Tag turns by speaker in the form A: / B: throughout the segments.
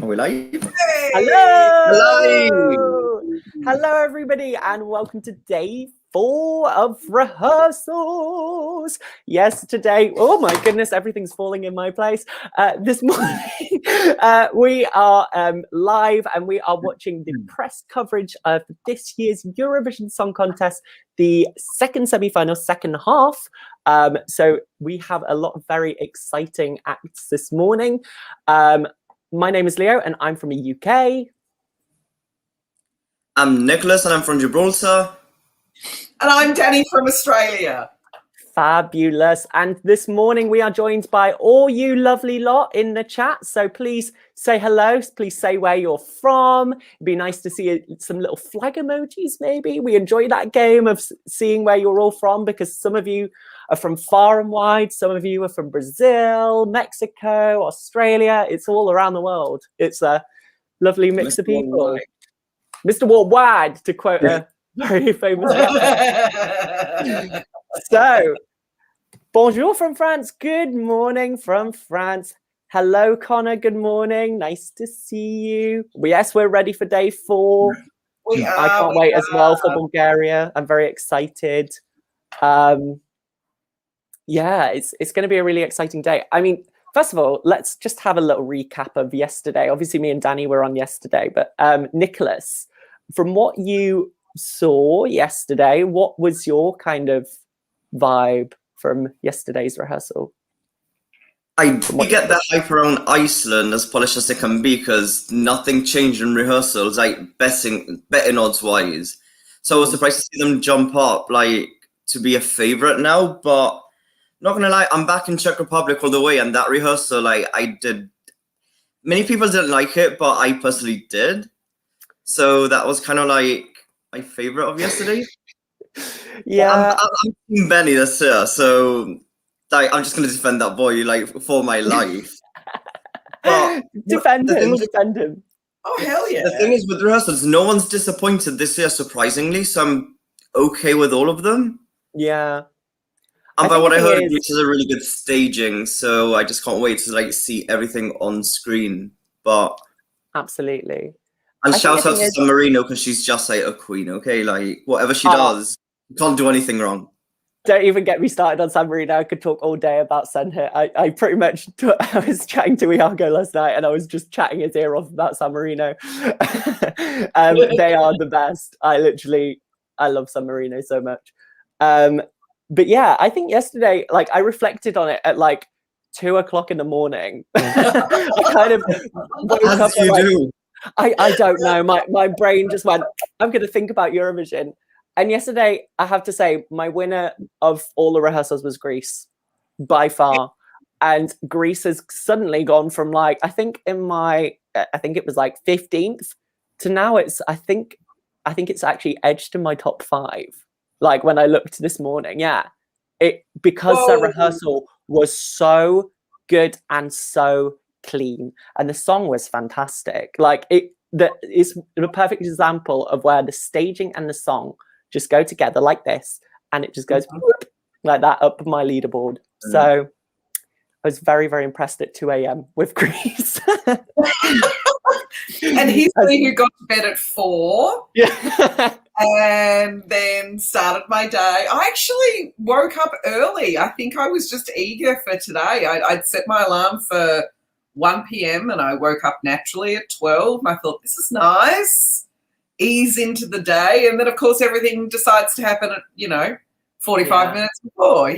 A: Are we live?
B: Hey!
A: Hello!
B: Hello, everybody, and welcome to day 4 of rehearsals. Yes, today, oh my goodness, everything's falling in my place. This morning, we are live and we are watching the press coverage of this year's Eurovision Song Contest, the second semi-final, second half. So we have a lot of very exciting acts this morning. My name is Leo and I'm from the UK.
A: I'm Nicholas and I'm from Gibraltar.
C: And I'm Danny from Australia.
B: Fabulous. And this morning we are joined by all you lovely lot in the chat. So please say hello. Please say where you're from. It'd be nice to see some little flag emojis maybe. We enjoy that game of seeing where you're all from because some of you are from far and wide. Some of you are from Brazil, Mexico, Australia. It's all around the world. It's a lovely mix of people. Mr. Worldwide, to quote a very famous rapper. So, bonjour from France. Good morning from France. Hello, Connor. Good morning. Nice to see you. Yes, we're ready for day 4. I can't wait as well for Bulgaria. I'm very excited. Yeah, it's going to be a really exciting day. I mean, first of all, let's just have a little recap of yesterday. Obviously, me and Danny were on yesterday, but Nicholas, from what you saw yesterday, what was your kind of vibe from yesterday's rehearsal?
A: I did get the hype around Iceland as polished as it can be because nothing changed in rehearsals, like betting odds wise. So I was surprised to see them jump up like to be a favorite now, but not gonna lie, I'm back in Czech Republic all the way, and that rehearsal, like I did. Many people didn't like it, but I personally did. So that was kind of like my favorite of yesterday.
B: Yeah,
A: I'm Team Benny this year, so like I'm just gonna defend that boy like for my life. But
B: defend him.
C: Oh hell yeah!
A: The thing is with rehearsals, no one's disappointed this year, surprisingly. So I'm okay with all of them.
B: Yeah.
A: And by what I heard, this is a really good staging, so I just can't wait to like see everything on screen. But
B: absolutely.
A: And shout out to San Marino because she's just like a queen, okay? Like whatever she does, you can't do anything wrong.
B: Don't even get me started on San Marino. I could talk all day about Senhit. I pretty much I was chatting to Iago last night and I was just chatting his ear off about San Marino. They are the best. I love San Marino so much. But yeah, I think yesterday, like I reflected on it at like 2 o'clock in the morning. I kind of woke up.
A: As you do.
B: I don't know. My brain just went, I'm going to think about Eurovision. And yesterday, I have to say, my winner of all the rehearsals was Greece, by far. And Greece has suddenly gone from like, I think it was like 15th to now I think it's actually edged to my top 5. Like when I looked this morning, yeah. Because the rehearsal was so good and so clean and the song was fantastic. Like that is a perfect example of where the staging and the song just go together like this and it just goes like that up my leaderboard. So I was very, very impressed at 2 a.m. with Greece.
C: And he's the who got to bed at 4.
B: Yeah.
C: And then started my day. I actually woke up early. I think I was just eager for today. I'd set my alarm for 1 p.m. and I woke up naturally at 12. I thought, this is nice. Ease into the day. And then, of course, everything decides to happen at, 45 minutes before,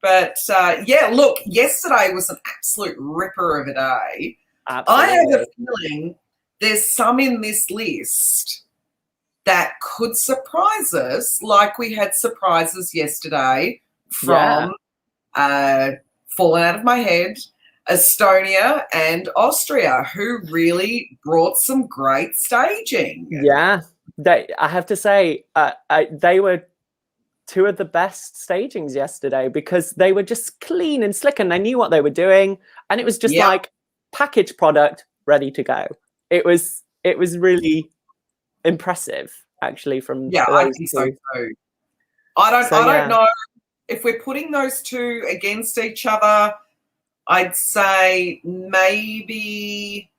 C: But, yeah, look, yesterday was an absolute ripper of a day.
B: Absolutely.
C: I have a feeling there's some in this list that could surprise us, like we had surprises yesterday from Fallen Out of My Head, Estonia and Austria, who really brought some great staging.
B: Yeah, I have to say, they were 2 of the best stagings yesterday because they were just clean and slick and they knew what they were doing. And it was just like packaged product ready to go. It was really impressive, actually, from
C: I think so too. I don't know if we're putting those 2 against each other. I'd say maybe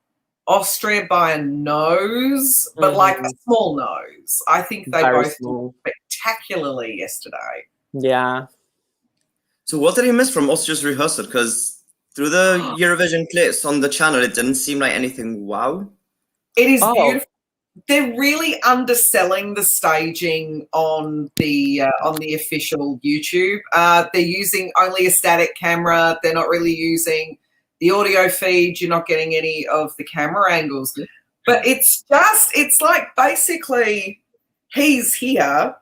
C: Austria by a nose, but like a small nose. I think they
B: Very
C: both
B: small.
C: did spectacularly yesterday.
B: Yeah.
A: So what did he miss from Austria's rehearsal? Because through the Eurovision clips on the channel, it didn't seem like anything wow.
C: It is beautiful. They're really underselling the staging on the official YouTube. They're using only a static camera. They're not really using the audio feed. You're not getting any of the camera angles. But it's like basically he's here.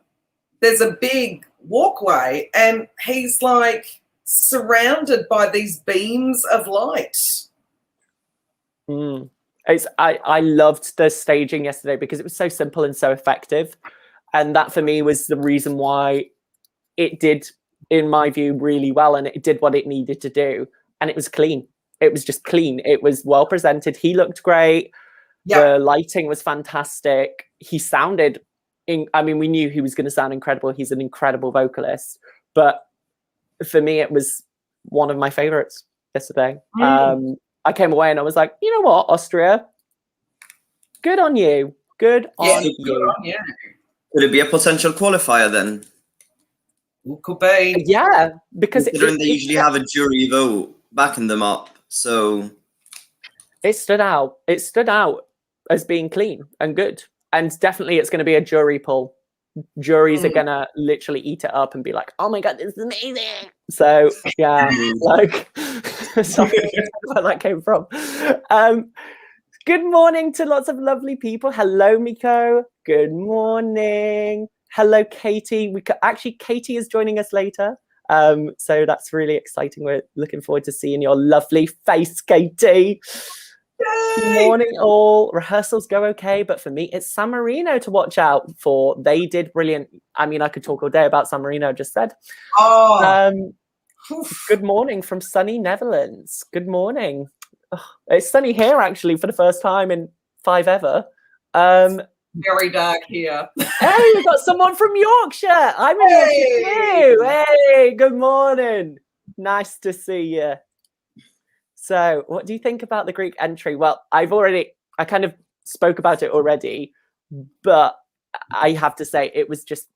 C: There's a big walkway and he's like surrounded by these beams of light.
B: I loved the staging yesterday because it was so simple and so effective, and that for me was the reason why it did, in my view, really well, and it did what it needed to do, and it was clean. It was just clean. It was well presented. He looked great. The lighting was fantastic. He sounded we knew he was going to sound incredible. He's an incredible vocalist, but for me it was one of my favorites yesterday. I came away and I was like, you know what, Austria, good on you. Good on you.
A: Could it be a potential qualifier then?
C: Could be.
B: Yeah, because
A: considering they usually have a jury vote backing them up, so
B: it stood out. It stood out as being clean and good, and definitely it's going to be a jury poll. Juries are gonna literally eat it up and be like, "Oh my god, this is amazing!" So yeah, like, sorry where that came from. Good morning to lots of lovely people. Hello, Miko. Good morning. Hello, Katie. Katie is joining us later. So that's really exciting. We're looking forward to seeing your lovely face, Katie. Good morning, all. Rehearsals go okay, but for me, it's San Marino to watch out for. They did brilliant. I mean, I could talk all day about San Marino, just said. Good morning from sunny Netherlands. Good morning. It's sunny here, actually, for the first time in 5 ever.
C: Very dark here.
B: Hey, we've got someone from Yorkshire. I'm in Yorkshire too. Hey, good morning. Nice to see you. So what do you think about the Greek entry? Well, I kind of spoke about it already, but I have to say it was just,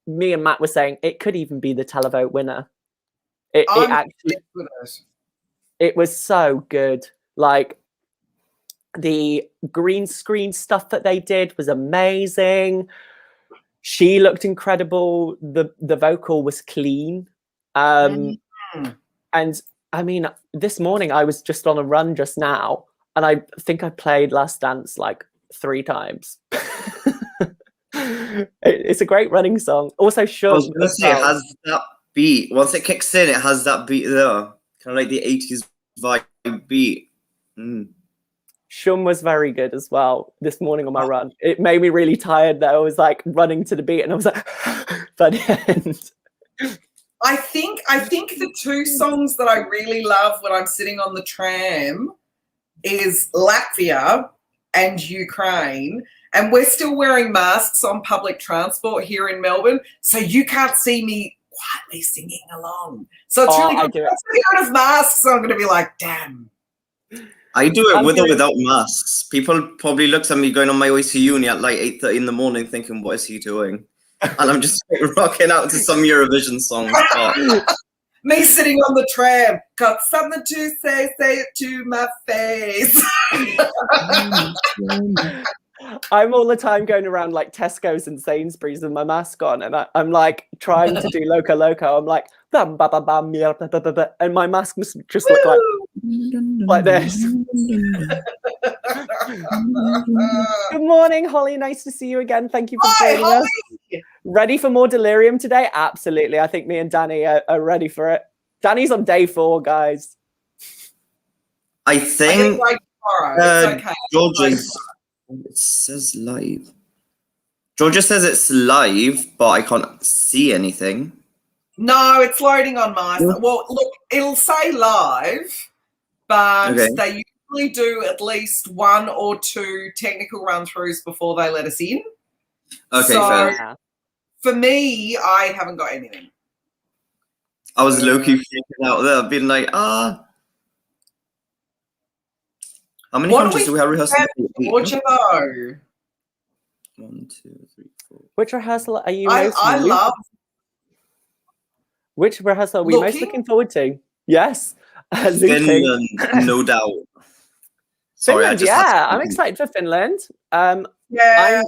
B: me and Matt were saying it could even be the televote winner. It was so good. Like, the green screen stuff that they did was amazing. She looked incredible. The vocal was clean. And I mean, this morning I was just on a run just now, and I think I played Last Dance like 3 times. It's a great running song. Also, sure. I was
A: gonna say, it has that beat. Once it kicks in, it has that beat there, kind of like the 80s vibe beat.
B: Shum was very good as well this morning on my run. It made me really tired though. I was like running to the beat, and I was like, by the end.
C: I think the 2 songs that I really love when I'm sitting on the tram is Latvia and Ukraine. And we're still wearing masks on public transport here in Melbourne, so you can't see me quietly singing along. So it's really good. Once I get rid of masks, I'm going to be like, damn.
A: I do it with or without masks. People probably look at me going on my way to uni at like 8:30 in the morning thinking, what is he doing? And I'm just rocking out to some Eurovision songs.
C: Me sitting on the tram, got something to say it to my face.
B: I'm all the time going around like Tesco's and Sainsbury's with my mask on, and I'm like trying to do Loco Loco. I'm like, bam, ba, ba, bam, yeah, ba, ba, ba, ba, and my mask must just look like this. Good morning, Holly. Nice to see you again. Thank you for joining us. Ready for more delirium today? Absolutely. I think me and Danny are ready for it. Danny's on day 4, guys.
A: I think
C: like tomorrow. It's okay.
A: Georgia's. It says live. Georgia says it's live, but I can't see anything.
C: No, it's loading on my side. Well, look, it'll say live, but they usually do at least 1 or 2 technical run-throughs before they let us in.
A: Okay,
C: so
A: fair.
C: For me, I haven't got anything.
A: I was low-key freaking out there, being like, How many
C: What
A: countries do we have rehearsing?
C: Georgia, though.
A: 1, 2, 3, 4.
B: Which rehearsal are you
C: I
B: most
C: love
B: Which rehearsal are we most looking forward to? Yes.
A: Finland, no doubt. Sorry,
B: Finland, yeah. I'm excited for Finland.
C: Yeah.
B: I'm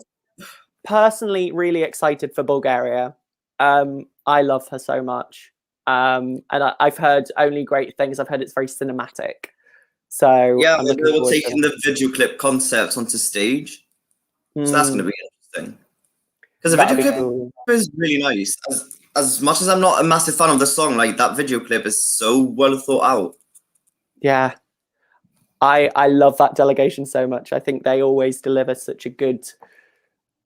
B: personally really excited for Bulgaria. I love her so much. And I've heard only great things. I've heard it's very cinematic. So
A: yeah,
B: I'm
A: they
B: looking
A: were taking the video clip concepts onto stage. So that's going to be interesting. Because the video clip is really nice. As much as I'm not a massive fan of the song, like that video clip is so well thought out.
B: Yeah. I love that delegation so much. I think they always deliver such a good,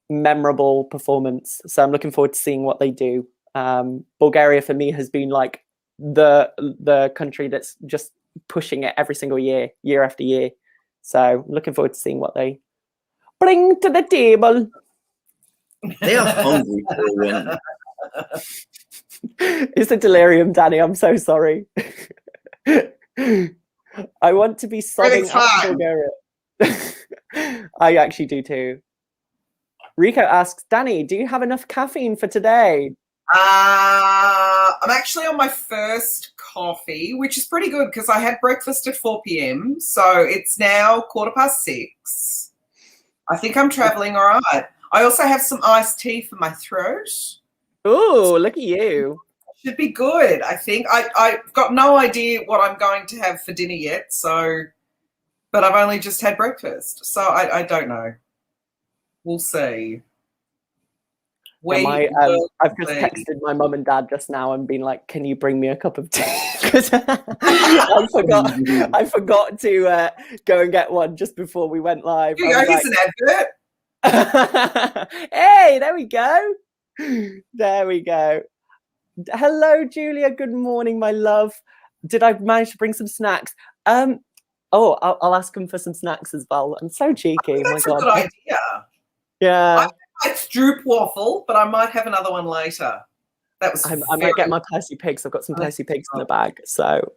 B: memorable performance. So I'm looking forward to seeing what they do. Bulgaria for me has been like the country that's just pushing it every single year, year after year. So I'm looking forward to seeing what they bring to the table.
A: They are hungry for a win.
B: It's a delirium, Danny. I'm so sorry. I want to be sobbing at Bulgaria. I actually do too. Rico asks, Danny, do you have enough caffeine for today?
C: I'm actually on my first coffee, which is pretty good because I had breakfast at 4 p.m. So it's now 6:15. I think I'm traveling all right. I also have some iced tea for my throat.
B: Oh, look at you.
C: Should be good, I think. I've got no idea what I'm going to have for dinner yet, but I've only just had breakfast, so I don't know. We'll see.
B: I've just texted my mum and dad just now and been like, can you bring me a cup of tea? Because I forgot to go and get one just before we went live.
C: Here's an advert.
B: Hey, there we go. There we go. Hello, Julia. Good morning, my love. Did I manage to bring some snacks? I'll ask them for some snacks as well. I'm so cheeky.
C: That's a good idea.
B: Yeah.
C: I Stroop waffle, but I might have another one later.
B: I might get my Percy pigs. I've got some Percy pigs in the bag. So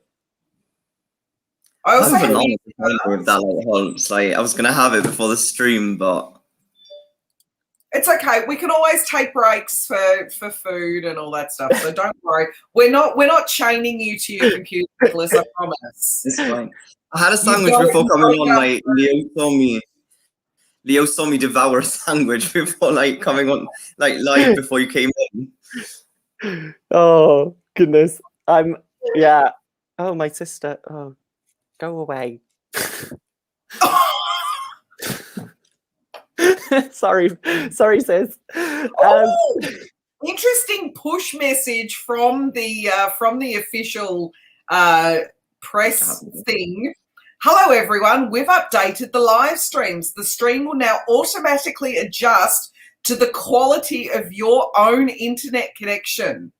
C: I also have
A: with that. I was gonna have it before the stream, but
C: it's okay. We can always take breaks for food and all that stuff. So don't worry. We're not chaining you to your computer, Nicholas, I promise.
A: It's fine. I had a sandwich before coming on. Like Leo saw me devour a sandwich before coming on live before you came in.
B: Oh goodness. Yeah. Oh, my sister. Oh, go away. sorry sis.
C: Interesting push message from the official press thing. Hello everyone, we've updated the live streams. The stream will now automatically adjust to the quality of your own internet connection.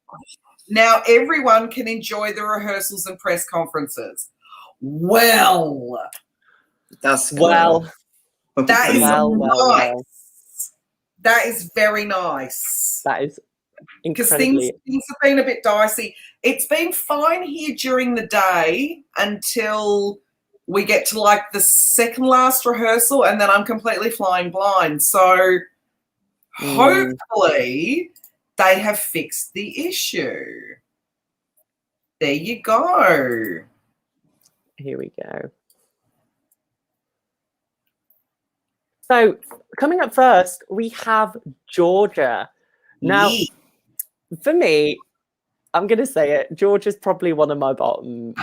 C: Now everyone can enjoy the rehearsals and press conferences. Well,
A: that's
C: that is
B: well.
C: That is very nice.
B: That is
C: because
B: incredibly.
C: things have been a bit dicey. It's been fine here during the day until we get to the second last rehearsal, and then I'm completely flying blind. So hopefully they have fixed the issue. There you go.
B: Here we go. So coming up first, we have Georgia. Now, for me, I'm going to say it, Georgia's probably one of my bottom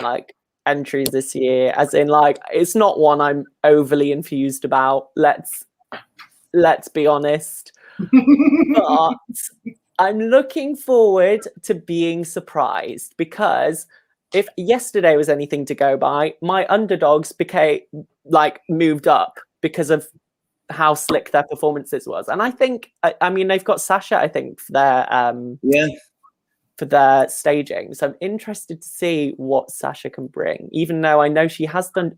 B: entries this year, as in it's not one I'm overly enthused about. Let's be honest. But I'm looking forward to being surprised, because if yesterday was anything to go by, my underdogs became moved up because of how slick their performances was. And I think they've got Sasha, I think, for their staging. So I'm interested to see what Sasha can bring, even though I know she has done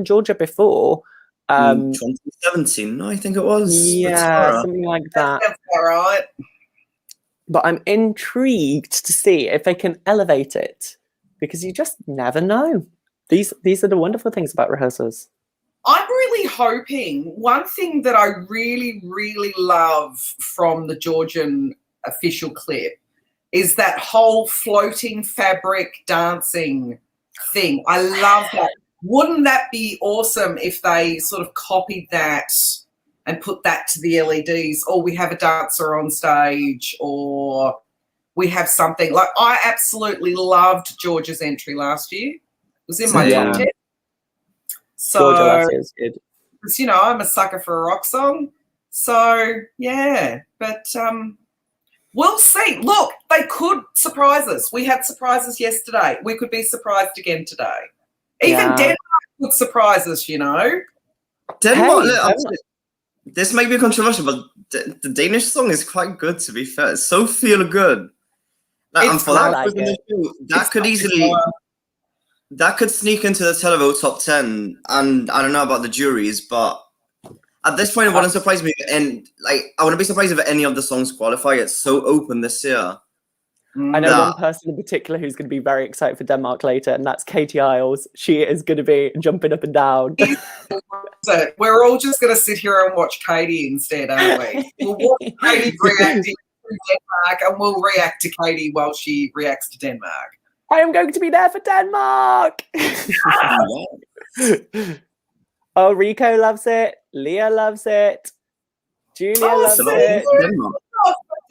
B: Georgia before.
A: 2017, I think it was.
B: Yeah, something like that.
C: That's all right.
B: But I'm intrigued to see if they can elevate it, because you just never know. These are the wonderful things about rehearsals.
C: I'm really hoping, one thing that I really, really love from the Georgian official clip is that whole floating fabric dancing thing. I love that. Wouldn't that be awesome if they sort of copied that and put that to the LEDs, or we have a dancer on stage, or we have something like, I absolutely loved Georgia's entry last year. It was in my top 10. So,
B: Georgia last year was good.
C: because, you know, I'm a sucker for a rock song. So, yeah, but we'll see. Look, they could surprise us. We had surprises yesterday. We could be surprised again today. Even Denmark could surprise us, you know.
A: Denmark,
B: Hey,
A: look, this might be controversial, but the Danish song is quite good, to be fair. It's so feel good. And for that,
B: like
A: that could easily, that could sneak into the Televote top 10. And I don't know about the juries, but at this point, it wouldn't surprise me. And like, I wouldn't be surprised if any of the songs qualify. It's so open this year.
B: I know one person in particular who's going to be very excited for Denmark later, and that's Katie Isles. She is going to be jumping up and down.
C: So we're all just going to sit here and watch Katie instead, aren't we? We'll watch Katie reacting to Denmark, and we'll react to Katie while she reacts to Denmark.
B: I am going to be there for Denmark. Oh, Rico loves it. Leah loves it. Julia loves it.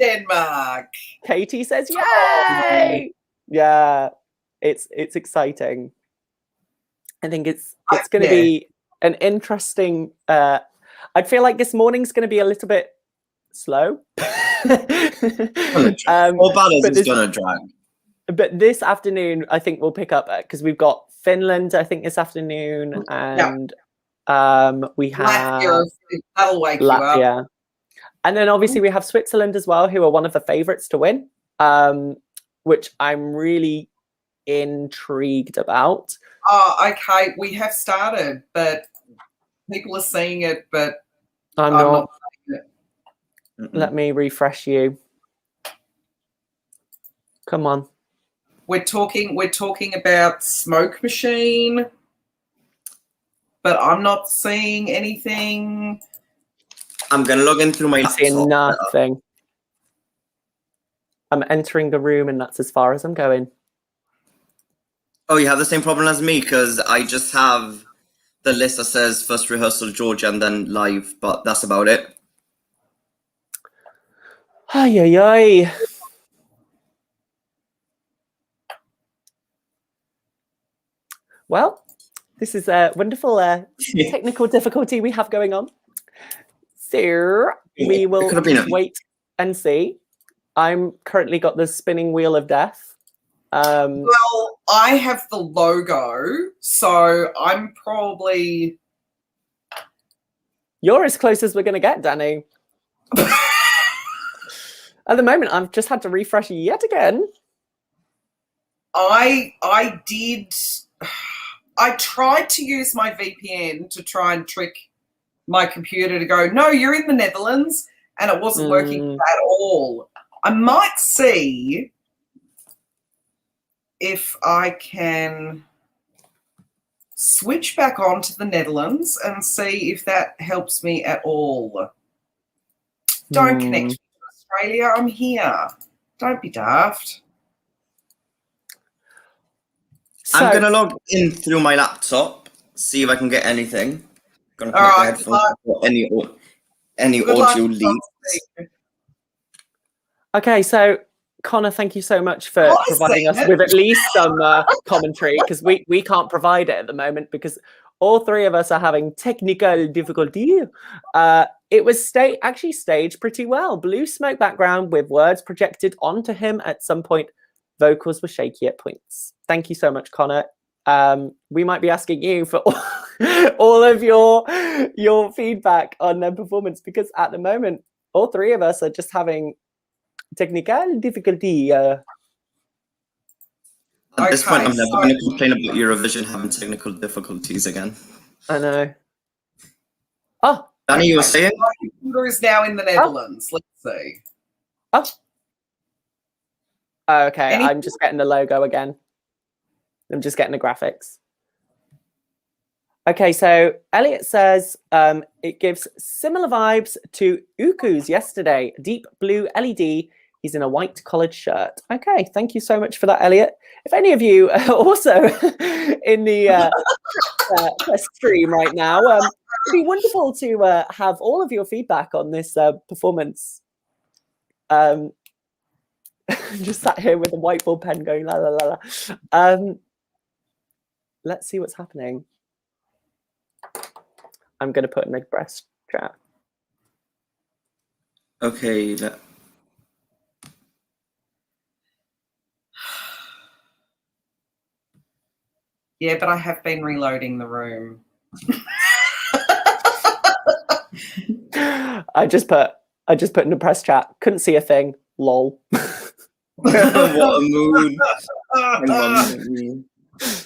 C: Denmark.
B: Katie says, "Yay!" Yeah, it's exciting. I think it's going to be an interesting. I'd feel like this morning's going to be a little bit slow.
A: All battles is going to drag.
B: But this afternoon, I think we'll pick up because we've got Finland, I think, this afternoon, and we have
C: Latvia. That'll wake you up.
B: And then obviously we have Switzerland as well, who are one of the favourites to win, which I'm really intrigued about.
C: Oh, okay. We have started, but people are seeing it, but
B: I'm not seeing it. Let me refresh you. Come on.
C: We're talking about Smoke Machine, but I'm not seeing anything.
A: I'm going to log in through my laptop.
B: Seeing nothing. I'm entering the room and that's as far as I'm going.
A: Oh, you have the same problem as me because I just have the list that says first rehearsal Georgia and then live, but that's about it.
B: Ay, ay, ay. Well, this is a wonderful technical difficulty we have going on. So we will wait and see. I'm currently got the spinning wheel of death.
C: Well, I have the logo, so I'm probably...
B: You're as close as we're going to get, Danny. At the moment, I've just had to refresh yet again.
C: I tried to use my VPN to try and trick my computer to go, no, you're in the Netherlands, and it wasn't working at all. I might see if I can switch back on to the Netherlands and see if that helps me at all. Don't connect to Australia. I'm here. Don't be daft.
B: So,
A: I'm going to log in through my laptop, see if I can get anything. I'm going to connect the headphones for any audio leaks.
B: Okay, so Connor, thank you so much for providing us with at least some commentary, because we can't provide it at the moment because all three of us are having technical difficulty. It was actually staged pretty well. Blue smoke background with words projected onto him at some point. Vocals were shaky at points. Thank you so much, Connor. We might be asking you for all of your feedback on their performance, because at the moment, all three of us are just having technical difficulty.
A: At this point, I'm never going to complain about Eurovision having technical difficulties again.
B: I know. Oh,
A: Danny, you were saying?
C: My computer is now in the Netherlands. Let's see.
B: Oh. Okay, I'm just getting the logo again. I'm just getting the graphics. Okay, so Elliot says it gives similar vibes to Uku's yesterday. Deep blue LED. He's in a white collared shirt. Okay, thank you so much for that, Elliot. If any of you are also in the stream right now, it'd be wonderful to have all of your feedback on this performance. Just sat here with a whiteboard pen going la la la la. Let's see what's happening. I'm going to put in a breast chat.
A: Okay.
C: Yeah, but I have been reloading the room.
B: I just put in a press chat. Couldn't see a thing. Lol.
A: What a mood. Hang on,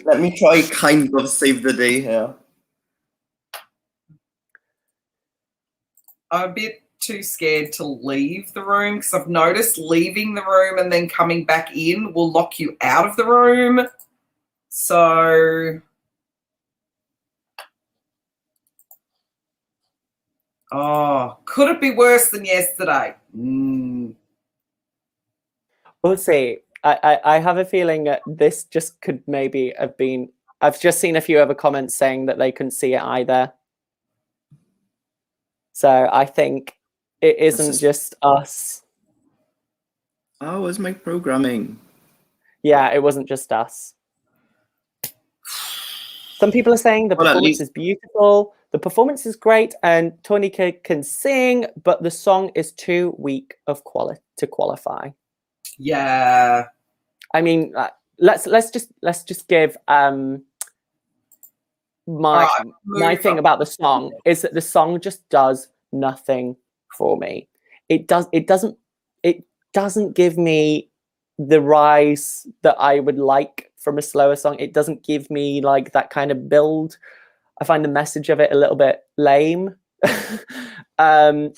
A: let me try kind of save the day here.
C: I'm a bit too scared to leave the room because I've noticed leaving the room and then coming back in will lock you out of the room. So, could it be worse than yesterday?
B: We'll see. I have a feeling that this just could maybe have been. I've just seen a few other comments saying that they couldn't see it either. So I think it isn't just us.
A: Oh, it's my programming.
B: Yeah, it wasn't just us. Some people are saying the performance is beautiful, the performance is great, and Tornike can sing, but the song is too weak of to qualify.
C: Yeah.
B: I mean, let's just give my thing about the song is that the song just does nothing for me. It doesn't give me the rise that I would like from a slower song. It doesn't give me like that kind of build. I find the message of it a little bit lame. But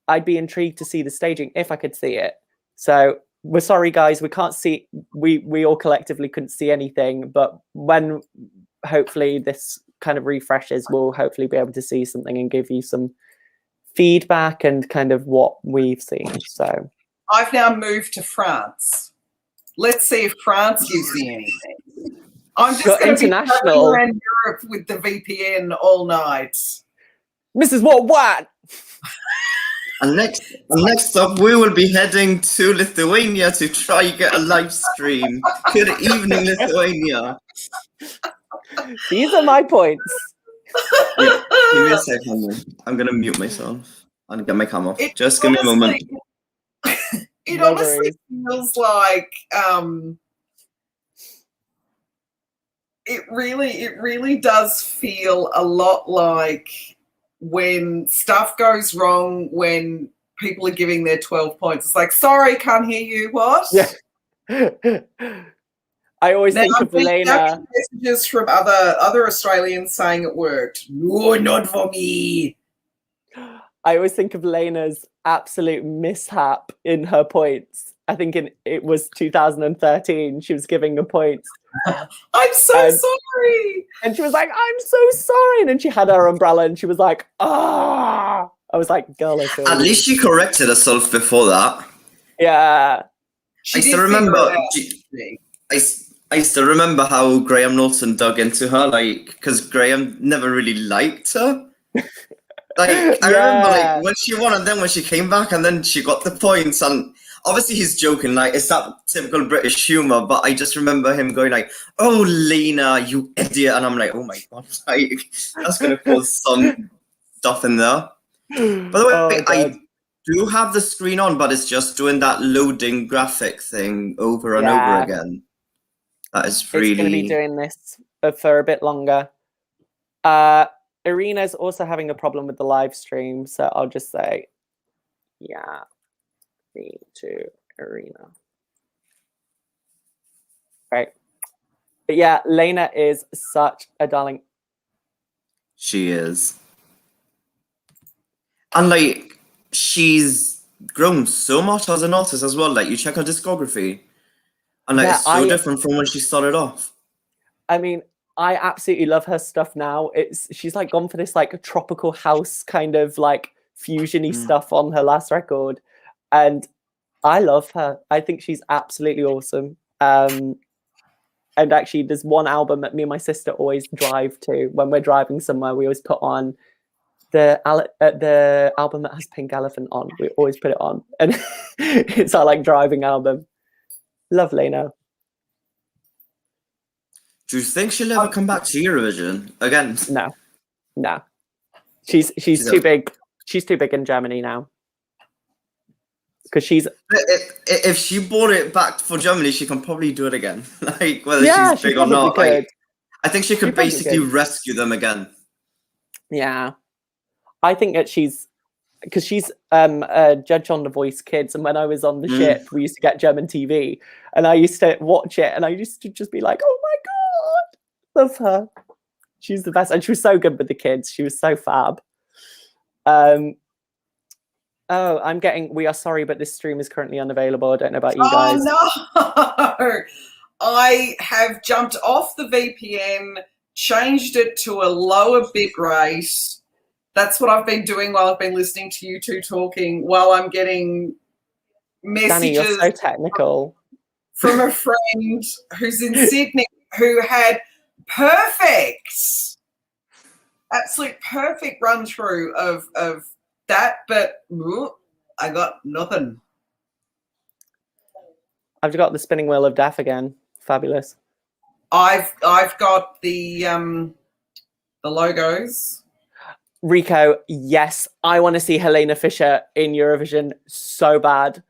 B: I'd be intrigued to see the staging if I could see it. So we're sorry, guys, we can't see. We all collectively couldn't see anything. But when hopefully this kind of refreshes, we'll hopefully be able to see something and give you some feedback and kind of what we've seen. So
C: I've now moved to France. Let's see if France gives me anything. I'm just going to be traveling around Europe with the VPN all night.
B: Mrs. What?
A: And next up, we will be heading to Lithuania to try get a live stream. Good evening, Lithuania.
B: These are my points.
A: Wait, give me a second. I'm going to mute myself and get my camera off. Just give me a moment.
C: It honestly feels like it really does feel a lot like when stuff goes wrong when people are giving their 12 points. It's like, sorry, can't hear you. What?
B: Yeah. I always think of Elena.
C: Messages from other Australians saying it worked. No, not for me.
B: I always think of Lena's absolute mishap in her points. I think it was 2013. She was giving the points.
C: I'm so sorry.
B: And she was like, I'm so sorry. And then she had her umbrella and she was like, ah. I was like, girl, I feel
A: At least she corrected herself before that.
B: Yeah.
A: I still remember. I still remember how Graham Norton dug into her, like, because Graham never really liked her. Like, I remember, like, when she won, and then when she came back, and then she got the points, and obviously he's joking, like, it's that typical British humor, but I just remember him going like, oh, Lena, you idiot, and I'm like, oh my god, like, that's going to cause some stuff in there. By the way, I do have the screen on, but it's just doing that loading graphic thing over and over again. That is really... It's
B: going to be doing this for a bit longer. Arena's also having a problem with the live stream, so I'll just say, yeah, 3, 2, Arena. Right. But yeah, Lena is such a darling.
A: She is. And like, she's grown so much as an artist as well. Like, you check her discography, and like, it's so different from when she started off.
B: I mean, I absolutely love her stuff now. She's like gone for this like tropical house kind of like fusiony stuff on her last record, and I love her. I think she's absolutely awesome. And actually, there's one album that me and my sister always drive to when we're driving somewhere. We always put on the album that has Pink Elephant on. We always put it on, and it's our like driving album. Lovely, no.
A: Do you think she'll ever come back to Eurovision again?
B: No. She's too big. She's too big in Germany now. Because she's
A: if she brought it back for Germany, she can probably do it again. Like whether she's
B: she
A: big or not.
B: could.
A: I think she could basically rescue them again.
B: Yeah, I think that because she's a judge on The Voice Kids, and when I was on the ship, we used to get German TV, and I used to watch it, and I used to just be like, "Oh my god, love her! She's the best," and she was so good with the kids. She was so fab. Oh, we are sorry, but this stream is currently unavailable. I don't know about you guys.
C: Oh, no. I have jumped off the VPN, changed it to a lower bit rate. That's what I've been doing while I've been listening to you two talking, while I'm getting messages.
B: Danny, you're so technical.
C: From a friend who's in Sydney who had absolute perfect run through of that, but I got nothing.
B: I've got the spinning wheel of death again. Fabulous.
C: I've got the logos.
B: Rico, yes, I want to see Helena Fischer in Eurovision so bad.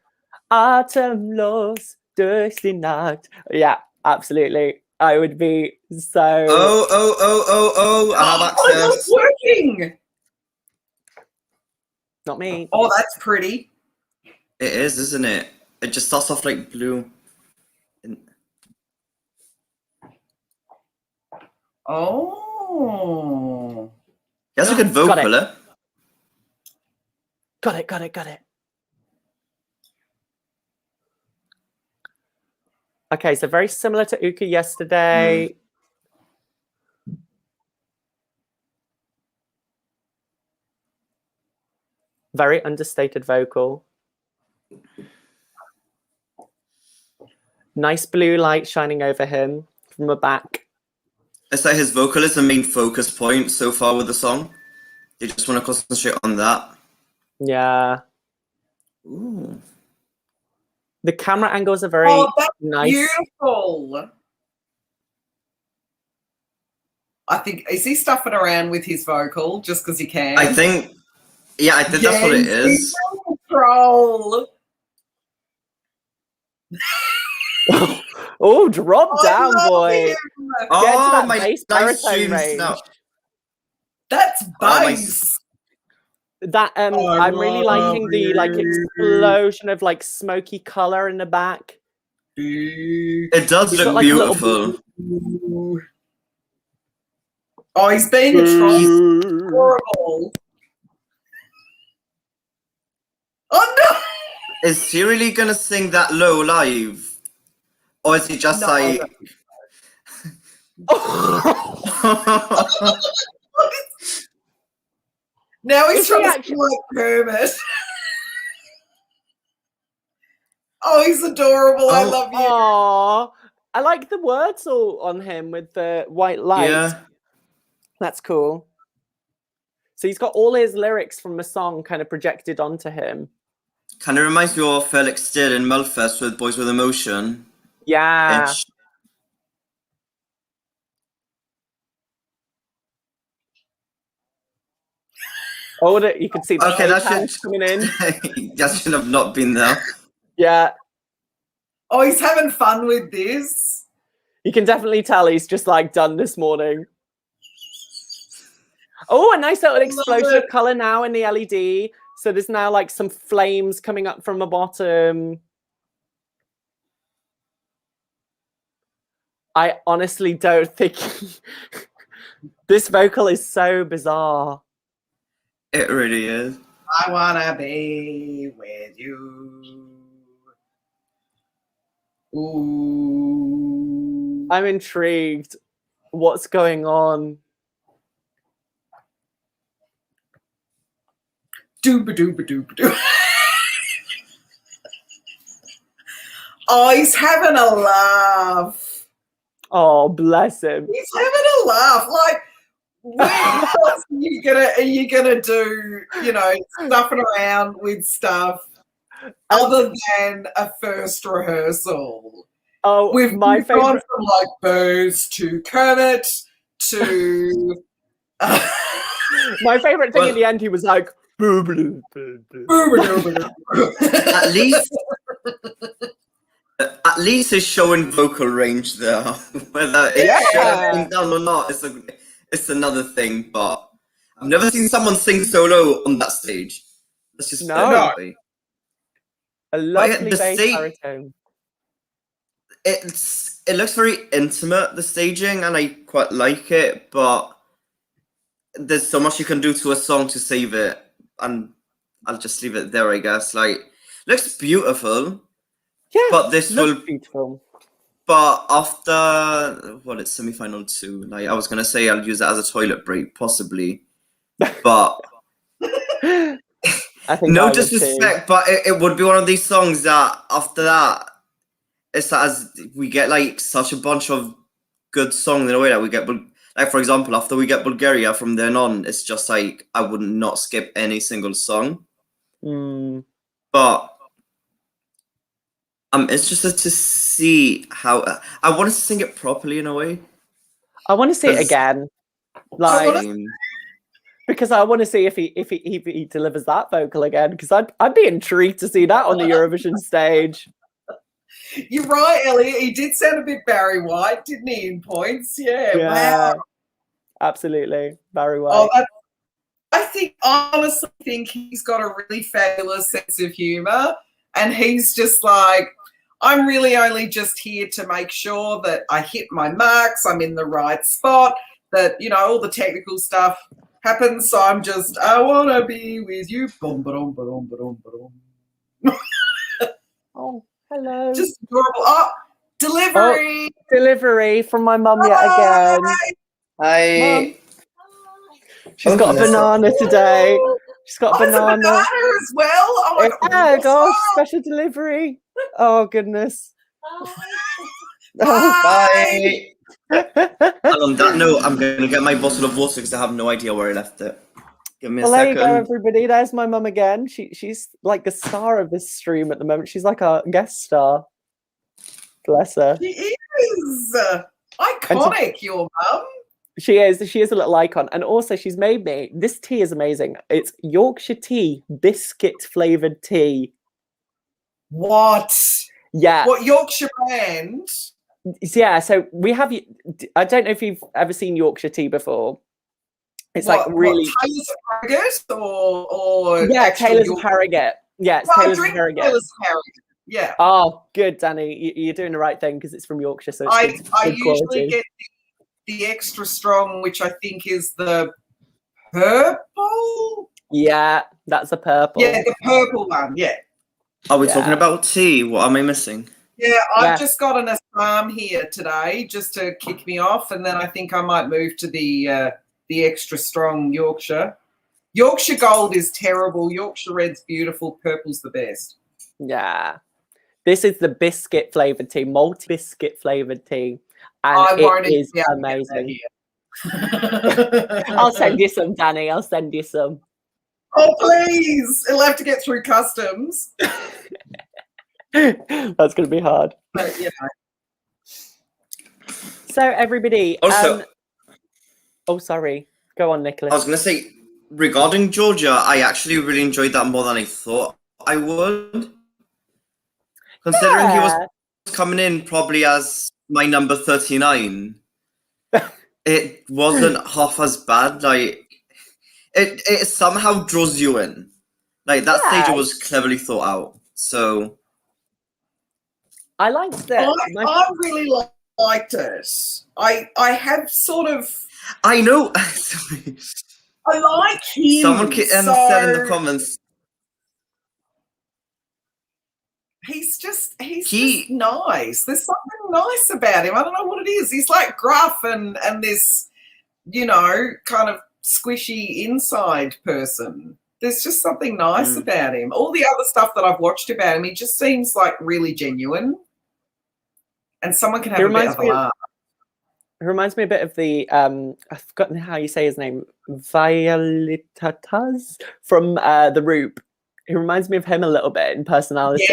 B: Atemlos durch die Nacht. Yeah, absolutely. I would be so.
A: Oh! I have access.
C: It's working.
B: Not me.
C: Oh, that's pretty.
A: It is, isn't it? It just starts off like blue.
C: Oh.
A: He has a good vocal, eh?
B: Got it. Okay, so very similar to Uka yesterday. Very understated vocal. Nice blue light shining over him from the back.
A: It's like his vocal is the main focus point so far with the song. You just want to concentrate on that.
B: Yeah.
A: Ooh.
B: The camera angles are very nice.
C: Beautiful. I think, is he stuffing around with his vocal just because he can?
A: I think that's what it is.
C: Control.
B: Oh, drop down, boy.
C: Him.
A: Oh, my
B: bass
A: nice
B: baritone
A: tunes
B: range.
A: now.
C: That's bass.
B: That I'm really liking the like explosion of like smoky color in the back.
A: It does
B: He's
A: look
B: got, like,
A: beautiful.
C: Oh, he's being a troll. Horrible. Oh no!
A: Is he really gonna sing that low live? Or is he just like
C: Now he's
B: Is
C: trying
B: he
C: to
B: actually-
C: feel like Kermit. Oh, he's adorable. I love you.
B: Aww. I like the words all on him with the white light.
A: Yeah.
B: That's cool. So he's got all his lyrics from the song kind of projected onto him.
A: Kind of reminds me of Felix Still in Melfest with Boys with Emotion.
B: Yeah. Oh, you can see the
A: Okay, that
B: hands
A: should
B: coming in.
A: that should have not been there.
B: Yeah.
C: Oh, he's having fun with this.
B: You can definitely tell he's just like done this morning. Oh, a nice little explosion of color now in the LED. So there's now like some flames coming up from the bottom. I honestly don't think this vocal is so bizarre.
A: It really is.
C: I wanna be with you. Ooh.
B: I'm intrigued. What's going on?
C: Dooba dooba dooba doo. Oh, he's having a laugh.
B: Oh, bless him.
C: He's having a laugh. Like, what else are you gonna do? You know, stuffing around with stuff other than a first rehearsal.
B: Oh,
C: We've
B: my
C: gone
B: favorite.
C: from like Booze to Kermit to.
B: My favorite thing
A: Well-
B: in the end, he was like, "Boo, boo, boo, boo."
A: At least it's showing vocal range there. Whether it should have been done or not, it's another thing. But I've never seen someone sing solo on that stage. Let's just put it
B: No.
A: that way.
B: A lovely
A: the
B: bass
A: stage-
B: baritone.
A: It looks very intimate, the staging, and I quite like it. But there's so much you can do to a song to save it, and I'll just leave it there, I guess. Like, looks beautiful.
B: Yeah,
A: But this
B: looks
A: will.
B: beautiful.
A: But after it's semi-final 2. Like, I was gonna say I'll use it as a toilet break, possibly. But
B: I think
A: no
B: I would too.
A: disrespect, but it would be one of these songs that after that, it's as we get like such a bunch of good songs in a way that we get. Like, for example, after we get Bulgaria, from then on, it's just like I would not skip any single song.
B: Mm.
A: But I'm interested to see how I want to sing it properly in a way.
B: I want to see it
A: 'Cause-
B: again, like
A: Um,
B: because I want to see if he delivers that vocal again. Because I'd be intrigued to see that on the Eurovision stage.
C: You're right, Elliot. He did sound a bit Barry White, didn't he, in points? Yeah. Wow.
B: Absolutely, very well.
C: Oh, I honestly think he's got a really fabulous sense of humour, and he's just like, I'm really only just here to make sure that I hit my marks, I'm in the right spot, that, you know, all the technical stuff happens, so I want to be with you. Boom, ba-dum, ba-dum, ba-dum, ba-dum.
B: Oh, hello.
C: Just adorable. Oh, delivery.
B: Delivery from my mum yet again.
A: I
B: She's got a banana today. She's got a
C: There's a
B: banana.
C: banana as well. Oh my God.
B: Yeah, gosh, special delivery. Oh, goodness.
A: Bye. And on that note, I'm gonna get my bottle of water because I have no idea where I left it. Give me a
B: Well, there you
A: second.
B: go, everybody. There's my mum again. She's like the star of this stream at the moment. She's like a guest star. Bless her.
C: She is iconic, your mum.
B: She is a little icon. And also she's made me, this tea is amazing. It's Yorkshire tea, biscuit flavoured tea.
C: What?
B: Yeah.
C: What Yorkshire brand?
B: Yeah, so we have, I don't know if you've ever seen Yorkshire tea before. It's like really.
C: What, Taylor's Harrogate or
B: Yeah,
C: actual
B: Taylor's and
C: Yorkshire?
B: Harrogate. Yeah, it's
C: Well, I
B: Taylor's and
C: drink
B: Harrogate.
C: Taylor's Harrogate. Yeah.
B: Oh, good, Danny. You're doing the right thing because it's from Yorkshire, so it's
C: I
B: good
C: usually
B: quality.
C: get the extra strong, which I think is the purple.
B: Yeah, that's a purple.
C: Yeah, the purple one. Yeah.
A: Are we
B: Yeah.
A: talking about tea? What am I missing?
C: Yeah, I've
B: Yeah.
C: just got an Assam here today just to kick me off, and then I think I might move to the extra strong Yorkshire. Yorkshire Gold is terrible. Yorkshire Red's beautiful. Purple's the best.
B: Yeah. This is the biscuit flavoured tea, multi biscuit flavoured tea. And
C: I won't
B: it is
C: be able to get
B: amazing.
C: that here.
B: I'll send you some, Danny. I'll send you some.
C: Oh, please. It'll have to get through customs.
B: That's going to be hard.
C: But, you know.
B: So, everybody.
A: Also,
B: Oh, sorry. Go on, Nicholas.
A: I was gonna say regarding Georgia, I actually really enjoyed that more than I thought I would. Considering he was
B: Yeah.
A: coming in probably as my number 39, it wasn't half as bad. Like it somehow draws you in. Like that
B: Yeah.
A: stage was cleverly thought out. So
B: I liked that.
C: I really liked it. I have sort of.
A: I know. Sorry.
C: I like him.
A: Someone said in the comments.
C: he's just nice. There's something nice about him. I don't know what it is. He's like gruff and this, you know, kind of squishy inside person. There's just something nice about him. All the other stuff that I've watched about him, he just seems like really genuine. And someone can have a bit of a laugh.
B: It reminds me a bit of the I've forgotten how you say his name, Violetatas from The Roop. He reminds me of him a little bit in personality.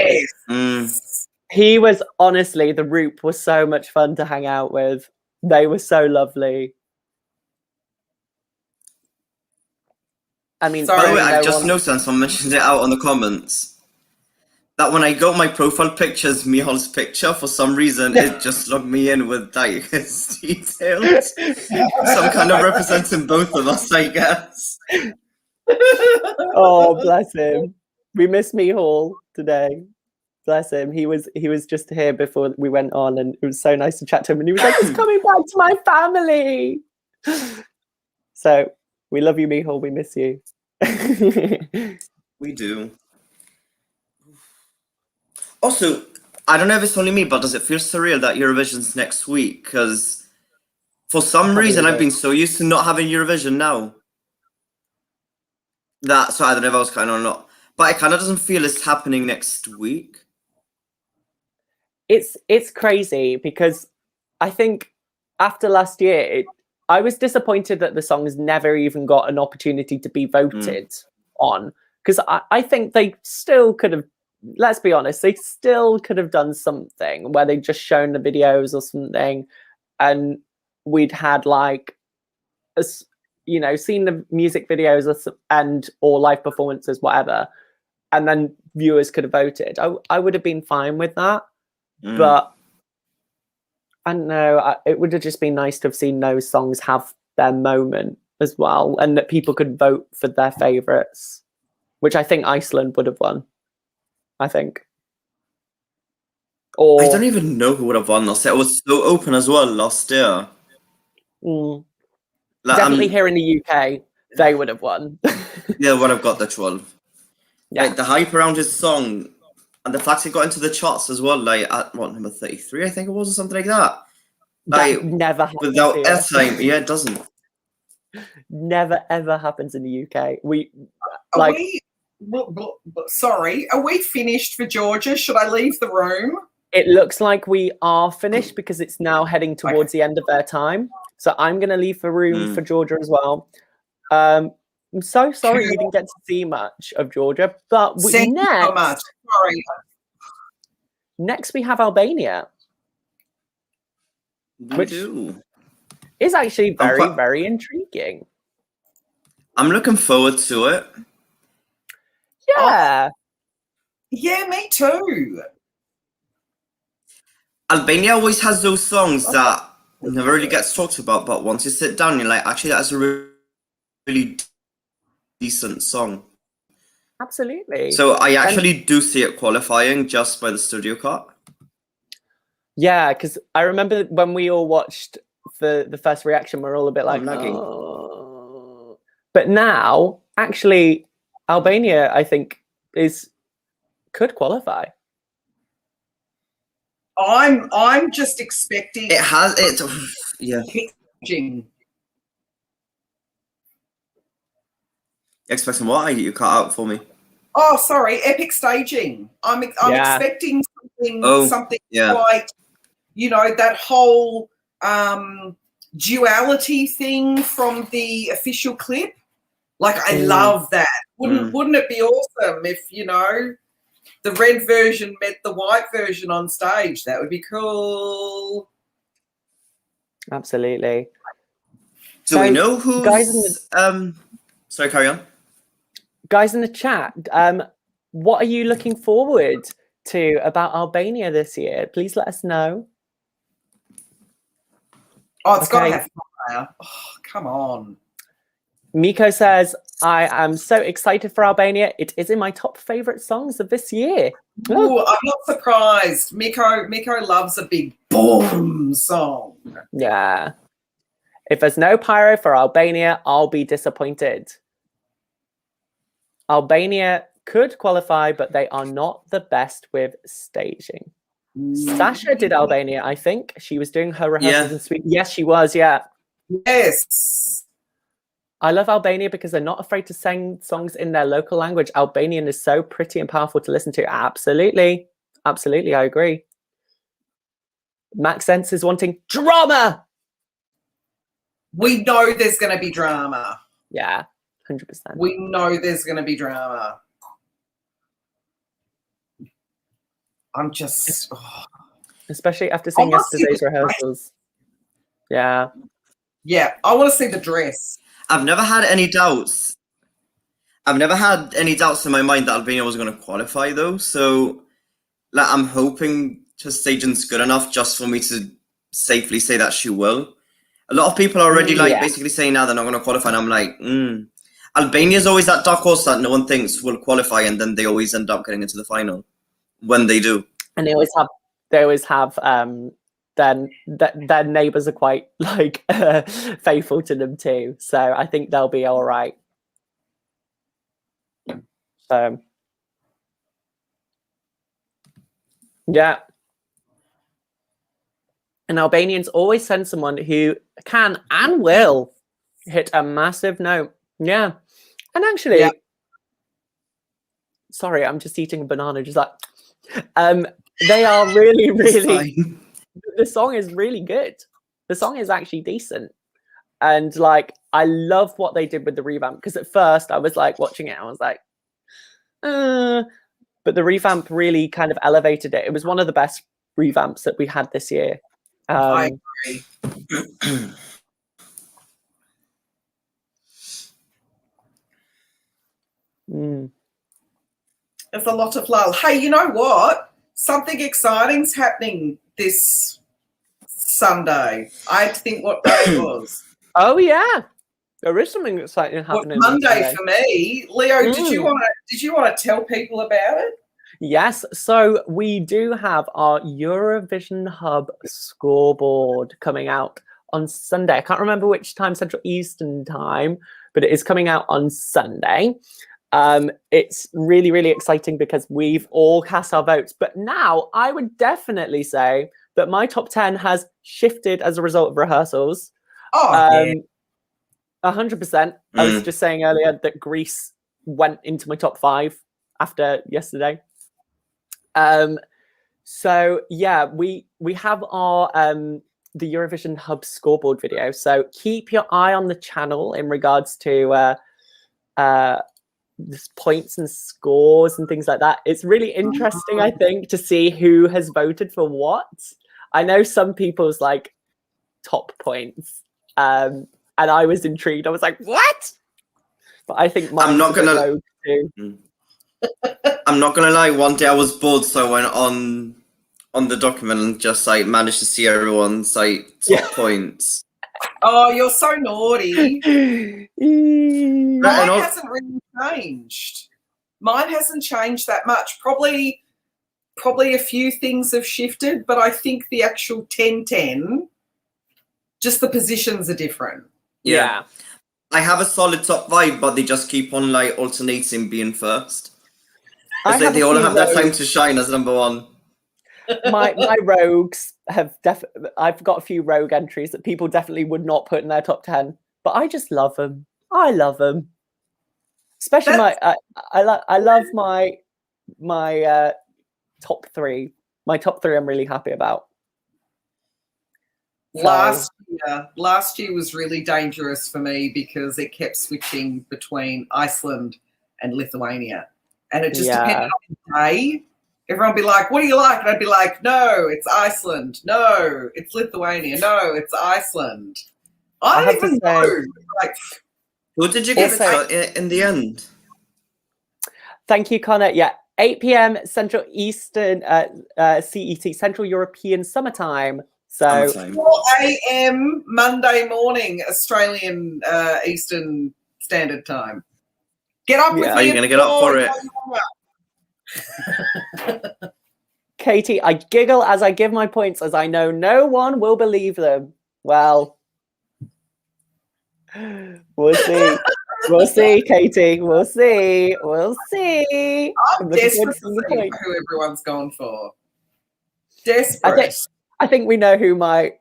C: Yes.
B: He was honestly, The Roop was so much fun to hang out with. They were so lovely. I mean,
A: by the way, I just noticed, and someone mentioned it out on the comments, that when I got my profile pictures, Mihal's picture, for some reason, it just logged me in with like his details. So I'm kind of representing both of us, I guess.
B: Oh, bless him. We miss Mihal today. Bless him. He was just here before we went on, and it was so nice to chat to him. And he was like, "It's coming back to my family." So we love you, Mihal. We miss you.
A: We do. Also, I don't know if it's only me, but does it feel surreal that Eurovision's next week? Because for some reason, I've been so used to not having Eurovision now. So I don't know if I was kind of or not. But it kind of doesn't feel it's happening next week.
B: It's crazy because I think after last year, I was disappointed that the songs never even got an opportunity to be voted on. Because I think they still could have, let's be honest, they still could have done something where they'd just shown the videos or something, and we'd had like, seen the music videos or live performances, whatever, and then viewers could have voted. I would have been fine with that, but I don't know. It would have just been nice to have seen those songs have their moment as well, and that people could vote for their favourites, which I think Iceland would have won. I think. Or
A: I don't even know who would have won last year. It was so open as well last year.
B: Definitely here in the UK, they would have won.
A: Yeah, would have got the 12.
B: Yeah.
A: Like the hype around his song and the fact it got into the charts as well, like at number 33, I think it was, or something like that. Like
B: that never happens
A: without
B: here.
A: airtime, yeah, it doesn't.
B: Never ever happens in the UK.
C: Sorry, are we finished for Georgia? Should I leave the room?
B: It looks like we are finished because it's now heading towards the end of their time. So I'm going to leave the room for Georgia as well. I'm so sorry we didn't get to see much of Georgia, but next we have Albania, which is actually very, very intriguing.
A: I'm looking forward to it.
B: Yeah.
C: Yeah, me too.
A: Albania always has those songs that never really gets talked about, but once you sit down, you're like, actually, that's a really decent song.
B: Absolutely.
A: So I actually do see it qualifying just by the studio cut.
B: Yeah, because I remember when we all watched the first reaction, we're all a bit like, oh. But now, actually, Albania, I think, could qualify.
C: I'm just expecting
A: yeah. Expecting what? You cut out for me.
C: Oh, sorry, epic staging. I'm expecting something quite, that whole duality thing from the official clip. Like, I love that. Wouldn't it be awesome if, the red version met the white version on stage? That would be cool.
B: Absolutely.
A: Do we know who's... Guys sorry, carry on.
B: Guys in the chat, what are you looking forward to about Albania this year? Please let us know.
C: Oh, it's got to have fire. Oh, come on.
B: Miko says, I am so excited for Albania. It is in my top favourite songs of this year.
C: Ooh, I'm not surprised. Miko loves a big boom song.
B: Yeah. If there's no pyro for Albania, I'll be disappointed. Albania could qualify, but they are not the best with staging. Sasha did Albania, I think. She was doing her rehearsals in Sweden. Yes, she was, yeah.
C: Yes.
B: I love Albania because they're not afraid to sing songs in their local language. Albanian is so pretty and powerful to listen to. Absolutely. Absolutely, I agree. Max Sense is wanting drama.
C: We know there's going to be drama.
B: Yeah, 100%.
C: We know there's going to be drama. I'm just... Oh.
B: Especially after seeing yesterday's rehearsals. Yeah.
C: Yeah, I want to see the dress.
A: I've never had any doubts. I've never had any doubts in my mind that Albania was going to qualify, though. So, like, I'm hoping staging's good enough just for me to safely say that she will. A lot of people are already basically saying now they're not going to qualify, and I'm like, Albania's always that dark horse that no one thinks will qualify, and then they always end up getting into the final when they do.
B: And they always have their neighbours are quite like faithful to them too, so I think they'll be all right. Yeah. And Albanians always send someone who can and will hit a massive note. Yeah. And actually, sorry, I'm just eating a banana, just like, they are really, really, the song is really good. The song is actually decent. And like, I love what they did with the revamp, because at first I was like watching it, I was like, but the revamp really kind of elevated it. It was one of the best revamps that we had this year.
C: I agree. There's a lot of lull. Hey, you know what? Something exciting's happening this Sunday. I had to think what day it was.
B: Oh yeah, there is something exciting happening.
C: Monday for me. Leo, did you want to tell people about it?
B: Yes, so we do have our Eurovision Hub scoreboard coming out on Sunday. I can't remember which time, Central Eastern Time, but it is coming out on Sunday. It's really, really exciting because we've all cast our votes. But now I would definitely say that my top 10 has shifted as a result of rehearsals. 100%. I was just saying earlier that Greece went into my top 5 after yesterday. So yeah, we have our the Eurovision Hub scoreboard video. So keep your eye on the channel in regards to points and scores and things like that. It's really interesting, I think, to see who has voted for what. I know some people's like top points, and I was intrigued. I was like, what? But I think
A: I'm not gonna. I'm not gonna lie. One day I was bored, so I went on the document and just like managed to see everyone's like top points.
C: Oh, you're so naughty. Mine hasn't really changed. Mine hasn't changed that much. Probably a few things have shifted, but I think the actual 10-10, just the positions are different.
A: Yeah. I have a solid top 5, but they just keep on like alternating being first. It's like they all have their time to shine as number 1.
B: My rogues have I've got a few rogue entries that people definitely would not put in their top 10, but I just love them. I love them, especially I love my top 3. My top 3 I'm really happy about.
C: Last year was really dangerous for me because it kept switching between Iceland and Lithuania, and it just depended on the day. Everyone would be like, what do you like? And I'd be like, no, it's Iceland. No, it's Lithuania. No, it's Iceland. I don't even know. Like,
A: who did you give it in the end?
B: Thank you, Connor. Yeah, 8 p.m. Central Eastern CET, Central European Summertime. So
C: 4 a.m. Monday morning, Australian Eastern Standard Time. Get up with me.
A: Are you going to get up for it?
B: Katie, I giggle as I give my points, as I know no one will believe them. Well, we'll see. We'll see, Katie. We'll see. We'll see.
C: I'm
B: looking
C: desperate
B: forward
C: to
B: see the
C: see
B: point.
C: who everyone's gone for. Desperate.
B: I think we know who my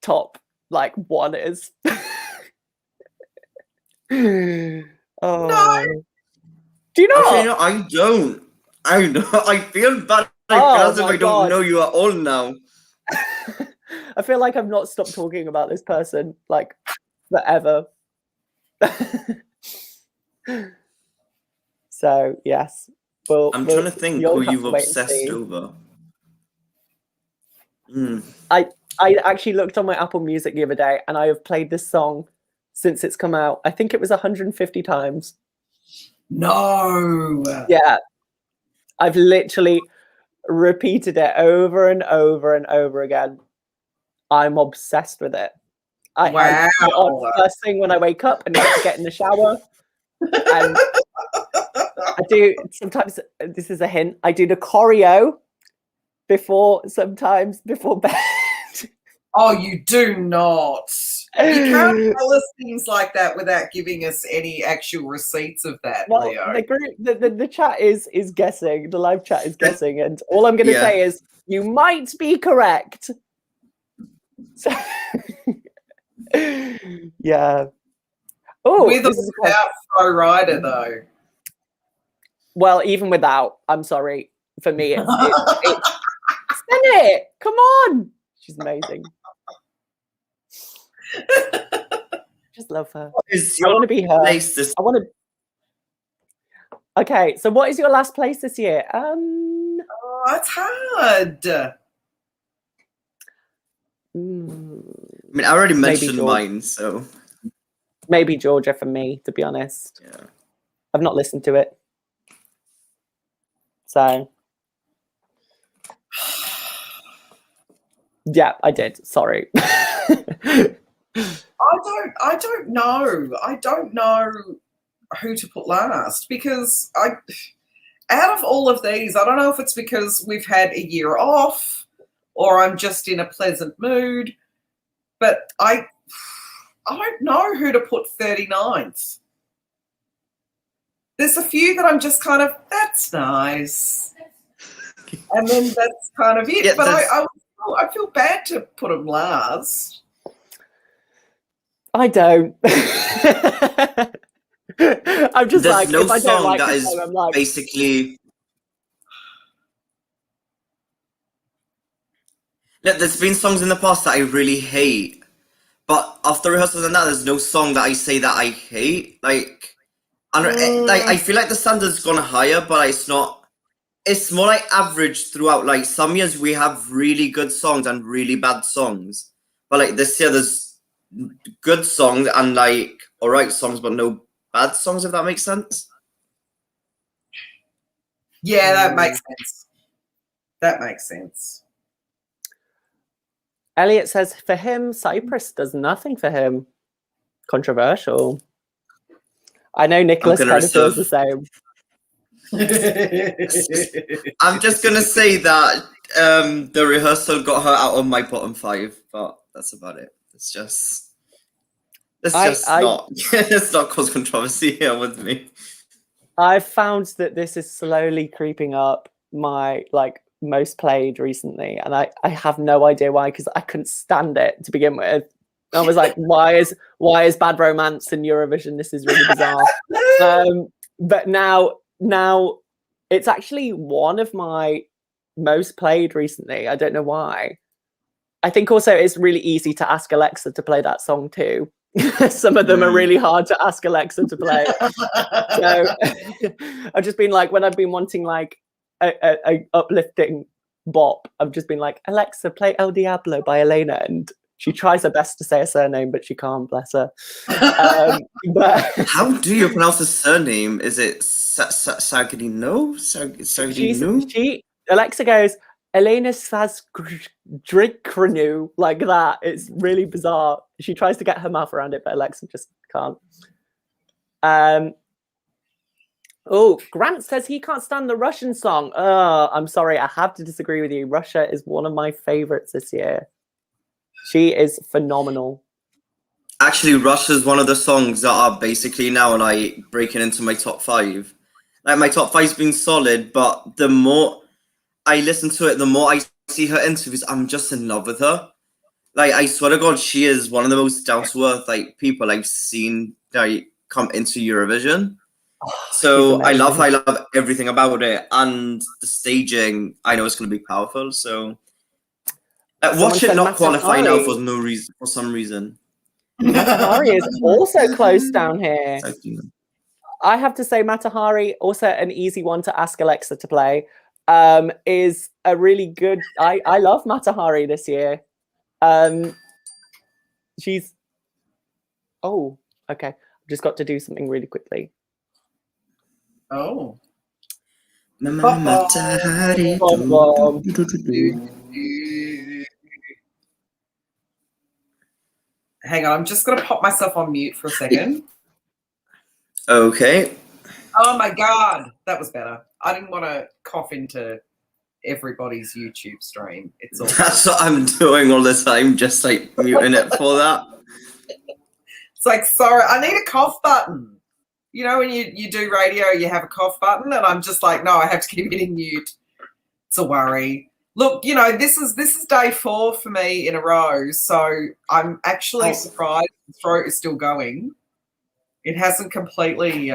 B: top one is. Oh.
C: No.
B: Do you not?
A: Actually, no, I don't. I know. I feel bad. I
B: Oh
A: feel as if
B: my
A: I don't
B: God.
A: know you at all now.
B: I feel like I've not stopped talking about this person forever. So yes,
A: I'm trying to think
B: you'll
A: who
B: have
A: you've
B: to wait and
A: obsessed
B: see.
A: over.
B: I actually looked on my Apple Music the other day, and I have played this song since it's come out. I think it was 150 times.
C: No.
B: Yeah, I've literally repeated it over and over and over again. I'm obsessed with it. I put it on first thing when I wake up and get in the shower. And I do sometimes. This is a hint. I do the choreo sometimes before bed.
C: Oh, you do not. You can't tell us things like that without giving us any actual receipts of that,
B: Well,
C: Leo.
B: the chat is guessing. The live chat is guessing, and all I'm going to say is you might be correct. So, yeah. Oh,
C: with or without Flo Rida, though.
B: Well, even without, I'm sorry. For me, it's Senate. Come on, she's amazing. Just love her. I want to be her. I want to. Okay, so what is your last place this year?
C: Oh, it's hard.
A: I mean, I already mentioned mine, so
B: maybe Georgia for me, to be honest.
A: Yeah.
B: I've not listened to it, so yeah, I did. Sorry.
C: I don't know. I don't know who to put last because out of all of these, I don't know if it's because we've had a year off or I'm just in a pleasant mood, but I don't know who to put 39th. There's a few that I'm just kind of, that's nice. And then that's kind of it. Yeah, but I feel bad to put them last.
B: I don't. I'm just
A: There's no
B: if I
A: song
B: don't like
A: that
B: it,
A: is
B: I'm like,
A: basically. Look, there's been songs in the past that I really hate, but after rehearsals and that, there's no song that I say that I hate. I feel like the standard's gone higher, but it's not. It's more like average throughout. Like some years we have really good songs and really bad songs, but like this year there's good songs and alright songs, but no bad songs. If that makes sense.
C: Yeah, that makes sense. That makes sense.
B: Elliot says for him, Cyprus does nothing for him. Controversial. I know Nicholas kind of feels the same.
A: I'm just gonna say that the rehearsal got her out of my bottom 5, but that's about it. Let's not cause controversy here with me.
B: I've found that this is slowly creeping up my most played recently, and I have no idea why, because I couldn't stand it to begin with. I was like, why is Bad Romance in Eurovision? This is really bizarre. But now it's actually one of my most played recently. I don't know why. I think also it's really easy to ask Alexa to play that song too. Some of them are really hard to ask Alexa to play. So I've just been when I've been wanting a uplifting bop, I've just been like, Alexa, play El Diablo by Elena, and she tries her best to say a surname, but she can't, bless her. But
A: how do you pronounce the surname? Is it Sagino? Sagino?
B: Alexa goes, Elena Sazgrinu, like that. It's really bizarre. She tries to get her mouth around it, but Alexa just can't. Oh, Grant says he can't stand the Russian song. I'm sorry, I have to disagree with you. Russia is one of my favorites this year. She is phenomenal.
A: Actually, Rush is one of the songs that are basically now like breaking into my top 5. Like my top 5's been solid, but the more I listen to it, the more I see her interviews, I'm just in love with her. Like I swear to God, she is one of the most down to earth like people I've seen like come into Eurovision. So I love everything about it, and the staging. I know it's going to be powerful. So watch it not qualify now for no reason, for some reason.
B: Matahari is also close down here. I have to say, Matahari, also an easy one to ask Alexa to play, is a really good. I love Matahari this year. She's. Oh, okay. I've just got to do something really quickly.
C: Oh.
A: Matahari.
C: Hang on, I'm just going to pop myself on mute for a second.
A: Okay.
C: Oh my God, that was better. I didn't want to cough into everybody's YouTube stream. It's all
A: That's what I'm doing all the time, just like muting it for that.
C: It's like, sorry, I need a cough button. You know, when you do radio, you have a cough button, and I'm just like, no, I have to keep hitting mute. It's a worry. Look, you know, this is day 4 for me in a row, so I'm actually surprised the throat is still going. It hasn't completely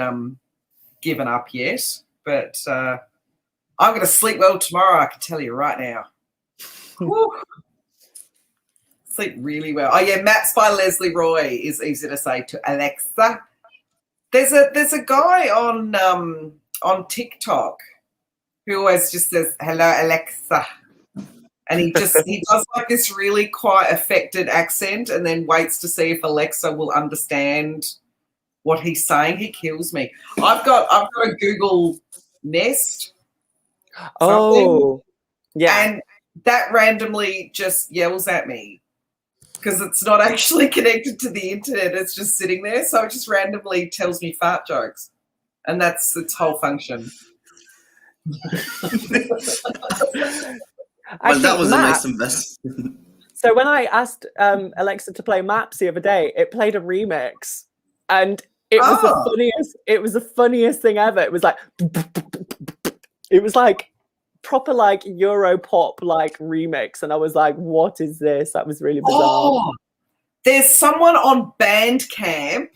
C: given up yet, but I'm going to sleep well tomorrow, I can tell you right now. Sleep really well. Oh, yeah, Maps by Leslie Roy is easy to say to Alexa. There's a guy on TikTok who always just says, hello, Alexa. And he does like this really quite affected accent and then waits to see if Alexa will understand what he's saying. He kills me. I've got a Google Nest.
B: Oh, yeah.
C: And that randomly just yells at me because it's not actually connected to the internet. It's just sitting there. So it just randomly tells me fart jokes. And that's its whole function.
A: Well, that was a nice investment.
B: So when I asked Alexa to play Maps the other day, it played a remix, and it was the funniest thing ever. It was like proper like Europop like remix, and I was like, "What is this?" That was really bizarre.
C: Oh, there's someone on Bandcamp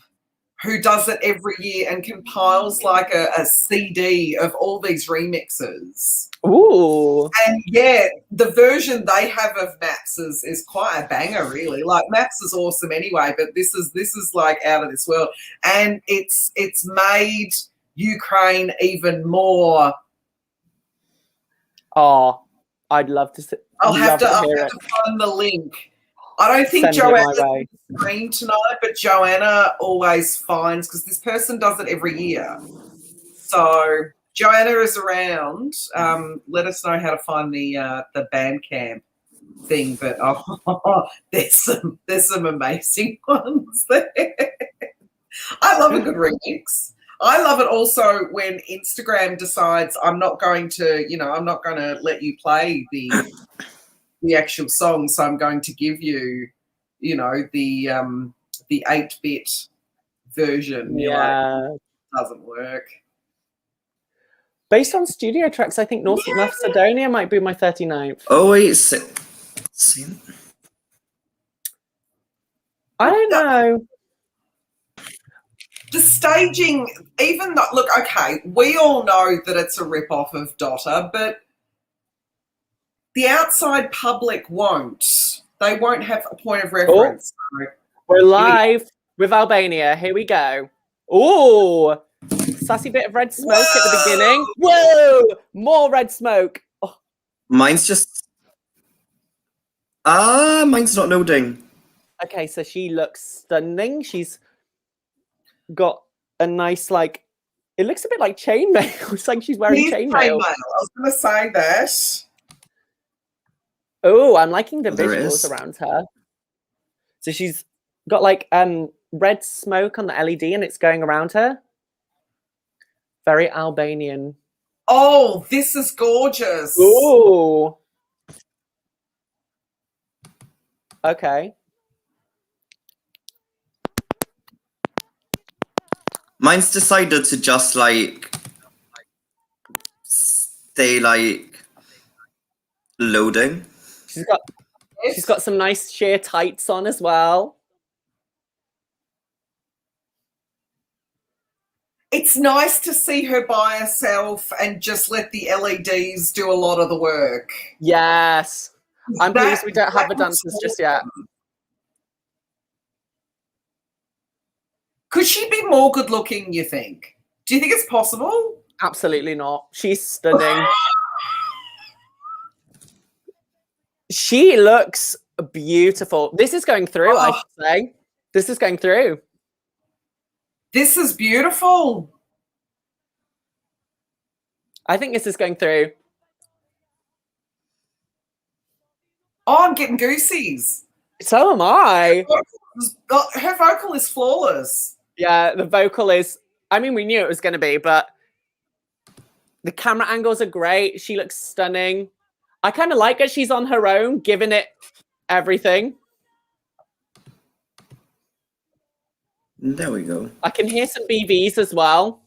C: who does it every year and compiles like a CD of all these remixes.
B: Ooh.
C: And yeah, the version they have of Maps is quite a banger, really. Like Maps is awesome anyway, but this is like out of this world. And it's made Ukraine even more.
B: Oh, I'd love to see.
C: I'll have to find the link. I don't think Joanna's on the screen tonight, but Joanna always finds, because this person does it every year. So Joanna is around. Let us know how to find the Bandcamp thing. But there's some amazing ones there. I love a good remix. I love it also when Instagram decides I'm not going to let you play the actual song, so I'm going to give you, the 8-bit version.
B: Yeah,
C: it doesn't work.
B: Based on studio tracks, I think North Macedonia might be my 39th.
A: Oh wait,
B: I don't know.
C: The staging, even though, look, okay, we all know that it's a rip-off of Dotter, but the outside public won't. They won't have a point of reference.
B: Oh, we're live with Albania. Here we go. Oh, sassy bit of red smoke at the beginning. Whoa, more red smoke. Oh.
A: Mine's not loading.
B: Okay, so she looks stunning. She's got a nice, like, it looks a bit like chainmail. It's like she's wearing chainmail.
C: I was going to say that.
B: Oh, I'm liking the visuals around her. So she's got like red smoke on the LED and it's going around her. Very Albanian.
C: Oh, this is gorgeous.
B: Oh. Okay.
A: Mine's decided to just like stay like loading.
B: She's got some nice sheer tights on as well.
C: It's nice to see her by herself and just let the LEDs do a lot of the work.
B: Yes. I'm pleased we don't have the dancers just yet.
C: Could she be more good looking, you think? Do you think it's possible?
B: Absolutely not. She's stunning. She looks beautiful. This is going through, I should say. This is going through.
C: This is beautiful.
B: I think this is going through.
C: Oh, I'm getting goosies.
B: So am I.
C: Her vocal is flawless.
B: Yeah, the vocal is, I mean, we knew it was going to be, but the camera angles are great. She looks stunning. I kind of like that she's on her own, giving it everything.
A: There we go.
B: I can hear some BVs as well.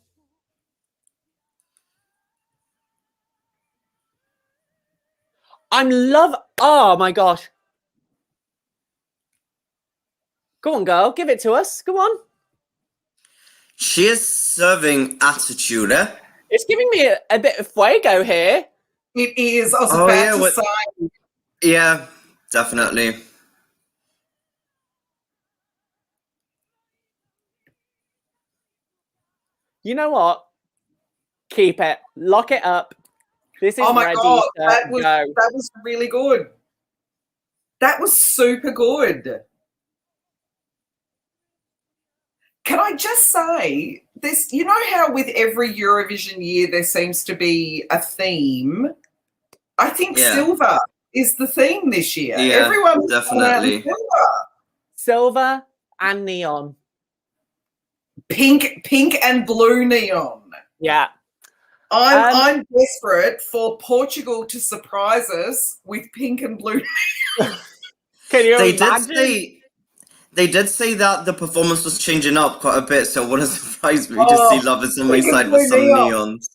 B: Oh my gosh. Go on, girl. Give it to us. Go on.
A: She is serving attitude, eh?
B: It's giving me a bit of fuego here.
C: It is. I was about to say.
A: Yeah, definitely.
B: You know what? Keep it. Lock it up. This is ready
C: God,
B: to go.
C: That was really good. That was super good. Can I just say this? You know how with every Eurovision year there seems to be a theme? I think silver is the theme this year.
A: Yeah,
C: everyone's
A: definitely.
B: Silver and neon.
C: Pink and blue neon.
B: Yeah.
C: I'm desperate for Portugal to surprise us with pink and blue.
B: Can you imagine?
A: They did say that the performance was changing up quite a bit, so it wouldn't surprise me to see Love Is On My Side with some neons.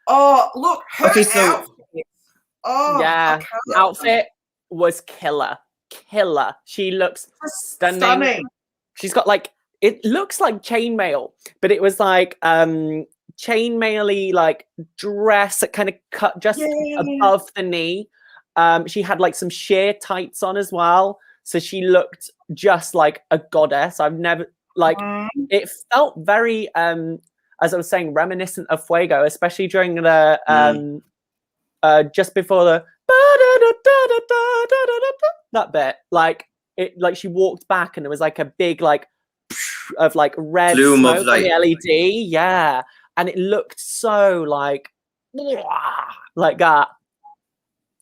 C: Oh, look, her outfit. Oh,
B: yeah, outfit was killer. She looks stunning. She's got like, it looks like chainmail, but it was like chainmail-y like dress that kind of cut just above the knee. She had like some sheer tights on as well, so she looked just like a goddess. I've never like it felt very as I was saying, reminiscent of Fuego, especially during the just before the that bit, like she walked back and there was like a big like of like red
A: plume
B: smoke
A: of like
B: on the LED, and it looked so like that.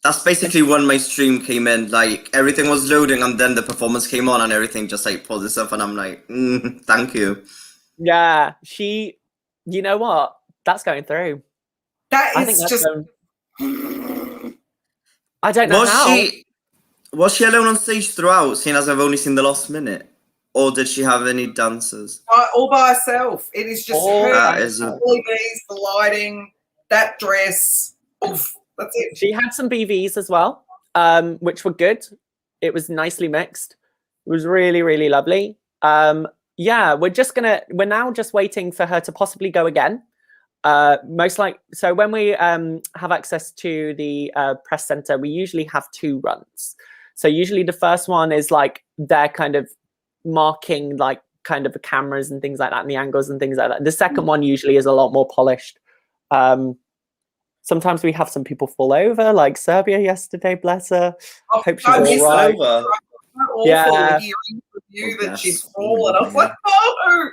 A: That's basically when my stream came in. Like everything was loading, and then the performance came on, and everything just like pulled itself, and I'm like, thank you.
B: Yeah, you know what? That's going through.
C: I think that's just.
B: I don't know
A: Was she alone on stage throughout, seeing as I've only seen the last minute? Or did she have any dancers?
C: All by herself. It is just her,
A: LEDs,
C: the lighting, that dress. Oof, that's it.
B: She had some BVs as well, which were good. It was nicely mixed. It was really, really lovely. Yeah, we're now just waiting for her to possibly go again. So when we have access to the press center, we usually have 2 runs. So usually the first one is like they're kind of marking like kind of the cameras and things like that and the angles and things like that. The second one usually is a lot more polished. Sometimes we have some people fall over, like Serbia yesterday, bless her.
C: I
B: hope she's all right.
C: Yeah. Hearing from you that she's fallen. I was like, oh.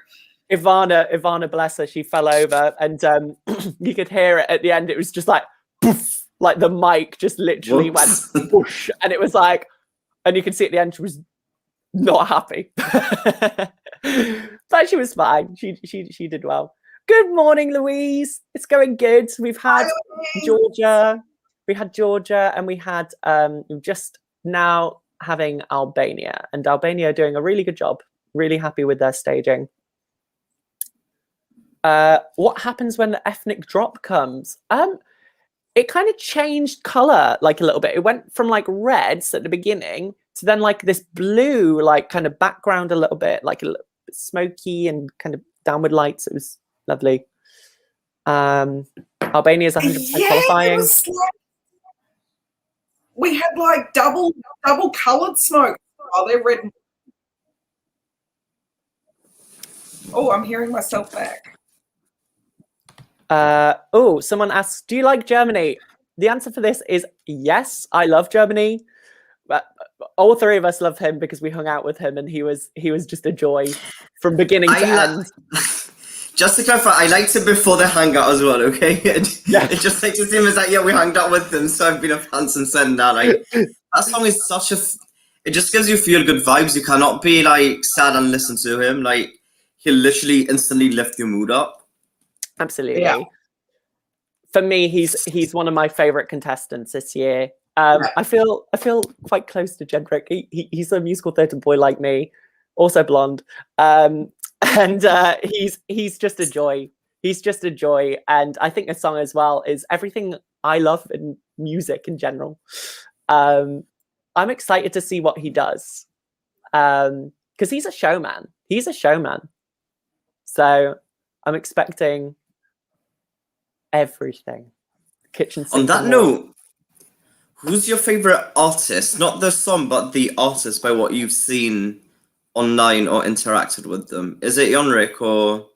B: Ivana, bless her, she fell over, and you could hear it at the end. It was just like poof, like the mic just literally went whoosh, and it was like, and you could see at the end she was not happy, but she was fine. She did well. Good morning, Louise. It's going good. We've had Georgia, and we had just now having Albania, and Albania are doing a really good job. Really happy with their staging. What happens when the ethnic drop comes? It kind of changed color like a little bit. It went from like reds at the beginning to then like this blue, like kind of background a little bit, like a little bit smoky and kind of downward lights. It was lovely. Albania is 100% qualifying.
C: It was like, we had like double coloured smoke. Oh, they're red. Oh, I'm hearing myself back.
B: Oh, someone asks, do you like Germany? The answer for this is yes, I love Germany. All three of us love him because we hung out with him, and he was just a joy from beginning to end.
A: Just to clarify, I liked it before the hangout as well, okay? It just makes it seem as like, yeah, we hanged out with them, so I've been a fan since then now. Like, that song is such a... It just gives you feel-good vibes. You cannot be, like, sad and listen to him. Like, he'll literally instantly lift your mood up.
B: Absolutely.
C: Yeah.
B: For me, he's one of my favourite contestants this year. I feel quite close to Jedrick. He's a musical theatre boy like me, also blonde. And he's just a joy. He's just a joy. And I think the song as well is everything I love in music in general. I'm excited to see what he does. Because he's a showman. He's a showman. So I'm expecting everything. Kitchen sink.
A: On that note, who's your favourite artist? Not the song, but the artist by what you've seen online or interacted with them. Is it Jonrik or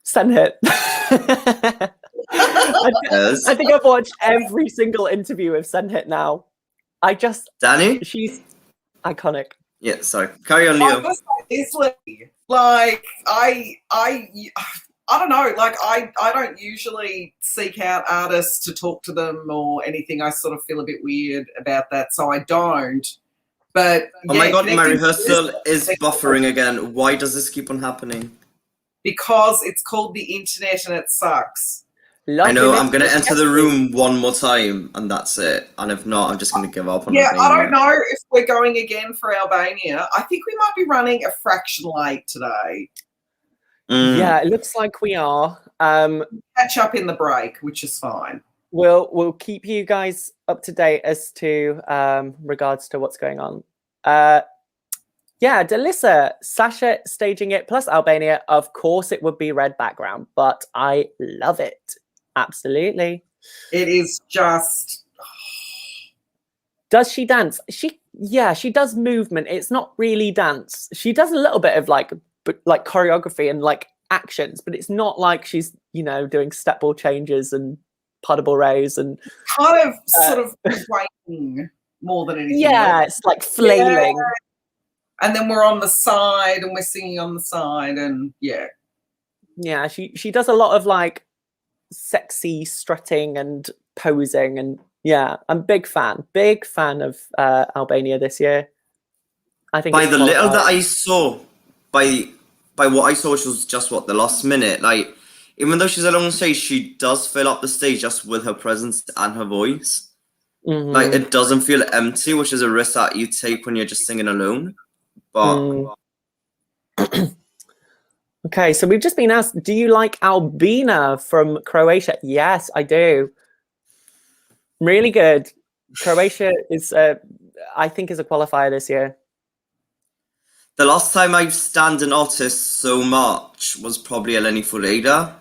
B: Senhit?
A: Yes.
B: I think I've watched every single interview of Senhit now.
A: Danny?
B: She's iconic.
A: Yeah, sorry. Carry on, Leo.
C: Like I don't know. Like I don't usually seek out artists to talk to them or anything. I sort of feel a bit weird about that, so I don't. But
A: oh my god, my rehearsal is buffering again. Why does this keep on happening?
C: Because it's called the internet and it sucks.
A: I know, I'm going to enter the room one more time and that's it. And if not, I'm just going to give up on it.
C: Yeah, I don't know if we're going again for Albania. I think we might be running a fraction late today.
B: Yeah, it looks like we are.
C: Catch up in the break, which is fine.
B: We'll keep you guys up to date as to regards to what's going on. Yeah, Delissa, Sasha staging it plus Albania. Of course, it would be red background, but I love it. Absolutely.
C: It is just.
B: Does she dance? She does movement. It's not really dance. She does a little bit of like choreography and like actions, but it's not like she's doing step ball changes and puddle rays and
C: kind of sort of swaying more than anything.
B: Yeah, it's like flailing.
C: Yeah. And then we're on the side and we're singing on the side and yeah,
B: she does a lot of like sexy strutting and posing, and yeah, I'm big fan of Albania this year. I think
A: by the little that I saw, by what I saw, which was just the last minute, like even though she's alone on stage, she does fill up the stage just with her presence and her voice. Like it doesn't feel empty, which is a risk that you take when you're just singing alone. But
B: okay, so we've just been asked, do you like Albina from Croatia? Yes, I do. Really good. Croatia is, I think, is a qualifier this year.
A: The last time I've stand an artist so much was probably Eleni Fureda.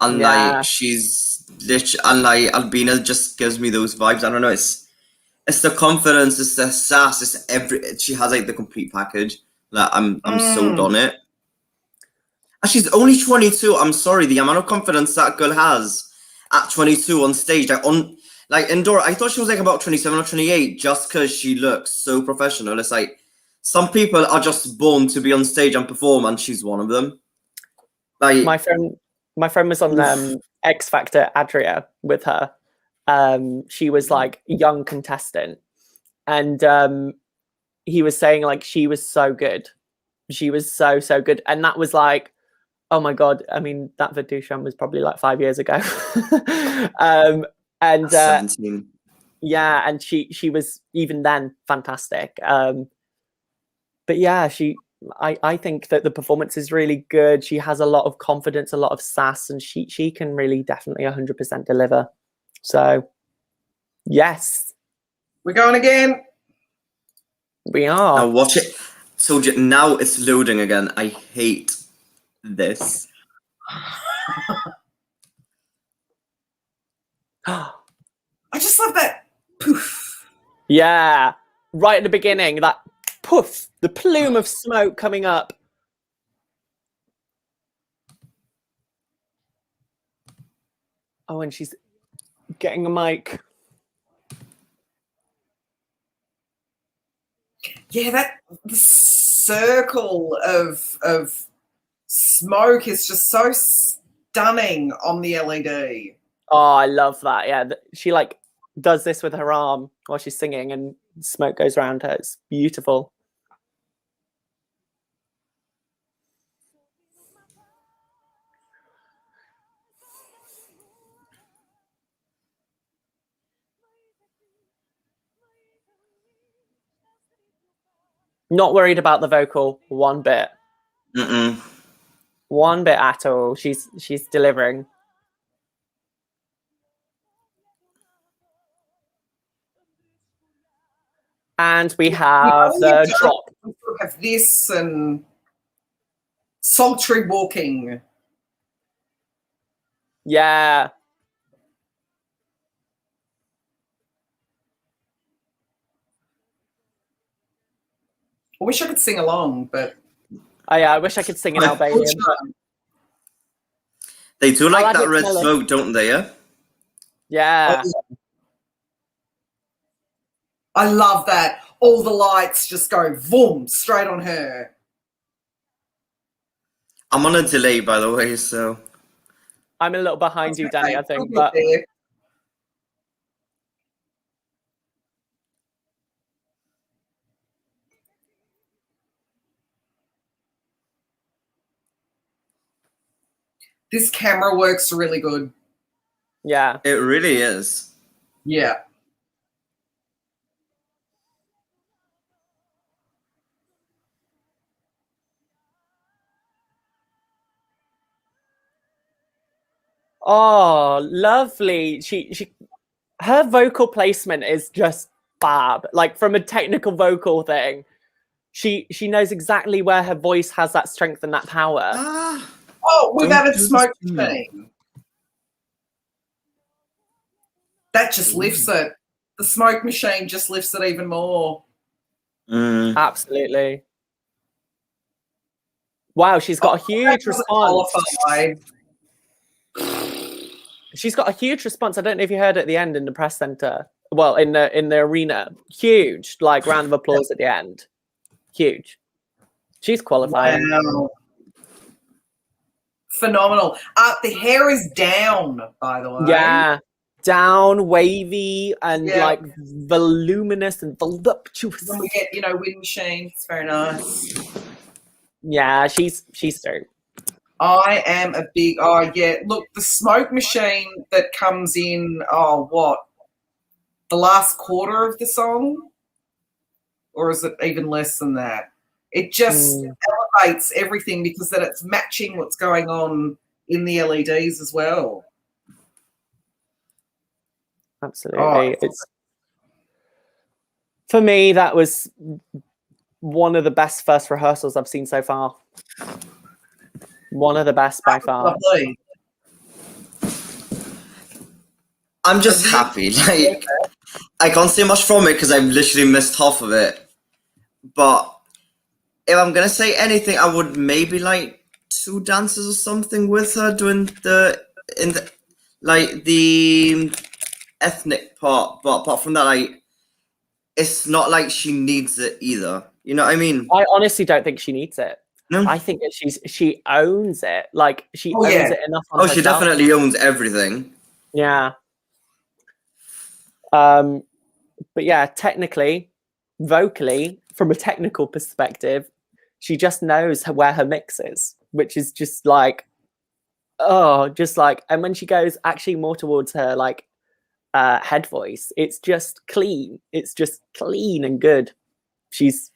A: And like she's literally, and like Albina just gives me those vibes. I don't know, it's the confidence, it's the sass, it's she has like the complete package. Like I'm sold on it. And she's only 22. I'm sorry, the amount of confidence that girl has at 22 on stage. Like indoor, I thought she was like about 27 or 28 just because she looks so professional. It's like some people are just born to be on stage and perform, and she's one of them. Like
B: my friend was on X Factor Adria with her. She was like a young contestant, and he was saying like she was so good. She was so good, and that was like, oh my god. I mean, that Vidushan was probably like 5 years ago. And
A: 17.
B: Yeah, and she was even then fantastic. But yeah, she I think that the performance is really good. She has a lot of confidence, a lot of sass, and she can really definitely 100% deliver. So, yes.
C: We're going again.
B: We are.
A: Now watch it. Told you, now it's loading again. I hate this.
C: I just love that poof.
B: Yeah. Right at the beginning, that poof, the plume of smoke coming up. Oh, and she's getting a mic.
C: Yeah, the circle of smoke is just so stunning on the LED.
B: Oh, I love that. Yeah, she like does this with her arm while she's singing, and smoke goes around her. It's beautiful. Not worried about the vocal one bit.
A: Mm-mm.
B: One bit at all. She's delivering. And we have the drop.
C: We have this and sultry walking.
B: Yeah.
C: I wish I could sing along, but
B: Oh yeah, I wish I could sing in Albanian.
A: They do like
B: add
A: that
B: it
A: red
B: smaller.
A: smoke, don't they? Yeah.
B: Yeah.
C: I love that. All the lights just go boom straight on her.
A: I'm on a delay, by the way, so.
B: I'm a little behind you, Danny, I think,
C: We'll get
B: but
C: there. This camera works really good.
B: yeah.
A: It really is.
C: Yeah.
B: Oh, lovely. Her vocal placement is just fab. Like from a technical vocal thing, she knows exactly where her voice has that strength and that power.
A: Ah.
C: Oh, we've
A: Don't
C: added
A: do this
C: smoke
A: to me.
C: machine. That just lifts it. The smoke machine just lifts it even more.
A: Mm.
B: Absolutely. Wow, she's got a huge
C: That doesn't
B: response.
C: qualify.
B: She's got a huge response. I don't know if you heard at the end in the press center. Well, in the arena. Huge, like round of applause at the end. Huge. She's qualifying.
C: Wow. Phenomenal. The hair is down, by the way.
B: Yeah. Down, wavy, and
C: Yeah.
B: like voluminous and voluptuous.
C: When we get, wind machine, it's very nice.
B: Yeah, she's dope.
C: I am a big, look, the smoke machine that comes in, the last quarter of the song? Or is it even less than that? It just elevates everything because then it's matching what's going on in the LEDs as well.
B: Absolutely. For me, that was one of the best first rehearsals I've seen so far. One of the best by far.
C: Lovely.
A: I'm just happy. Like, I can't say much from it because I've literally missed half of it. But if I'm gonna say anything, I would maybe like 2 dances or something with her doing the ethnic part. But apart from that, it's not like she needs it either. You know what I mean?
B: I honestly don't think she needs it.
A: No.
B: I think that she owns it. Like she owns it enough on
A: she
B: herself.
A: definitely owns everything.
B: Yeah. But yeah, technically, vocally, from a technical perspective, she just knows where her mix is, which is just like, and when she goes actually more towards her like head voice, it's just clean. It's just clean and good. She's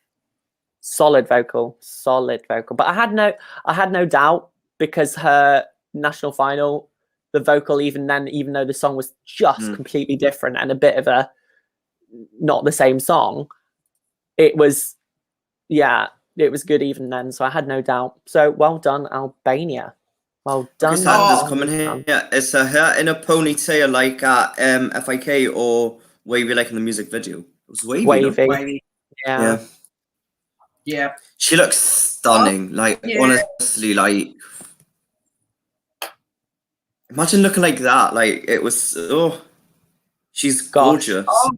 B: Solid vocal. But I had no doubt, because her national final, the vocal, even though the song was just completely different and a bit of a not the same song, it was good even then. So I had no doubt. So well done, Albania. Well done.
A: Sanders coming here. Yeah, it's her hair in a ponytail like at FIK, or wavy like in the music video. It was wavy.
C: Wavy.
B: Yeah.
C: Yeah.
A: She looks stunning. Honestly, like, imagine looking like that. Like, it was. Oh, she's gorgeous.
C: Oh,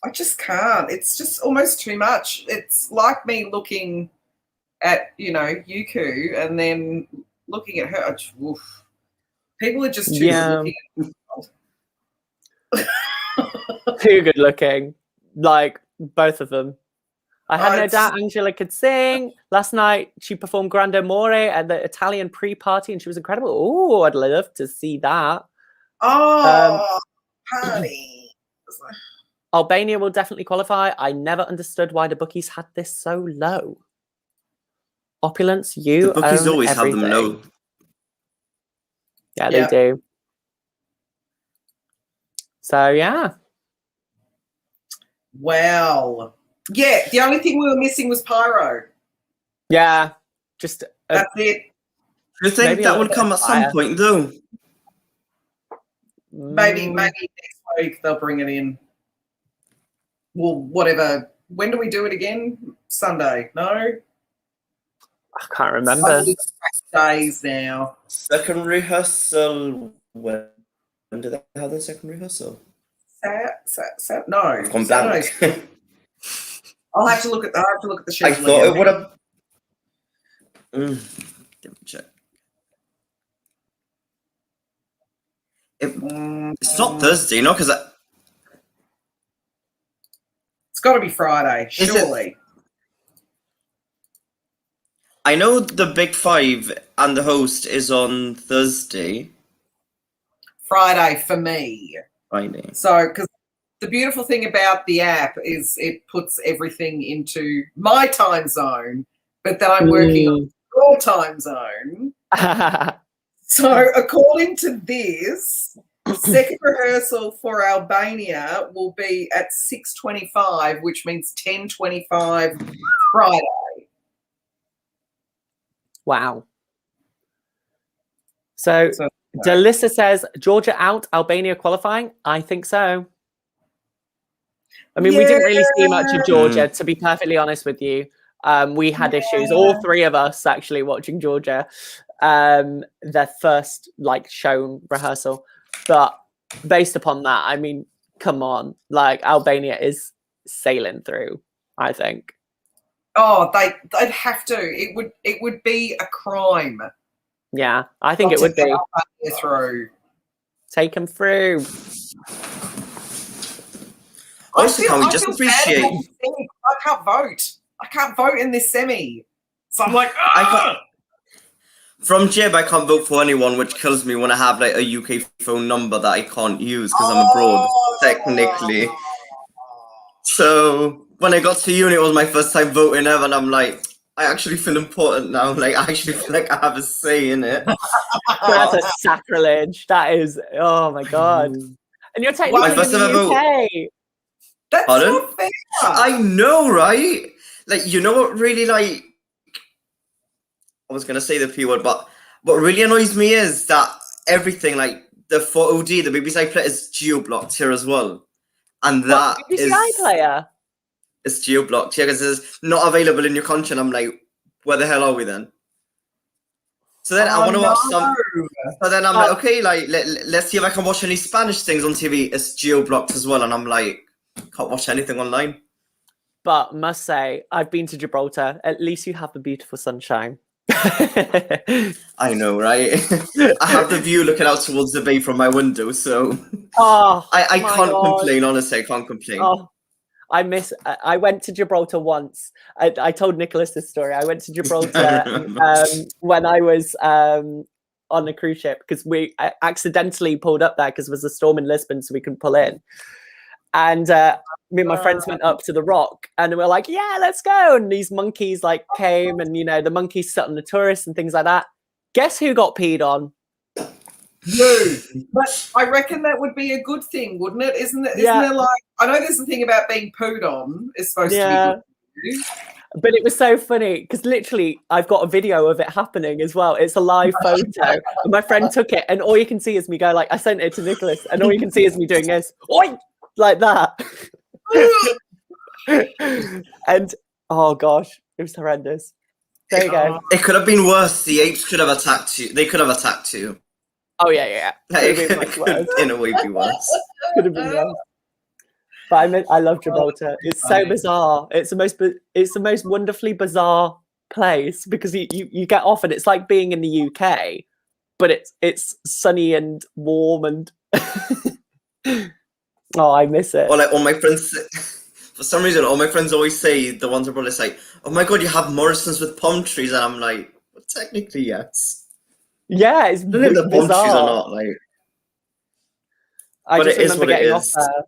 C: I just can't. It's just almost too much. It's like me looking at, Yuku, and then looking at her. Oof. People are just too good looking.
B: Too good looking. Like, both of them. I had no doubt Anxhela could sing. Last night, she performed Grande Amore at the Italian pre-party, and she was incredible. Oh, I'd love to see that.
C: Oh, honey.
B: Albania will definitely qualify. I never understood why the bookies had this so low. Opulence, the bookies always everything.
A: Have them low.
B: Yeah, they do. So, yeah.
C: Wow. Yeah, the only thing we were missing was pyro.
B: Yeah, just
C: that's it.
A: Do you think that would come at some point, though?
C: Maybe next week they'll bring it in. Well, whatever. When do we do it again? Sunday? No?
B: I can't remember.
C: Days now.
A: Second rehearsal. When did they have the second rehearsal?
C: No.
A: I've gone blank.
C: I'll have to look at the schedule.
A: I thought it would have. Let me check. It's not Thursday, because
C: it's got to be Friday, surely.
A: I know the Big Five and the host is on Thursday.
C: Friday for me.
A: Friday.
C: So, because the beautiful thing about the app is it puts everything into my time zone, but then I'm working on your time zone. So, according to this, second rehearsal for Albania will be at 6:25, which means 10:25 Friday.
B: Wow. So Delissa says, Georgia out, Albania qualifying? I think so. I mean, we didn't really see much of Georgia, to be perfectly honest with you. We had issues, all three of us actually watching Georgia, their first shown rehearsal. But based upon that, I mean, come on, Albania is sailing through, I think.
C: Oh, they'd have to. It would be a crime.
B: Yeah, I think it would be.
C: Through.
B: Take them through.
A: Also, can we just appreciate?
C: I can't vote. I can't vote in this semi. So I'm like,
A: from Jib, I can't vote for anyone, which kills me when I have a UK phone number that I can't use because I'm abroad, technically. So when I got to uni, it was my first time voting ever, and I'm like, I actually feel important now. I actually feel like I have a say in it.
B: That's a sacrilege. That is, oh my god. And you're technically in the UK.
C: That's not fair.
A: I know, right? You know what really I was gonna say the P word, but what really annoys me is that everything the for OD, the BBC player is geo-blocked here as well. And that
B: BBC player?
A: It's geo-blocked, yeah, because it's not available in your country. And I'm like, where the hell are we then? So then I want to watch some. So then I'm like, okay, let's see if I can watch any Spanish things on TV. It's geo-blocked as well, and I'm like, can't watch anything online.
B: But must say, I've been to Gibraltar. At least you have the beautiful sunshine.
A: I know, right? I have the view looking out towards the bay from my window, so I can't complain. Honestly, I can't complain.
B: Oh, I went to Gibraltar once. I told Nicholas this story. I went to Gibraltar when I was on a cruise ship because we accidentally pulled up there because there was a storm in Lisbon, so we couldn't pull in. And me and my friends went up to the rock and we were like, yeah, let's go. And these monkeys like came and, you know, the monkeys sat on the tourists and things like that. Guess who got peed on?
C: You. But I reckon that would be a good thing, wouldn't it? Isn't there like, I know there's a thing about being pooed on is supposed to be good for you.
B: But it was so funny because literally I've got a video of it happening as well. It's a live photo. And my friend took it and all you can see is me go like, I sent it to Nicholas and all you can see is me doing this, oi, like that. And oh gosh, it was horrendous. There you go.
A: It could have been worse. The apes could have attacked you. They could have attacked you.
B: Oh yeah.
A: It could in a way be worse.
B: Could have been worse. But I love Gibraltar. It's so bizarre. It's the most wonderfully bizarre place because you get off and it's like being in the UK, but it's sunny and warm and oh, I miss it.
A: Or like all my friends, for some reason, all my friends always say, the ones abroad, it's like, oh my god, you have Morrison's with palm trees, and I'm like, well, technically yes.
B: Yeah, it's
A: I don't know if the palm
B: bizarre.
A: trees or not. Like,
B: I
A: but
B: just
A: it is
B: remember
A: what it
B: getting off
A: is.
B: there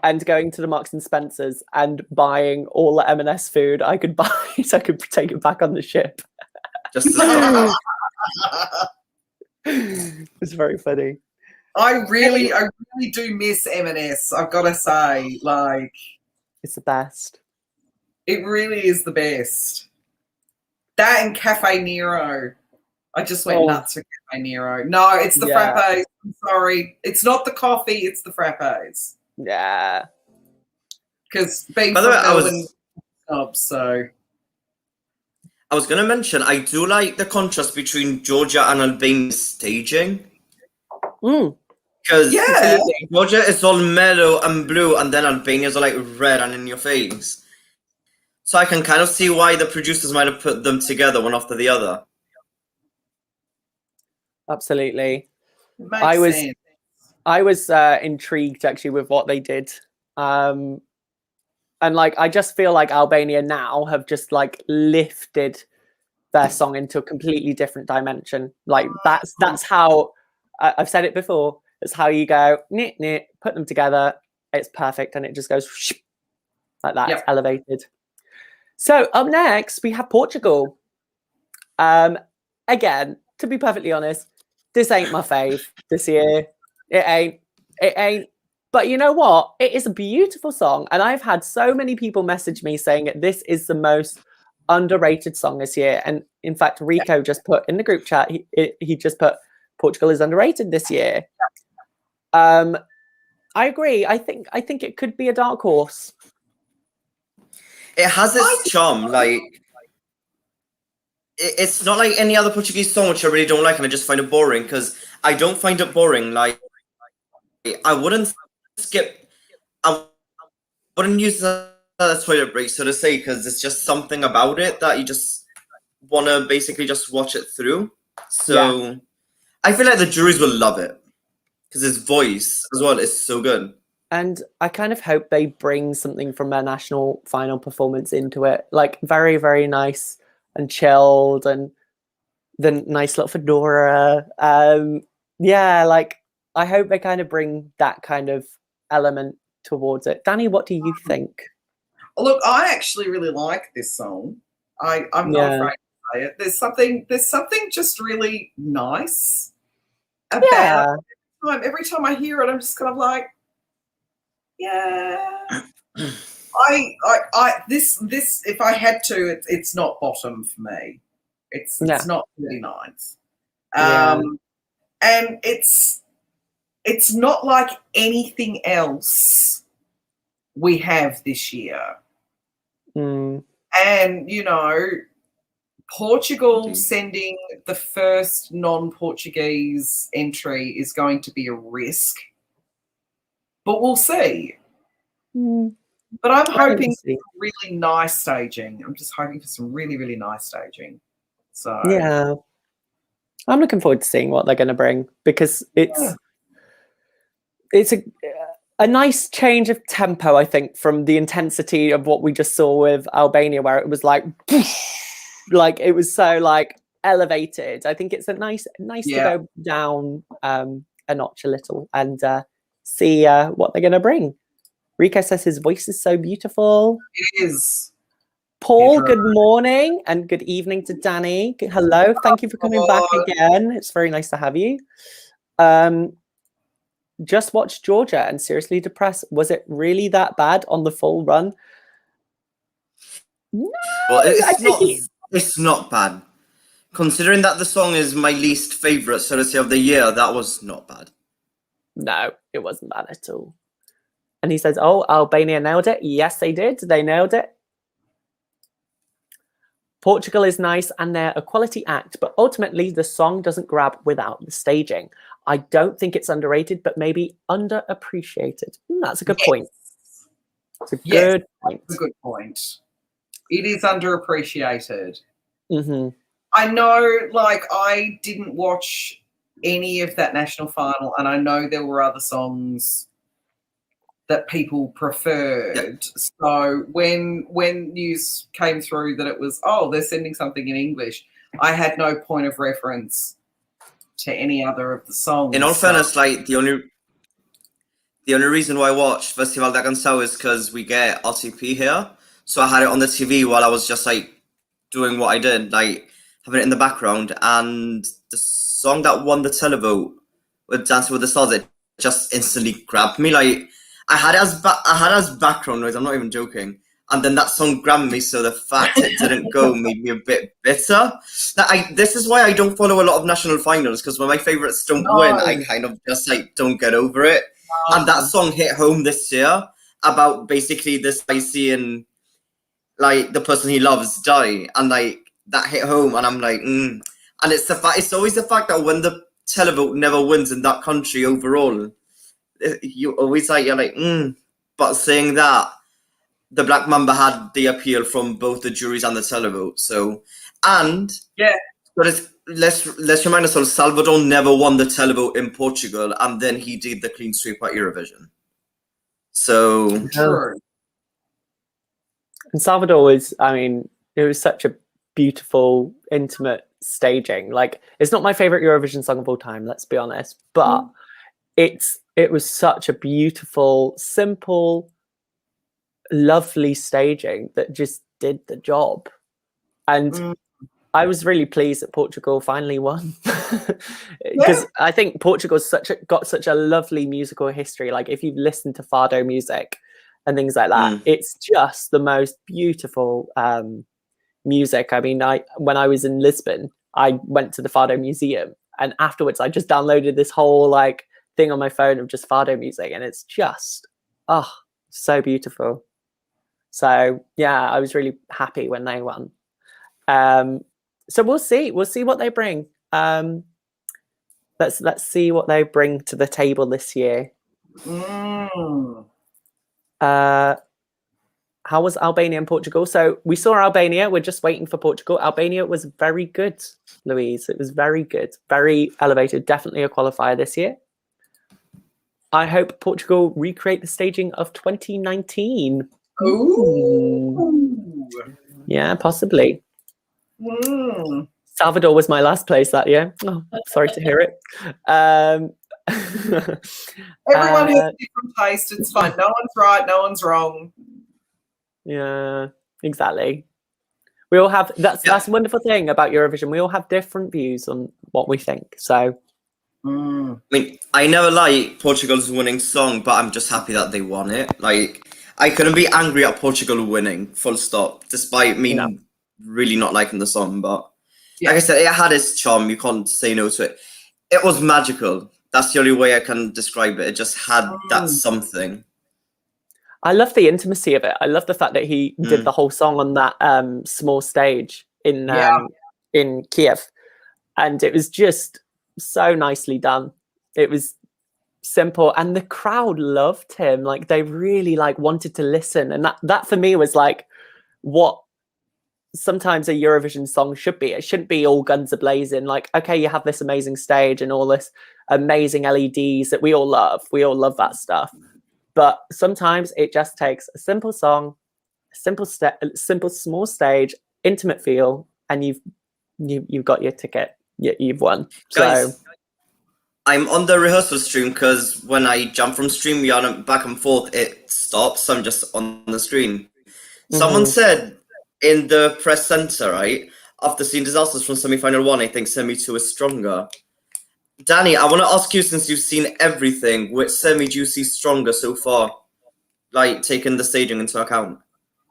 B: and going to the Marks and Spencers and buying all the M&S food I could buy so I could take it back on the ship.
A: Just to
B: It's very funny.
C: I really do miss M&S. I've got to say, like,
B: It's the best.
C: it really is the best. That and Cafe Nero. I just went nuts for Cafe Nero. No, it's the frappes. I'm sorry. It's not the coffee, it's the frappes.
B: Yeah.
C: Because being
A: By the
C: from
A: way,
C: Melbourne, so...
A: I was going to mention, I do like the contrast between Georgia and Albania's staging. Because Georgia is all mellow and blue, and then Albania's all like red and in your face. So I can kind of see why the producers might have put them together one after the other.
B: Absolutely.
C: Makes sense.
B: I was intrigued actually with what they did. And like I just feel like Albania now have just like lifted their song into a completely different dimension. Like that's how I've said it before. It's how you go knit, put them together. It's perfect, and it just goes like that. It's elevated. So up next we have Portugal. Again, to be perfectly honest, this ain't my fave this year. It ain't. But you know what? It is a beautiful song. And I've had so many people message me saying that this is the most underrated song this year. And in fact, Rico just put in the group chat, he just put Portugal is underrated this year. I agree. I think it could be a dark horse.
A: It has its charm. Like, it's not like any other Portuguese song, which I really don't like, and I just find it boring, because I don't find it boring. Like, I wouldn't I wouldn't use that as a toilet break, so to say, because it's just something about it that you just want to basically just watch it through. So I feel like the juries will love it, because his voice as well is so good.
B: And I kind of hope they bring something from their national final performance into it, like very, very nice and chilled, and the nice little fedora. Like I hope they kind of bring that kind of element towards it. Danny, what do you think?
C: Look, I actually really like this song. I'm not afraid to say it. There's something just really nice about it. Every time I hear it, I'm just kind of like, this if I had to, it's not bottom for me. It's not 39th. And it's not like anything else we have this year. And, you know, Portugal sending the first non-Portuguese entry is going to be a risk. But we'll see. But I'm hoping for really nice staging. I'm just hoping for some really, really nice staging. So
B: yeah. I'm looking forward to seeing what they're going to bring, because it's a nice change of tempo, I think, from the intensity of what we just saw with Albania, where it was like it was so like elevated. I think it's a nice to go down a notch a little and see what they're going to bring. Rico says his voice is so beautiful.
C: It is.
B: Paul, good morning and good evening to Danny. Hello, thank you for coming back again. It's very nice to have you. Just watched Georgia and seriously depressed. Was it really that bad on the full run? No,
A: well, it's not bad. Considering that the song is my least favourite, so to say, of the year, that was not bad.
B: No, it wasn't bad at all. And he says, oh, Albania nailed it. Yes, they did. They nailed it. Portugal is nice and they're a quality act, but ultimately the song doesn't grab without the staging. I don't think it's underrated, but maybe underappreciated. That's a good point. It's a good point.
C: That's a good point. It is underappreciated.
B: Mm-hmm.
C: I know, like, I didn't watch any of that national final, and I know there were other songs that people preferred. Yep. So when news came through that it was, oh, they're sending something in English, I had no point of reference to any other of the songs.
A: In all fairness, like the only reason why I watched Festival da Canção is because we get RTP here. So I had it on the TV while I was just like doing what I did, like having it in the background. And the song that won the televote with Dancing with the Stars, it just instantly grabbed me. Like I had it as background noise. I'm not even joking. And then that song grabbed me. So the fact it didn't go made me a bit bitter. This is why I don't follow a lot of national finals, because when my favourites don't win, I kind of just like don't get over it. And that song hit home this year about basically this guy seeing like the person he loves die, and like that hit home, and I'm like, And it's always the fact that when the televote never wins in that country overall, you always like, you're like, But saying that, the Black Mamba had the appeal from both the juries and the televote. So, and but let's remind ourselves, Salvador never won the televote in Portugal, and then he did the clean sweep at Eurovision. So
C: true.
B: And Salvador was, I mean, it was such a beautiful, intimate staging. Like, it's not my favorite Eurovision song of all time, let's be honest, but it was such a beautiful, simple, lovely staging that just did the job. And I was really pleased that Portugal finally won, because I think Portugal's got such a lovely musical history. Like, if you've listened to Fado music and things like that, it's just the most beautiful music. I mean, when I was in Lisbon, I went to the Fado Museum, and afterwards I just downloaded this whole like thing on my phone of just Fado music, and it's just so beautiful. So yeah, I was really happy when they won. So we'll see what they bring. Let's see what they bring to the table this year. How was Albania and Portugal? So we saw Albania. We're just waiting for Portugal. Albania was very good, Louise. It was very good, very elevated. Definitely a qualifier this year. I hope Portugal recreate the staging of 2019.
C: Ooh.
B: Yeah, possibly. Salvador was my last place that year. Oh, sorry to hear it.
C: Everyone has different taste. It's fine. No one's right. No one's wrong.
B: Yeah, exactly. We all have that's a wonderful thing about Eurovision. We all have different views on what we think. So,
A: I mean, I never like Portugal's winning song, but I'm just happy that they won it. Like, I couldn't be angry at Portugal winning, full stop, despite me really not liking the song. But like I said, it had its charm. You can't say no to it. It was magical. That's the only way I can describe it. It just had that something.
B: I love the intimacy of it. I love the fact that he did the whole song on that small stage in Kiev, and it was just so nicely done. It was simple, and the crowd loved him. Like, they really like wanted to listen, and that for me was like what sometimes a Eurovision song should be. It shouldn't be all guns a-blazing. Like, okay, you have this amazing stage and all this amazing LEDs that we all love. We all love that stuff. But sometimes it just takes a simple song, simple small stage, intimate feel, and you've got your ticket. You've won.
A: Guys,
B: so
A: I'm on the rehearsal stream because when I jump from StreamYard back and forth, it stops. So I'm just on the screen. Someone said in the press center, right, after seeing disasters from semi-final 1, I think semi-2 is stronger. Danny, I want to ask you, since you've seen everything, which semi do you see stronger so far? Like, taking the staging into account.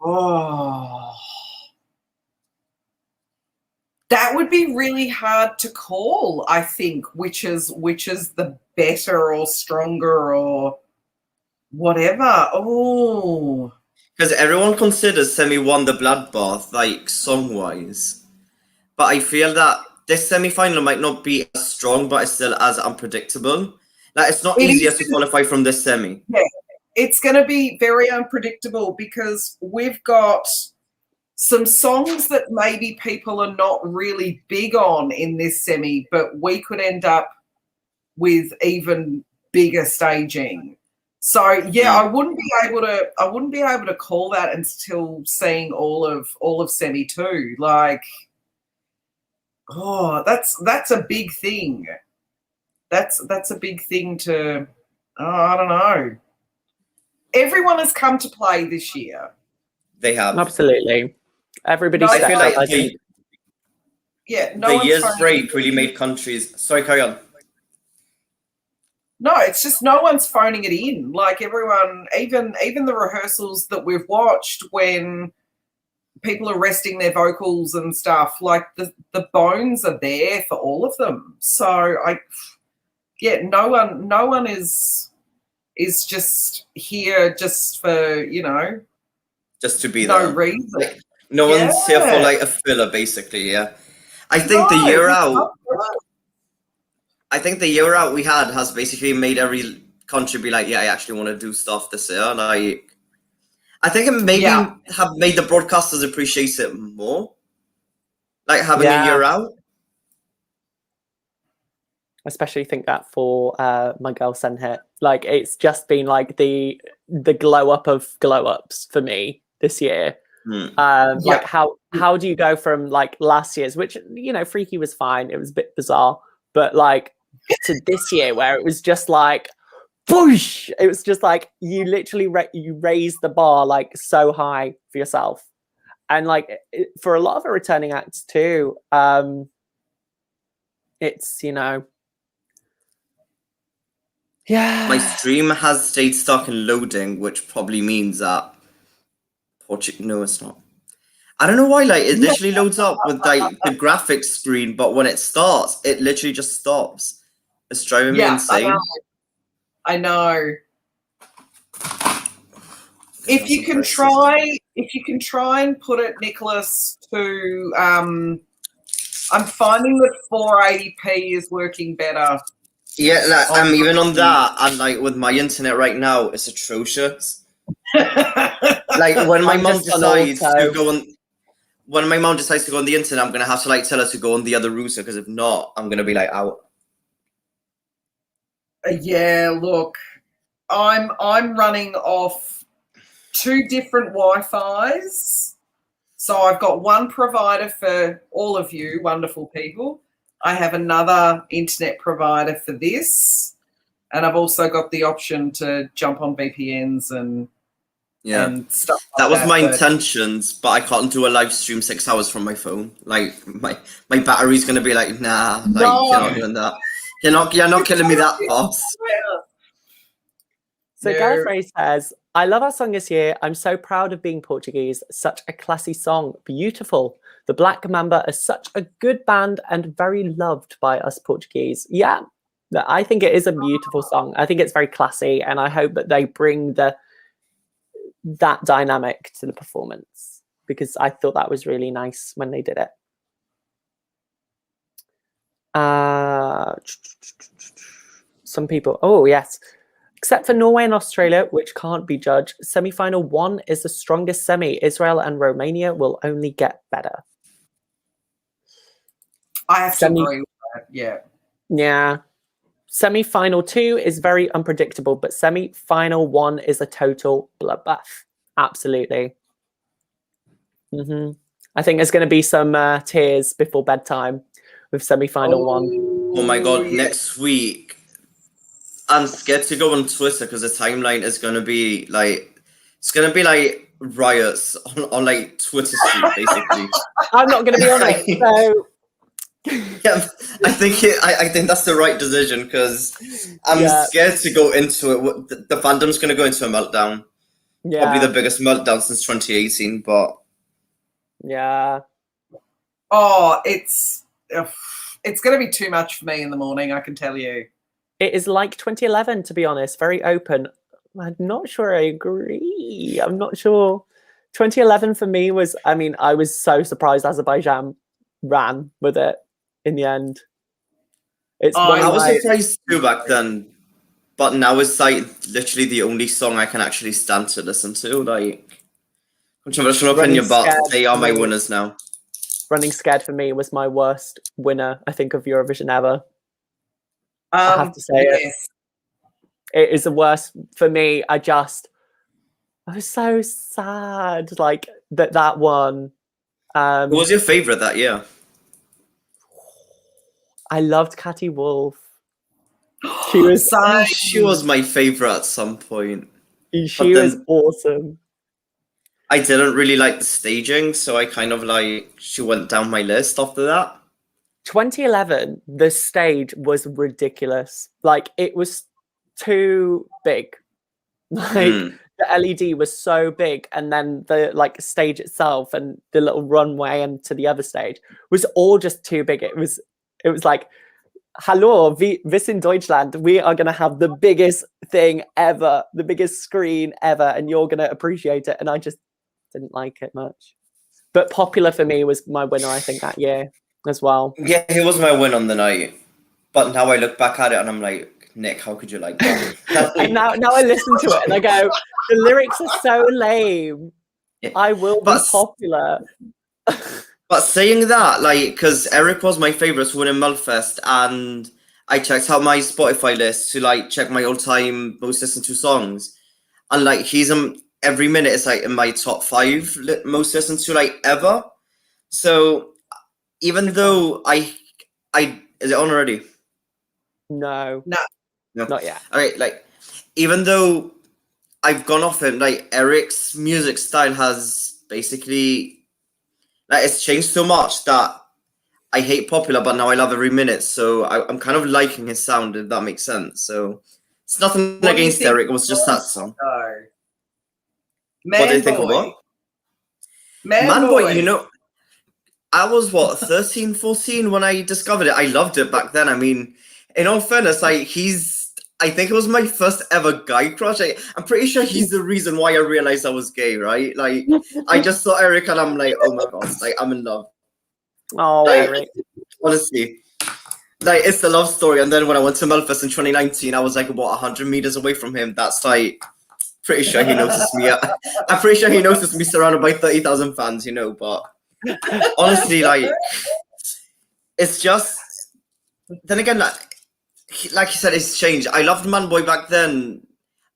C: Oh, that would be really hard to call, I think, which is the better or stronger or whatever. Oh.
A: Because everyone considers semi 1 the bloodbath, like, song-wise. But I feel that this semi-final might not be as strong, but it's still as unpredictable. Like, it's not easier to qualify from this semi.
C: Yeah, it's going to be very unpredictable because we've got some songs that maybe people are not really big on in this semi, but we could end up with even bigger staging. So yeah, I wouldn't be able to call that until seeing all of semi 2. Like, oh, that's a big thing. That's a big thing to, I don't know. Everyone has come to play this year.
A: They have.
B: Absolutely. Everybody
A: I
B: stepped
A: feel
B: up,
A: like
B: I think.
A: the year's break really made countries... Sorry, carry on.
C: No, it's just no one's phoning it in. Like, everyone, even the rehearsals that we've watched when people are resting their vocals and stuff, like the bones are there for all of them. So no one is just here just for,
A: Just to be
C: no
A: there.
C: reason.
A: Like, no one's here for like a filler, basically. Yeah, I think the year out. I think the year out we had has basically made every country be like, yeah, I actually want to do stuff this year. Like, I think it maybe have made the broadcasters appreciate it more. Like having a year out.
B: Especially think that for my girl Senhit. Like, it's just been like the glow up of glow ups for me this year. Like, how do you go from like last year's, which, Freaky was fine, it was a bit bizarre, but like to this year where it was just like whoosh, it was just like you literally you raised the bar like so high for yourself. And like for a lot of the returning acts too, it's
A: my stream has stayed stuck in loading, which probably means that no, it's not. I don't know why, like, it literally loads up with like the graphics screen, but when it starts, it literally just stops. It's driving me insane.
C: I know. If you can try and put it, Nicholas, to I'm finding that 480p is working better.
A: Yeah, like, I'm even on that, and like with my internet right now, it's atrocious. Like when my mom decides to go on, when my mom decides to go on the internet, I'm gonna have to like tell her to go on the other router, because if not, I'm gonna be like out.
C: Yeah, look, I'm running off 2 different Wi-Fis. So I've got one provider for all of you wonderful people. I have another internet provider for this. And I've also got the option to jump on VPNs and stuff like
A: that was my intentions, but I can't do a live stream 6 hours from my phone. Like my battery's gonna be like, nah, like you're not doing that. You're not killing me that fast.
B: So Gallifrey says, I love our song this year. I'm so proud of being Portuguese. Such a classy song. Beautiful. The Black Mamba is such a good band and very loved by us Portuguese. Yeah, I think it is a beautiful song. I think it's very classy, and I hope that they bring that dynamic to the performance, because I thought that was really nice when they did it. Some people, oh yes, except for Norway and Australia, which can't be judged, semi-final 1 is the strongest semi. Israel and Romania will only get better.
C: I have to agree with that,
B: yeah. Semi-final 2 is very unpredictable, but semi-final 1 is a total bloodbath. Absolutely. I think there's going to be some tears before bedtime with semi-final 1.
A: Oh my god, next week I'm scared to go on Twitter because the timeline is gonna be like riots on like Twitter Street, basically.
B: I'm not going to be on it. So
A: Yeah, I think that's the right decision because I'm
B: Yeah.
A: scared to go into it. The fandom's gonna go into a meltdown.
B: yeah,
A: Probably the biggest meltdown since 2018. But
B: yeah.
C: Oh, it's going to be too much for me in the morning, I can tell you.
B: It is like 2011, to be honest. Very open. I'm not sure I agree. I'm not sure. 2011 for me was, I mean, I was so surprised Azerbaijan ran with it in the end. It's
C: Oh,
B: one
A: I
B: of
A: was
B: my-
A: surprised too back then. But now it's like literally the only song I can actually stand to listen to. Like, controversial
B: Running
A: opinion, but
B: Scared
A: they are my
B: for me.
A: winners now.
B: Running Scared for me was my worst winner, I think, of Eurovision ever. I have to say it.
C: yes.
B: It is the worst for me. I was so sad, like that one.
A: Who was your favorite that year?
B: I loved Catty Wolf. She was
A: She was my favorite at some point.
B: she was
A: then-
B: awesome.
A: I didn't really like the staging, so I kind of like she went down my list after that.
B: 2011, the stage was ridiculous. Like it was too big. Like the LED was so big, and then the like stage itself and the little runway and to the other stage was all just too big. It was like, hallo, wir in Deutschland. We are gonna have the biggest thing ever, the biggest screen ever, and you're gonna appreciate it. And I just didn't like it much. But Popular for me was my winner, I think, that year as well.
A: Yeah, he was my win on the night. But now I look back at it and I'm like, Nick, how could you like that?
B: And now I listen to it and I go, the lyrics are so lame.
A: Yeah.
B: I will be
A: But-
B: popular.
A: But saying that, like, because Eric was my favorite to win in Melfest, and I checked out my Spotify list to like check my all-time most listened to songs, and like he's every minute is like in my top 5 most listened to like ever. So even though I is it on already?
B: No,
A: No.
B: not yet.
A: Alright, like even though I've gone off him, like Eric's music style has basically like it's changed so much that I hate Popular, but now I love Every Minute. So I'm kind of liking his sound, if that makes sense. So it's nothing
C: What do you
A: against
C: think
A: Eric. It was just that song.
C: Man
A: What do you think
C: Boy.
A: of what?
C: Man
A: Boy,
C: Boy.
A: you know, I was what 13, 14 when I discovered it. I loved it back then. I mean, in all fairness, like I think it was my first ever guy crush. I'm pretty sure he's the reason why I realized I was gay, right? Like I just saw Eric and I'm like, oh my god, like I'm in love.
B: Oh,
A: Like,
B: Eric.
A: honestly, like it's the love story. And then when I went to Melfest in 2019, I was like, what, 100 meters away from him? That's like, pretty sure he noticed me. I'm pretty sure he noticed me surrounded by 30,000 fans, you know. But honestly, like, it's just. Then again, like you said, it's changed. I loved Man Boy back then.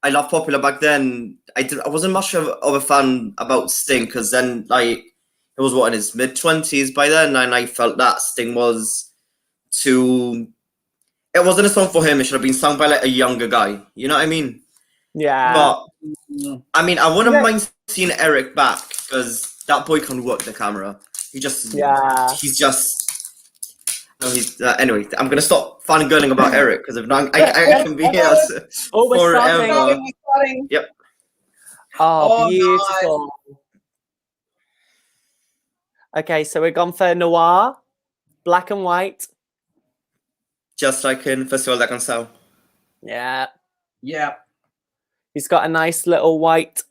A: I loved Popular back then. I wasn't much of a fan about Sting because then, like, it was what in his mid-20s by then, and I felt that Sting was too. It wasn't a song for him. It should have been sung by like a younger guy. You know what I mean?
B: Yeah.
A: But I mean, I wouldn't mind seeing Eric back because that boy can work the camera. He's just. No, he's anyway. I'm gonna stop fangirling about Eric because if not, I can be here
B: we're
A: forever.
C: Starting.
A: Yep.
B: Oh,
C: Oh,
B: beautiful. Okay, so we're gone for Noir, black and white.
A: Just like in Festival de Canção.
B: Yeah.
C: Yeah.
B: He's got a nice little white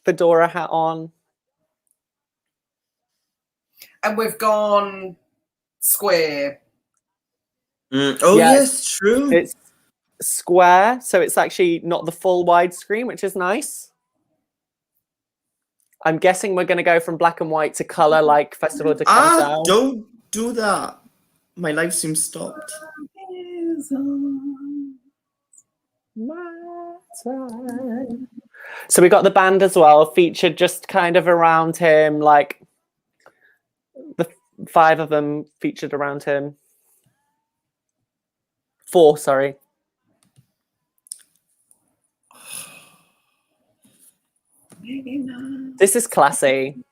B: fedora hat on.
C: And we've gone square.
A: Oh
B: Yeah,
A: yes, true.
B: It's square, so it's actually not the full widescreen, which is nice. I'm guessing we're going to go from black and white to color like Festival de Canção.
A: Don't do that. My live stream stopped.
B: So we got the band as well, featured just kind of around him, like the 5 of them featured around him. 4, sorry. This is classy.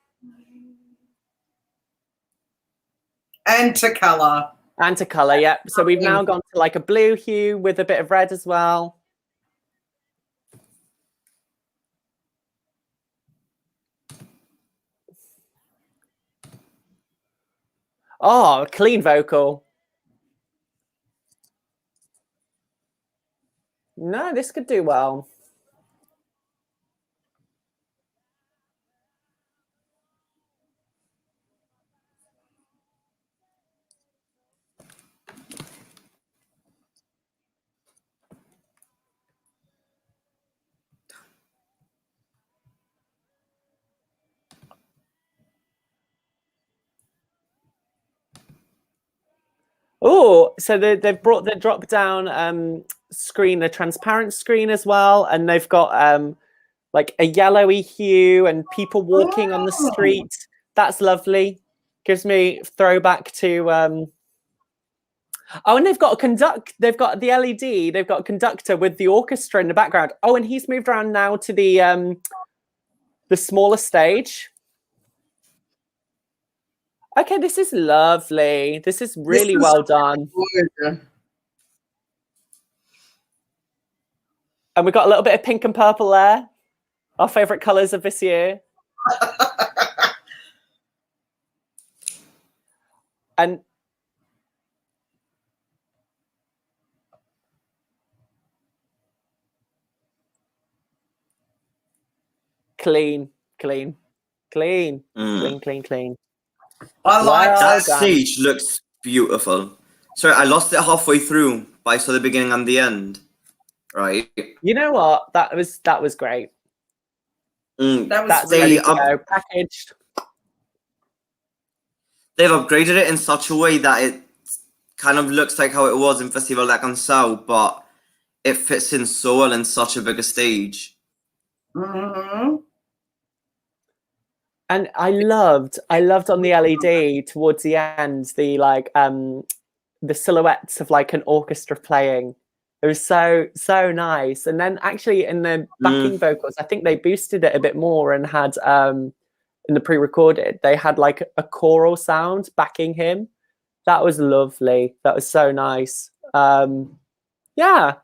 C: And to colour.
B: And to colour, yeah. So we've now gone to like a blue hue with a bit of red as well. Oh, clean vocal. No, this could do well. Oh, so they've brought the drop down screen, the transparent screen as well, and they've got like a yellowy hue and people walking on the street. That's lovely. Gives me throwback to oh, and they've got they've got the LED, they've got a conductor with the orchestra in the background. Oh, and he's moved around now to the smaller stage. Okay, this is lovely. This is really well done.
C: Good.
B: And we've got a little bit of pink and purple there. Our favourite colours of this year. And clean.
A: Mm.
B: Clean.
C: I like
A: that stage looks beautiful. Sorry, I lost it halfway through, but I saw the beginning and the end. Right.
B: You know what? That was great.
C: That's
B: ready to go, packaged.
A: They've upgraded it in such a way that it kind of looks like how it was in Festival d'Anxhela, but it fits in so well in such a bigger stage.
C: Mm-hmm.
B: And I loved on the LED towards the end the silhouettes of like an orchestra playing. It was so nice. And then actually in the backing vocals, I think they boosted it a bit more and had in the pre-recorded, they had like a choral sound backing him. That was lovely. That was so nice. Yeah.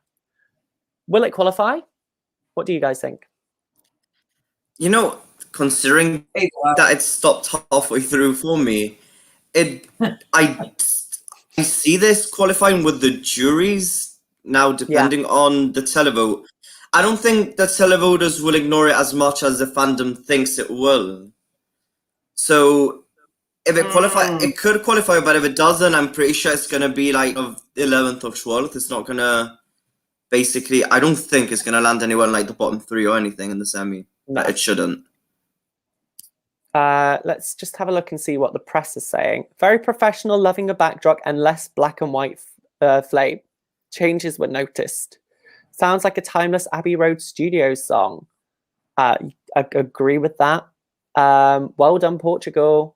B: Will it qualify? What do you guys think?
A: You know, considering that it stopped halfway through for me, I see this qualifying with the juries now, depending on the televote. I don't think the televoters will ignore it as much as the fandom thinks it will. So if it qualifies, it could qualify, but if it doesn't, I'm pretty sure it's going to be like of 11th or 12th. It's not going to, basically, I don't think it's going to land anywhere in like the bottom 3 or anything in the semi. No. It shouldn't.
B: Let's just have a look and see what the press is saying. Very professional, loving a backdrop and less black and white flame. Changes were noticed. Sounds like a timeless Abbey Road Studios song. I agree with that. Well done, Portugal.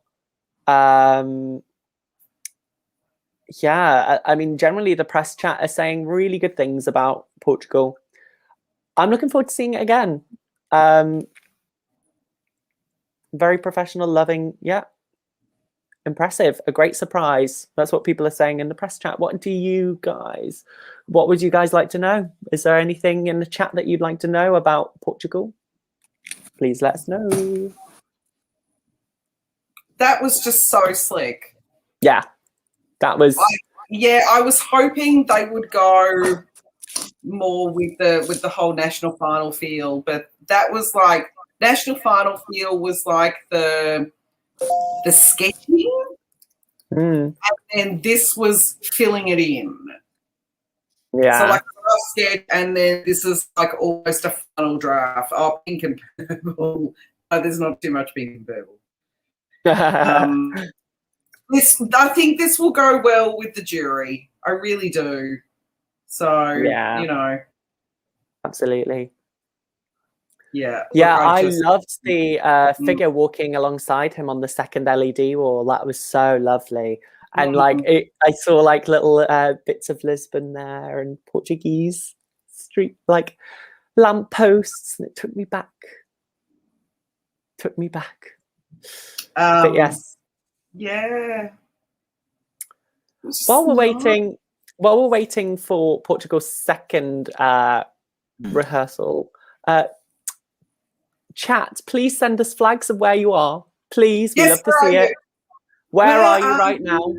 B: Yeah, I mean, generally the press chat are saying really good things about Portugal. I'm looking forward to seeing it again. Very professional, loving, yeah. Impressive, a great surprise. That's what people are saying in the press chat. What would you guys like to know? Is there anything in the chat that you'd like to know about Portugal? Please let us know.
C: That was just so slick.
B: Yeah, that was.
C: I was hoping they would go more with the whole national final feel, but that was like national final feel was like the sketching, and then this was filling it in.
B: Yeah.
C: So like a rough sketch, and then this is like almost a final draft. Oh, pink and purple. Oh, there's not too much pink and purple. I think this will go well with the jury. I really do. So
B: yeah,
C: you know,
B: absolutely.
C: Yeah.
B: Yeah, I loved the figure walking alongside him on the second LED wall. That was so lovely. And like I saw like little bits of Lisbon there and Portuguese street like lamp posts, and it took me back Took me back. But yes.
C: Yeah.
B: While we're waiting for Portugal's second rehearsal, chat, please send us flags of where you are. Please, we love to see it. Where are you right now?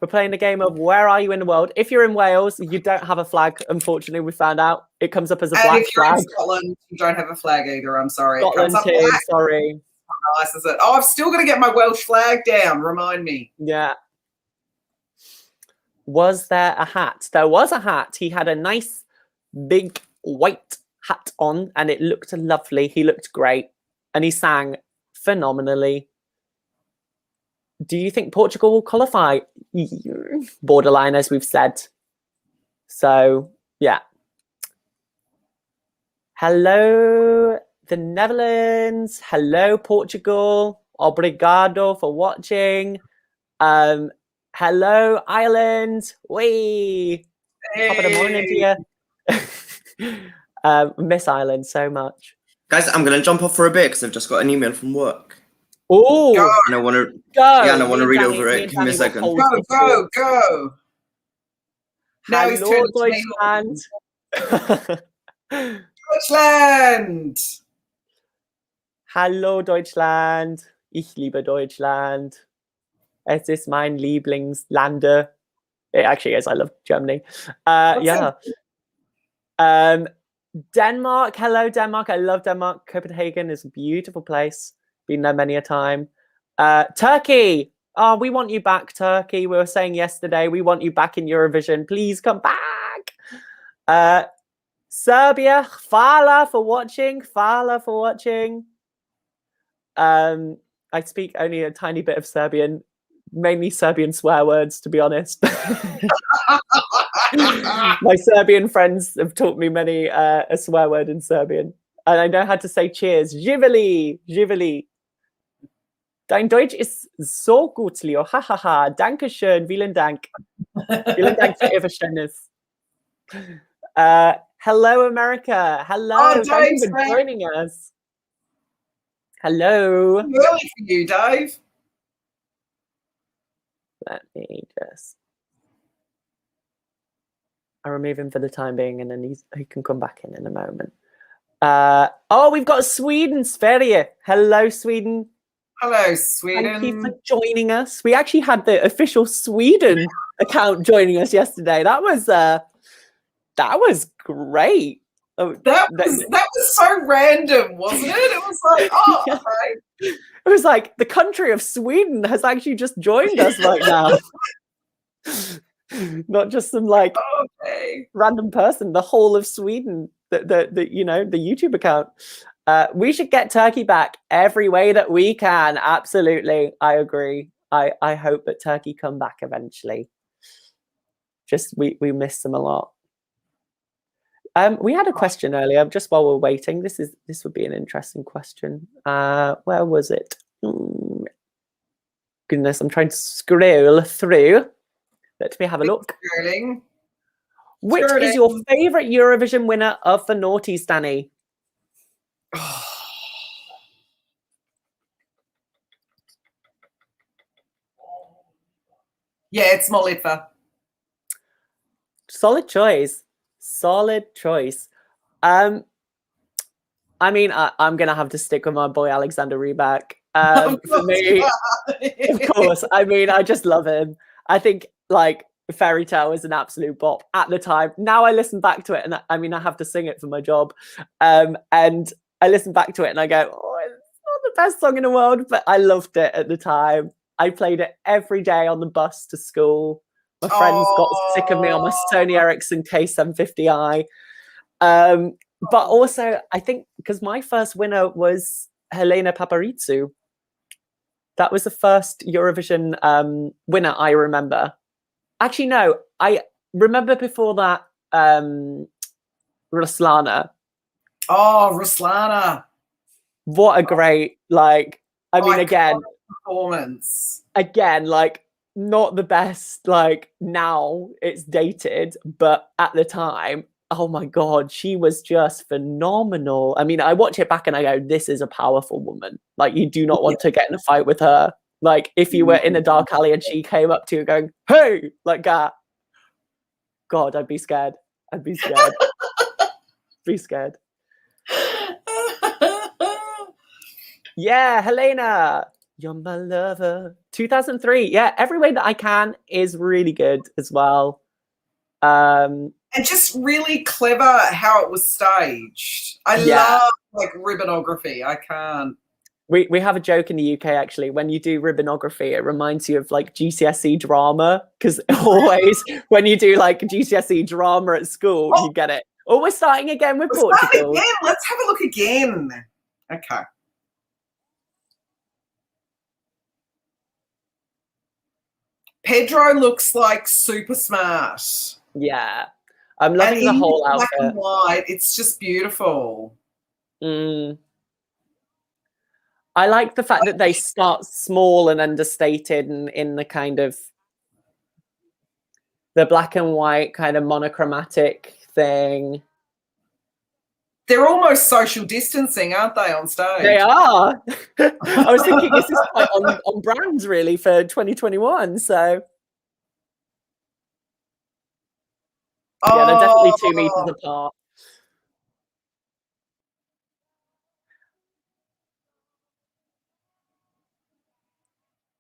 B: We're playing a game of where are you in the world. If you're in Wales, you don't have a flag, unfortunately, we found out. It comes up as a black
C: if you're
B: flag.
C: in Scotland, you don't have a flag either, I'm sorry.
B: Scotland too, sorry.
C: Nice, is it? Oh, I've still got to get my Welsh flag down, remind me.
B: Yeah. Was there a hat? There was a hat. He had a nice big white hat on and it looked lovely. He looked great and he sang phenomenally. Do you think Portugal will qualify? Borderline, as we've said. So, yeah. Hello, the Netherlands. Hello, Portugal. Obrigado for watching. Hello, Ireland. Wee.
C: Hey.
B: Top of the morning to you. Miss Ireland so much.
A: Guys, I'm going to jump off for a bit because I've just got an email from work.
B: Oh,
A: and I want to
B: go.
A: Yeah, and I want to read over it. Give me a second.
C: Go. Now he's
B: Hallo,
C: turned
B: Deutschland.
C: Deutschland.
B: Hallo, Deutschland. Ich liebe Deutschland. Es ist mein Lieblingslande. It actually is. I love Germany. Yeah. Denmark. Hello, Denmark. I love Denmark. Copenhagen is a beautiful place. Been there many a time. Turkey. Oh, we want you back, Turkey. We were saying yesterday, we want you back in Eurovision. Please come back. Serbia. Hvala for watching. Hvala for watching. I speak only a tiny bit of Serbian. Mainly Serbian swear words, to be honest. My Serbian friends have taught me many a swear word in Serbian. And I know how to say cheers. Živeli, živeli. Dein Deutsch ist so gut, Leo. Ha, ha, ha. Dankeschön. Vielen Dank. Vielen Dank für Ihr Verständnis. Hello, America. Hello.
C: Oh,
B: Thank you for joining us. Hello.
C: Early for you, Dave.
B: Let me just... I'll remove him for the time being and then he can come back in a moment. Oh, we've got Sweden, Sverige. Hello, Sweden.
C: Hello, Sweden.
B: Thank you for joining us. We actually had the official Sweden account joining us yesterday. That was great.
C: That was so random, wasn't it? It was like, oh,
B: yeah.
C: okay.
B: It was like the country of Sweden has actually just joined us right now. Not just some like random person, the whole of Sweden, the YouTube account. We should get Turkey back every way that we can. Absolutely. I agree. I hope that Turkey come back eventually. Just we miss them a lot. We had a question earlier, just while we're waiting. This would be an interesting question. Where was it? Goodness, I'm trying to scroll through. Let me have a look.
C: Scrolling.
B: Which is your favourite Eurovision winner of the noughties, Danny?
C: Yeah, it's Molitva.
B: Solid choice. Solid choice. I mean, I'm gonna have to stick with my boy Alexander Rybak. For me, of course. I mean, I just love him. I think like Fairy Tale is an absolute bop at the time. Now I listen back to it, and I mean, I have to sing it for my job. And I listen back to it, and I go, "Oh, it's not the best song in the world," but I loved it at the time. I played it every day on the bus to school. My friends got sick of me on my Sony Ericsson K750i. But also, I think because my first winner was Helena Paparizou. That was the first Eurovision winner I remember. Actually, no, I remember before that Ruslana.
C: Oh, Ruslana.
B: What a great, like, I mean, again,
C: performance.
B: Again, like, not the best, like, now it's dated, but at the time, oh my God, she was just phenomenal. I mean, I watch it back and I go, this is a powerful woman. Like, you do not want to get in a fight with her. Like, if you were in a dark alley and she came up to you going, hey, like that, God, I'd be scared. I'd be scared. Be scared. Yeah, Helena, you're my lover. 2003. Yeah, Every Way That I Can is really good as well.
C: And just really clever how it was staged. I love like ribbonography. I can't.
B: We have a joke in the UK actually. When you do ribbonography, it reminds you of like GCSE drama, because always when you do like GCSE drama at school, you get it. Oh, we're starting again with Portugal.
C: Again. Let's have a look again. Okay. Pedro looks like super smart.
B: Yeah. I'm loving the whole outfit.
C: Black and white, it's just beautiful.
B: I like the fact that they start small and understated and in the kind of the black and white kind of monochromatic thing.
C: They're almost social distancing, aren't they, on stage?
B: They are. I was thinking this is quite on brand, really, for 2021. So, yeah, they're definitely 2 meters apart.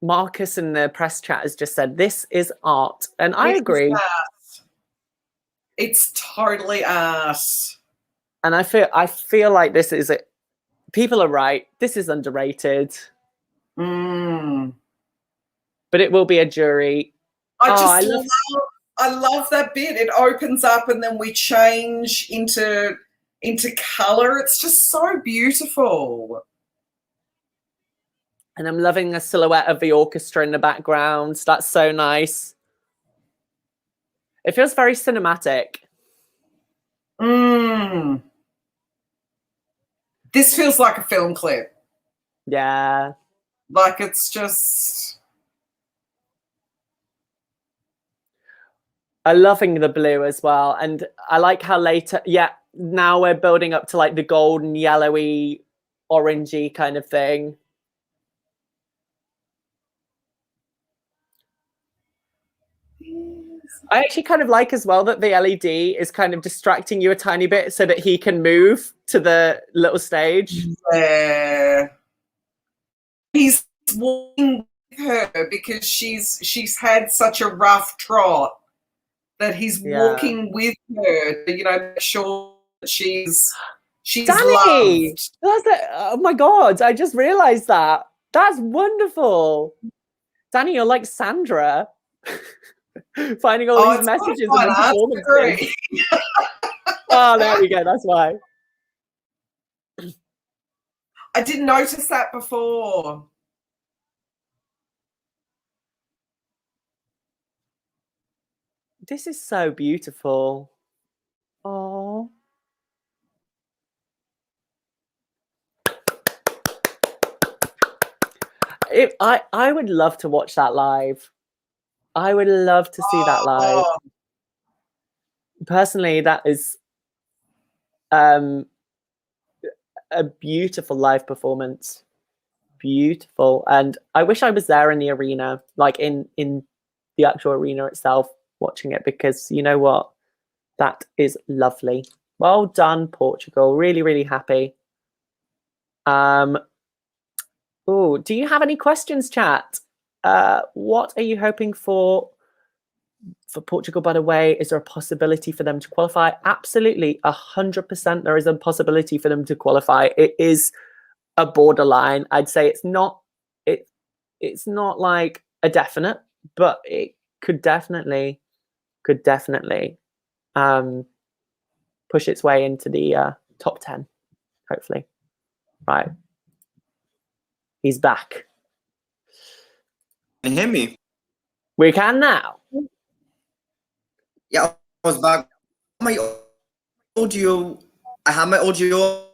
B: Marcus in the press chat has just said, this is art. And I agree.
C: It's totally art.
B: And I feel like this is it. People are right. This is underrated. But it will be a jury.
C: I love that bit. It opens up and then we change into color. It's just so beautiful.
B: And I'm loving the silhouette of the orchestra in the background. That's so nice. It feels very cinematic.
C: This feels like a film clip.
B: Yeah.
C: Like it's just...
B: I'm loving the blue as well. And I like how later, now we're building up to like the golden, yellowy, orangey kind of thing. I actually kind of like as well that the LED is kind of distracting you a tiny bit so that he can move to the little stage.
C: Yeah. He's walking with her because she's had such a rough trot that he's walking with her to, make sure that she's
B: Danny!
C: loved.
B: Oh my God, I just realized that. That's wonderful. Danny, you're like Sandra. Finding all these messages and performances. Oh, there we go. That's why.
C: I didn't notice that before.
B: This is so beautiful. Oh. I would love to watch that live. I would love to see that live. Personally, that is a beautiful live performance. Beautiful. And I wish I was there in the arena, like in the actual arena itself, watching it, because you know what? That is lovely. Well done, Portugal. Really, really happy. Oh, do you have any questions, chat? What are you hoping for Portugal, by the way? Is there a possibility for them to qualify? Absolutely, 100% there is a possibility for them to qualify. It is a borderline. I'd say it's not like a definite, but it could definitely push its way into the top 10, hopefully. Right. He's back.
A: Can you hear me?
B: We can now.
A: Yeah, I was back. My audio, I had my audio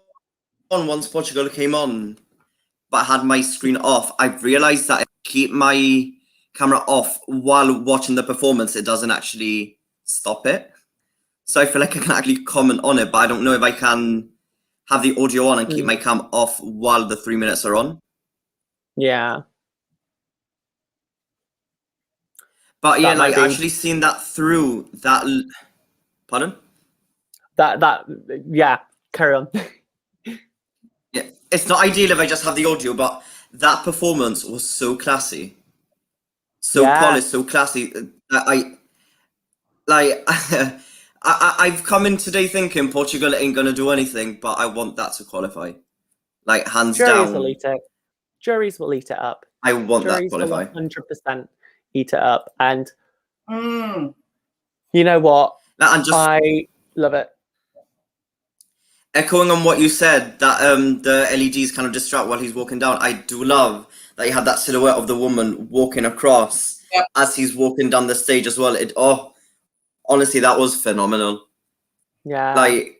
A: on once Portugal came on, but I had my screen off. I realized that if I keep my camera off while watching the performance, it doesn't actually stop it. So I feel like I can actually comment on it, but I don't know if I can have the audio on and keep my cam off while the 3 minutes are on.
B: Yeah.
A: But yeah,
B: That might
A: like
B: be-
A: actually seeing that through that. Pardon?
B: Yeah, carry on.
A: Yeah, it's not ideal if I just have the audio, but that performance was so classy, so
B: Yeah.
A: polished, so classy. I've come in today thinking Portugal ain't gonna do anything, but I want that to qualify, like hands
B: Juries
A: down.
B: will eat it. Juries will eat it up.
A: I want that to
B: Juries will
A: qualify.
B: 100% eat it up. And
C: Mm.
B: you know what?
A: And just
B: I love it.
A: echoing on what you said, that the LEDs kind of distract while he's walking down. I do love that you have that silhouette of the woman walking across as he's walking down the stage as well. Honestly, that was phenomenal.
B: Yeah.
A: I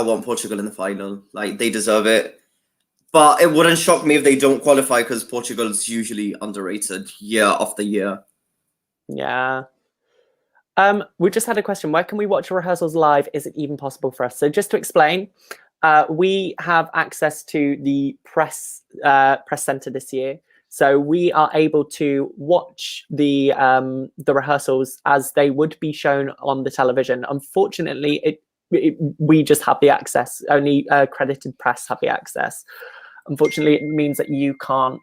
A: want Portugal in the final. Like, they deserve it. But it wouldn't shock me if they don't qualify, because Portugal's usually underrated year after year.
B: Yeah. We just had a question. Where can we watch rehearsals live? Is it even possible for us? So just to explain, we have access to the press center this year. So we are able to watch the rehearsals as they would be shown on the television. Unfortunately, we just have the access. Only accredited press have the access. Unfortunately, it means that you can't.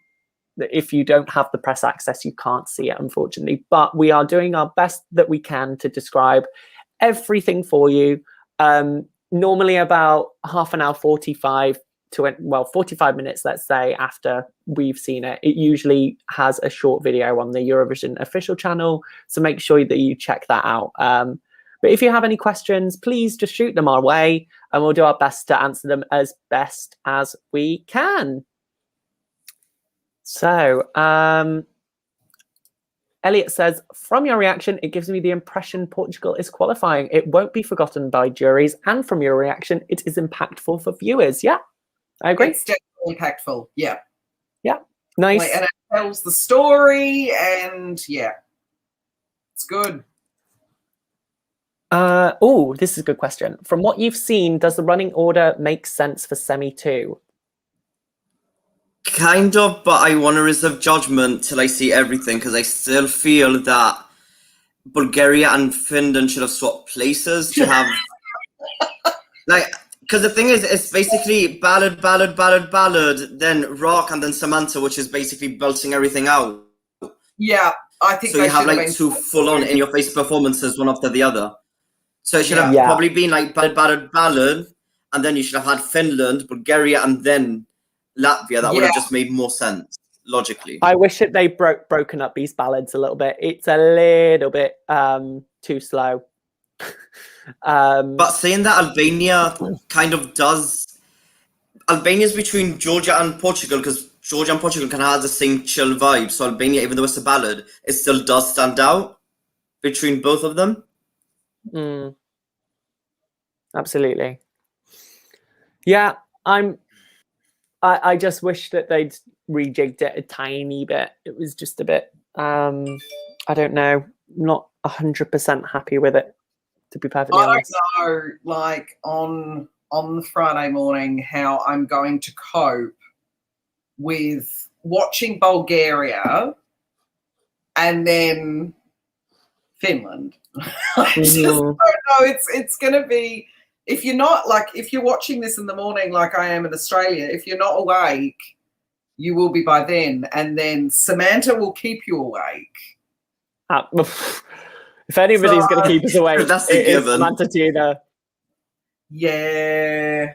B: If you don't have the press access, you can't see it, unfortunately. But we are doing our best that we can to describe everything for you. Normally about half an hour, 45 minutes, let's say, after we've seen it. It usually has a short video on the Eurovision official channel, so make sure that you check that out. But if you have any questions, please just shoot them our way, and we'll do our best to answer them as best as we can. So, Elliot says, from your reaction, it gives me the impression Portugal is qualifying. It won't be forgotten by juries. And from your reaction, it is impactful for viewers. Yeah, I agree.
C: It's definitely impactful. Yeah.
B: Yeah. Nice.
C: And it tells the story, and yeah, it's good.
B: Oh, this is a good question. From what you've seen, does the running order make sense for semi 2?
A: Kind of, but I want to reserve judgment till I see everything, because I still feel that Bulgaria and Finland should have swapped places to have because the thing is, it's basically ballad, then rock, and then Samanta, which is basically belting everything out.
C: Yeah, I think
A: so. You have like two full-on in-your-face performances, one after the other. So it should have probably been like ballad, and then you should have had Finland, Bulgaria, and then Latvia. That would have just made more sense logically.
B: I wish that they broken up these ballads a little bit. It's a little bit too slow.
A: But saying that, Albania kind of does. Albania's between Georgia and Portugal, because Georgia and Portugal kind of have the same chill vibe. So Albania, even though it's a ballad, it still does stand out between both of them.
B: Absolutely. Yeah, I just wish that they'd rejigged it a tiny bit. It was just a bit, I don't know, not 100% happy with it, to be perfectly honest.
C: I don't know, like on the Friday morning, how I'm going to cope with watching Bulgaria and then Finland. I just don't know. It's going to be, if you're not, like, if you're watching this in the morning like I am in Australia, if you're not awake, you will be by then. And then Samanta will keep you awake.
B: If anybody's going to keep us awake,
A: that's a given.
B: Samanta Tuna.
C: Yeah.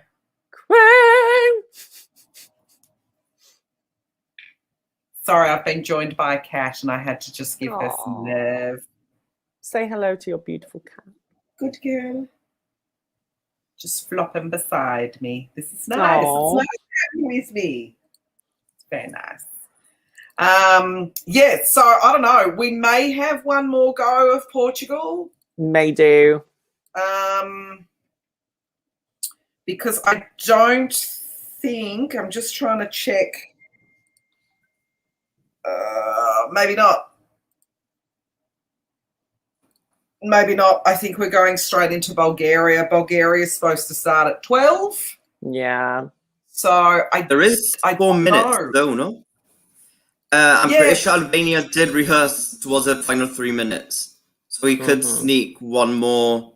C: Sorry, I've been joined by a cat and I had to just give her some love.
B: Say hello to your beautiful cat.
C: Good girl. Just flopping beside me. This is nice.
B: Aww.
C: It's nice having with me. It's very nice. Yeah, so I don't know. We may have one more go of Portugal.
B: May do.
C: Because I don't think, I'm just trying to check. Maybe not. Maybe not. I think we're going straight into Bulgaria. Bulgaria is supposed to start at 12.
B: Yeah.
C: So
A: There is 4 minutes though, no? I'm pretty sure Albania did rehearse towards the final 3 minutes, so we could sneak one more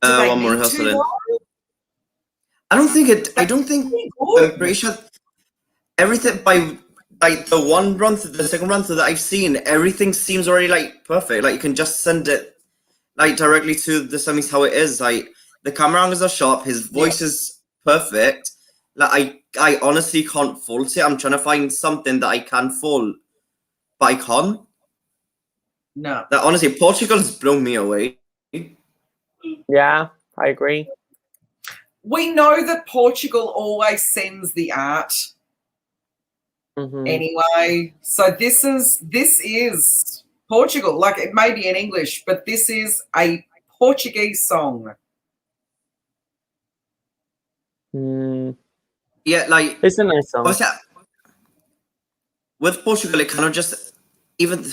A: rehearsal in. I don't think it. I don't think. I'm pretty sure everything by like the one run through, the second run through that I've seen, everything seems already like perfect. Like you can just send it like directly to the semis how it is. Like the camera angles are sharp, his voice is perfect. Like I honestly can't fault it. I'm trying to find something that I can fault, but I can't.
C: No.
A: That honestly, Portugal's blown me away.
B: Yeah, I agree.
C: We know that Portugal always sends the art anyway. So this is Portugal. Like it may be in English, but this is a Portuguese song.
A: Yeah, like
B: it's a nice song.
A: With Portugal, it kind of just even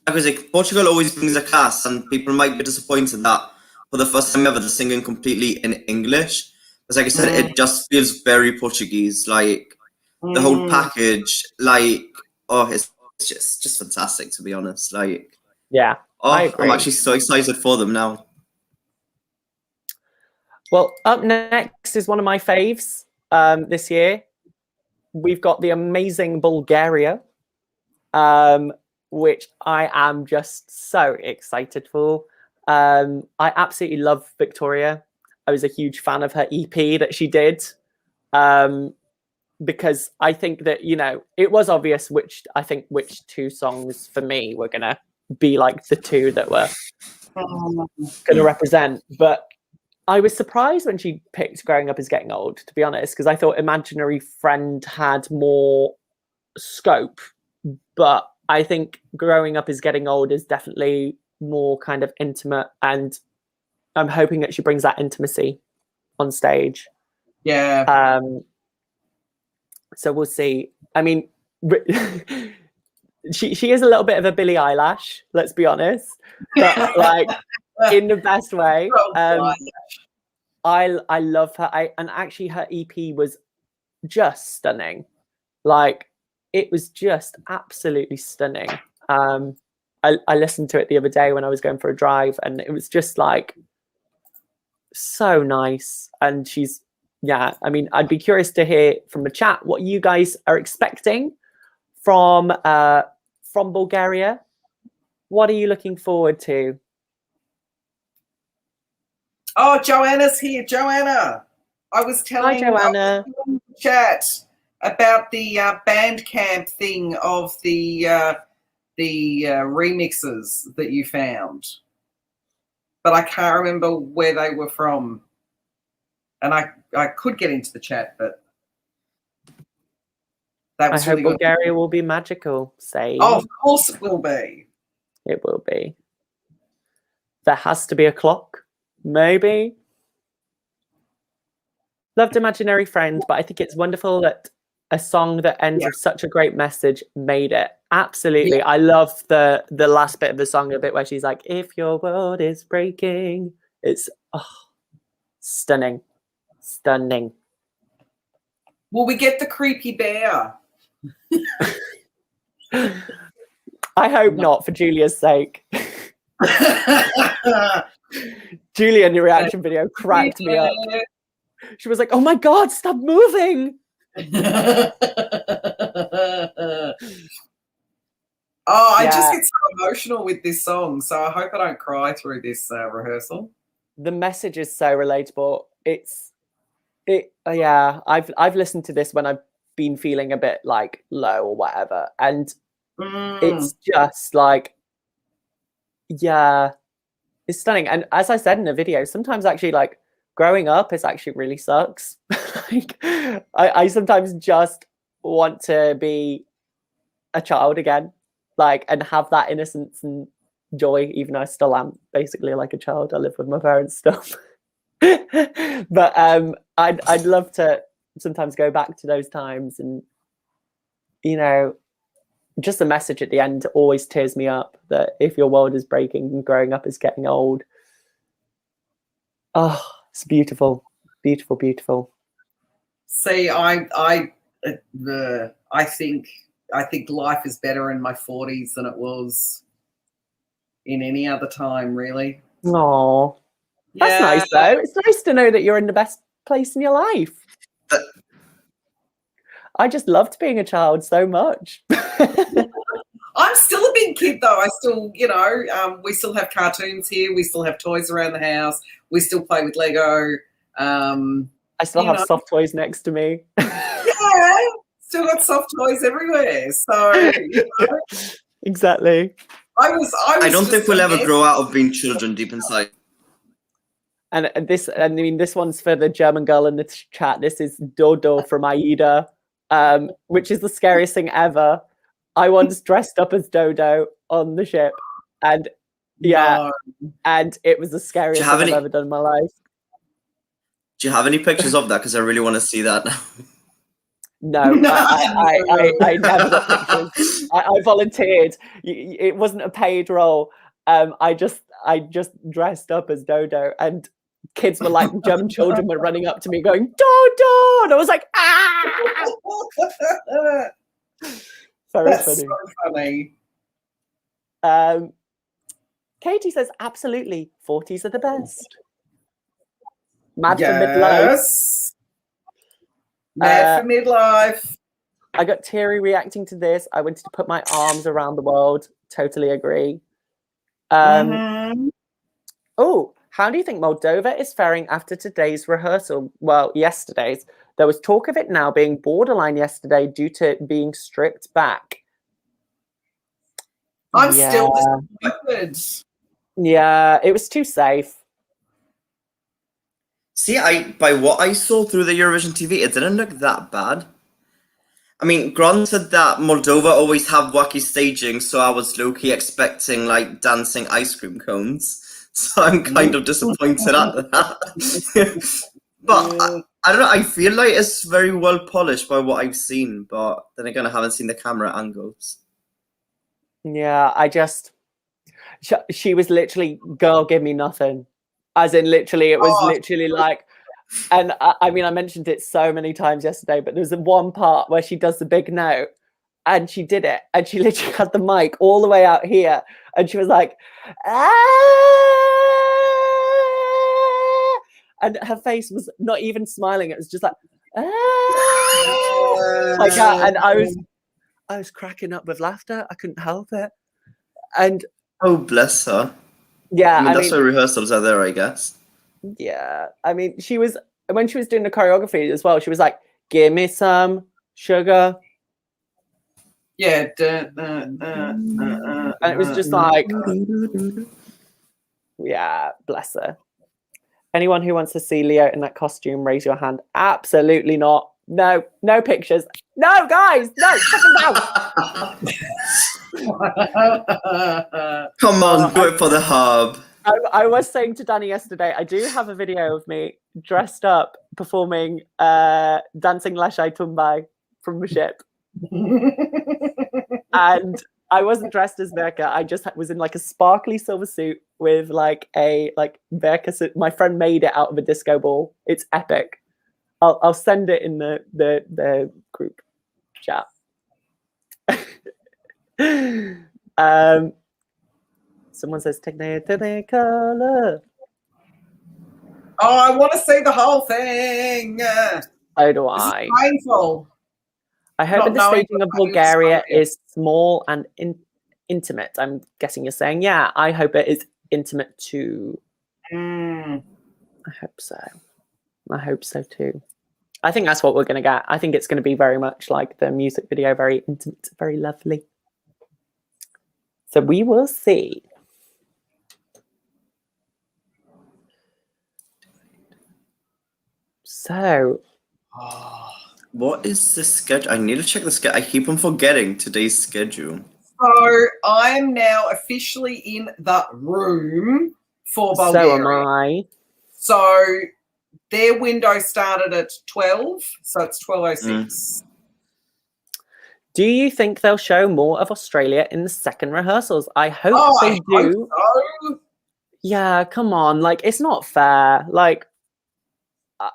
A: because like Portugal always brings a class, and people might be disappointed that for the first time ever they're singing completely in English. Because like I said, it just feels very Portuguese. Like the whole package, like it's just fantastic to be honest. Like
B: yeah, I agree.
A: I'm actually so excited for them now.
B: Well, up next is one of my faves this year. We've got the amazing Bulgaria, which I am just so excited for. I absolutely love Victoria. I was a huge fan of her EP that she did, because I think that, you know, it was obvious which two songs for me were going to be like the two that were going to represent. But I was surprised when she picked Growing Up is Getting Old, to be honest, because I thought Imaginary Friend had more scope. But I think Growing Up is Getting Old is definitely more kind of intimate, and I'm hoping that she brings that intimacy on stage.
C: Yeah.
B: So we'll see. I mean, she is a little bit of a Billie Eilish, let's be honest, but like in the best way. I love her. And actually her EP was just stunning. Like it was just absolutely stunning. I listened to it the other day when I was going for a drive, and it was just like so nice. And I mean, I'd be curious to hear from the chat what you guys are expecting from Bulgaria. What are you looking forward to?
C: Oh, Joanna's here. Joanna, I was telling
B: Joanna
C: in the chat about the Bandcamp thing of the remixes that you found, but I can't remember where they were from. And I could get into the chat, but that was
B: I hope Bulgaria will be magical, say.
C: Oh, of course it will be.
B: It will be. There has to be a clock, maybe. Loved Imaginary Friend, but I think it's wonderful that a song that ends with such a great message made it. Absolutely. Yeah. I love the last bit of the song, a bit where she's like, if your world is breaking. It's stunning. Stunning.
C: Will we get the creepy bear?
B: I hope not, for Julia's sake. Julia in your reaction video cracked me up. She was like, oh my God, stop moving.
C: I just get so emotional with this song, so I hope I don't cry through this rehearsal.
B: The message is so relatable. I've listened to this when I've been feeling a bit like low or whatever, and it's just like, it's stunning. And as I said in the video, sometimes actually like growing up is actually really sucks. Like I sometimes just want to be a child again, like, and have that innocence and joy, even though I still am basically like a child. I live with my parents still. But I'd love to sometimes go back to those times and, you know, just the message at the end always tears me up, that if your world is breaking and growing up is getting old. Oh, it's beautiful, beautiful, beautiful.
C: See, I think life is better in my 40s than it was in any other time, really.
B: Oh, that's nice though. It's nice to know that you're in the best place in your life. I just loved being a child so much.
C: I'm still a big kid though. I still, we still have cartoons here. We still have toys around the house. We still play with Lego.
B: I still have soft toys next to me.
C: Yeah, still got soft toys everywhere. So
B: exactly.
A: I don't think we'll ever grow out of being children deep inside.
B: And this one's for the German girl in the chat. This is Dodo from Aida, which is the scariest thing ever. I once dressed up as Dodo on the ship, and and it was the scariest thing I've ever done in my life.
A: Do you have any pictures of that? Because I really want to see that now.
B: No, I never got pictures. I volunteered. It wasn't a paid role. I just dressed up as Dodo, and kids were like, young children were running up to me going, Dodo, and I was like, ah.
C: That's funny. So
B: funny. Katie says, absolutely, 40s are the best. Mad for midlife.
C: Mad for midlife.
B: I got teary reacting to this. I wanted to put my arms around the world. Totally agree. Oh, how do you think Moldova is faring after today's rehearsal? Well, yesterday's. There was talk of it now being borderline yesterday due to being stripped back.
C: I'm still disappointed.
B: Yeah, it was too safe.
A: See, by what I saw through the Eurovision TV, it didn't look that bad. I mean, granted that Moldova always have wacky staging, so I was low-key expecting, like, dancing ice cream cones. So I'm kind of disappointed at that. But I don't know, I feel like it's very well polished by what I've seen, but then again, I haven't seen the camera angles.
B: Yeah, she was literally, girl, give me nothing. As in, literally, it was literally like, and I mean, I mentioned it so many times yesterday, but there's one part where she does the big note, and she did it, and she literally had the mic all the way out here, and she was like, ah! And her face was not even smiling; it was just like, ah! Like that, and I was cracking up with laughter. I couldn't help it, and
A: oh, bless her.
B: Yeah,
A: I mean, that's why rehearsals are there, I guess.
B: Yeah, I mean, when she was doing the choreography as well, she was like, "Give me some sugar."
C: Yeah,
B: and it was just like, yeah, bless her. Anyone who wants to see Leo in that costume, raise your hand. Absolutely not. No pictures. No, guys, no.
A: Come on, do it for the hub.
B: I was saying to Danny yesterday, I do have a video of me dressed up performing Dancing Lashai Tumbai from the ship. And I wasn't dressed as Verka. I just was in like a sparkly silver suit with like a Verka suit. My friend made it out of a disco ball. It's epic. I'll send it in the group chat. Someone says Technicolor.
C: Oh, I want to see the whole thing.
B: So do I.
C: It's painful.
B: I hope that the staging of Bulgaria is small and intimate. I'm guessing you're saying, yeah, I hope it is intimate too. I hope so. I hope so too. I think that's what we're going to get. I think it's going to be very much like the music video, very intimate, very lovely. So we will see. So,
A: what is the schedule? I need to check the schedule. I keep on forgetting today's schedule.
C: So I am now officially in the room for Bulgaria.
B: So am I.
C: So their window started at 12, so it's 12:06.
B: Do you think they'll show more of Australia in the second rehearsals? I hope they
C: I
B: do.
C: hope so.
B: Yeah, come on. Like, it's not fair. Like,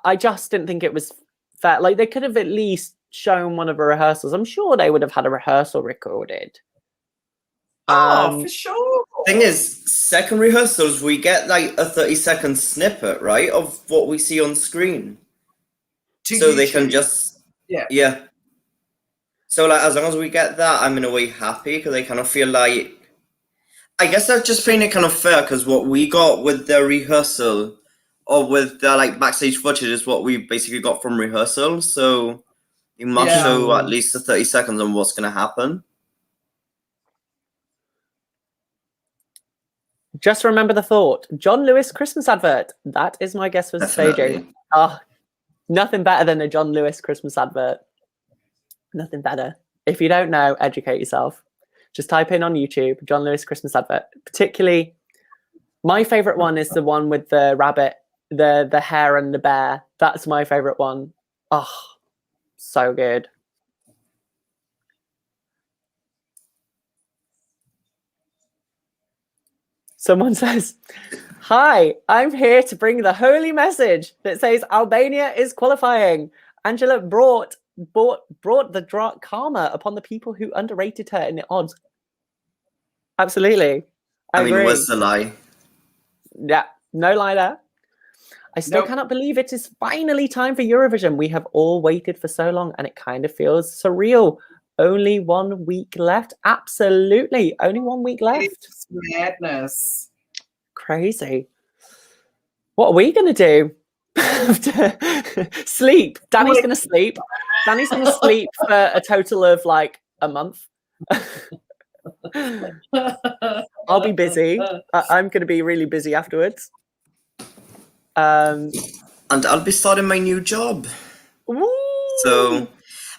B: I just didn't think it was fair. Like, they could have at least shown one of the rehearsals. I'm sure they would have had a rehearsal recorded.
C: For sure.
A: Thing is, second rehearsals, we get like a 30-second snippet, right, of what we see on screen. So they can just, yeah. So like, as long as we get that, I'm in a way happy, because I kind of feel like, I guess that's just playing it kind of fair, because what we got with the rehearsal, or with the like backstage footage, is what we basically got from rehearsal. So you must show at least the 30 seconds on what's going to happen.
B: Just remember the thought. John Lewis Christmas advert. That is my guess for staging. Oh, nothing better than a John Lewis Christmas advert. Nothing better. If you don't know, educate yourself. Just type in on YouTube, John Lewis Christmas advert. Particularly, my favorite one is the one with the rabbit, the hare and the bear. That's my favorite one. Oh, so good. Someone says, "Hi, I'm here to bring the holy message that says Albania is qualifying. Anxhela brought the karma upon the people who underrated her in the odds." Absolutely. I mean,
A: where's the lie?
B: Yeah, no lie there. I still cannot believe it is finally time for Eurovision. We have all waited for so long, and it kind of feels surreal. Only 1 week left. Absolutely. Only 1 week left.
C: It's madness.
B: Crazy. What are we going to do? Sleep. Danny's going to sleep. Danny's going to sleep for a total of like a month. I'll be busy. I'm going to be really busy afterwards. And
A: I'll be starting my new job.
B: Woo!
A: So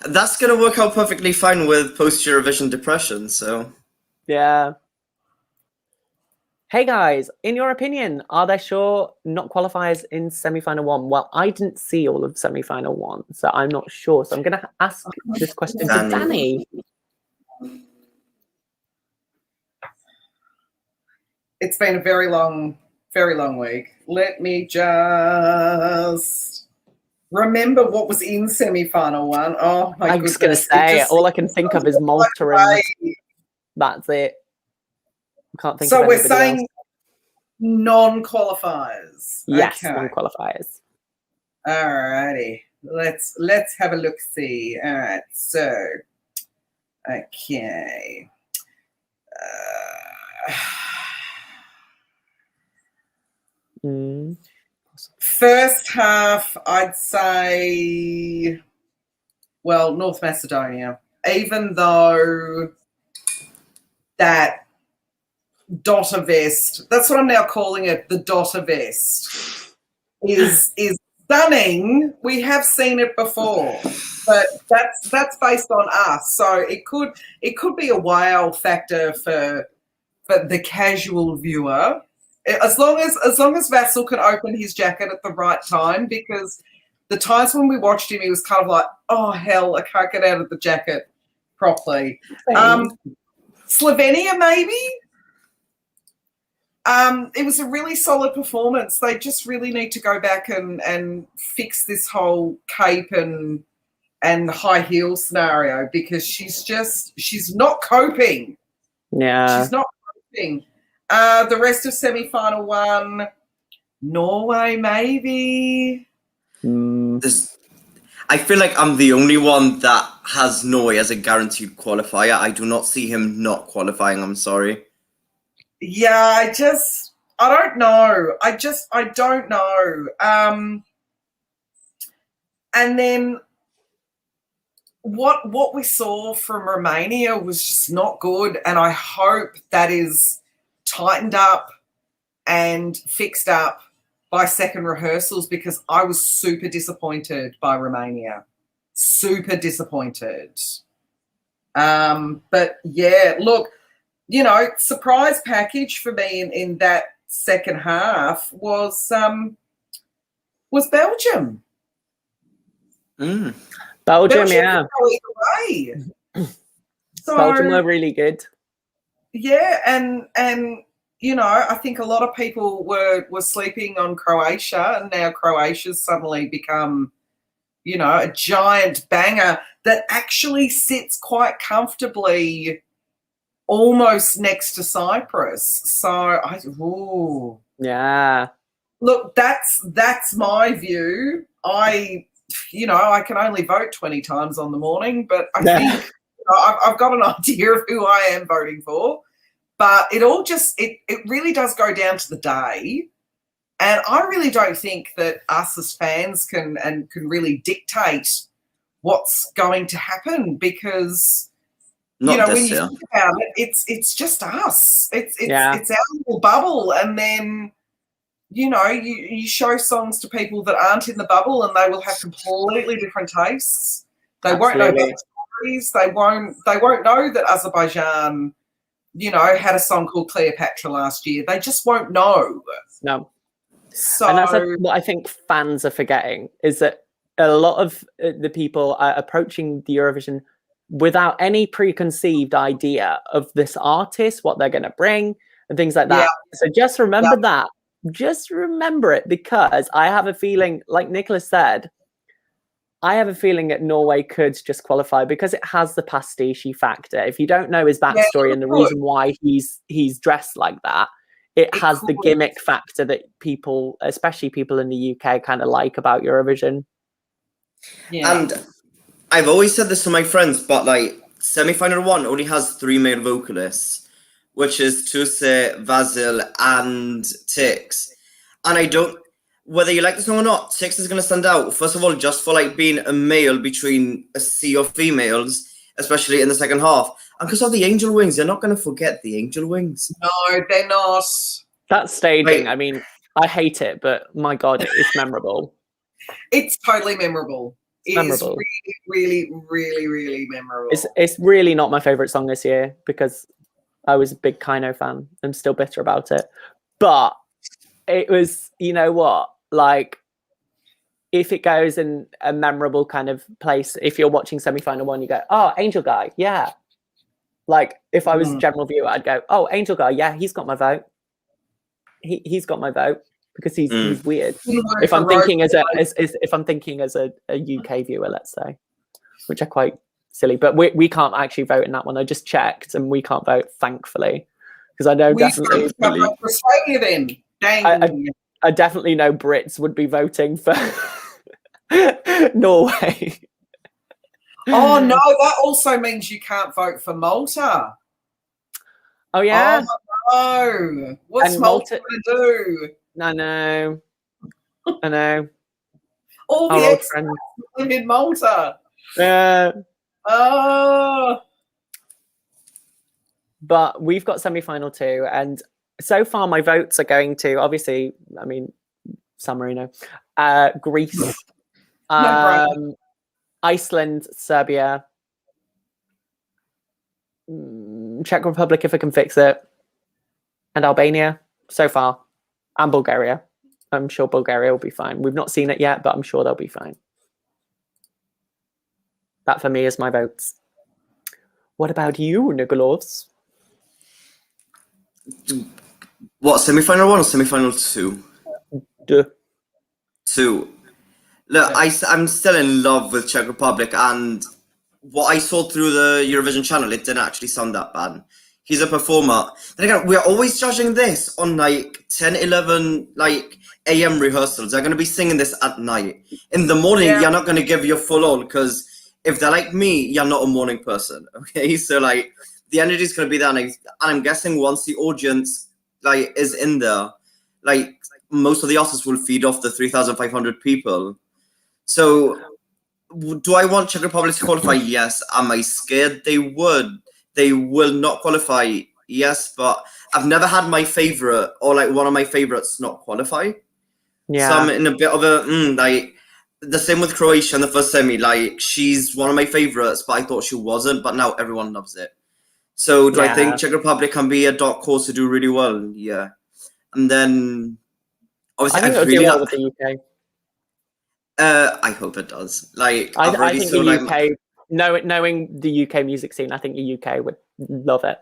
A: that's going to work out perfectly fine with post-Eurovision depression, so...
B: Yeah. Hey guys, in your opinion, are there sure not qualifiers in semi-final 1? Well, I didn't see all of semi-final 1, so I'm not sure. So I'm going to ask this question to Danny.
C: It's been a very long week. Let me just remember what was in semi-final 1. Oh my goodness.
B: I'm just going to say, all I can think of is Malta and that's it. Can't think
C: so
B: of
C: we're saying
B: else.
C: Non-qualifiers.
B: Yes,
C: okay.
B: Non-qualifiers.
C: All righty. Let's have a look-see. All right. So, okay. First half, I'd say, well, North Macedonia. Even though that Dotter vest, that's what I'm now calling it, the Dotter vest, is stunning. We have seen it before, but that's based on us. So it could be a wow factor for the casual viewer. As long as Vassal can open his jacket at the right time, because the times when we watched him, he was kind of like, oh, hell, I can't get out of the jacket properly. Slovenia, maybe? It was a really solid performance. They just really need to go back and fix this whole cape and high heel scenario, because she's not coping.
B: Yeah.
C: She's not coping. The rest of semi-final 1, Norway, maybe.
A: I feel like I'm the only one that has Norway as a guaranteed qualifier. I do not see him not qualifying. I'm sorry.
C: Yeah, I don't know. I don't know. And then what we saw from Romania was just not good, and I hope that is tightened up and fixed up by second rehearsals, because I was super disappointed by Romania. Super disappointed. But yeah, look, surprise package for me in that second half was Belgium.
B: Belgium, yeah.
C: Either way.
B: Belgium were really good.
C: Yeah, and you know, I think a lot of people were sleeping on Croatia, and now Croatia's suddenly become, you know, a giant banger that actually sits quite comfortably almost next to Cyprus. So
B: Yeah.
C: Look, that's my view. I can only vote 20 times on the morning, but I think I've got an idea of who I am voting for. But it all it really does go down to the day. And I really don't think that us as fans can really dictate what's going to happen, because when you think about it, it's just us. It's our little bubble, and then you show songs to people that aren't in the bubble, and they will have completely different tastes. They won't know about stories. They won't know that Azerbaijan, had a song called Cleopatra last year. They just won't know.
B: No.
C: So,
B: and that's what I think fans are forgetting, is that a lot of the people are approaching the Eurovision without any preconceived idea of this artist, what they're going to bring, and things like that. So just remember that. Just remember it, because I have a feeling, like Nicholas said, I have a feeling that Norway could just qualify because it has the pastiche factor. If you don't know his backstory and the reason why he's dressed like that, it has the gimmick factor that people, especially people in the UK, kind of like about Eurovision.
A: Yeah. And I've always said this to my friends, but like semi-final 1 only has 3 male vocalists, which is Tuse, Vasil, and Tix. And I don't, whether you like the song or not, Tix is going to stand out. First of all, just for like being a male between a sea of females, especially in the second half. And because of the angel wings, you're not going to forget the angel wings.
C: No, they're not.
B: That staging, I mean, I hate it, but my God, it's memorable.
C: It's totally memorable. It's really, really, really, really memorable.
B: It's really not my favourite song this year, because I was a big Kino fan. I'm still bitter about it. But it was, you know what, like, if it goes in a memorable kind of place, if you're watching semi-final 1, you go, oh, Angel Guy, yeah. Like, if I was a general viewer, I'd go, oh, Angel Guy, yeah, he's got my vote. He's got my vote, because he's weird. If I'm thinking as a UK viewer, let's say, which are quite silly, but we can't actually vote in that one. I just checked, and we can't vote, thankfully, because I know definitely. I definitely know Brits would be voting for Norway.
C: Oh no, that also means you can't vote for Malta.
B: Oh yeah.
C: Oh no. What's Malta going to do?
B: I know.
C: All the expats live in Malta.
B: Yeah.
C: Oh.
B: But we've got semi-final 2, and so far my votes are going to, obviously, I mean, San Marino, Greece, Iceland, Serbia, Czech Republic if I can fix it, and Albania so far, and Bulgaria. I'm sure Bulgaria will be fine. We've not seen it yet, but I'm sure they'll be fine. That for me is my votes. What about you, Nicholas?
A: What, semi-final 1 or semi-final 2? 2. Look, I'm still in love with Czech Republic, and what I saw through the Eurovision channel, it didn't actually sound that bad. He's a performer. Then again, we're always judging this on like 10, 11, like AM rehearsals. They're going to be singing this at night. In the morning, you're not going to give your full all, because if they're like me, you're not a morning person, okay? So like the energy is going to be there, and I'm guessing once the audience like is in there, like most of the artists will feed off the 3,500 people. So do I want Czech Republic to qualify? Yes. Am I scared they would? They will not qualify. Yes, but I've never had my favorite or like one of my favorites not qualify.
B: Yeah.
A: So I'm in a bit of a like the same with Croatia in the first semi. Like she's one of my favorites, but I thought she wasn't. But now everyone loves it. So do I think Czech Republic can be a dark horse to do really well? Yeah. And then obviously
B: I think it'll do well with the UK.
A: I hope it does. Like
B: I think the UK knowing the UK music scene, I think the UK would love it.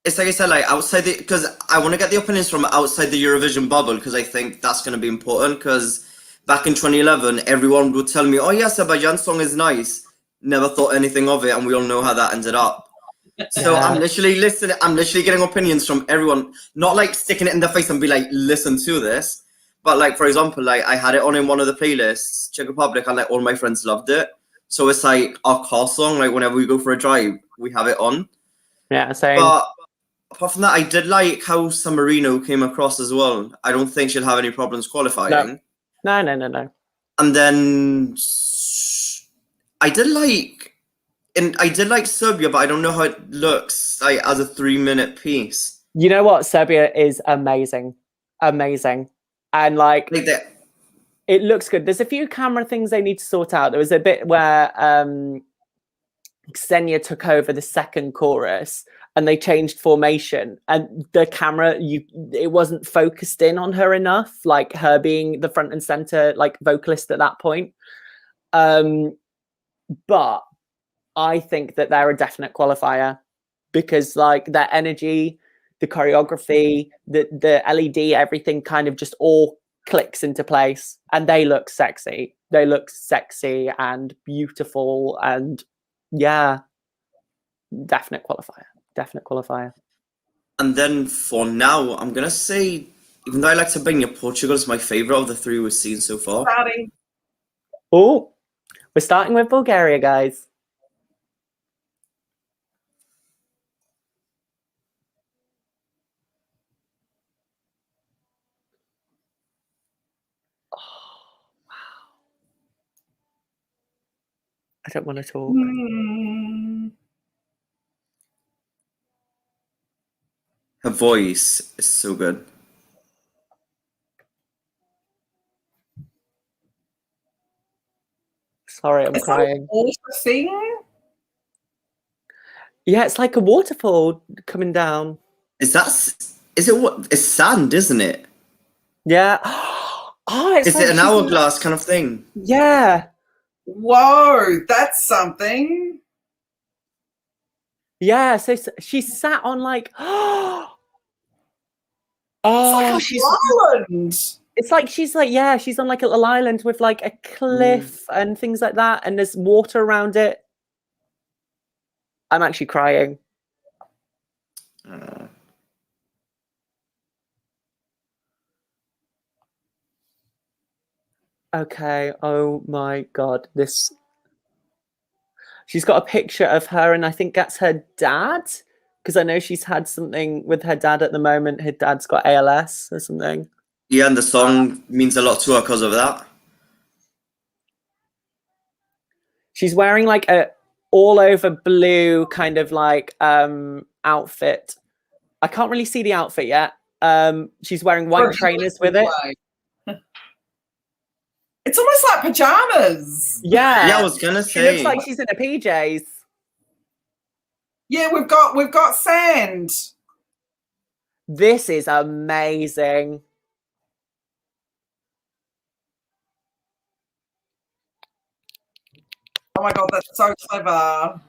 A: It's like I said, like outside because I want to get the opinions from outside the Eurovision bubble, because I think that's going to be important. Because back in 2011, everyone would tell me, "Oh yes, Azerbaijan song is nice." Never thought anything of it, and we all know how that ended up. So I'm literally listening. I'm literally getting opinions from everyone, not like sticking it in their face and be like, "Listen to this," but like, for example, like I had it on in one of the playlists, Czech Republic, and like all my friends loved it. So it's like our car song. Like whenever we go for a drive, we have it on.
B: Yeah, same.
A: But apart from that, I did like how San Marino came across as well. I don't think she'll have any problems qualifying.
B: No.
A: And then I did like Serbia, but I don't know how it looks like as a 3-minute piece.
B: You know what? Serbia is amazing, and like
A: that.
B: It looks good. There's a few camera things they need to sort out. There was a bit where Ksenia took over the second chorus and they changed formation, and the camera, it wasn't focused in on her enough, like her being the front and center like vocalist at that point. But I think that they're a definite qualifier, because like their energy, the choreography, the LED, everything kind of just all clicks into place, and they look sexy. They look sexy and beautiful, and yeah, definite qualifier.
A: And then for now, I'm gonna say, even though I like Albania, Portugal is my favorite of the three we've seen so far.
B: Oh, we're starting with Bulgaria, guys. I don't want to talk.
A: Her voice is so good.
B: Sorry, I'm crying.
C: Thing?
B: Yeah, it's like a waterfall coming down.
A: Is it what? It's sand, isn't it?
B: Yeah. Oh, it's
A: is
B: like
A: it an hourglass kind of thing?
B: Yeah.
C: Whoa, that's something.
B: Yeah, so she sat on like
C: she's island.
B: It's like she's on like a little island with like a cliff and things like that, and there's water around it. I'm actually crying. Okay, oh my god, this. She's got a picture of her, and I think that's her dad, because I know she's had something with her dad at the moment. Her dad's got ALS or something.
A: Yeah, and the song means a lot to her because of that.
B: She's wearing like a all over blue kind of like outfit. I can't really see the outfit yet. She's wearing white trainers with it.
C: It's almost like pajamas.
B: Yeah,
A: I was gonna say.
B: She looks like she's in her PJs.
C: Yeah, we've got sand.
B: This is amazing.
C: Oh my god, that's so clever.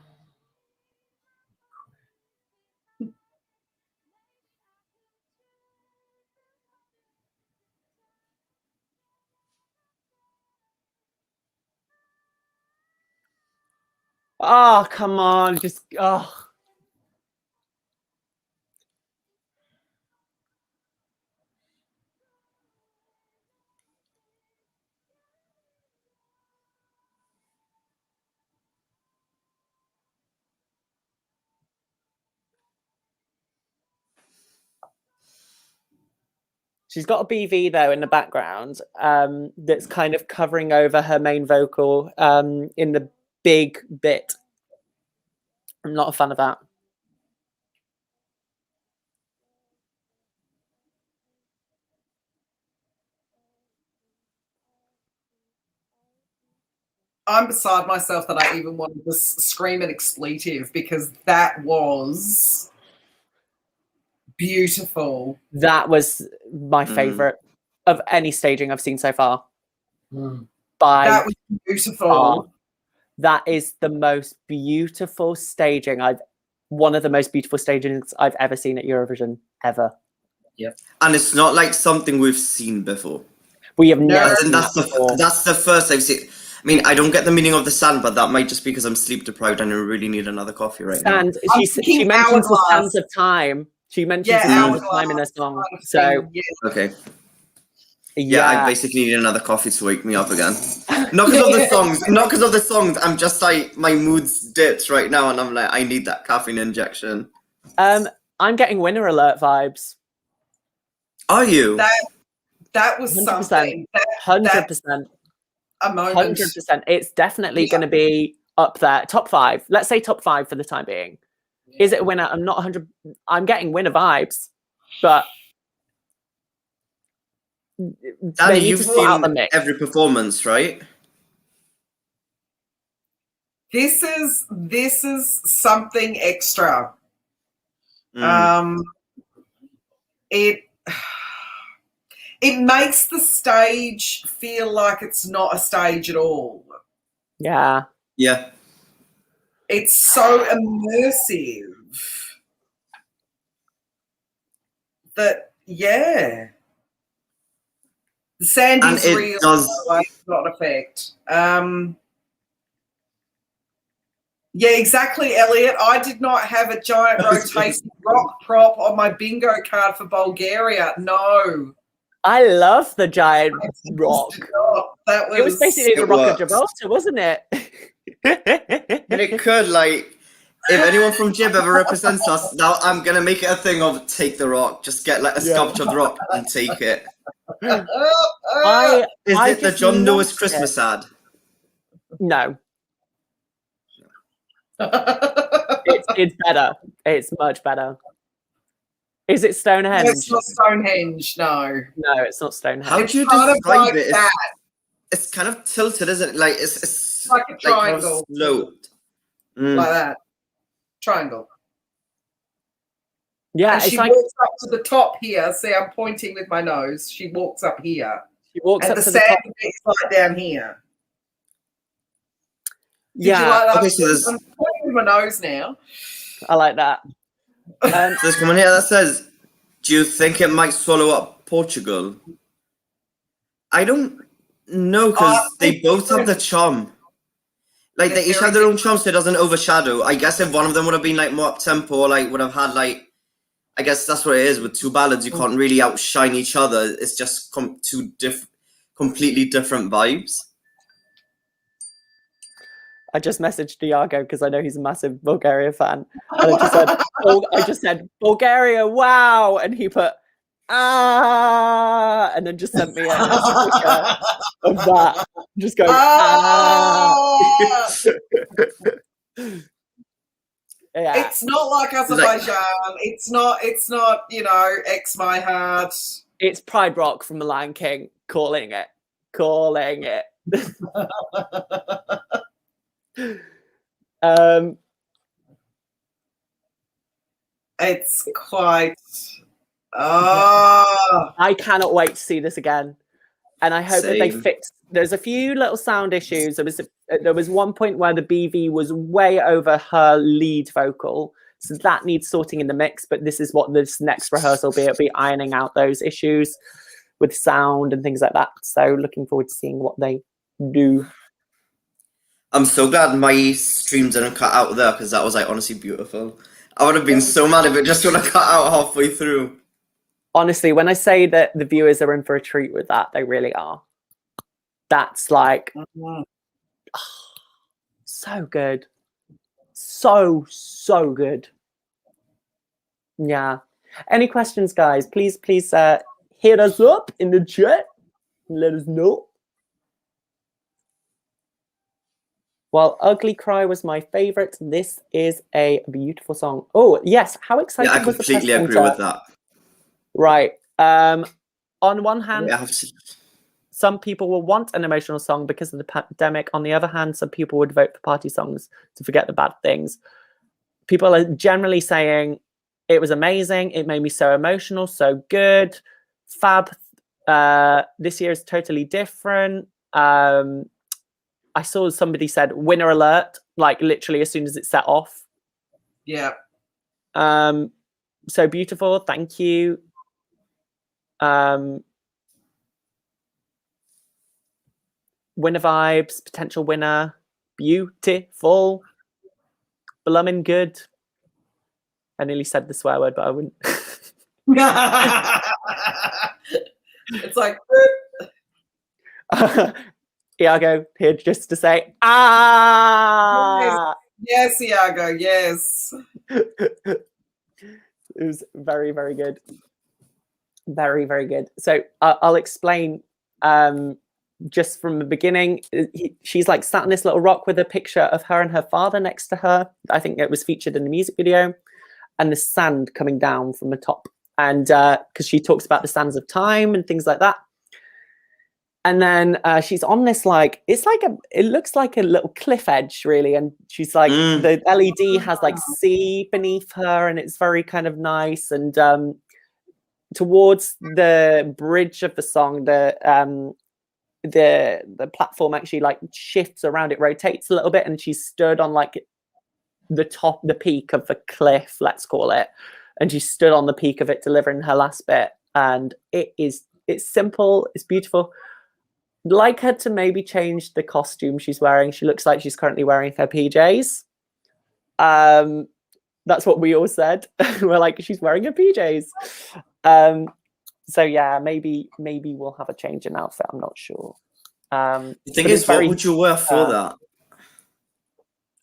B: Oh, come on. Just, oh. She's got a BV though in the background that's kind of covering over her main vocal in the big bit. I'm not a fan of that.
C: I'm beside myself that I even wanted to scream an expletive, because that was beautiful.
B: That was my favorite of any staging I've seen so far.
C: That was beautiful.
B: That is the most beautiful staging one of the most beautiful stagings I've ever seen at Eurovision, ever.
A: And it's not like something we've seen before.
B: We have never
A: And
B: seen
A: that's
B: that before.
A: that's the first I've seen. I mean, I don't get the meaning of the sand, but that might just be because I'm sleep deprived and I really need another coffee right now.
B: Sand. She mentions the sands of time. She mentions the sands of time in her song. So
A: Okay. Yeah, I basically need another coffee to wake me up again. Not because of the songs. Not because of the songs. I'm just like, my mood's dipped right now, and I'm like, I need that caffeine injection.
B: I'm getting Winner Alert vibes.
A: Are you?
C: That was
B: 100%.
C: something.
B: 100%.
C: A moment.
B: 100%. It's definitely going to be up there. Top 5. Let's say top 5 for the time being. Is it a winner? I'm not 100. I'm getting Winner vibes, but
A: Danny, you've seen every performance, right?
C: This is something extra. It makes the stage feel like it's not a stage at all.
B: Yeah.
A: Yeah.
C: It's so immersive that, yeah. The sand is real, it's not effect. Yeah, exactly, Elliot. I did not have a giant rotating rock prop on my bingo card for Bulgaria. No.
B: I love the giant rock.
C: It
B: was basically the rock of Gibraltar, wasn't it?
A: And it could, like, if anyone from Jib ever represents us, now I'm going to make it a thing of take the rock. Just get like a sculptured rock and take it. Is it the John Lewis Christmas ad?
B: No. It's better. It's much better. Is it Stonehenge?
C: No, it's not Stonehenge, no.
B: No, it's not Stonehenge.
A: How do you describe it? It's kind of tilted, isn't it? Like it's
C: like a triangle.
A: Kind of sloped.
C: Like that. Triangle.
B: Yeah,
C: and she walks up to the top here. See, I'm pointing with my nose. She walks up here.
B: She walks up
C: to
B: the
C: sand
B: top.
C: is like down here.
B: Yeah.
C: Okay, so I'm pointing with my nose now.
B: I like that.
A: There's someone here that says, do you think it might swallow up Portugal? I don't know, because they both have the charm. Like, they each have their own charm, so it doesn't overshadow. I guess if one of them would have been, like, more up-tempo, or, like, would have had, like, I guess that's what it is. With two ballads, you can't really outshine each other. It's just two completely different vibes.
B: I just messaged Diago because I know he's a massive Bulgaria fan. And I just said, Bulgaria, wow. And he put, and then just sent me a picture of that. Just going, Yeah.
C: It's not like Azerbaijan. It's not, you know, X My Heart.
B: It's Pride Rock from The Lion King. Calling it.
C: It's quite I
B: cannot wait to see this again, and I hope that they fix. There's a few little sound issues. There was one point where the BV was way over her lead vocal, so that needs sorting in the mix. But this is what this next rehearsal will be. It'll be ironing out those issues with sound and things like that. So looking forward to seeing what they do.
A: I'm so glad my stream didn't cut out there, because that was like honestly beautiful. I would have been so mad if it just would have cut out halfway through.
B: Honestly, when I say that the viewers are in for a treat with that, they really are. That's like so good. So good. Yeah. Any questions, guys? Please hit us up in the chat and let us know. Well, Ugly Cry was my favorite. This is a beautiful song. Oh, yes. How exciting was the press
A: completely agree with that.
B: Right. On one hand, some people will want an emotional song because of the pandemic. On the other hand, some people would vote for party songs to forget the bad things. People are generally saying it was amazing. It made me so emotional, so good. Fab. This year is totally different. I saw somebody said winner alert, like literally as soon as it set off.
C: Yeah.
B: So beautiful. Thank you. Winner vibes, potential winner. Beautiful. Blummin' good. I nearly said the swear word, but I wouldn't.
C: It's like,
B: Iago here just to say, ah!
C: yes, Iago, yes.
B: It was very, very good. Very, very good. So I'll explain just from the beginning. She's like sat on this little rock with a picture of her and her father next to her. I think it was featured in the music video. And the sand coming down from the top. And because she talks about the sands of time and things like that. And then she's on this, like, it looks like a little cliff edge, really. And she's like, the LED has like sea beneath her, and it's very kind of nice. And towards the bridge of the song, the platform actually like shifts around, it rotates a little bit, and she's stood on like the peak of the cliff, let's call it. And she stood on the peak of it, delivering her last bit. And it's simple, it's beautiful. Like her to maybe change the costume she's wearing. She looks like she's currently wearing her PJs. That's what we all said. We're like, she's wearing her PJs. So yeah, maybe we'll have a change in outfit. I'm not sure.
A: The thing is, what would you wear for that?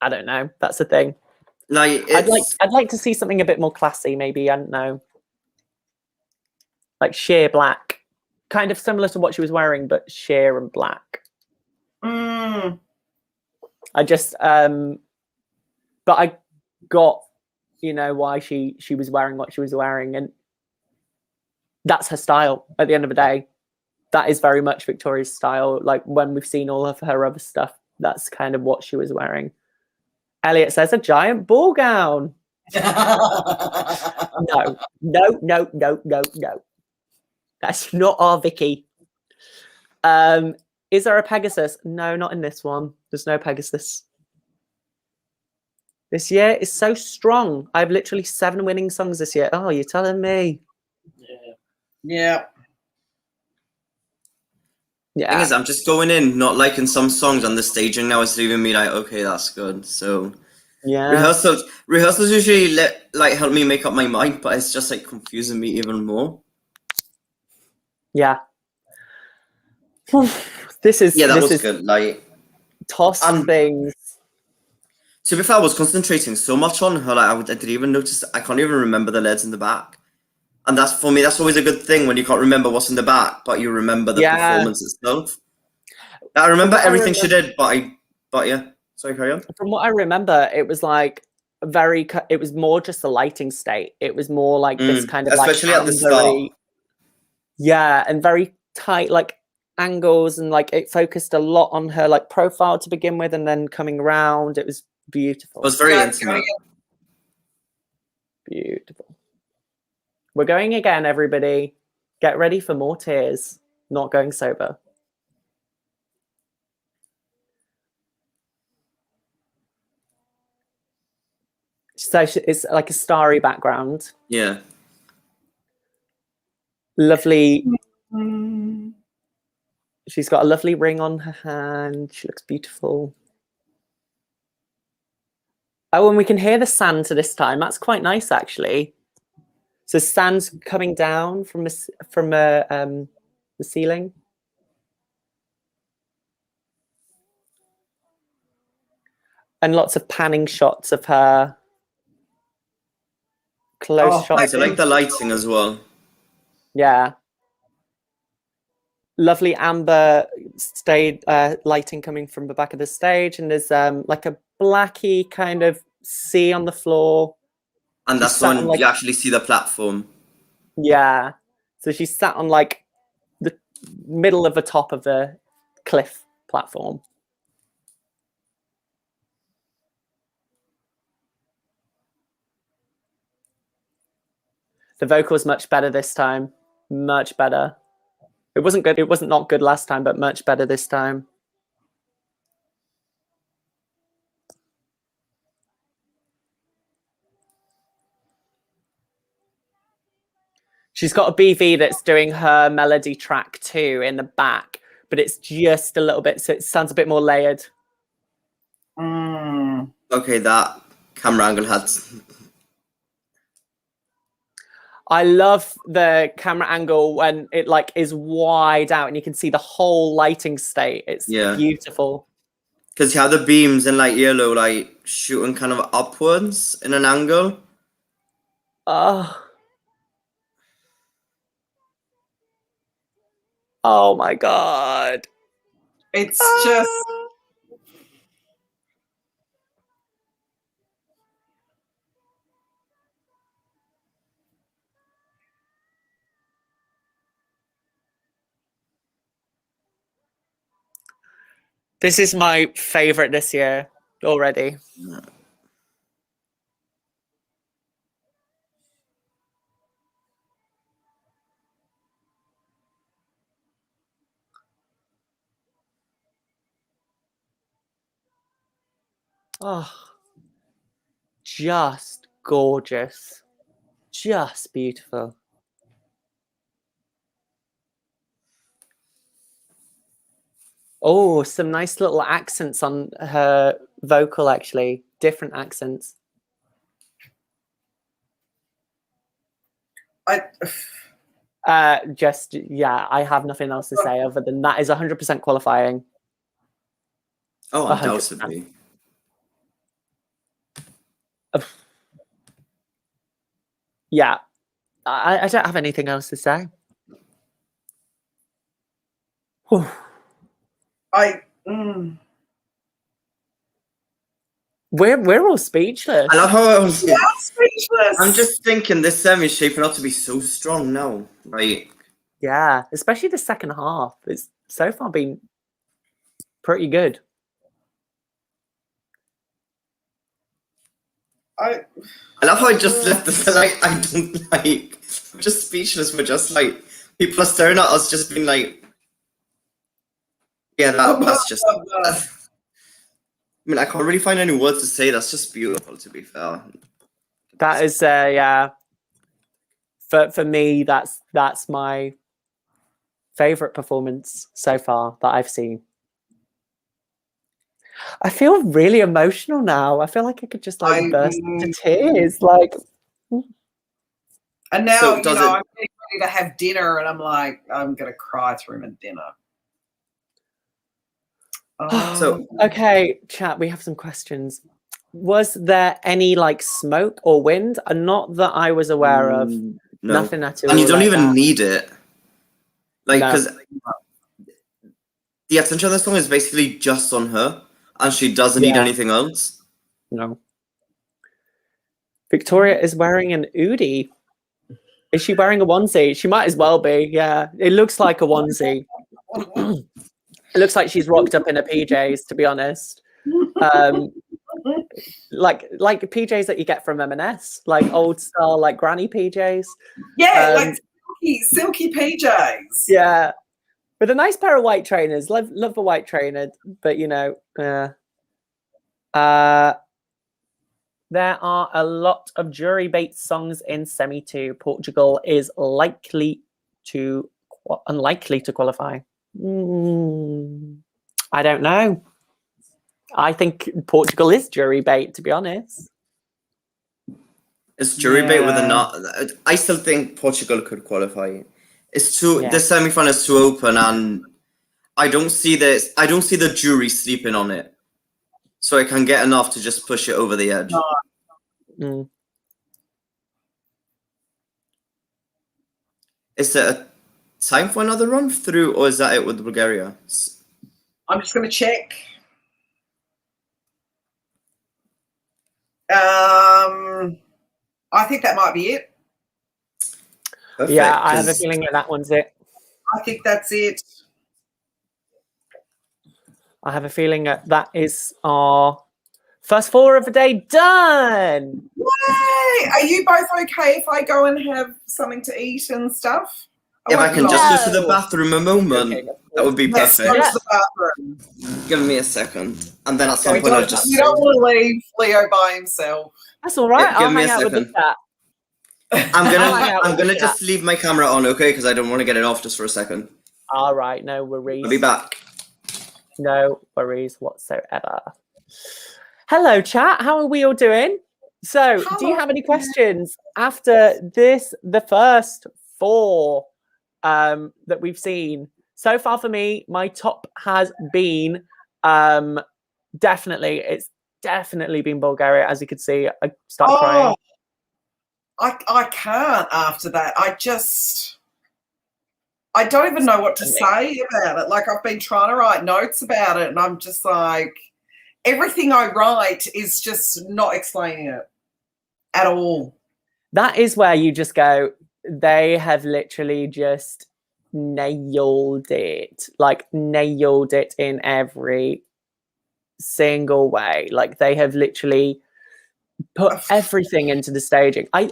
B: I don't know. That's the thing.
A: Like,
B: I'd like to see something a bit more classy. Maybe, I don't know, like sheer black, kind of similar to what she was wearing, but sheer and black. I just, but I got, why she was wearing what she was wearing, and that's her style. At the end of the day, that is very much Victoria's style. Like when we've seen all of her other stuff, that's kind of what she was wearing. Elliot says a giant ball gown. No. That's not our Vicky. Is there a Pegasus? No, not in this one. There's no Pegasus. This year is so strong. I have literally 7 winning songs this year. Oh, you're telling me?
C: Yeah.
A: The thing is, I'm just going in, not liking some songs on the stage, and now it's leaving me like, okay, that's good. So
B: yeah,
A: rehearsals usually help me make up my mind, but it's just like confusing me even more.
B: Yeah. This is
A: good. Like
B: toss things.
A: To be fair, I was concentrating so much on her, like I didn't even notice. I can't even remember the leads in the back. And that's always a good thing when you can't remember what's in the back, but you remember the performance itself. I remember everything she did, but yeah. Sorry, carry on.
B: From what I remember, it was like it was more just a lighting state. It was more like this kind of
A: especially at the start.
B: Yeah, and very tight like angles, and like it focused a lot on her like profile to begin with, and then coming around, it was beautiful.
A: It was very intimate.
B: Beautiful. We're going again, everybody. Get ready for more tears. Not going sober. So it's like a starry background.
A: Yeah.
B: Lovely. She's got a lovely ring on her hand. She looks beautiful. Oh, and we can hear the sand this time. That's quite nice, actually. So sand's coming down from the ceiling. And lots of panning shots of her. Close shots.
A: I like the lighting as well.
B: Yeah. Lovely amber lighting coming from the back of the stage. And there's like a blacky kind of sea on the floor.
A: And that's when you actually see the platform.
B: Yeah. So she sat on like the middle of the top of the cliff platform. The vocal's much better this time. Much better. It wasn't good. It wasn't not good last time, but much better this time. She's got a BV that's doing her melody track too in the back, but it's just a little bit, so it sounds a bit more layered.
A: Okay, that camera angle had.
B: I love the camera angle when it like is wide out and you can see the whole lighting state. It's beautiful.
A: Because you have the beams in like yellow, like shooting kind of upwards in an angle.
B: Oh my God.
C: It's just.
B: This is my favorite this year already. Oh, just gorgeous. Just beautiful. Oh, some nice little accents on her vocal, actually. Different accents. I have nothing else to say other than that is 100% qualifying.
A: Oh, undoubtedly.
B: Yeah, I don't have anything else to say. We're all speechless.
A: I love how I was
C: speechless.
A: I'm just thinking this semi is shaping up to be so strong now. Like,
B: yeah, especially the second half. It's so far been pretty good.
A: I love how I just left this like I don't like. I'm just speechless. We're just like people are staring at us, just being like, yeah, that's just. I mean, I can't really find any words to say. That's just beautiful, to be fair.
B: That is, yeah. For me, that's my favorite performance so far that I've seen. I feel really emotional now. I feel like I could just like burst into tears. Like,
C: and now I'm getting ready to have dinner, and I'm like, I'm gonna cry through my dinner.
B: So okay, chat. We have some questions. Was there any like smoke or wind? Not that I was aware of.
A: No.
B: Nothing at all.
A: And you don't
B: like
A: even
B: that.
A: need it. Like, because the attention of the song is basically just on her, and she doesn't need anything else.
B: No. Victoria is wearing an oodie. Is she wearing a onesie? She might as well be. Yeah, it looks like a onesie. It looks like she's rocked up in her PJs, to be honest. Like PJs that you get from M&S, like old style, like granny PJs.
C: Yeah, like silky PJs.
B: Yeah, with a nice pair of white trainers. Love the white trainer, but you know, there are a lot of jury bait songs in semi 2. Portugal is unlikely to qualify. I don't know. I think Portugal is jury bait, to be honest.
A: It's jury bait with a not. I still think Portugal could qualify. It's too. The semi-final is too open, and I don't see this. I don't see the jury sleeping on it, so it can get enough to just push it over the edge. Is there a time for another run through, or is that it with Bulgaria?
C: I'm just going to check. I think that might be it.
A: Perfect,
B: yeah, I have a feeling that one's it.
C: I think that's it.
B: I have a feeling that is our first 4 of the day done.
C: Yay! Are you both okay if I go and have something to eat and stuff?
A: If I can just go to the bathroom a moment, that would be perfect.
C: Let's go to the bathroom.
A: Give me a second. And then at some point I'll just...
C: You don't want to leave Leo by himself.
B: That's all right.
A: Give
B: I'll
A: me
B: hang
A: a
B: out with the
A: second.
B: chat.
A: I'm gonna just leave my camera on, okay? Because I don't want to get it off just for a second.
B: All right, no worries.
A: I'll be back.
B: No worries whatsoever. Hello, chat. How are we all doing? So, do you have any questions after this? The first 4 that we've seen so far for me, my top has been it's definitely been Bulgaria. As you could see, I started crying.
C: I can't after that. I don't even know what to say about it. Like, I've been trying to write notes about it, and I'm just like, everything I write is just not explaining it at all.
B: That is where you just go, they have literally just nailed it. Like, nailed it in every single way. Like, they have literally put everything into the staging. I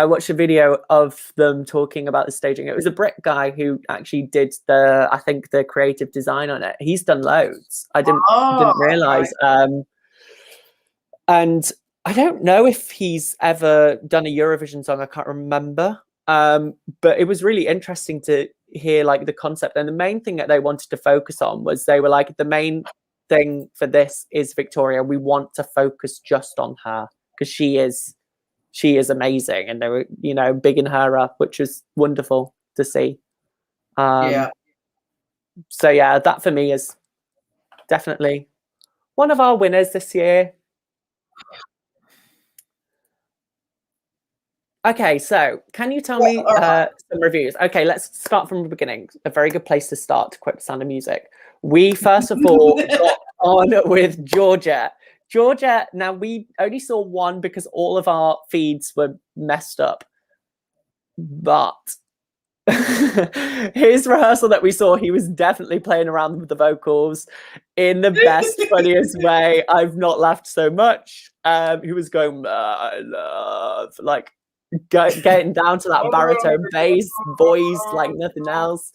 B: watched a video of them talking about the staging. It was a Brit guy who actually did the creative design on it. He's done loads. I didn't realize. Okay. And I don't know if he's ever done a Eurovision song. I can't remember. But it was really interesting to hear like the concept. And the main thing that they wanted to focus on was they were like, the main thing for this is Victoria. We want to focus just on her, because she is amazing, and they were, bigging her up, which was wonderful to see. So yeah, that for me is definitely one of our winners this year. Okay, so can you tell me some reviews? Okay, let's start from the beginning. A very good place to start, to quote The Sound of Music. We first of all got on with Georgia. Georgia, now we only saw one because all of our feeds were messed up. But his rehearsal that we saw, he was definitely playing around with the vocals in the best, funniest way. I've not laughed so much. He was going, I love, like, getting down to that baritone bass voice like nothing else.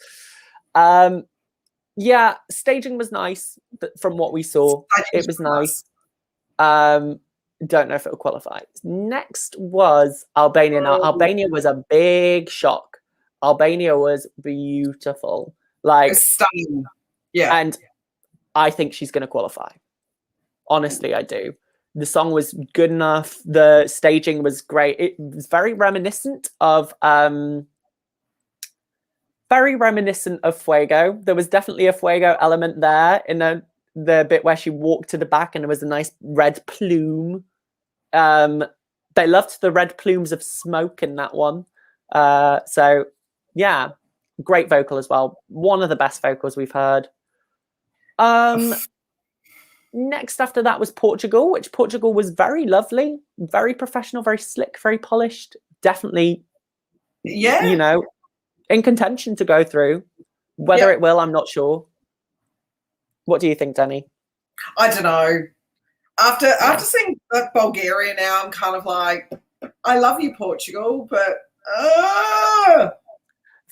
B: Yeah, staging was nice, but from what we saw, it was nice. Don't know if it will qualify. Next was Albania. Now, Albania was a big shock. Albania was beautiful. Like,
C: stunning. Yeah.
B: And I think she's going to qualify. Honestly, I do. The song was good enough. The staging was great. It was very reminiscent of Fuego. There was definitely a Fuego element there in the bit where she walked to the back and there was a nice red plume. They loved the red plumes of smoke in that one. So yeah, great vocal as well. One of the best vocals we've heard. Next after that was Portugal, which Portugal was very lovely, very professional, very slick, very polished. Definitely, in contention to go through. Whether it will, I'm not sure. What do you think, Danny?
C: I don't know. After seeing Bulgaria now, I'm kind of like, I love you, Portugal, but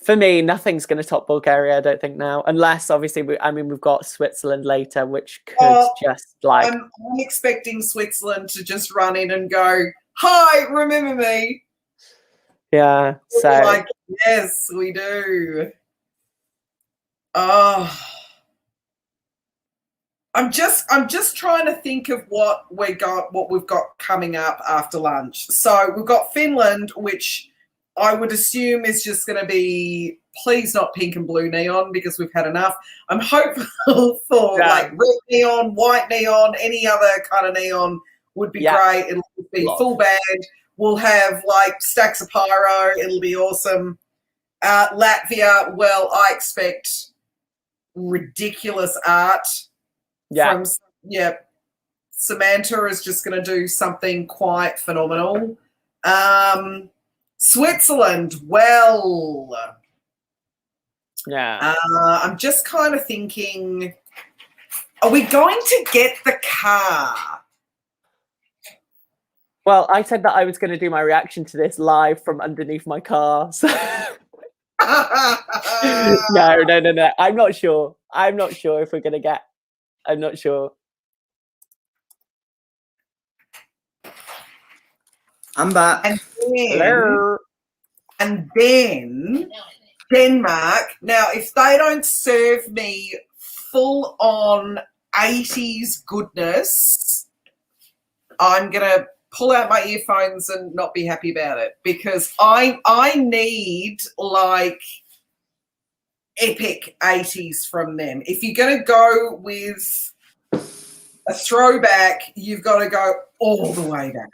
B: for me, nothing's going to top Bulgaria, I don't think now, unless obviously we've got Switzerland later, which could just like.
C: I'm expecting Switzerland to just run in and go, "Hi, remember me?"
B: Yeah, so
C: like, yes, we do. I'm just trying to think of what we've got coming up after lunch. So we've got Finland, which I would assume is just going to be, please not pink and blue neon, because we've had enough. I'm hopeful for like red neon, white neon, any other kind of neon would be great. It'll be full band. We'll have like stacks of pyro. It'll be awesome. Latvia, well, I expect ridiculous art.
B: Yeah.
C: Samanta is just going to do something quite phenomenal. Switzerland, well,
B: yeah.
C: I'm just kind of thinking, are we going to get the car?
B: Well, I said that I was going to do my reaction to this live from underneath my car. So no. I'm not sure. If we're going to get. I'm not sure.
A: I'm back.
C: And then,
B: hello.
C: And then Denmark. Now, if they don't serve me full on 80s goodness, I'm gonna pull out my earphones and not be happy about it, because I need like epic 80s from them. If you're gonna go with a throwback, you've got to go all the way back.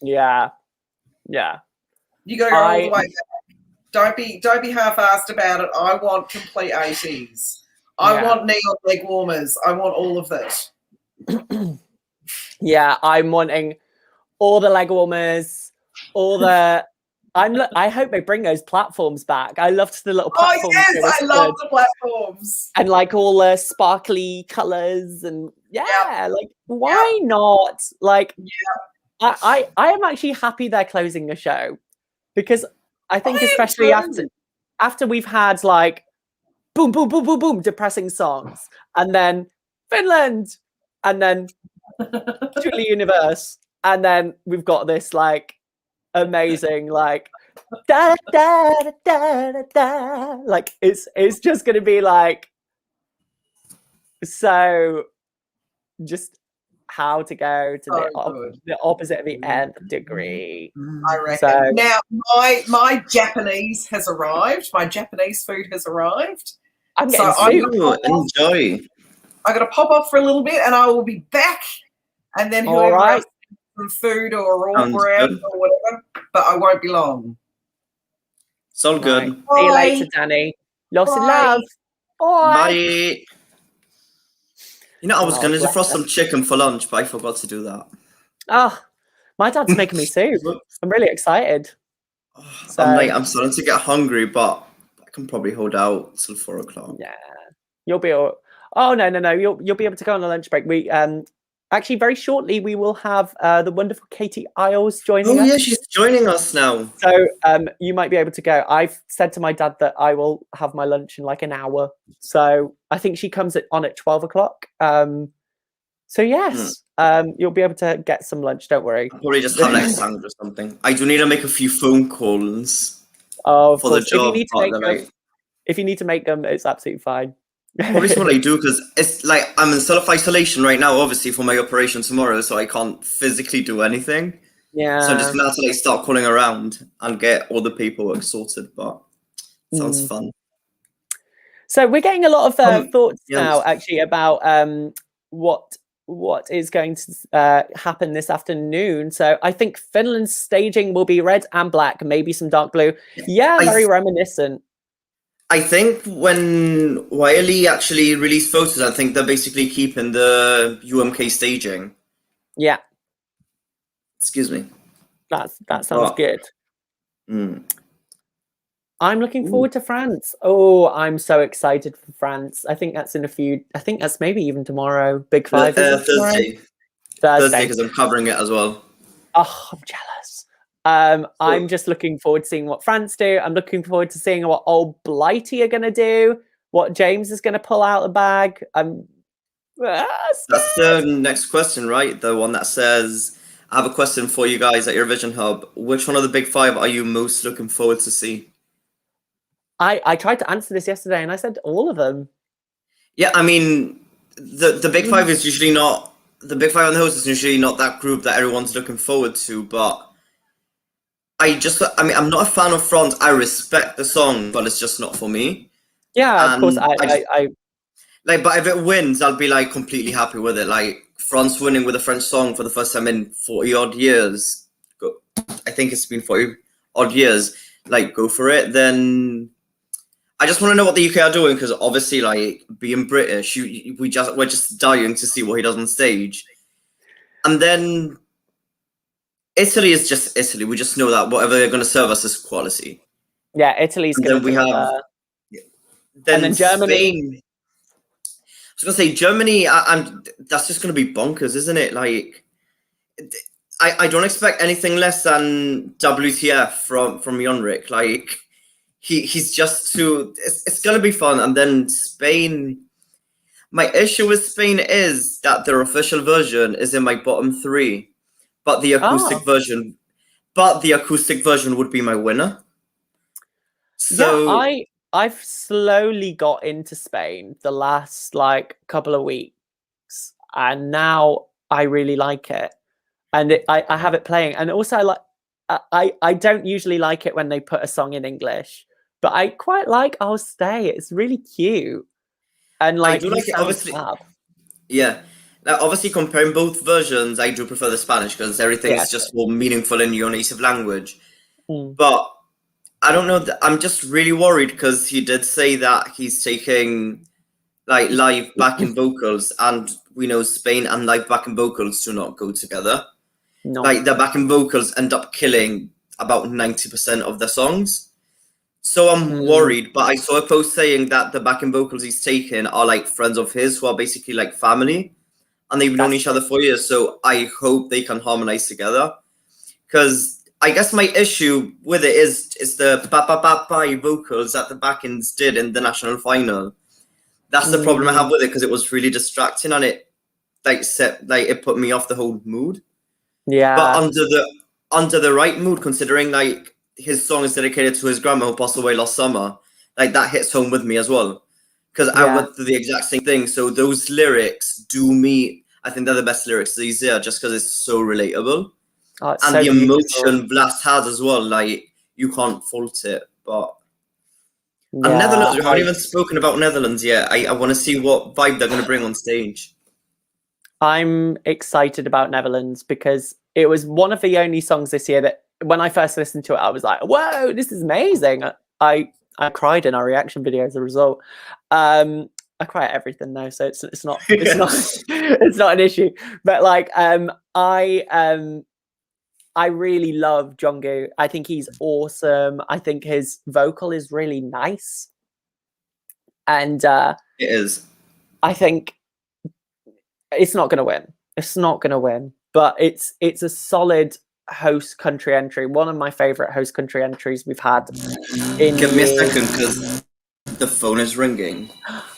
B: Yeah.
C: You got to go all the way back. Don't be half-assed about it. I want complete 80s. I want neon leg warmers. I want all of that.
B: Yeah, I'm wanting all the leg warmers, all the. I hope they bring those platforms back. I loved the little platforms.
C: Oh yes, I love the platforms.
B: And like all the sparkly colours and like why not? Like I am actually happy they're closing the show, because I think especially after we've had like boom, boom, boom, boom, boom, depressing songs, and then Finland, and then to the universe, and then we've got this like amazing like da da da da da da, like it's just gonna be like so just how to go to the opposite of the nth degree.
C: I reckon.
B: So,
C: now my Japanese has arrived. My Japanese food has arrived.
B: I'm getting
A: enjoy.
C: I got to pop off for a little bit, and I will be back. And then whoever else some food or raw bread or whatever, but I won't be long.
A: It's all good.
B: Right. See you later, Danny. Lots of love.
A: Bye. You know, I was going to defrost some chicken for lunch, but I forgot to do that.
B: Oh, my dad's making me soup. I'm really excited.
A: So, I'm starting to get hungry, but I can probably hold out till 4 o'clock.
B: Yeah, you'll be all. Oh no! You'll be able to go on a lunch break. We actually very shortly we will have the wonderful Katie Isles joining us.
A: Oh yeah, she's joining us now.
B: So you might be able to go. I've said to my dad that I will have my lunch in like an hour. So I think she comes on at 12 o'clock. So yes, you'll be able to get some lunch. Don't worry.
A: I'll probably just have like a sandwich or something. I do need to make a few phone calls
B: for
A: the job.
B: If you need to make them, it's absolutely fine.
A: Probably what I do, because it's like I'm in self-isolation right now, obviously for my operation tomorrow, so I can't physically do anything.
B: Yeah.
A: So I'm just gonna have to like start calling around and get all the paperwork sorted. But it sounds fun.
B: So we're getting a lot of thoughts now, actually, about what is going to happen this afternoon. So I think Finland's staging will be red and black, maybe some dark blue. Yeah, very reminiscent.
A: I think when Wiley actually released photos, I think they're basically keeping the UMK staging.
B: Yeah.
A: Excuse me.
B: That sounds good. I'm looking forward to France. Oh, I'm so excited for France. I think that's that's maybe even tomorrow. Big Five.
A: Thursday, because I'm covering it as well.
B: Oh, I'm jealous. I'm just looking forward to seeing what France do. I'm looking forward to seeing what Old Blighty are going to do, what James is going to pull out the bag. That's
A: the next question, right? The one that says, I have a question for you guys at Eurovision Hub. Which one of the big five are you most looking forward to see?
B: I tried to answer this yesterday, and I said all of them.
A: Yeah, I mean, the big five is usually not... The big five on the host is usually not that group that everyone's looking forward to, but... I'm not a fan of France. I respect the song, but it's just not for me.
B: Yeah, of course.
A: But if it wins, I'll be like completely happy with it. Like France winning with a French song for the first time in 40 odd years. I think it's been 40 odd years. Like, go for it. Then I just want to know what the UK are doing, because obviously, like, being British, we're just dying to see what he does on stage. And then Italy is just Italy. We just know that whatever they're going to serve us is quality.
B: Yeah, Italy's going to
A: have.
B: And then Germany.
A: Spain. I was going to say Germany. That's just going to be bonkers, isn't it? Like, I don't expect anything less than WTF from Jonrik. Like, he's just too. It's going to be fun. And then Spain. My issue with Spain is that their official version is in my bottom 3. But the acoustic version but the acoustic version would be my winner. So
B: yeah, I've slowly got into Spain the last like couple of weeks, and now I really like it, and I have it playing, and also I don't usually like it when they put a song in English, but I quite like I'll Stay. It's really cute, and
A: I
B: like
A: do
B: he
A: like it,
B: sounds
A: obviously.
B: fab.
A: Yeah. Now, obviously, comparing both versions, I do prefer the Spanish because everything's
B: Yes.
A: just more meaningful in your native language.
B: Mm.
A: But I don't know. I'm just really worried because he did say that he's taking like live backing vocals, and we know Spain and live backing vocals do not go together.
B: No.
A: Like the backing vocals end up killing about 90% of the songs. So I'm worried, but I saw a post saying that the backing vocals he's taken are like friends of his who are basically like family, and they've known each other for years. So I hope they can harmonize together. Because I guess my issue with it is the ba vocals that the backings did in the national final. That's the problem I have with it, because it was really distracting, and it it put me off the whole mood.
B: Yeah.
A: But under the right mood, considering like his song is dedicated to his grandma who passed away last summer, like that hits home with me as well. Because I went through the exact same thing. So those lyrics do me. I think they're the best lyrics these year, just because it's so relatable.
B: Oh, it's
A: And
B: so
A: the
B: beautiful.
A: emotion Blast has as well, like you can't fault it. But
B: Yeah,
A: and Netherlands, we haven't even spoken about Netherlands yet. I want to see what vibe they're going to bring on stage.
B: I'm excited about Netherlands because it was one of the only songs this year that when I first listened to it, I was like, whoa, this is amazing. I cried in our reaction video as a result. I cry at everything though, so it's not it's not an issue. But like I really love Jungkook. I think he's awesome. I think his vocal is really nice. And
A: it is.
B: I think it's not going to win. It's not going to win, but it's a solid host country entry. One of my favorite host country entries we've had.
A: Give me a second, because the phone is ringing.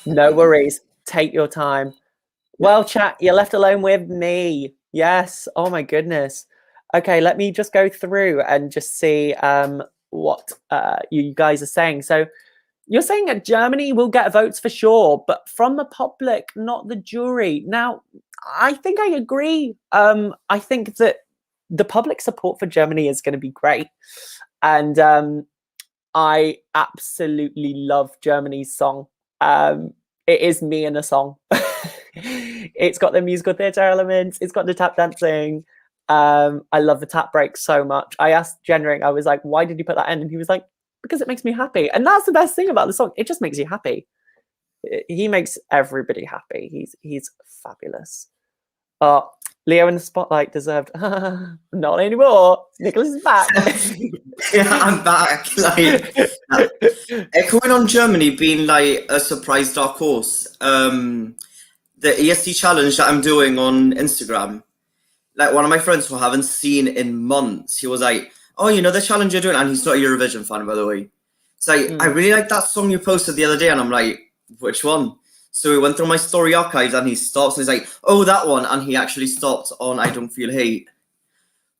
B: No worries. Take your time. Well, chat, you're left alone with me. Yes. Oh my goodness. Okay, let me just go through and just see what you guys are saying. So you're saying that Germany will get votes for sure, but from the public, not the jury. Now, I think I agree. I think that the public support for Germany is going to be great. And I absolutely love Germany's song. It is me in a song. It's got the musical theatre elements. It's got the tap dancing. I love the tap break so much. I asked Jenring, I was like, why did you put that in? And he was like, because it makes me happy. And that's the best thing about the song. It just makes you happy. He makes everybody happy. He's fabulous. Leo in the spotlight deserved. Not anymore. Nicholas is back.
A: Yeah, I'm back. Like echoing on Germany being like a surprise dark horse. The EST challenge that I'm doing on Instagram. Like one of my friends who I haven't seen in months, he was like, "Oh, you know the challenge you're doing," and he's not a Eurovision fan, by the way. It's like, I really like that song you posted the other day, and I'm like, which one? So he went through my story archives, and he stops, and he's like, "Oh, that one," and he actually stopped on "I Don't Feel Hate,"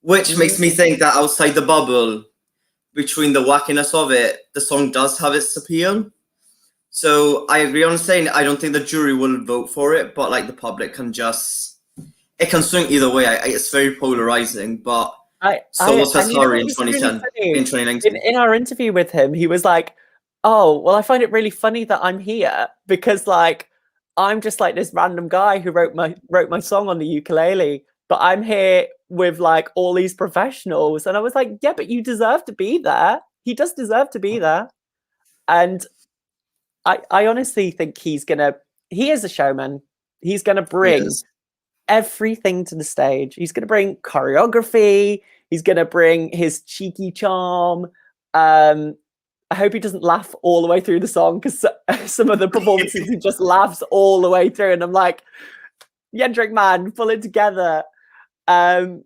A: which makes me think that outside the bubble, between the wackiness of it, the song does have its appeal. So I agree on saying I don't think the jury will vote for it, but like the public can just. It can swing either way. It's very polarizing, but so was Peristeri in 2010, in 2019.
B: In our interview with him, he was like, "Oh, well, I find it really funny that I'm here because, like, I'm just like this random guy who wrote my song on the ukulele, but I'm here with like all these professionals." And I was like, "Yeah, but you deserve to be there. He does deserve to be there." And I honestly think he is a showman. He's gonna bring everything to the stage. He's going to bring choreography. He's going to bring his cheeky charm. I hope he doesn't laugh all the way through the song, because some of the performances he just laughs all the way through, and I'm like, Jendrik, man, pull it together. But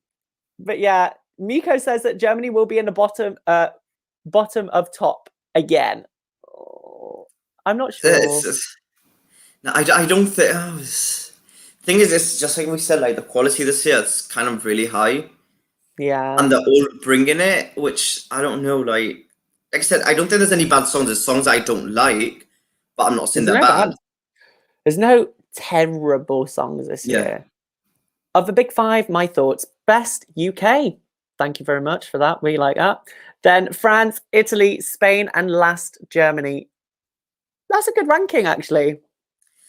B: yeah, Miko says that Germany will be in the bottom of top again. Oh, I'm not sure.
A: No, I don't think. Thing is, it's just like we said, like the quality this year, it's kind of really high.
B: Yeah.
A: And they're all bringing it, which I don't know. Like I said, I don't think there's any bad songs. There's songs I don't like, but I'm not saying they're bad.
B: There's no terrible songs this year. Of the big five, my thoughts: best UK. Thank you very much for that. We like that. Then France, Italy, Spain, and last Germany. That's a good ranking, actually.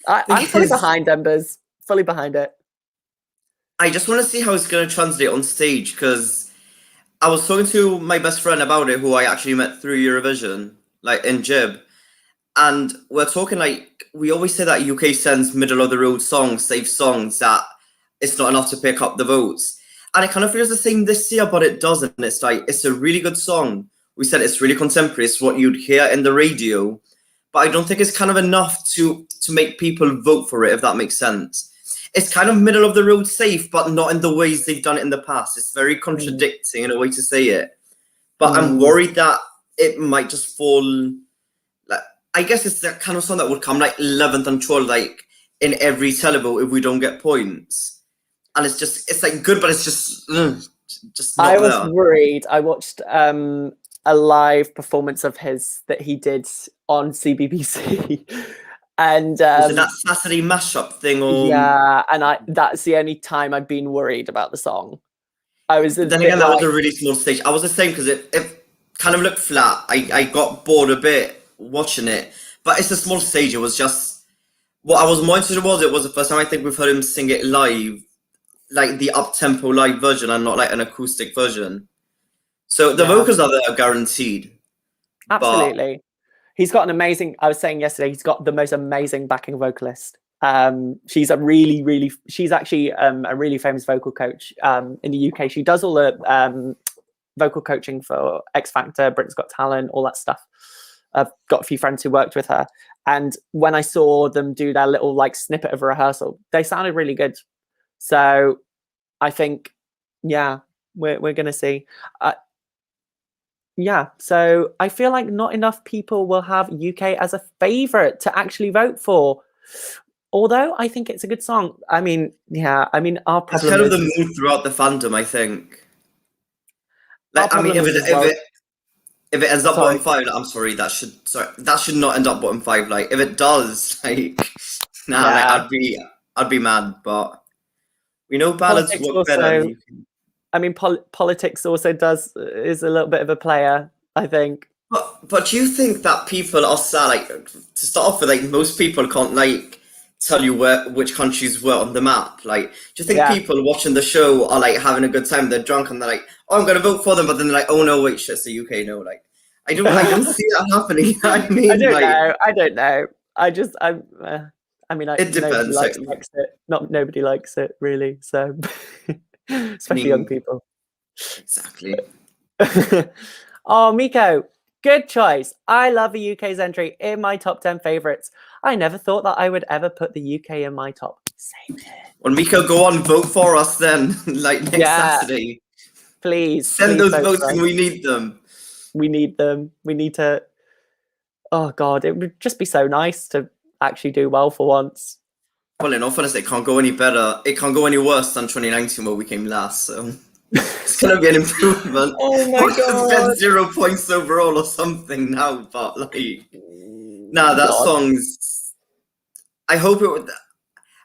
B: I'm fully behind Embers. Fully behind it.
A: I just want to see how it's going to translate on stage, because I was talking to my best friend about it, who I actually met through Eurovision, like in Jib. And we're talking like, we always say that UK sends middle of the road songs, safe songs, that it's not enough to pick up the votes. And it kind of feels the same this year, but it doesn't. It's like, it's a really good song. We said it's really contemporary. It's what you'd hear in the radio. But I don't think it's kind of enough to make people vote for it, if that makes sense. It's kind of middle of the road safe, but not in the ways they've done it in the past. It's very contradicting in a way to say it. But I'm worried that it might just fall. Like, I guess it's that kind of song that would come like 11th and 12th, like in every televote if we don't get points. And it's like good, but it's just not
B: I was
A: there.
B: worried. I watched a live performance of his that he did on CBBC. And
A: was it that Saturday mashup thing? Or
B: yeah, and that's the only time I've been worried about the song. I was
A: then again, that was a really small stage. I was the same, because it kind of looked flat. I got bored a bit watching it, but it's a small stage. It was just what I was more interested in. It was the first time I think we've heard him sing it live, like the up-tempo live version and not like an acoustic version. So the vocals are there, guaranteed.
B: Absolutely. He's got an amazing, I was saying yesterday, he's got the most amazing backing vocalist. She's she's actually a really famous vocal coach in the UK. She does all the vocal coaching for X Factor, Britain's Got Talent, all that stuff. I've got a few friends who worked with her. And when I saw them do their little like snippet of a rehearsal, they sounded really good. So I think, yeah, we're going to see. Yeah, so I feel like not enough people will have UK as a favourite to actually vote for. Although I think it's a good song. I mean, our problem
A: it's kind of the mood throughout the fandom, I think. Like, I mean, if it ends up bottom five, I'm sorry, that should not end up bottom five. Like, if it does, like, like, I'd be mad. But we know ballads work better.
B: I mean, politics also is a little bit of a player, I think.
A: But do you think that people are sad? Like, to start off with, like, most people can't like tell you which countries were on the map. Like, do you think people watching the show are like having a good time? They're drunk and they're like, "Oh, I'm gonna vote for them," but then they're like, "Oh no, wait, shit, it's the UK." No, like, I don't see that happening. You know what I mean,
B: I don't know. I mean,
A: it depends.
B: Likes it. Not nobody likes it really. So. Especially young people.
A: Exactly.
B: Oh, Miko, good choice. I love the UK's entry in my top 10 favourites. I never thought that I would ever put the UK in my top. Same here.
A: Well, Miko, go on, vote for us then. Like next Saturday.
B: Please.
A: Send those votes and we need them.
B: We need them. We need to. Oh, God, it would just be so nice to actually do well for once.
A: Well, in all honesty, it can't go any better. It can't go any worse than 2019 where we came last. So it's going to be an improvement.
B: Oh my God.
A: Get 0 points overall or something now. But like, that song's. I hope it would.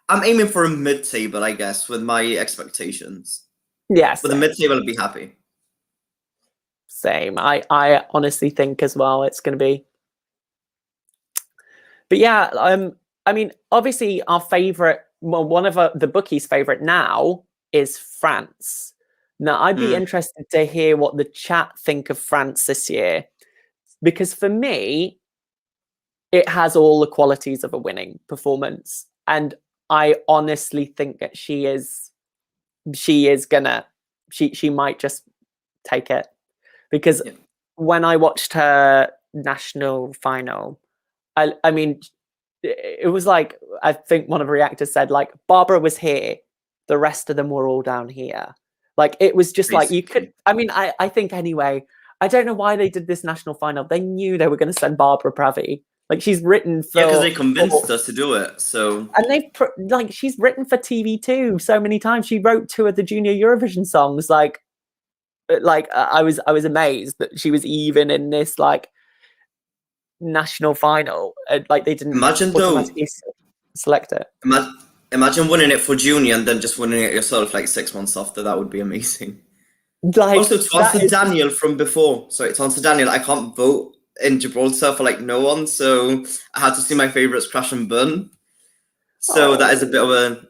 A: I'm aiming for a mid-table, I guess, with my expectations.
B: Yes.
A: With a mid-table, I'd be happy.
B: Same. I honestly think as well it's going to be. But yeah, I mean, obviously, our favourite, well, one of the bookies' favourite now is France. Now, I'd be interested to hear what the chat think of France this year, because for me, it has all the qualities of a winning performance, and I honestly think that she might just take it, because when I watched her national final, I mean. It was like, I think one of the reactors said, like, Barbara was here, the rest of them were all down here. Like, it was just like, you could, I mean, I think anyway, I don't know why they did this national final. They knew they were going to send Barbara Pravi. Like, she's written for...
A: Yeah, because they convinced us to do it, so...
B: And she's written for TV too so many times. She wrote 2 of the Junior Eurovision songs. Like, like I was amazed that she was even in this like national final. Like they didn't
A: Imagine though,
B: automatically select it.
A: imagine winning it for junior and then just winning it yourself like 6 months after. That would be amazing.
B: Like,
A: also, to answer Daniel from before, sorry, to answer Daniel, I can't vote in Gibraltar for like no one, so I had to see my favourites crash and burn. So that is a bit of a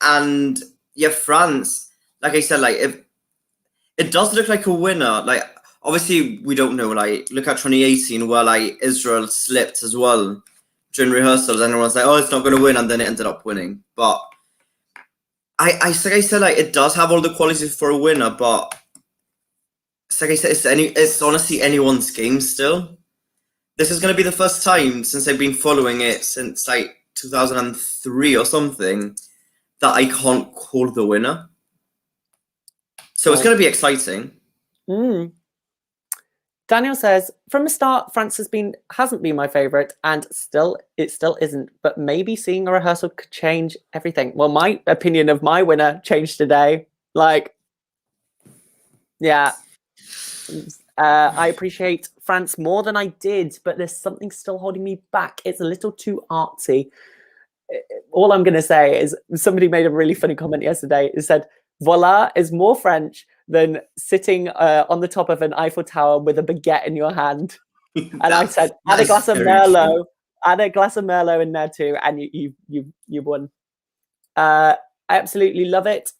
A: and yeah, France. Like I said, like if it does look like a winner, like obviously we don't know. Like look at 2018 where like Israel slipped as well during rehearsals, and everyone's like, oh, it's not going to win, and then it ended up winning. But I said, like it does have all the qualities for a winner, but like I said, it's honestly anyone's game still. This is going to be the first time since I've been following it since like 2003 or something that I can't call the winner. So it's going to be exciting.
B: Daniel says, from the start, France hasn't been my favourite, and it still isn't. But maybe seeing a rehearsal could change everything. Well, my opinion of my winner changed today. Like, yeah, I appreciate France more than I did, but there's something still holding me back. It's a little too artsy. All I'm going to say is somebody made a really funny comment yesterday. It said, "Voila" is more French than sitting on the top of an Eiffel Tower with a baguette in your hand. And I said, add a glass of Merlot. Add a glass of Merlot in there too, and you won. I absolutely love it.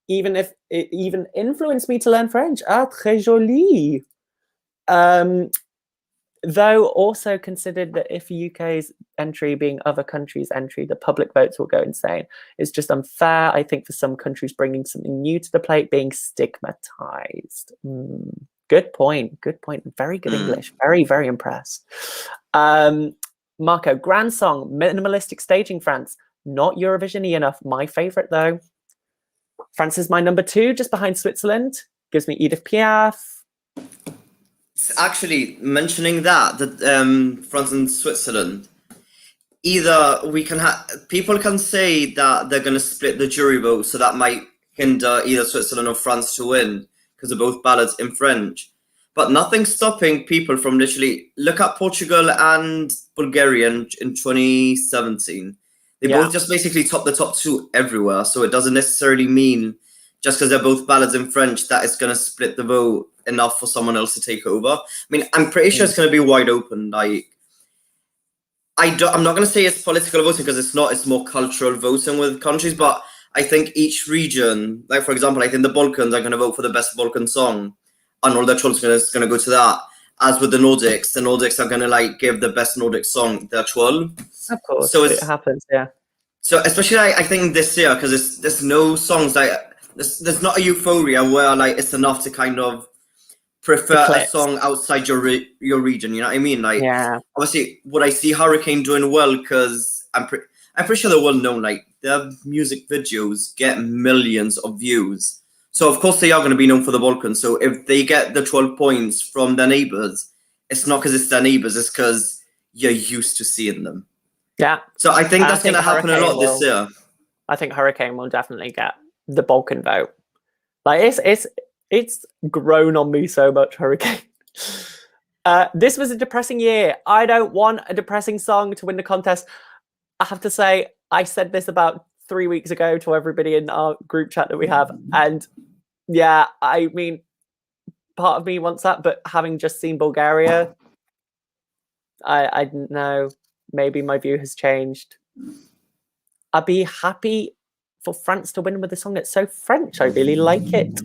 B: Even if it even influenced me to learn French. Ah, très joli. Though also considered that if UK's entry being other countries' entry, the public votes will go insane. It's just unfair, I think, for some countries bringing something new to the plate being stigmatized. Good point. Good point. Very good English. Very, very impressed. Marco, grand song, minimalistic staging, France. Not Eurovision-y enough. My favorite, though. France is my number 2, just behind Switzerland. Gives me Edith Piaf.
A: Actually, mentioning that France and Switzerland, either we can people can say that they're going to split the jury vote, so that might hinder either Switzerland or France to win because they're both ballads in French. But nothing's stopping people from literally look at Portugal and Bulgaria in 2017. They both just basically top the top 2 everywhere, so it doesn't necessarily mean just because they're both ballads in French that it's going to split the vote enough for someone else to take over. I mean, I'm pretty sure it's going to be wide open. Like, I'm not going to say it's political voting because it's not. It's more cultural voting with countries. But I think each region, like for example, I think the Balkans are going to vote for the best Balkan song, and all their trolls are going to go to that. As with the Nordics are going to like give the best Nordic song their troll.
B: Of course,
A: so
B: it happens. Yeah.
A: So especially I think this year because there's no songs like there's not a euphoria where like it's enough to kind of prefer a song outside your region, you know what I mean? Like, obviously, would I see Hurricane doing well? Because I'm pretty sure they're well known. Like, their music videos get millions of views, so of course they are going to be known for the Balkans. So if they get the 12 points from their neighbors, it's not because it's their neighbors; it's because you're used to seeing them.
B: Yeah.
A: So I think that's going to happen a lot this year.
B: I think Hurricane will definitely get the Balkan vote. Like it's grown on me so much, Hurricane. This was a depressing year. I don't want a depressing song to win the contest. I have to say, I said this about 3 weeks ago to everybody in our group chat that we have. And yeah, I mean, part of me wants that, but having just seen Bulgaria, I don't know, maybe my view has changed. I'd be happy for France to win with a song that's so French. I really like it.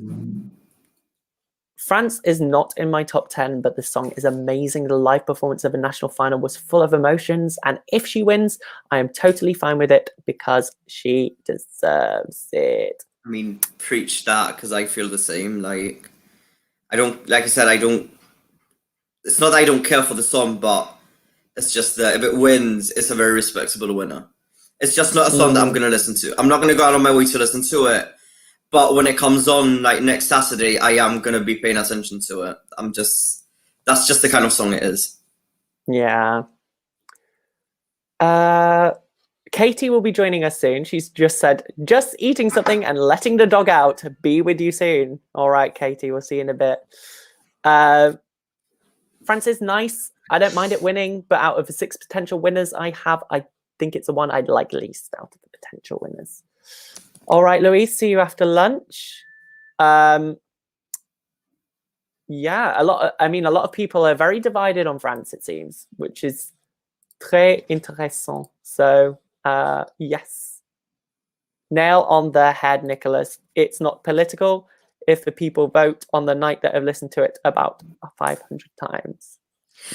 B: France is not in my top 10, but the song is amazing. The live performance of the national final was full of emotions, and if she wins, I am totally fine with it because she deserves it.
A: I mean, preach that, because I feel the same. Like, I don't, like I said, I don't, it's not that I don't care for the song, but it's just that if it wins, it's a very respectable winner. It's just not a song that I'm going to listen to. I'm not going to go out on my way to listen to it. But when it comes on, like, next Saturday, I am going to be paying attention to it. That's just the kind of song it is.
B: Yeah. Katie will be joining us soon. She's just said, just eating something and letting the dog out. Be with you soon. All right, Katie, we'll see you in a bit. France is nice. I don't mind it winning, but out of the 6 potential winners I have, I think it's the one I'd like least out of the potential winners. All right, Louise, see you after lunch. Yeah, a lot of people are very divided on France, it seems, which is très intéressant. So, yes. Nail on the head, Nicholas. It's not political if the people vote on the night that have listened to it about 500 times.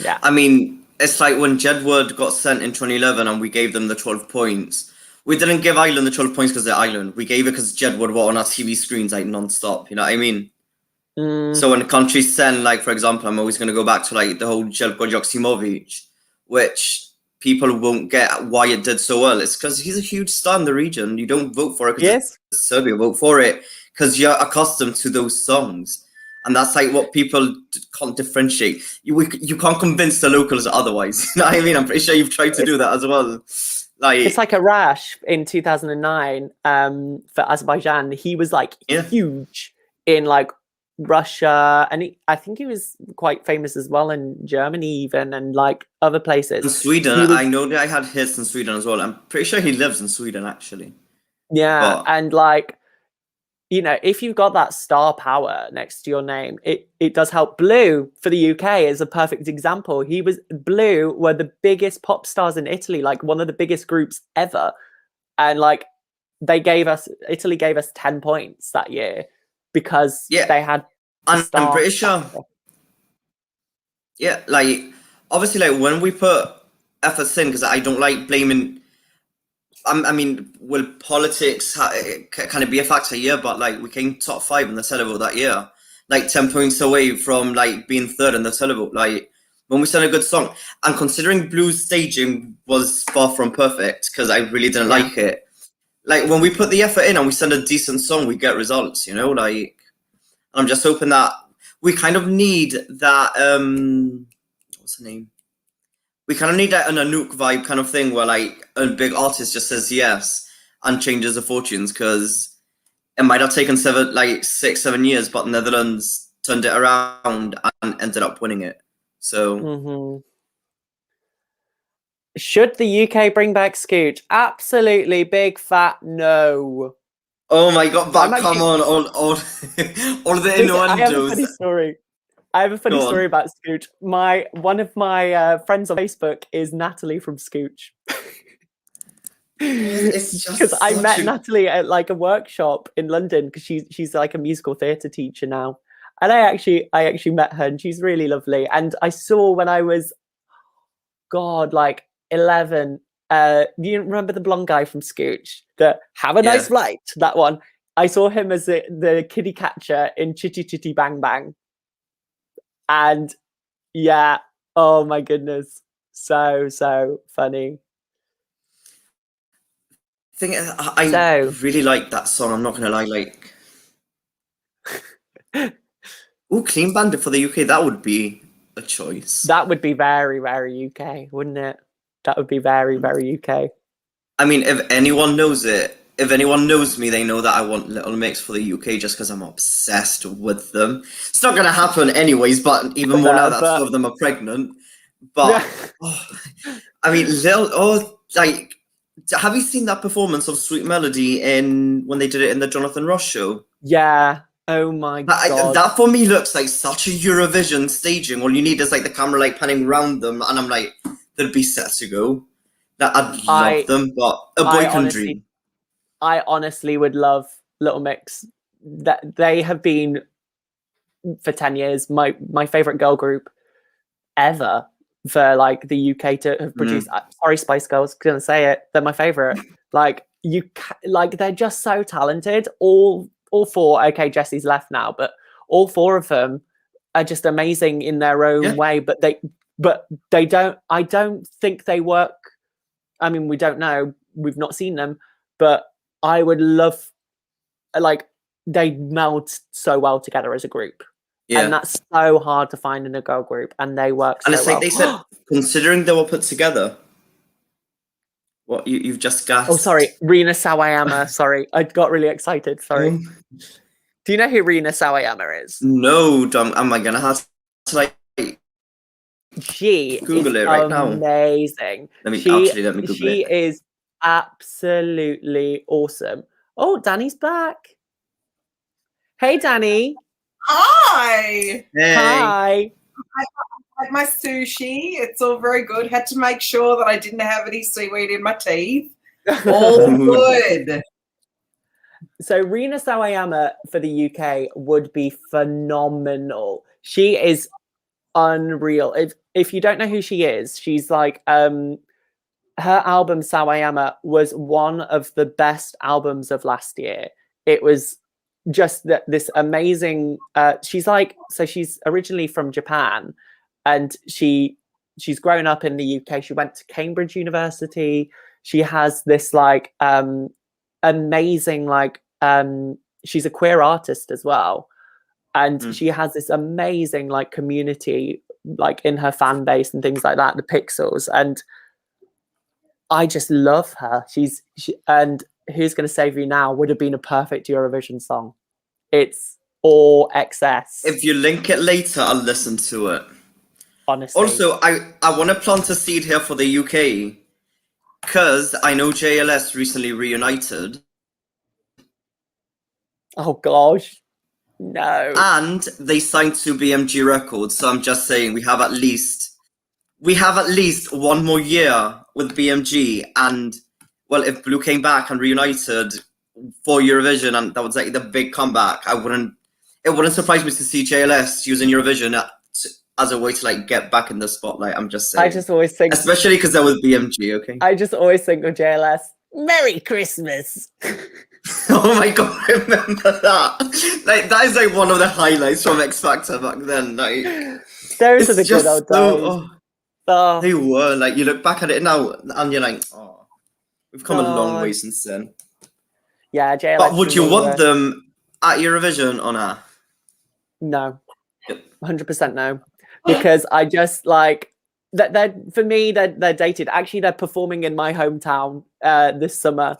B: Yeah.
A: I mean, it's like when Jedward got sent in 2011 and we gave them the 12 points. We didn't give Ireland the 12 points because they're Ireland. We gave it because Jedward were on our TV screens like non-stop. You know what I mean? So when countries send, like, for example, I'm always going to go back to like the whole Jelko Joksimovic, which people won't get why it did so well. It's because he's a huge star in the region. You don't vote for it because it's Serbia. Vote for it because you're accustomed to those songs. And that's like what people can't differentiate. You can't convince the locals otherwise. You know what I mean? I'm pretty sure you've tried to do that as well. Like,
B: it's like Arash in 2009 for Azerbaijan. He was like huge in like Russia, and I think he was quite famous as well in Germany even, and like other places.
A: In Sweden, I know that I had hits in Sweden as well. I'm pretty sure he lives in Sweden actually.
B: Yeah, and like, you know, if you've got that star power next to your name, it does help. Blue for the UK is a perfect example. Blue were the biggest pop stars in Italy, like one of the biggest groups ever. And like Italy gave us 10 points that year because they had
A: I'm pretty sure. Yeah, like obviously like when we put efforts in, because I don't like blaming I mean, will politics kind of be a factor? Yeah, but like we came top 5 in the televote that year, like 10 points away from like being 3rd in the televote. Like when we sent a good song, and considering Blue's staging was far from perfect because I really didn't like it. Like when we put the effort in and we send a decent song, we get results. You know, like I'm just hoping that we kind of need that. What's the name? We kind of need that an Anouk vibe kind of thing where like a big artist just says yes and changes the fortunes, because it might have taken 6-7 years, but Netherlands turned it around and ended up winning it. So
B: should the UK bring back Scooch? Absolutely, big fat no.
A: Oh my god, but come on, all the innuendos.
B: I have a funny story about Scooch. One of my friends on Facebook is Natalie from Scooch. Because I met Natalie at like a workshop in London, because she's like a musical theatre teacher now, and I actually met her, and she's really lovely. And I saw when I was, like 11. Do you remember the blonde guy from Scooch? The Have a Nice Flight, that one. I saw him as the kiddie catcher in Chitty Chitty Bang Bang. And yeah, oh my goodness, so funny.
A: I really like that song. I'm not gonna lie. Like, Clean Bandit for the UK. That would be a choice.
B: That would be very, very UK, wouldn't it? That would be very, very UK.
A: I mean, if anyone knows it, if anyone knows me, they know that I want Little Mix for the UK just because I'm obsessed with them. It's not going to happen anyways, but even more now that 2 of them are pregnant. But, I mean, have you seen that performance of Sweet Melody when they did it in the Jonathan Ross show?
B: Yeah. Oh my God.
A: That for me looks like such a Eurovision staging. All you need is like the camera like panning around them, and I'm like, they'd be set to go. I'd love them, but a boy can dream.
B: I honestly would love Little Mix. That they have been for 10 years my favorite girl group ever, for like the UK to have produced. Sorry, Spice Girls, gonna say it. They're my favorite. Like they're just so talented. All 4. Okay, Jessie's left now, but all 4 of them are just amazing in their own way. But they don't. I don't think they work. I mean, we don't know. We've not seen them, but I would love, like, they meld so well together as a group. Yeah. And that's so hard to find in a girl group, and they work so well. And
A: it's like they said, considering they were put together, What you've just guessed?
B: Oh, sorry, Rina Sawayama. Sorry, I got really excited. Sorry. Do you know who Rina Sawayama is?
A: No, am I gonna have to like
B: She
A: Google
B: is
A: it right now?
B: amazing.
A: Let me Google it.
B: She is absolutely awesome. Oh, Danny's back. Hey, Danny.
C: Hi.
A: Hey.
B: Hi.
C: I had my sushi. It's all very good. Had to make sure that I didn't have any seaweed in my teeth. All good.
B: So Rina Sawayama for the UK would be phenomenal. She is unreal. If you don't know who she is, she's like her album Sawayama was one of the best albums of last year. It was just this amazing she's originally from Japan, and she's grown up in the UK. She went to Cambridge University. She has this like amazing like she's a queer artist as well, and she has this amazing like community like in her fan base and things like that, the Pixels, and I just love her. And Who's Gonna Save You Now would have been a perfect Eurovision song. It's all excess.
A: If you link it later, I'll listen to it.
B: Honestly.
A: Also, I want to plant a seed here for the UK, because I know JLS recently reunited.
B: Oh gosh, no.
A: And they signed to BMG Records. So I'm just saying we have at least one more year with BMG. And well, if Blue came back and reunited for Eurovision, and that was like the big comeback, it wouldn't surprise me to see JLS using Eurovision as a way to like get back in the spotlight. I'm just saying.
B: I just always think,
A: especially because they're with BMG. Okay.
B: I just always think of JLS. Merry Christmas.
A: Oh my god, I remember that. Like that is like one of the highlights from X Factor back then. Like
B: those are the good old days. Oh.
A: They were like, you look back at it now and you're like, oh, we've come a long way since then.
B: Yeah, JLS.
A: But would you want them at Eurovision or not?
B: No, 100% no, because I just like that. They're dated. Actually, they're performing in my hometown this summer.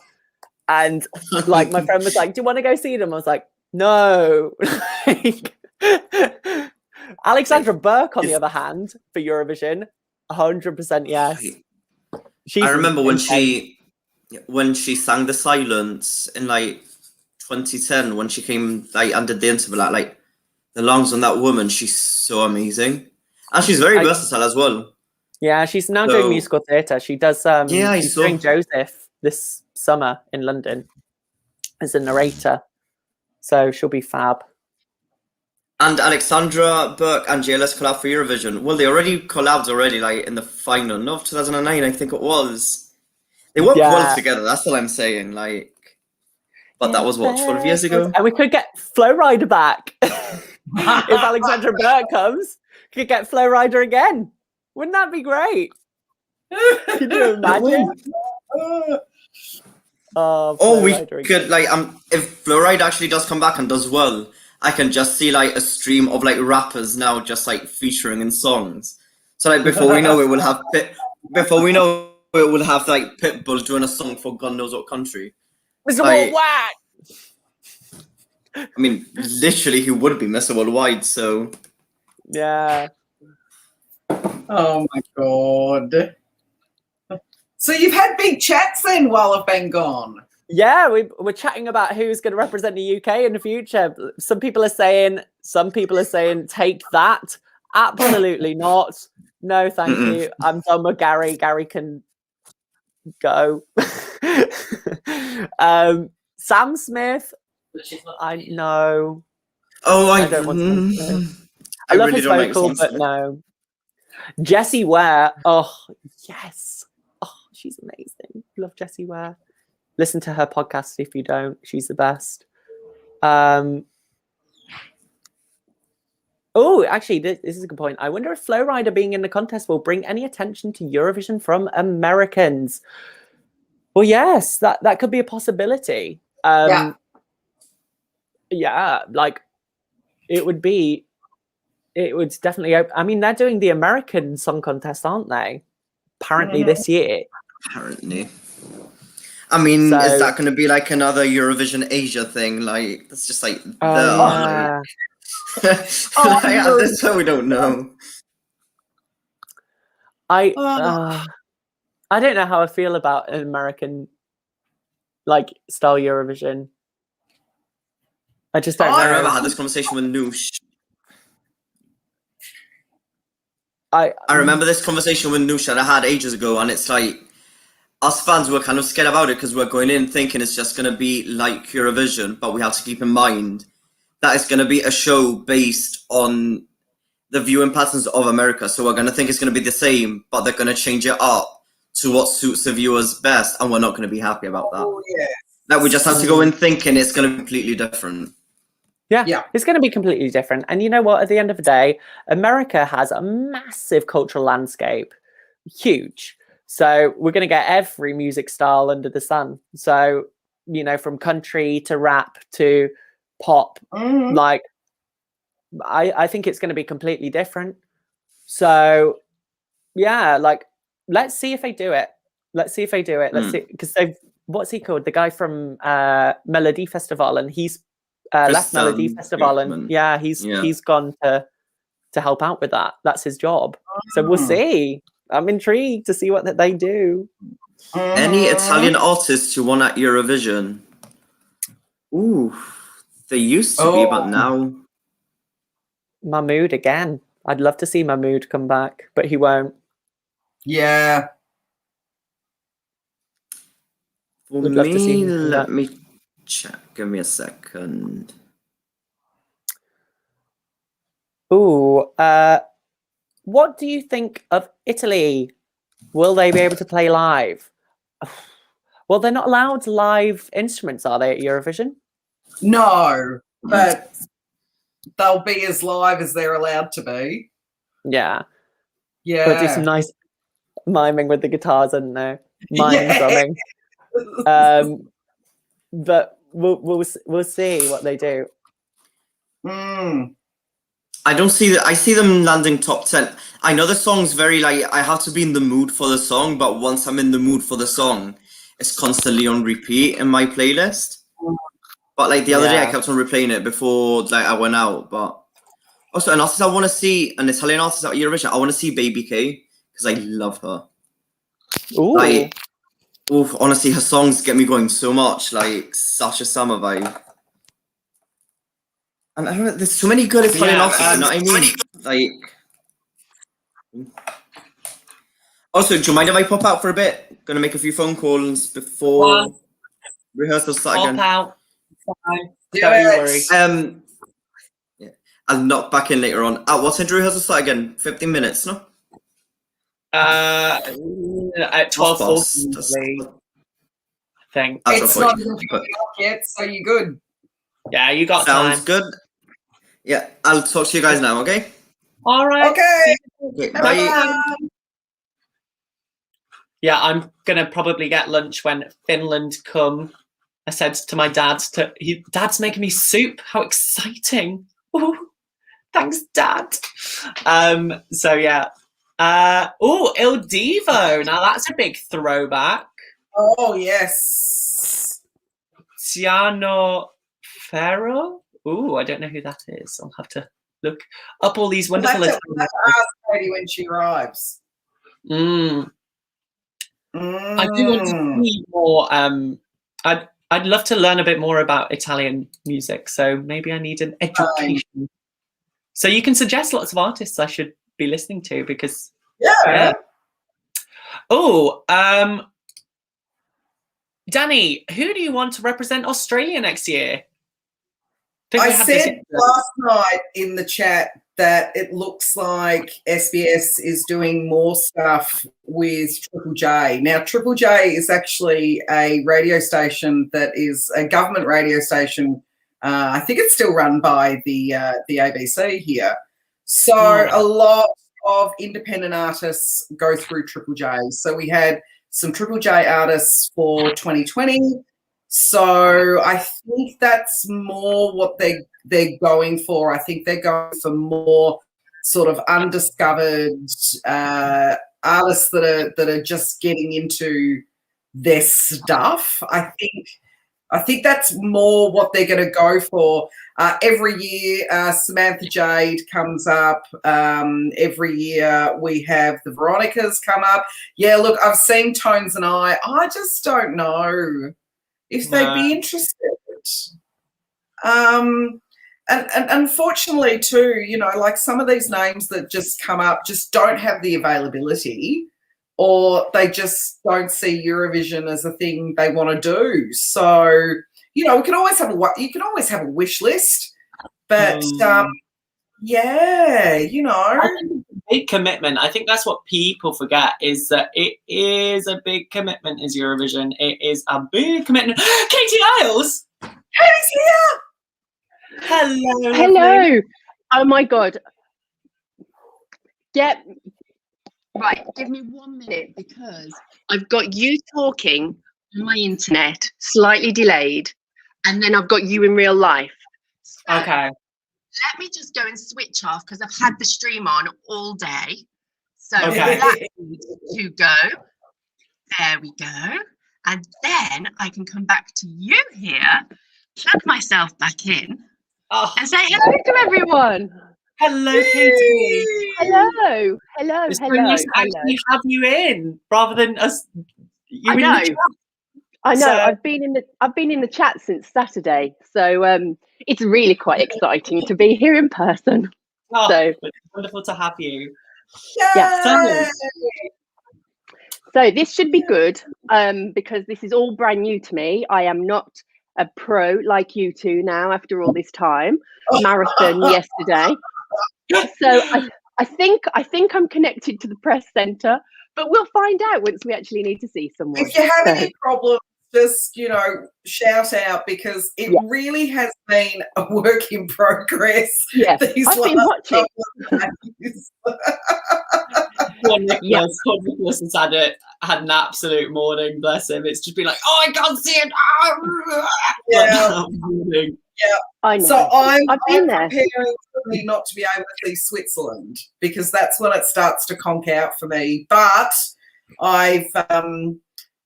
B: And like my friend was like, "Do you want to go see them?" I was like, "No." Alexandra Burke, on the other hand, for Eurovision, 100% yes.
A: I remember when she sang The Silence in like 2010, when she came like and did the interval at like the lungs on that woman. She's so amazing, and she's very versatile as well.
B: Yeah, she's now doing musical theatre. She does. She's doing Joseph this summer in London as a narrator, so she'll be fab.
A: And Alexandra Burke and JLS collab for Eurovision. Well, they already collabed like in the final of 2009, I think it was. They worked well together. That's what I'm saying. Like, but that was what 12 years ago.
B: And we could get Flow Rider back if Alexandra Burke comes. We could get Flow Rider again. Wouldn't that be great? Can you imagine?
A: We could like if Flowride actually does come back and does well, I can just see like a stream of like rappers now just like featuring in songs. So like before we know it, we'll have like Pitbull doing a song for God knows what country.
B: Mr. Worldwide.
A: I mean, literally, he would be Mr. Worldwide. So
B: yeah.
C: Oh my god. So you've had big chats then while I've been gone?
B: Yeah, we're chatting about who's going to represent the UK in the future. Some people are saying, take that. Absolutely not. No, thank you. I'm done with Gary. Gary can go. Sam Smith, I know.
A: Oh,
B: I don't want Sam Smith. I love his vocal, but no. Jessie Ware. Oh, yes. Oh, she's amazing. Love Jessie Ware. Listen to her podcast if you don't. She's the best. Oh, actually, this is a good point. I wonder if Flow Rider being in the contest will bring any attention to Eurovision from Americans. Well, yes, that could be a possibility. Yeah, like it would definitely. I mean, they're doing the American Song Contest, aren't they? Apparently this year.
A: Apparently. I mean,
B: So-
A: is that going to be like another Eurovision Asia thing? Like, that's just like,
B: yeah.
A: like, at this time, we don't know.
B: I don't know how I feel about an American like style Eurovision. I just don't know.
A: I remember I had this conversation with Noosh.
B: I
A: remember this conversation with Noosh that I had ages ago, and it's like, us fans were kind of scared about it because we're going in thinking it's just going to be like Eurovision, but we have to keep in mind that it's going to be a show based on the viewing patterns of America. So we're going to think it's going to be the same, but they're going to change it up to what suits the viewers best, and we're not going to be happy about that.
C: Oh, yeah.
A: That we just have to go in thinking it's going to be completely different.
B: Yeah, it's going to be completely different. And you know what? At the end of the day, America has a massive cultural landscape, huge. So we're going to get every music style under the sun. So, you know, from country to rap to pop, like, I think it's going to be completely different. So, yeah, like, let's see if they do it. Let's see, because what's he called? The guy from Melody Festival, and he's left Melody Festival, and he's gone to help out with that. That's his job. So we'll see. I'm intrigued to see what they do.
A: Any Italian artists who won at Eurovision? Ooh, they used to be, but now
B: Mahmood again. I'd love to see Mahmood come back, but he won't.
C: Yeah.
A: For
B: Would love to see
A: me,
B: him
A: let me check. Give me a second.
B: Ooh, what do you think of Italy? Will they be able to play live? Well, they're not allowed live instruments, are they, at Eurovision?
C: No, but they'll be as live as they're allowed to be.
B: Yeah.
C: Yeah.
B: But do some nice miming with the guitars, I don't know. Mime drumming. But we'll see what they do.
A: I don't see that. I see them landing top 10. I know the song's very like, I have to be in the mood for the song, but once I'm in the mood for the song, it's constantly on repeat in my playlist. But like the other day, I kept on replaying it before like I went out. But also an artist I want to see, an Italian artist at Eurovision, I want to see Baby K because I love her.
B: Ooh.
A: Like, honestly, her songs get me going so much. Like such a summer vibe. And I don't know, there's so many good Italian artists, you know what I mean? Like, also, do you mind if I pop out for a bit? Gonna make a few phone calls before rehearsals start again.
B: Pop out. Fine.
C: Do
B: Don't you
C: it.
B: worry.
A: Yeah, I'll knock back in later on. What time do rehearsals start again? 15 minutes, no?
B: At 12:40, I think.
C: It's not even yet, so you're good.
B: Yeah, you got
A: Sounds
B: time.
A: good. Yeah, I'll talk to you guys now, okay?
B: All right.
C: Okay.
A: Bye.
B: Yeah, I'm gonna probably get lunch when Finland come. I said to my dad, Dad's making me soup. How exciting! Ooh, thanks, Dad. So yeah. Il Divo. Now that's a big throwback.
C: Oh yes.
B: Tiano Ferro. Ooh, I don't know who that is. I'll have to look up all these wonderful.
C: We'll have to ask Katie when she arrives.
B: I do want to see more. I'd love to learn a bit more about Italian music. So maybe I need an education. So you can suggest lots of artists I should be listening to because Danny, who do you want to represent Australia next year?
C: I said last night in the chat that it looks like SBS is doing more stuff with Triple J. Now, Triple J is actually a radio station that is a government radio station. I think it's still run by the ABC here. So a lot of independent artists go through Triple J. So we had some Triple J artists for 2020. So I think that's more what they're going for. I think they're going for more sort of undiscovered artists that are just getting into their stuff. I think that's more what they're going to go for. Every year, Samantha Jade comes up. Every year we have the Veronicas come up. Yeah, look, I've seen Tones and I just don't know if they'd be interested. And unfortunately too, you know, like some of these names that just come up just don't have the availability, or they just don't see Eurovision as a thing they want to do. So, you know, you can always have a wish list, but yeah, you know,
D: I think it's a big commitment. I think that's what people forget, is that it is a big commitment. Is Eurovision? It is a big commitment. Katie Isles,
C: Katie's here.
D: hello.
E: Hello. Oh my God. Right, give me 1 minute because I've got you talking on my internet, slightly delayed, and then I've got you in real life. So
D: Okay.
E: let me just go and switch off because I've had the stream on all day. So
D: Okay.
E: that needs to go. There we go. And then I can come back to you here, plug myself back in,
D: Oh,
E: and say hello to everyone.
D: hello, Katie.
E: Hello.
D: It's so nice to actually have you in rather than us. You
E: I
D: in the
E: know.
D: chat.
E: I know.
D: So-
E: I've been in the chat since Saturday, so it's really quite exciting to be here in person.
D: Oh,
E: So-
D: it's wonderful to have you.
C: Yay!
E: So this should be good because this is all brand new to me. I am not a pro like you two now after all this time. Marathon yesterday. So I think I'm connected to the press centre, but we'll find out once we actually need to see someone.
C: If you have
E: So-
C: any problems, just, you know, shout out, because it really has been a work in progress.
E: Yes,
C: These
E: I've been
C: last
E: watching.
C: couple of days.
D: Poor Nicholas has had an absolute morning, bless him. It's just been like, oh, I can't see it.
C: Yeah.
E: I know.
C: So
E: I've been there.
C: preparing for me not to be able to see Switzerland, because that's when it starts to conk out for me. But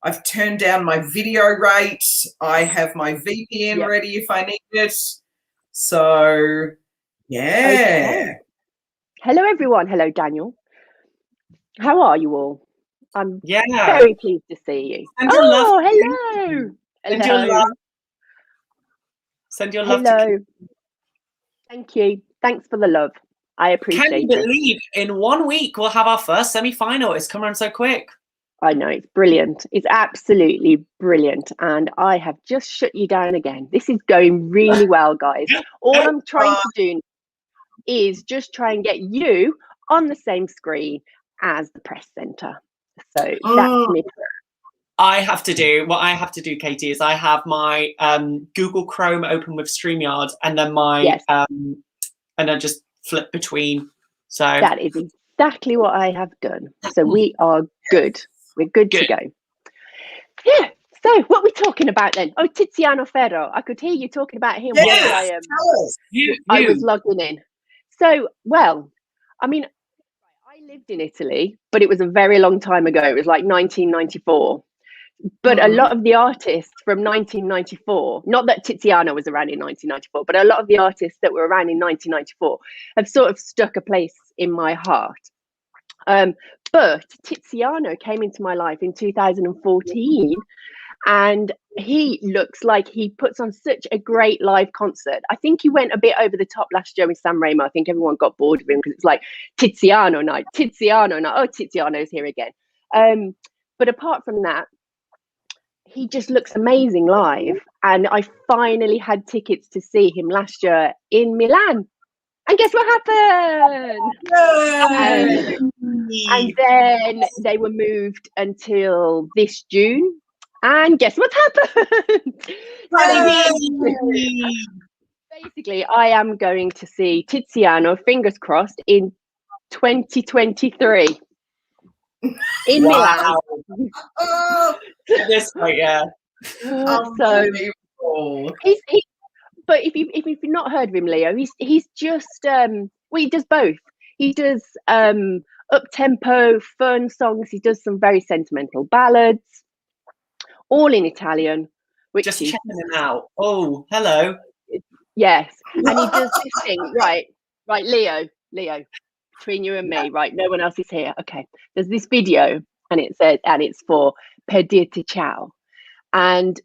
C: I've turned down my video rate. I have my VPN ready if I need it. So yeah.
E: Okay. Hello, everyone. Hello, Daniel. How are you all? I'm
D: Yeah.
E: very pleased to see you.
D: Send your love to
E: Hello.
D: Send your
E: Hello.
D: love. Send your love to
E: Hello. Thank you. Thanks for the love. I appreciate
D: Can you
E: it.
D: believe in 1 week we'll have our first semi-final? It's come around so quick.
E: I know, it's brilliant. It's absolutely brilliant. And I have just shut you down again. This is going really well, guys. All I'm trying to do is just try and get you on the same screen as the press centre. So that's me.
D: what I have to do, Katie, is I have my Google Chrome open with StreamYard, and then my and then just flip between. So
E: that is exactly what I have done. So we are good. We're good to go. Yeah. So what are we talking about then? Oh, Tiziano Ferro. I could hear you talking about him while I was logging in. So, well, I mean, I lived in Italy, but it was a very long time ago. It was like 1994. But a lot of the artists from 1994, not that Tiziano was around in 1994, but a lot of the artists that were around in 1994 have sort of stuck a place in my heart. But Tiziano came into my life in 2014, and he looks like he puts on such a great live concert. I think he went a bit over the top last year with San Remo. I think everyone got bored of him because it's like Tiziano night. Oh, Tiziano's here again. But apart from that, he just looks amazing live. And I finally had tickets to see him last year in Milan. And guess what happened? And then they were moved until this June. And guess what happened? Basically, I am going to see Tiziano, fingers crossed, in 2023 in Milan.
D: This way, yeah.
E: So but if you've not heard of him, Leo, he's just he does both. He does up tempo fun songs. He does some very sentimental ballads. all in Italian. Which
D: just
E: is,
D: checking him out. Oh, hello.
E: Yes, and he does this thing. Right, Leo, between you and me, right? No one else is here. Okay, there's this video, and it's for Per dirti ciao, and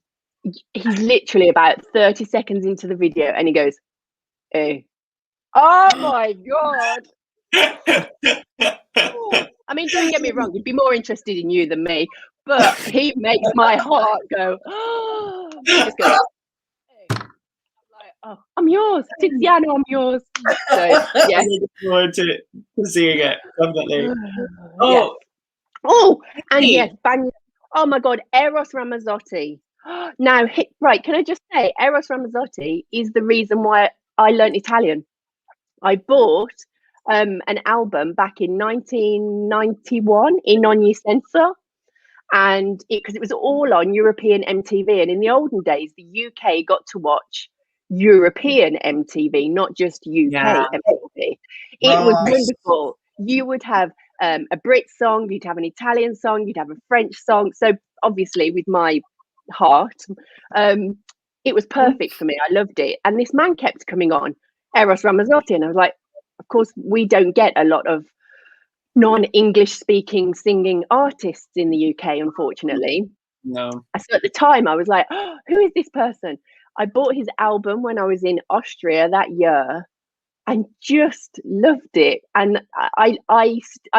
E: he's literally about 30 seconds into the video, and he goes, "Hey, oh my god!" I mean, don't get me wrong, he'd be more interested in you than me, but he makes my heart go, oh, just goes, hey. I'm like, oh, I'm yours, Tiziano, I'm yours. So, yeah.
D: I'm looking forward to seeing it, definitely. Oh,
E: yes. Oh, and yes, oh my God, Eros Ramazzotti. Now, right, can I just say, Eros Ramazzotti is the reason why I learned Italian. I bought an album back in 1991 in Ogni Senso, and because it was all on European MTV, and in the olden days the UK got to watch European MTV, not just UK MTV. It was wonderful. You would have a Brit song, you'd have an Italian song, you'd have a French song. So obviously with my heart, it was perfect for me. I loved it, and this man kept coming on, Eros Ramazzotti, and I was like, of course, we don't get a lot of non-English speaking singing artists in the UK, unfortunately.
D: No.
E: So at the time, I was like, oh, who is this person? I bought his album when I was in Austria that year and just loved it. And I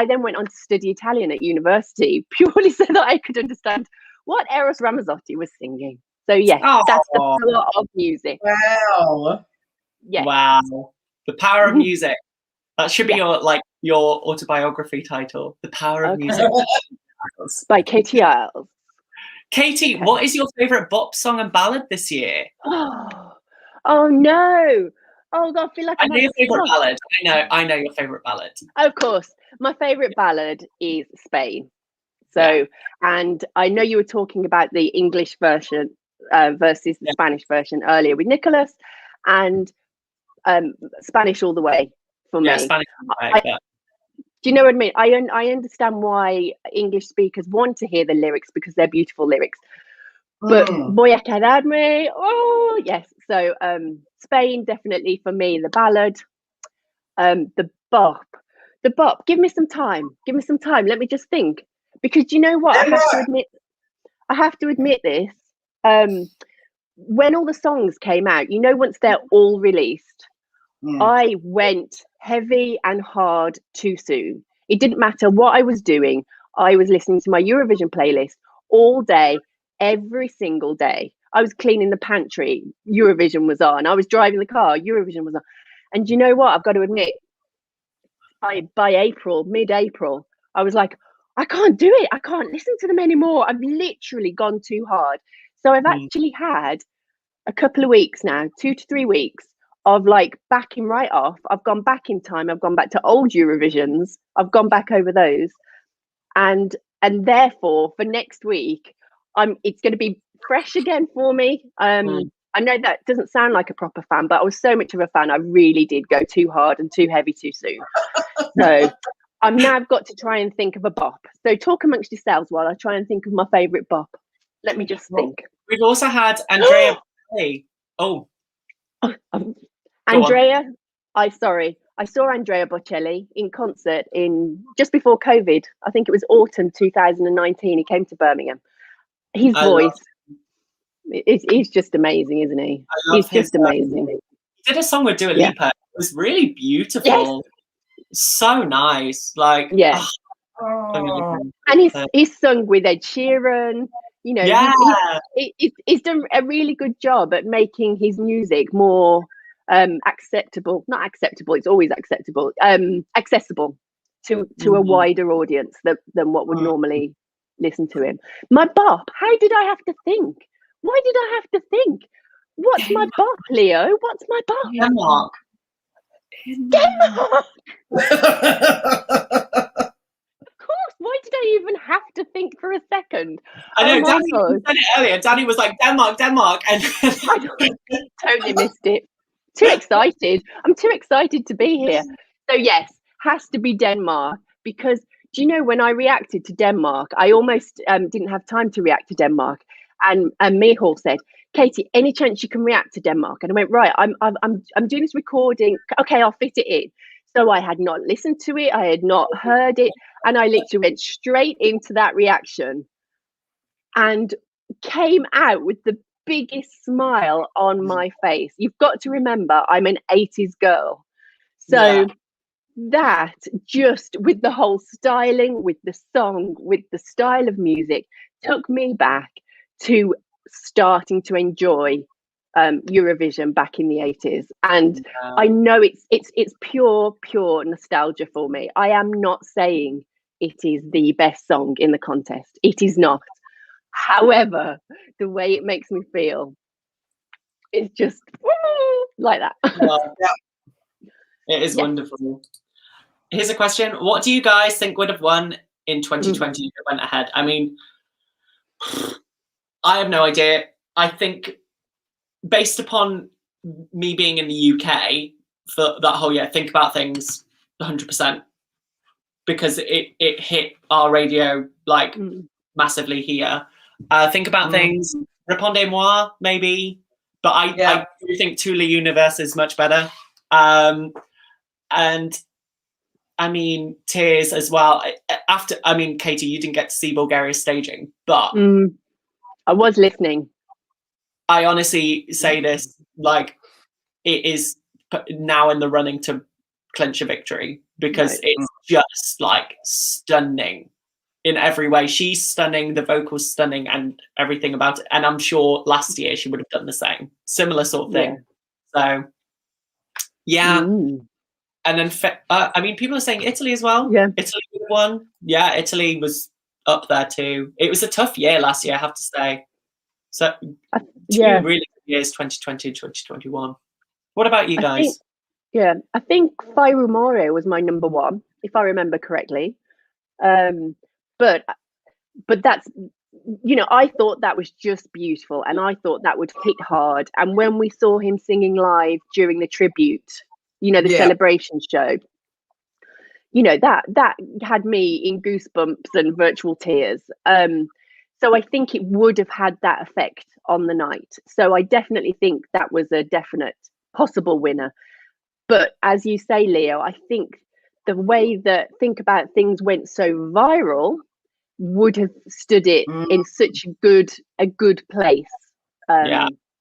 E: then went on to study Italian at university purely so that I could understand what Eros Ramazzotti was singing. So yes, that's the power of music.
C: Wow.
E: Yes.
D: Wow. The power of music. That should be your autobiography title. The Power of Music.
E: By Katie Isles.
D: Katie, what is your favourite bop song and ballad this year?
E: Oh no. Oh God, I feel like
D: I know your favourite ballad. I know your favourite ballad.
E: Of course. My favourite ballad is Spain. So, and I know you were talking about the English version versus the Spanish version earlier with Nicholas, and Spanish all the way for me.
D: Spanish all the way,
E: do you know what I mean? I understand why English speakers want to hear the lyrics because they're beautiful lyrics. But voy a quedarme. Oh yes. So Spain definitely for me, the ballad, the bop. Give me some time. Let me just think. Because do you know what? I have to admit this. When all the songs came out, you know, once they're all released, I went heavy and hard too soon. It didn't matter what I was doing. I was listening to my Eurovision playlist all day, every single day. I was cleaning the pantry, Eurovision was on. I was driving the car, Eurovision was on. And you know what? I've got to admit, by mid-April, I was like, I can't do it. I can't listen to them anymore. I've literally gone too hard. So I've actually had a couple of weeks now, 2 to 3 weeks, of like backing right off. I've gone back in time. I've gone back to old Eurovisions. I've gone back over those, and therefore for next week, it's going to be fresh again for me. I know that doesn't sound like a proper fan, but I was so much of a fan. I really did go too hard and too heavy too soon. So I've now got to try and think of a bop. So talk amongst yourselves while I try and think of my favourite bop. Let me just think.
D: We've also had Andrea.
E: Andrea, I saw Andrea Bocelli in concert in just before COVID. I think it was autumn 2019. He came to Birmingham. His voice is just amazing, isn't he? He's just amazing.
D: He did a song with Dua Lipa. It was really beautiful. Yes. So nice. Like,
E: and he's sung with Ed Sheeran. You know, he's done a really good job at making his music more acceptable. Not acceptable, it's always acceptable. Accessible to a wider audience than what would normally listen to him. My bop. How did I have to think? Why did I have to think? What's my bop, Leo? What's my bop?
D: Denmark.
E: Why did I even have to think for a second?
D: I know, Danny said it earlier. Danny was like, Denmark, and
E: I totally missed it. Too excited. I'm too excited to be here. So yes, has to be Denmark, because do you know when I reacted to Denmark, I almost didn't have time to react to Denmark. And Mihal said, Katie, any chance you can react to Denmark? And I went, right, I'm doing this recording. Okay, I'll fit it in. So I had not listened to it. I had not heard it. And I literally went straight into that reaction and came out with the biggest smile on my face. You've got to remember, I'm an 80s girl. So that just with the whole styling, with the song, with the style of music, took me back to starting to enjoy Eurovision back in the 80s. And I know it's pure nostalgia for me. I am not saying it is the best song in the contest. It is not. However, the way it makes me feel is just like that.
D: It is wonderful. Here's a question. What do you guys think would have won in 2020 if it went ahead? I mean, I have no idea. I think based upon me being in the UK for that whole year, Think About Things 100%, because it hit our radio like massively here. Think About Things, Répondez-moi maybe, but I do think Tout l'univers is much better. And I mean, Tears as well. Katie, you didn't get to see Bulgaria's staging, but
E: I was listening.
D: I honestly say this, like, it is now in the running to clinch a victory, because it's just like stunning in every way. She's stunning, the vocals stunning, and everything about it. And I'm sure last year she would have done the same, similar sort of thing. So, And then, people are saying Italy as well. Yeah, Italy won. Yeah, Italy was up there too. It was a tough year last year, I have to say. So, two really good years, 2020, 2021. What about you guys?
E: I think Fai Rumore was my number one, if I remember correctly. But that's, I thought that was just beautiful, and I thought that would hit hard. And when we saw him singing live during the tribute, the celebration show, that had me in goosebumps and virtual tears. So I think it would have had that effect on the night. So I definitely think that was a definite possible winner. But as you say, Leo, I think the way that Think About Things went so viral would have stood it in such a good place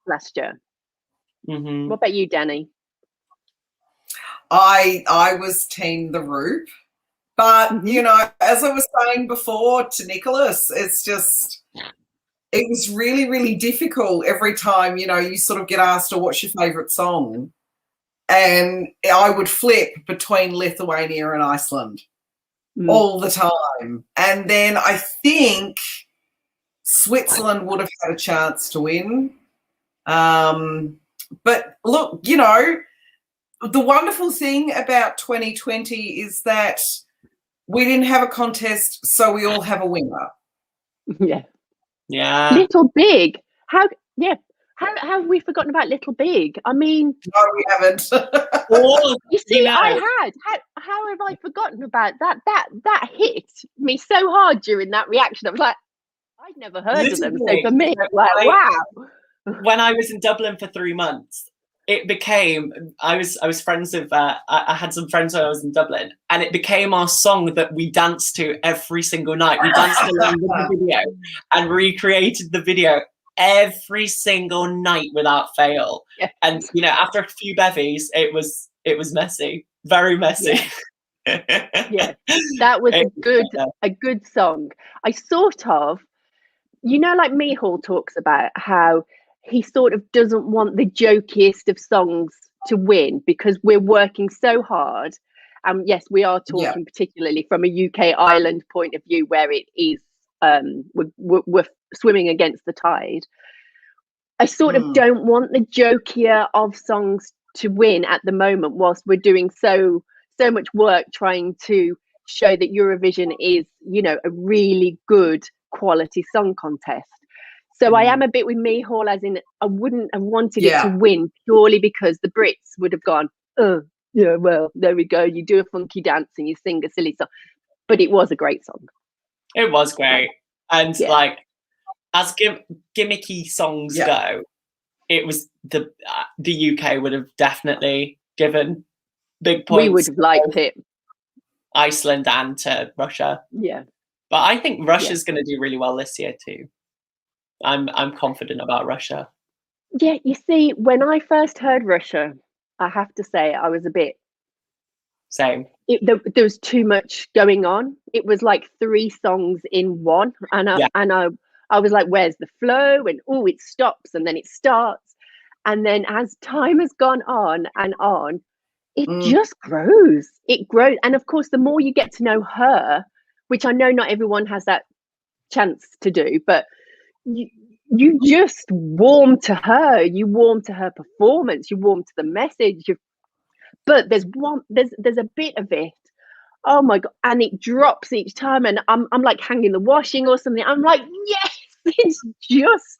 E: last year. What about you, Danny?
C: I was team The Roop, but as I was saying before to Nicholas, it was really, really difficult every time you sort of get asked, "Oh, what's your favourite song?" And I would flip between Lithuania and Iceland all the time. And then I think Switzerland would have had a chance to win. But look, the wonderful thing about 2020 is that we didn't have a contest, so we all have a winner.
D: Yeah.
E: Little Big. How have we forgotten about Little Big? I mean,
C: no, we haven't.
E: You see, I had. How have I forgotten about that? That hit me so hard during that reaction. I was like, I'd never heard of them. So for me, wow.
D: When I was in Dublin for 3 months, it became, I was friends with, I had some friends when I was in Dublin, and it became our song that we danced to every single night. We danced along with the video and recreated the video every single night without fail. Yeah. And after a few bevies, it was messy, very messy.
E: Yeah, that was a good song. I sort of, like Mihal talks about how he sort of doesn't want the jokiest of songs to win because we're working so hard. Yes, we are talking particularly from a UK Ireland point of view where it is, we're swimming against the tide. I sort of don't want the jokier of songs to win at the moment, whilst we're doing so much work trying to show that Eurovision is, a really good quality song contest. So I am a bit with Mihal, as in I wouldn't have wanted it to win purely because the Brits would have gone, oh, yeah, well, there we go. You do a funky dance and you sing a silly song. But it was a great song.
D: It was great. And as gimmicky songs go, it was the UK would have definitely given big points.
E: We would have liked it.
D: Iceland and to Russia.
E: Yeah.
D: But I think Russia's going to do really well this year too. I'm confident about Russia.
E: Yeah, you see, when I first heard Russia, I have to say I was a bit...
D: Same.
E: There was too much going on. It was like 3 songs in one. And I was like, where's the flow? And it stops and then it starts. And then as time has gone on and on, it just grows. It grows. And of course, the more you get to know her, which I know not everyone has that chance to do, but you just warm to her. You warm to her performance. You warm to the message. But there's a bit of it. Oh my God. And it drops each time. And I'm like hanging the washing or something. I'm like, yes, it's just,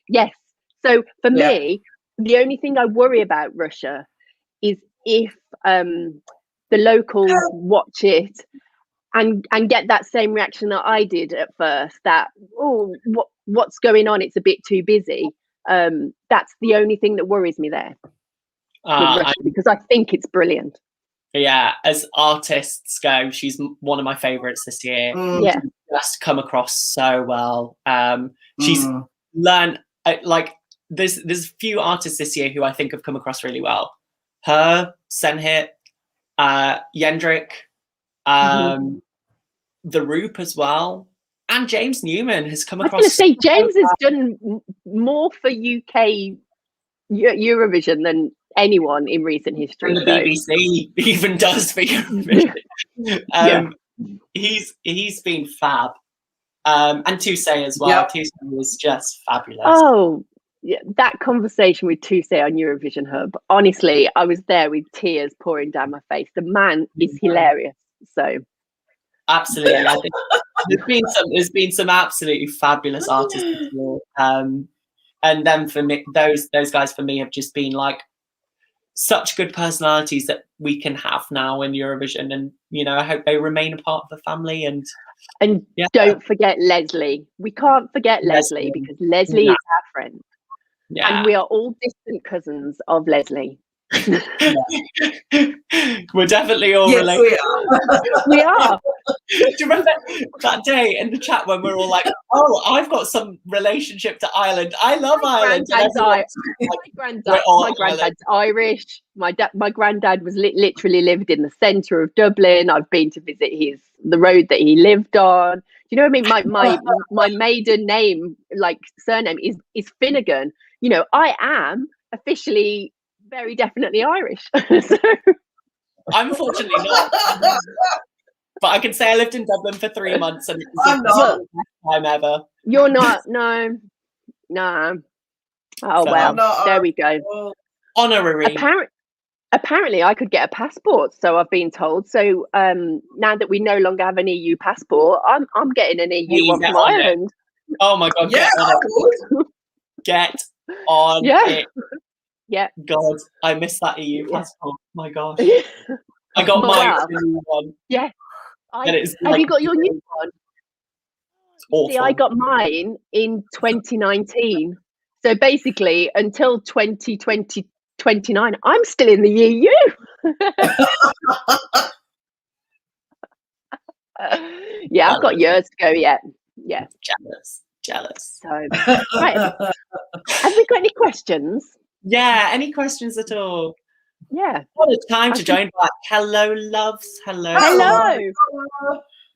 E: yes. So for me, the only thing I worry about Russia is if the locals watch it and get that same reaction that I did at first, that, what's going on? It's a bit too busy. That's the only thing that worries me there. Russia, because I think it's brilliant.
D: Yeah, as artists go, she's one of my favorites this year.
E: Yeah,
D: she's just come across so well. She's learned there's a few artists this year who I think have come across really well. Her, Senhit, Jendrik, The Roop as well, and James Newman has come across.
E: I was going to say James has done more for UK Eurovision than anyone in recent history.
D: The BBC even does for Eurovision. He's been fab, and Toussaint as well.
E: Yep.
D: Toussaint was just fabulous.
E: Oh, yeah, that conversation with Toussaint on Eurovision Hub. Honestly, I was there with tears pouring down my face. The man is hilarious. So,
D: absolutely, I think there's been some absolutely fabulous artists this year. And then for me, those guys for me have just been like such good personalities that we can have now in Eurovision, and I hope they remain a part of the family. And
E: don't forget Leslie. We can't forget Leslie because Leslie is our friend. Yeah, and we are all distant cousins of Leslie.
D: We're definitely all related.
E: We are.
D: Do you remember that day in the chat when we're all like, "Oh, I've got some relationship to Ireland. I love Ireland."
E: My granddad's Irish. My granddad was literally lived in the centre of Dublin. I've been to visit the road that he lived on. Do you know what I mean? My maiden name, like surname, is Finnegan. I am officially very definitely Irish. So.
D: I'm unfortunately not. But I can say I lived in Dublin for 3 months and it was the best time ever.
E: You're not, no. Oh, so, well, there we go.
D: Honorary.
E: Apparently I could get a passport, so I've been told. So now that we no longer have an EU passport, I'm getting an EU one from Ireland.
D: Oh my God, get on it.
E: Yeah.
D: God, I miss that EU passport. My gosh. I got my new one.
E: Yeah. Have you got your new one? See, I got mine in 2019. So basically, until 2029, I'm still in the EU. I've got years to go yet. Yeah.
D: Jealous.
E: So, right. Have we got any questions?
D: Yeah, any questions at all?
E: Yeah.
D: What a time to join back. Hello, loves. Hello.
E: Hello.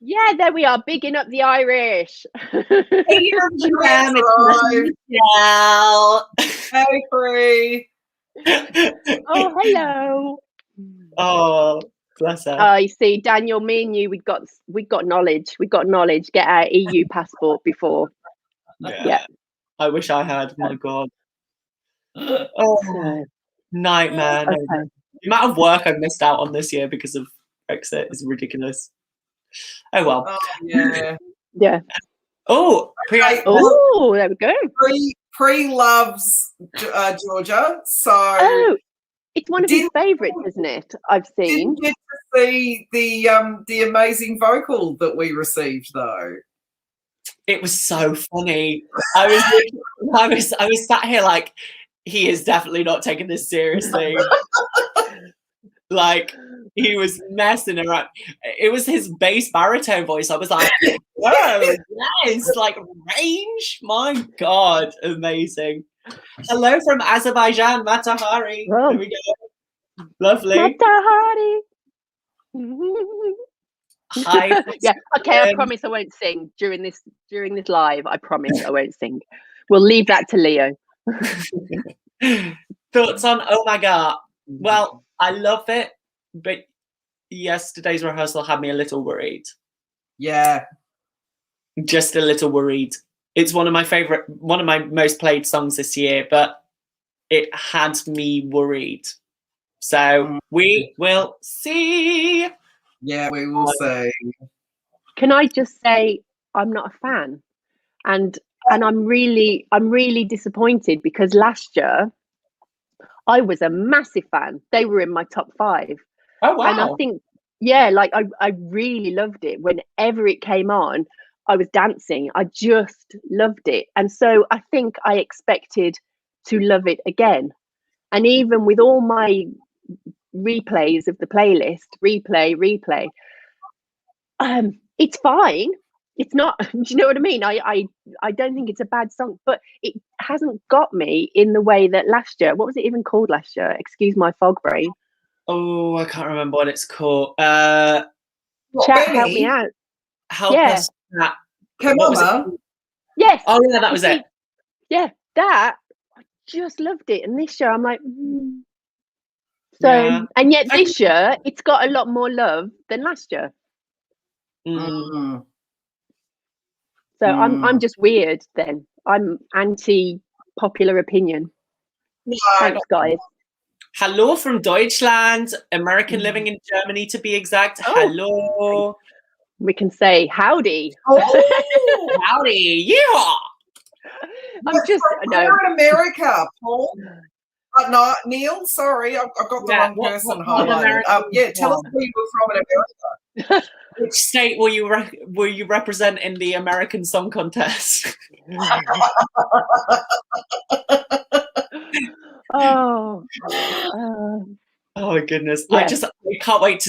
E: Yeah, there we are, bigging up the Irish.
C: Hey, Free.
E: Oh, hello.
D: Oh, bless her.
E: You see, Daniel, me and you, we got knowledge. We got knowledge. Get our EU passport before. Yeah.
D: I wish I had. My God. Oh, nightmare.
E: Okay.
D: The amount of work I've missed out on this year because of Brexit is ridiculous. Oh well.
C: Oh, yeah.
E: Yeah.
D: Oh,
E: there we go.
C: Pre loves Georgia, so
E: it's one of his favourites, isn't it? I've seen.
C: Didn't get to see the amazing vocal that we received though.
D: It was so funny. I was sat here like, he is definitely not taking this seriously. Like, he was messing around. It was his bass baritone voice. I was like, whoa, yes, like range. My God, amazing. Hello from Azerbaijan, Matahari.
E: Oh.
D: There we go. Lovely.
E: Matahari.
D: Hi.
E: Yeah. Okay. I promise I won't sing during this live. I promise I won't sing. We'll leave that to Leo.
D: Thoughts on Oh My God? Well, I love it, but yesterday's rehearsal had me a little worried.
C: Yeah.
D: Just a little worried. It's one of my most played songs this year, but it had me worried. So we will see.
C: Yeah, we will see.
E: Can I just say I'm not a fan, and I'm really disappointed because last year I was a massive fan. They were in my top 5.
D: Oh wow!
E: And I think, yeah, like I really loved it. Whenever it came on, I was dancing. I just loved it, and so I think I expected to love it again. And even with all my replays of the playlist, replay, it's fine. It's not. Do you know what I mean? I don't think it's a bad song, but it hasn't got me in the way that last year. What was it even called last year? Excuse my fog brain.
D: Oh, I can't remember what it's called.
E: Chat, help me out.
D: Help us. Chat.
C: Come
D: What
C: on,
D: was it
C: Mum.
D: called?
E: Yes.
D: Oh yeah, that was it.
E: Yeah, that I just loved it. And this year I'm like, So,
D: Yeah.
E: and yet this year it's got a lot more love than last year.
C: Mm.
E: So I'm just weird then. I'm anti popular opinion.
C: No,
E: Thanks, guys.
D: Hello from Deutschland, American living in Germany to be exact.
E: Oh.
D: Hello.
E: We can say howdy.
C: Oh,
D: Howdy. Yeah.
E: I'm just
C: we're in America, Paul. No, Neil, sorry, I've got the wrong person highlighted. Yeah, tell us where you were from in America.
D: Which state will you represent in the American Song Contest?
E: Oh
D: my goodness!
E: Yeah.
D: I can't wait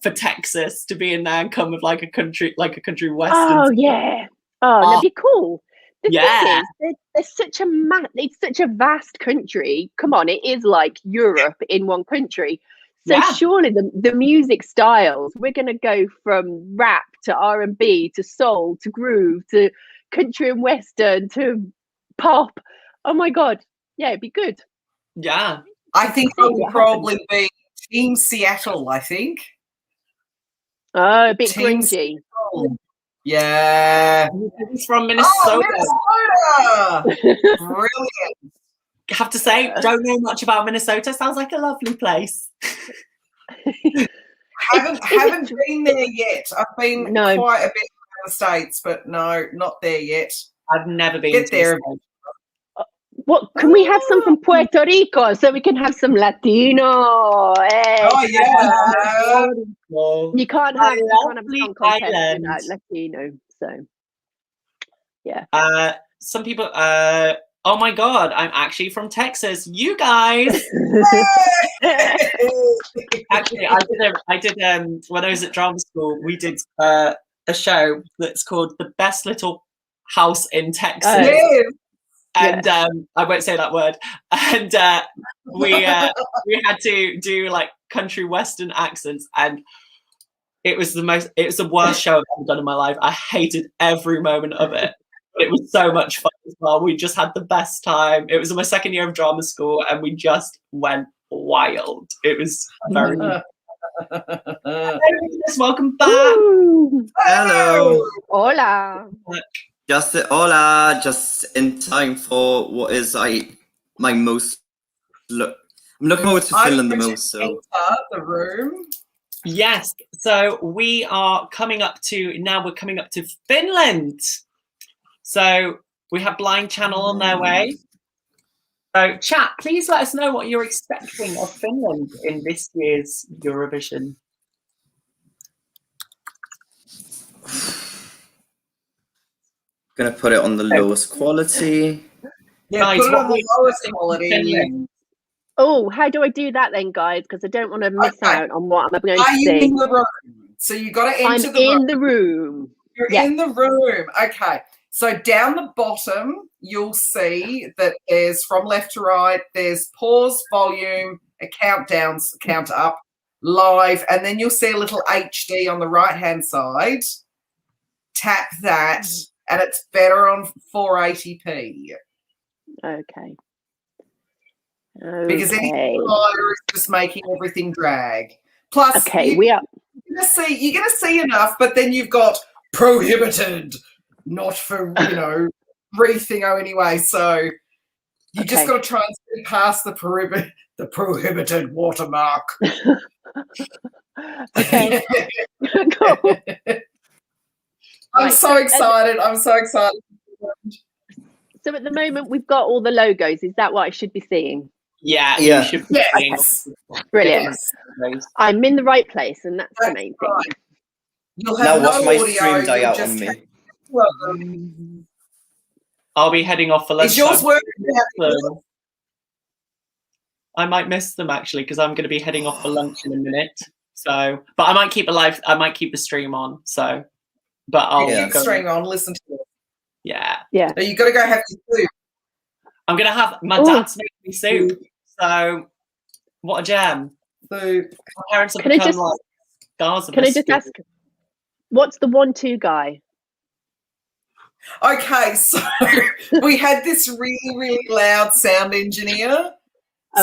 D: for Texas to be in there and come with like a country western.
E: Oh yeah. Oh, that'd be cool. The
D: Yeah.
E: thing is, there's such a it's such a vast country. Come on, it is like Europe in one country. So
D: Yeah.
E: surely the music styles, we're going to go from rap to R&B to soul to groove to country and western to pop. Oh my God. Yeah, it'd be good.
D: Yeah.
C: I think I would probably be Team Seattle, I think.
E: Oh, a bit
C: Team
E: grungy.
C: Seattle. Yeah.
D: He's from Minnesota.
C: Oh, Minnesota! Brilliant.
D: Have to say, don't know much about Minnesota. Sounds like a lovely place.
C: haven't been there yet. I've been quite a bit in the States, but no, not there yet.
D: I've never been.
C: Get there.
E: What can we have some from Puerto Rico so we can have some Latino? Hey.
C: Oh yeah.
E: You can't have a song contest without Latino. So yeah.
D: Some people. Oh my God! I'm actually from Texas. You guys. Actually, I did. When I was at drama school, we did a show that's called "The Best Little House in Texas." And I won't say that word. And we had to do like country western accents, and it was the worst show I've ever done in my life. I hated every moment of it. But it was so much fun as well. We just had the best time. It was my second year of drama school, and we just went wild. It was very. Welcome back.
E: Ooh.
A: Hello.
E: Hola.
A: Just in time for what is my most I'm looking forward to Finland the most. So
C: the room.
D: Yes. So we're coming up to Finland. So we have Blind Channel on their way. So chat, please let us know what you're expecting of Finland in this year's Eurovision.
A: Gonna put it on the lowest quality.
C: Yeah,
D: Guys,
C: put it
D: what
C: on the
D: are
C: lowest
D: we
C: quality.
D: Finland?
E: Oh, how do I do that then, guys? Because I don't want to miss
C: Okay.
E: out on what I'm going
C: Are
E: to
C: you in
E: sing.
C: the room? So you got to
E: I'm
C: enter the room.
E: in the room.
C: You're
E: Yeah.
C: in the room. Okay. So down the bottom, you'll see that there's from left to right, there's pause, volume, a countdown, count up, live, and then you'll see a little HD on the right-hand side. Tap that, and it's better on 480p.
E: Okay.
C: Because any
E: Okay.
C: provider is just making everything drag. Plus,
E: Okay, we are.
C: you're gonna see enough, but then you've got prohibited, not for rethingo anyway. So you just got to try and see past the prohibited watermark.
E: Okay. Cool.
C: I'm so excited. I'm so excited.
E: So at the moment, we've got all the logos. Is that what I should be seeing?
D: Yeah,
A: Yeah.
D: you should be
C: Yes.
E: Brilliant.
C: Yes.
E: I'm in the right place, and that's the main thing.
C: Right. You'll
A: Now
C: have
A: watch
C: no
A: my
C: audio.
A: stream die
C: you'll
A: out
C: just
A: on
C: have-
A: me.
D: I'll be heading off for lunch.
C: Is yours working?
D: I might miss them actually because I'm going to be heading off for lunch in a minute. So, but I might keep I might keep the stream on. So, but I'll
C: Keep the
D: go.
C: stream on. Listen to it.
D: Yeah,
E: Yeah.
C: No, you got to go have your food.
D: I'm gonna have my
E: Ooh.
D: dad's making me soup. So, what a gem!
C: Food.
D: My parents have
E: Can I
D: become
E: just-
D: like stars of
E: Can I
D: this
E: just
D: school.
E: ask, what's the 1-2 guy?
C: Okay, so we had this really, really loud sound engineer.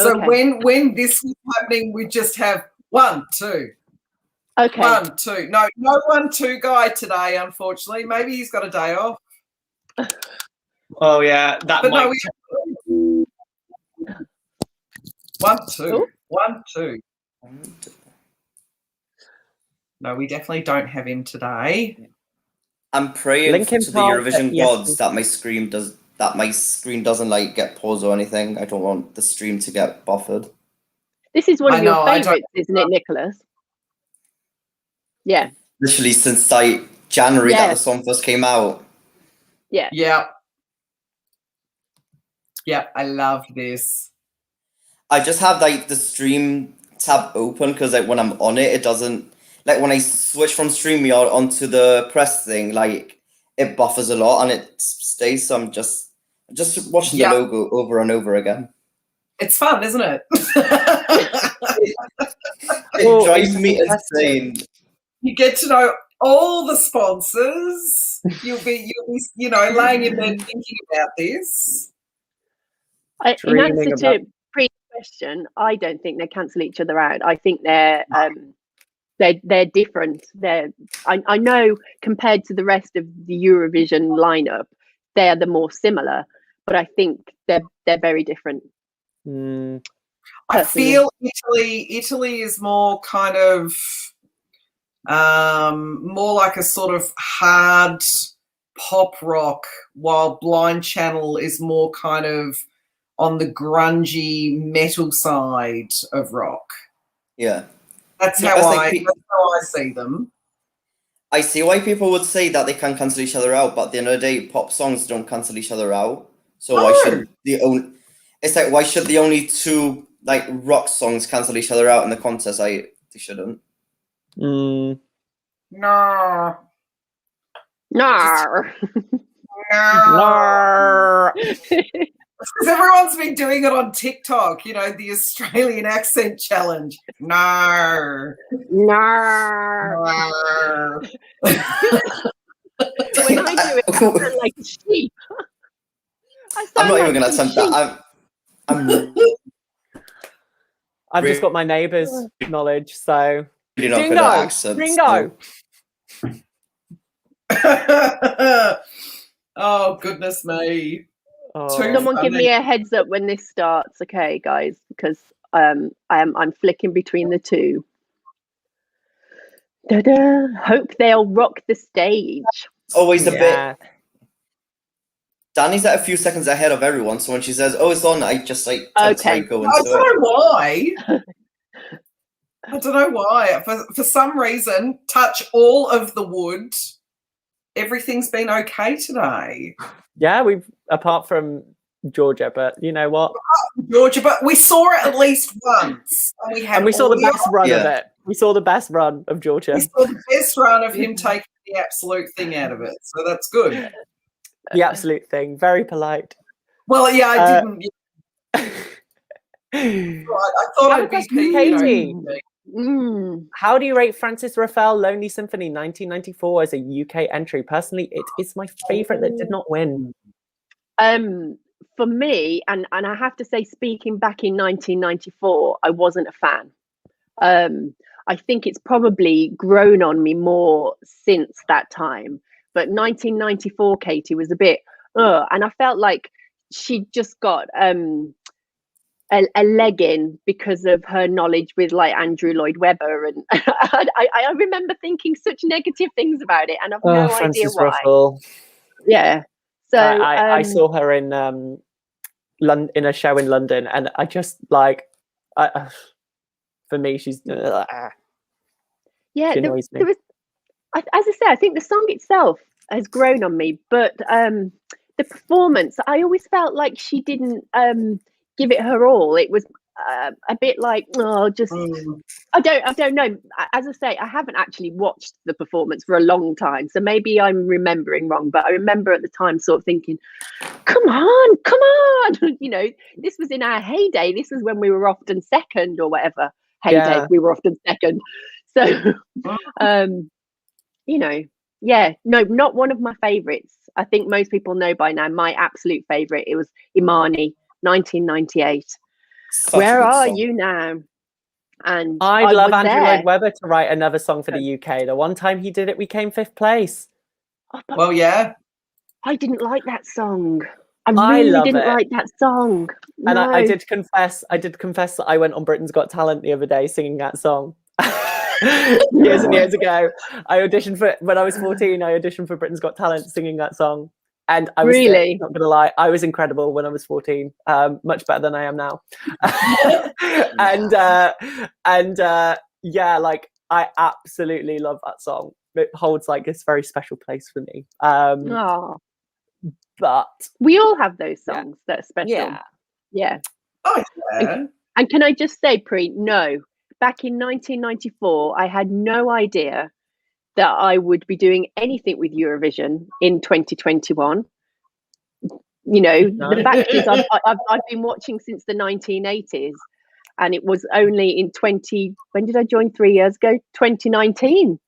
C: So
E: Okay.
C: when this was happening, we just have 1, 2,
E: Okay.
C: 1, 2. No 1, 2 guy today, unfortunately. Maybe he's got a day off.
D: Oh yeah, that
C: But
D: might.
C: no, we 1, 2,
E: Oh.
C: 1, 2. No, we definitely don't have him today.
A: I'm praying
B: Linkin
A: to the
B: Park,
A: Eurovision
B: yes.
A: gods that my screen doesn't like get paused or anything. I don't want the stream to get buffered.
E: This is one
C: I
E: of
C: know,
E: your
C: I don't-
E: favourites, isn't it, Nicholas? Yeah.
A: Literally since January
E: Yeah.
A: that the song first came out.
E: Yeah.
C: Yeah. Yeah, I love this.
A: I just have the stream tab open because when I'm on it, it doesn't when I switch from StreamYard onto the press thing, it buffers a lot and it stays. So I'm just watching
C: Yeah.
A: the logo over and over again.
C: It's fun, isn't it?
A: It drives me insane.
C: You get to know all the sponsors. You'll be laying in bed thinking about this.
E: In
B: Dreaming
E: answer
B: about-
E: to previous question, I don't think they cancel each other out. I think they're different. I know compared to the rest of the Eurovision lineup, they're the more similar, but I think they're very different.
B: Mm,
C: I
E: Personally.
C: feel Italy is more kind of more like a sort of hard pop rock, while Blind Channel is more kind of on the grungy metal side of rock.
A: Yeah.
C: That's
A: Yeah,
C: how
A: that's
C: I
A: like
C: see them.
A: I see why people would say that they can cancel each other out, but at the end of the day, pop songs don't cancel each other out. So why should why should the only two rock songs cancel each other out in the contest? They shouldn't.
B: mm.
C: No.
E: No.
C: No. Because everyone's been doing it on TikTok, the Australian accent challenge. No.
E: No.
C: No.
E: When I do it, I sound like a sheep.
A: I'm not even going to attempt that.
B: I've just got my neighbour's knowledge, so
A: really not good
B: Ringo,
A: at accents.
B: Ringo.
C: Oh, goodness me.
B: Oh.
E: Someone give me a heads up when this starts, okay, guys? Because I'm flicking between the two. Da-da. Hope they'll rock the stage.
A: It's always a bit.
B: Yeah.
A: Danny's at a few seconds ahead of everyone, so when she says, "Oh, it's on," I just tend to go into
C: I
A: it.
C: don't know why. I don't know why. For some reason, touch all of the wood everything's been okay today.
B: Yeah, we've apart from Georgia, but you know what?
C: Georgia, but we saw it at least once. And
B: we saw the
C: audio.
B: best run of it. We saw the best run of Georgia.
C: We saw the best run of him taking the absolute thing out of it. So that's good.
B: The absolute thing. Very polite.
C: Well, yeah, I didn't. I thought I'd be
B: Katie. How do you rate Francis Raffel Lonely Symphony 1994 as a UK entry? Personally, it is my favourite that did not win.
E: For me, and I have to say, speaking back in 1994, I wasn't a fan. I think it's probably grown on me more since that time. But 1994, Katie was a bit, and I felt like she just got a leg in because of her knowledge with like Andrew Lloyd Webber, and I remember thinking such negative things about it, and I've no idea why.
B: Ruffel.
E: Yeah. So
B: I saw her in a show in London, and I just like, for me, she's
E: yeah.
B: she annoys me.
E: There was, as I say, I think the song itself has grown on me, but the performance, I always felt like she didn't give it her all. It was a bit like, I don't know. As I say, I haven't actually watched the performance for a long time, so maybe I'm remembering wrong, but I remember at the time sort of thinking, come on, you know, this was in our heyday. This was when we were often second or whatever heyday we were often second. So you know, not one of my favorites. I think most people know by now my absolute favorite, it was Imani, 1998. Where are you now? And
B: I'd love Andrew Lloyd Webber to write another song for the UK. The one time he did it, we came 5th place.
C: Well, yeah.
E: I didn't like that song. I really didn't like that song.
B: And
E: no.
B: I did confess that I went on Britain's Got Talent the other day singing that song. Years and years ago. When I was 14, I auditioned for Britain's Got Talent singing that song. And I was
E: really
B: not gonna lie, I was incredible when I was 14, much better than I am now. Yeah, like I absolutely love that song. It holds like this very special place for me. But
E: we all have those songs that are special. Yeah.
C: Oh, yeah.
E: And can I just say, Pri, no, back in 1994, I had no idea that I would be doing anything with Eurovision in 2021. You know, the fact is I've been watching since the 1980s, and it was only in when did I join 3 years ago? 2019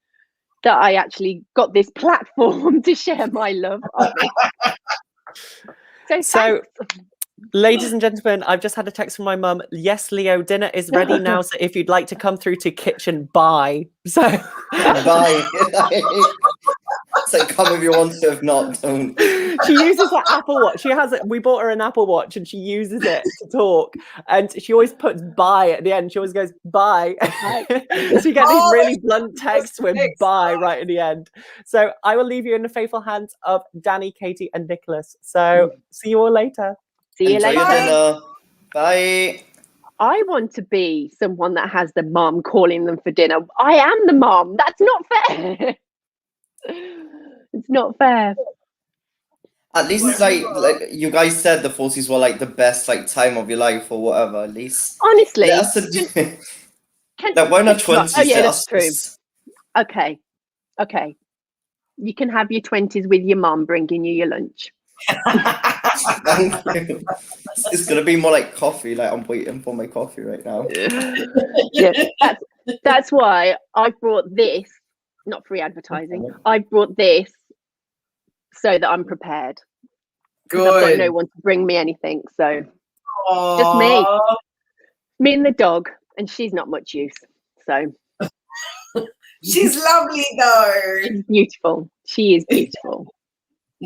E: that I actually got this platform to share my love of it. So
B: ladies and gentlemen, I've just had a text from my mum. Yes, Leo, dinner is ready now. So if you'd like to come through to kitchen, bye. So
A: bye. So come if you want to, if not, don't.
B: She uses her Apple Watch. We bought her an Apple Watch, and she uses it to talk. And she always puts bye at the end. She always goes bye. So you get these really blunt texts with bye right at the end. So I will leave you in the faithful hands of Danny, Katie, and Nicholas. So see you all later.
E: See you later.
A: Your dinner. Bye.
E: I want to be someone that has the mom calling them for dinner. I am the mom. That's not fair. It's not fair.
A: At least it's like you guys said, the 40s were like the best like time of your life or whatever. At least
E: honestly,
A: like, we're not 20s.
E: Oh yeah, that's true. Okay, you can have your 20s with your mom bringing you your lunch.
A: It's gonna be more like coffee. Like I'm waiting for my coffee right now.
E: Yeah, that's why I brought this. Not free advertising. I brought this so that I'm prepared.
C: Good.
E: I've got no one to bring me anything, so just me and the dog, and she's not much use. So
C: she's lovely though.
E: She's beautiful. She is beautiful.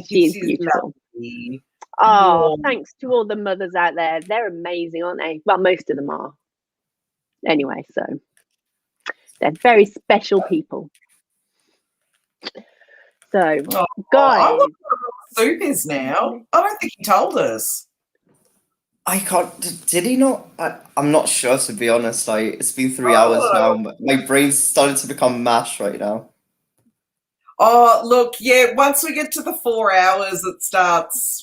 E: She's beautiful.
C: Lovely.
E: Oh, thanks to all the mothers out there. They're amazing, aren't they? Well, most of them are. Anyway, so they're very special people. So, guys,
C: I wonder what soup is now. I don't think he told us.
A: I can't. Did he not? I'm not sure, to be honest. Like it's been 3 hours now. My brain's starting to become mash right now.
C: Oh, look, yeah, once we get to the 4 hours,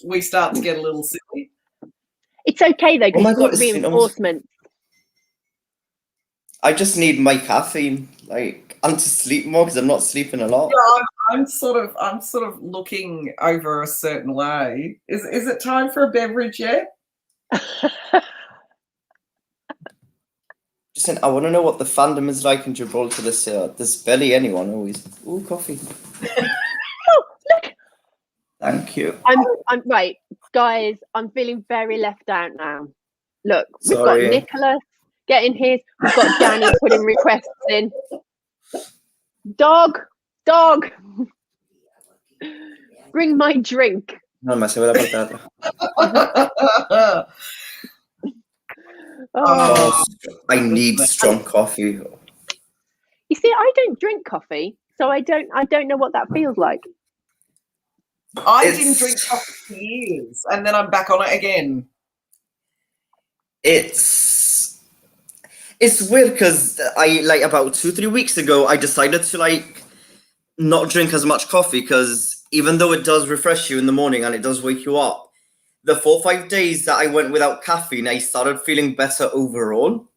C: we start to get a little silly.
E: It's okay though,
A: Oh
E: because
A: my
E: you've
A: God,
E: got
A: it's almost-
E: reinforcement.
A: I just need my caffeine. Like, I'm to sleep more because I'm not sleeping a lot.
C: Yeah, I'm sort of looking over a certain way. Is it time for a beverage yet?
A: Just saying, I want to know what the fandom is like in Gibraltar this year. There's barely anyone always. Ooh, coffee.
E: Oh, look!
A: Thank you.
E: I'm right, guys. I'm feeling very left out now. Look, we've
A: Sorry.
E: got Nicholas getting his. We've got Danny putting requests in. Dog, bring my drink.
A: No, I say what about that?
E: Oh.
A: I need strong coffee.
E: You see, I don't drink coffee, so I don't know what that feels like.
C: I didn't drink coffee for years, and then I'm back on it again.
A: It's weird because I like about 2-3 weeks ago I decided to not drink as much coffee because even though it does refresh you in the morning and it does wake you up, the 4-5 days that I went without caffeine, I started feeling better overall.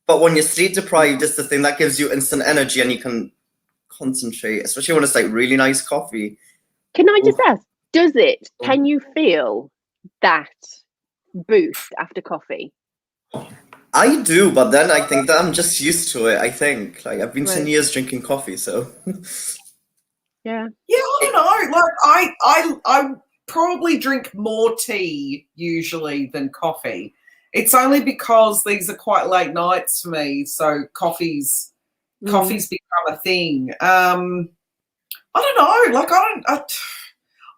A: But when you're sleep deprived, it's the thing that gives you instant energy and you can concentrate, especially when it's like really nice coffee.
E: Can I just ask, can you feel that boost after coffee?
A: I do, but then I think that I'm just used to it. I think I've been 10
E: Right.
A: years drinking coffee, so
E: Yeah.
C: Yeah, I don't know. Like I probably drink more tea usually than coffee. It's only because these are quite late nights for me, so coffee's become a thing. I don't know. Like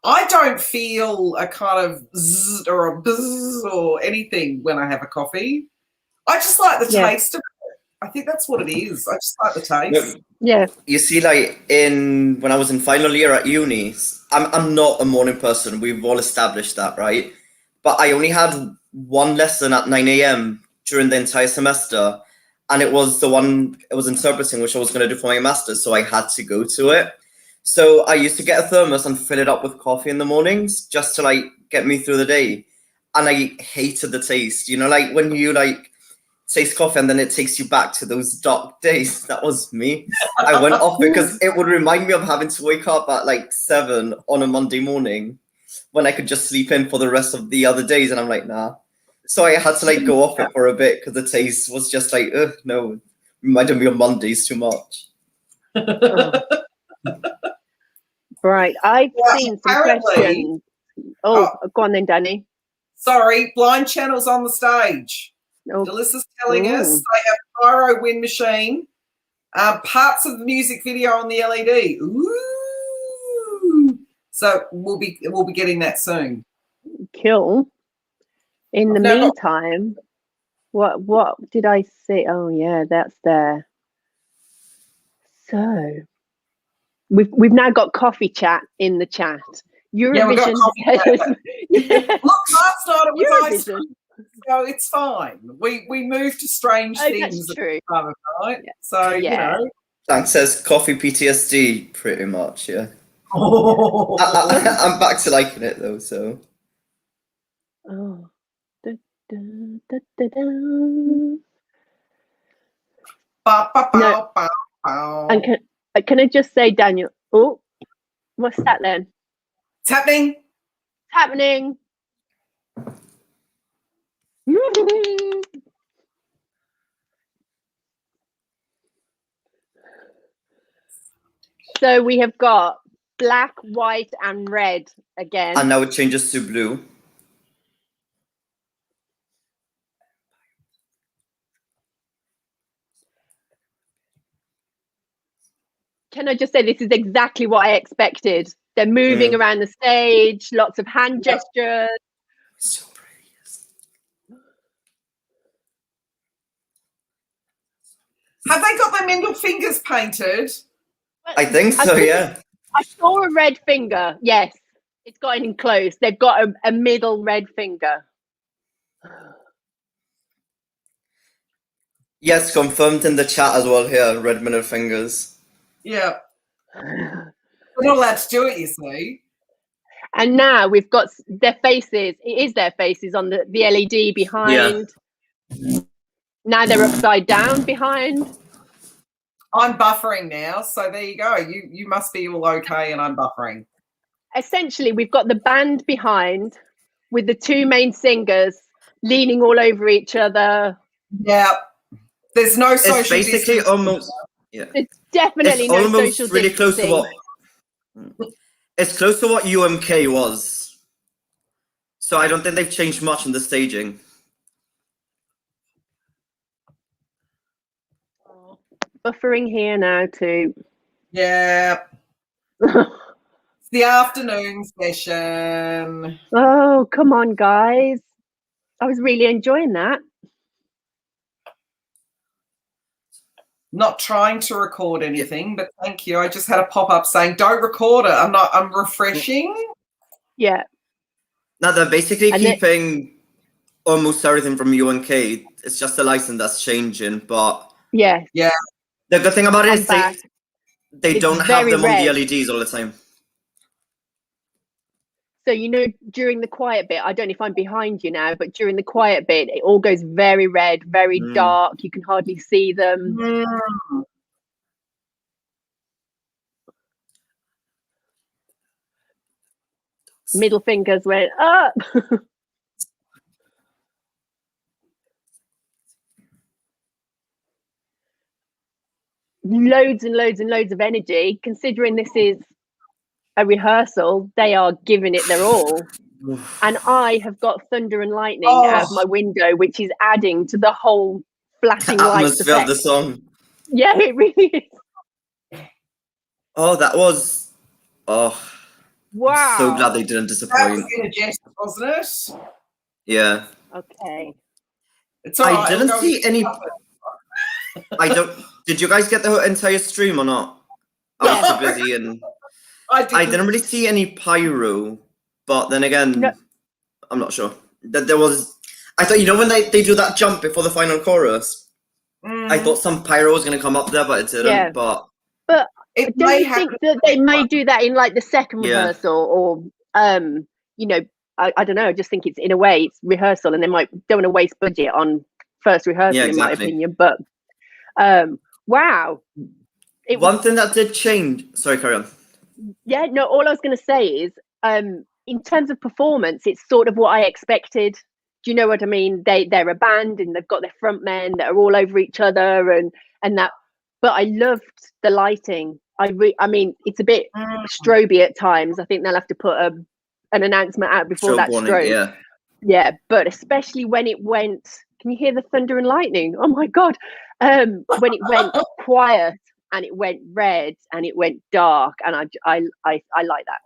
C: I don't feel a kind of zzz or a buzz or anything when I have a coffee. I just like the taste of it. I think that's what it is. I just like the taste.
E: Yeah.
A: You see, when I was in final year at uni, I'm not a morning person. We've all established that, right? But I only had one lesson at 9 a.m. during the entire semester, and it was interpreting, which I was going to do for my master's, so I had to go to it. So I used to get a thermos and fill it up with coffee in the mornings just to get me through the day, and I hated the taste. You know, when you taste coffee and then it takes you back to those dark days. That was me. I went off because it would remind me of having to wake up at 7 on a Monday morning when I could just sleep in for the rest of the other days, and I'm like, nah. So I had to go off it for a bit because the taste was just ugh, no, reminded me of Mondays too much.
E: Right, I've seen some questions. Go on then, Danny.
C: Sorry, blind channels on the stage.
E: Oh.
C: Delicia's telling us they have pyro wind machine, parts of the music video on the LED. Ooh! So we'll be getting that soon.
E: Cool. In the meantime, what did I say? Oh yeah, that's there. So we've now got coffee chat in the chat. Eurovision.
C: Yeah, we've got coffee chat. Look, last night it was ice
E: Eurovision.
C: cream, so it's fine. We moved to strange things
E: That's true.
C: at the time of night. So you know.
A: Thanks says coffee PTSD, pretty much, yeah. I'm back to liking it though, so.
E: Oh. Da, da, da, da, da.
C: No.
E: And can I just say, Daniel? Oh, what's that then?
C: It's happening.
E: It's happening. So we have got black, white, and red again.
A: And now it changes to blue.
E: Can I just say this is exactly what I expected? They're moving around the stage, lots of hand gestures.
A: So pretty.
C: Have they got their middle fingers painted?
A: I think so, yeah.
E: I saw a red finger. Yes, it's got an enclosed. They've got a middle red finger.
A: Yes, confirmed in the chat as well here, red middle fingers.
C: Yeah. We're not allowed to do it, you see.
E: And now we've got their faces. It is their faces on the LED behind. Yeah. Now they're upside down behind.
C: I'm buffering now, so there you go. You must be all okay, and I'm buffering.
E: Essentially, we've got the band behind with the two main singers leaning all over each other.
C: Yeah. There's no social
A: It's basically
C: distancing.
A: almost, yeah.
E: It's definitely
A: it's
E: no
A: almost
E: social
A: really close to
E: distancing.
A: what it's close to what UMK was. So I don't think they've changed much in the staging.
E: Buffering here now too.
C: Yeah. It's the afternoon session.
E: Oh, come on, guys. I was really enjoying that.
C: Not trying to record anything, but thank you. I just had a pop-up saying, don't record it. I'm refreshing.
E: Yeah.
A: Now they're basically keeping almost everything from UNK. It's just the license that's changing, but
E: yeah.
A: The good thing about it is they
E: It's
A: don't have them
E: red.
A: on the LEDs all the time.
E: So, you know, during the quiet bit, I don't know if I'm behind you now, but during the quiet bit, it all goes very red, very dark. You can hardly see them. Middle fingers went up. Loads and loads and loads of energy. Considering this is a rehearsal, they are giving it their all. And I have got thunder and lightning out of my window, which is adding to the whole flashing lights
A: Atmosphere of
E: effect.
A: the song.
E: Yeah, it really is.
A: Oh, that was... Oh.
E: Wow.
A: I'm so glad they didn't
C: That
A: disappoint.
C: was energetic, wasn't it?
A: Yeah.
E: Okay.
C: It's all right.
A: I didn't see any... Did you guys get the entire stream or not? I was too busy and... I didn't really see any pyro, but then again, I'm not sure. There was... I thought, you know when they do that jump before the final chorus? I thought some pyro was going to come up there, but it didn't.
E: Yeah.
A: But
C: it
E: don't
C: may
E: you think that they may do that in like the second
A: Yeah.
E: rehearsal, or you know, I don't know. I just think it's in a way it's rehearsal, and they don't want to waste budget on first rehearsal,
A: Yeah,
E: in my
A: exactly.
E: opinion. But wow,
A: one thing that did change. Sorry, carry on.
E: Yeah, no. All I was going to say is, in terms of performance, it's sort of what I expected. Do you know what I mean? They're a band and they've got their front men that are all over each other and that. But I loved the lighting. I mean, it's a bit stroby at times. I think they'll have to put an announcement out before that strobe.
A: Yeah.
E: Yeah, but especially when it went. Can you hear the thunder and lightning? Oh my god! When it went quiet and it went red and it went dark, and I like that.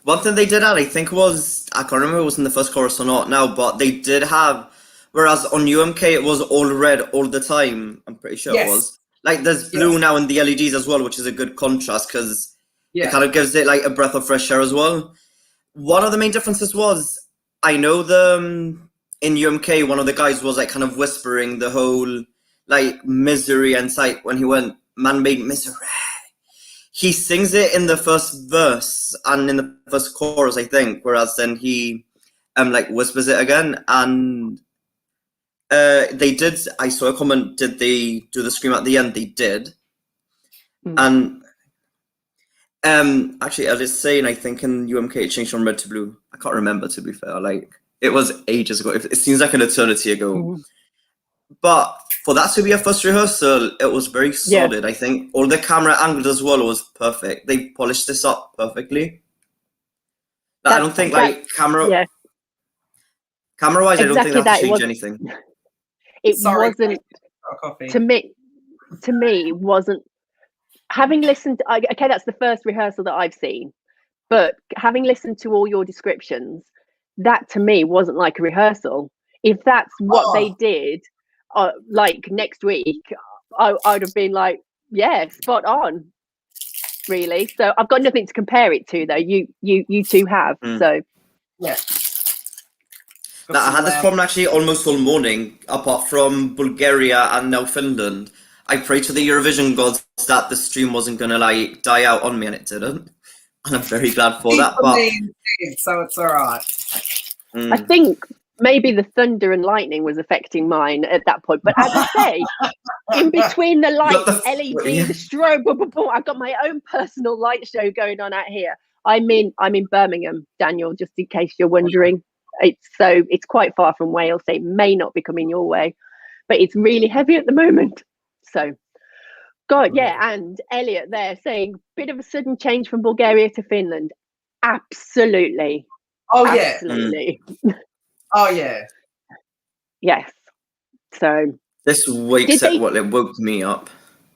A: One thing they did add, I think, was, I can't remember if it was in the first chorus or not now, but they did have, whereas on UMK it was all red all the time, I'm pretty sure it was. Like, there's blue now in the LEDs as well, which is a good contrast because it kind of gives it like a breath of fresh air as well. One of the main differences was, I know in UMK, one of the guys was like kind of whispering the whole like misery and sight when he went, man-made misery. He sings it in the first verse and in the first chorus, I think, whereas then he like whispers it again. And they did, I saw a comment, did they do the scream at the end? They did. And actually, I was saying, I think in UMK it changed from red to blue. I can't remember, to be fair. Like, it was ages ago. It seems like an eternity ago. But for that to be a first rehearsal, it was very solid, I think. All the camera angles as well was perfect. They polished this up perfectly. I don't think, like, camera-wise, I don't think they have to change anything.
E: It wasn't, to me, it wasn't, having listened, okay, that's the first rehearsal that I've seen, but having listened to all your descriptions, that to me wasn't like a rehearsal. If that's what they did, like next week, I'd have been like, yeah, spot on, really. So I've got nothing to compare it to, though. You two have. So
C: yeah.
A: I had this problem actually almost all morning, apart from Bulgaria and now Finland. I prayed to the Eurovision gods that the stream wasn't gonna like die out on me, and it didn't. And I'm very glad for that.
C: People
A: But
C: mean it, so it's all right.
E: I think maybe the thunder and lightning was affecting mine at that point. But as I say, in between the lights,
A: the-
E: LED,
A: yeah.
E: the strobe, boom, boom, boom, I've got my own personal light show going on out here. I'm in Birmingham, Daniel, just in case you're wondering. It's quite far from Wales, so it may not be coming your way, but it's really heavy at the moment. So, God, yeah, and Elliot there saying bit of a sudden change from Bulgaria to Finland. Absolutely.
C: Oh yeah.
E: Absolutely.
C: Oh yeah.
E: Yes. So
A: this it woke me up.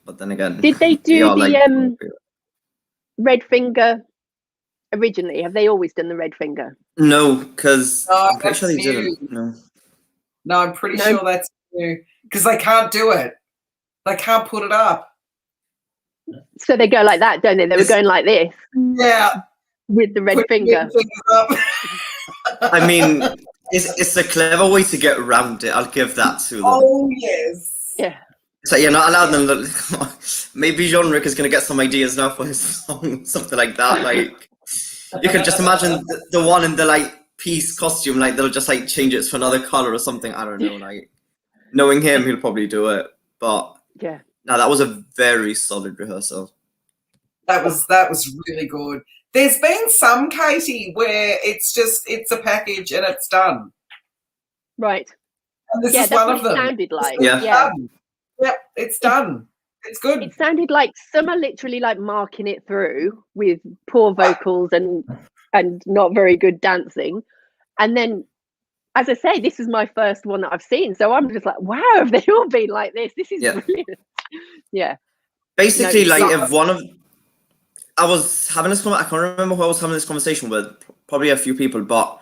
A: But then again,
E: did they do
A: yeah,
E: the red finger originally? Have they always done the red finger?
A: No, because
C: No,
A: I'm pretty sure they
C: that's
A: didn't.
C: new.
A: No.
C: No, I'm pretty sure that's new because they can't do it. They can't put it up.
E: So they go like that, don't they? They were going like this.
C: Yeah.
E: With the red
C: Put
E: finger.
C: your fingers up.
A: I mean, it's a clever way to get around it. I'll give that to them.
C: Oh yes.
E: Yeah.
A: So you're not allowed them. Maybe Jean-Luc is going to get some ideas now for his song, something like that. Like you can just imagine the one in the like piece costume, like they'll just like change it to another color or something. I don't know. Like knowing him, he'll probably do it. But
E: yeah,
A: no, that was a very solid rehearsal.
C: That was really good. There's been some, Katie, where it's a package and it's done.
E: Right.
C: And this
E: yeah,
C: is
E: that's
C: one
E: what
C: of them.
E: It sounded like.
A: Yeah.
C: Done. Yep, it's done. It's good.
E: It sounded like some are literally like marking it through with poor vocals and not very good dancing. And then, as I say, this is my first one that I've seen. So I'm just like, wow, have they all been like this? This is brilliant. Yeah.
A: Basically, I was having this I can't remember who I was having this conversation with, probably a few people, but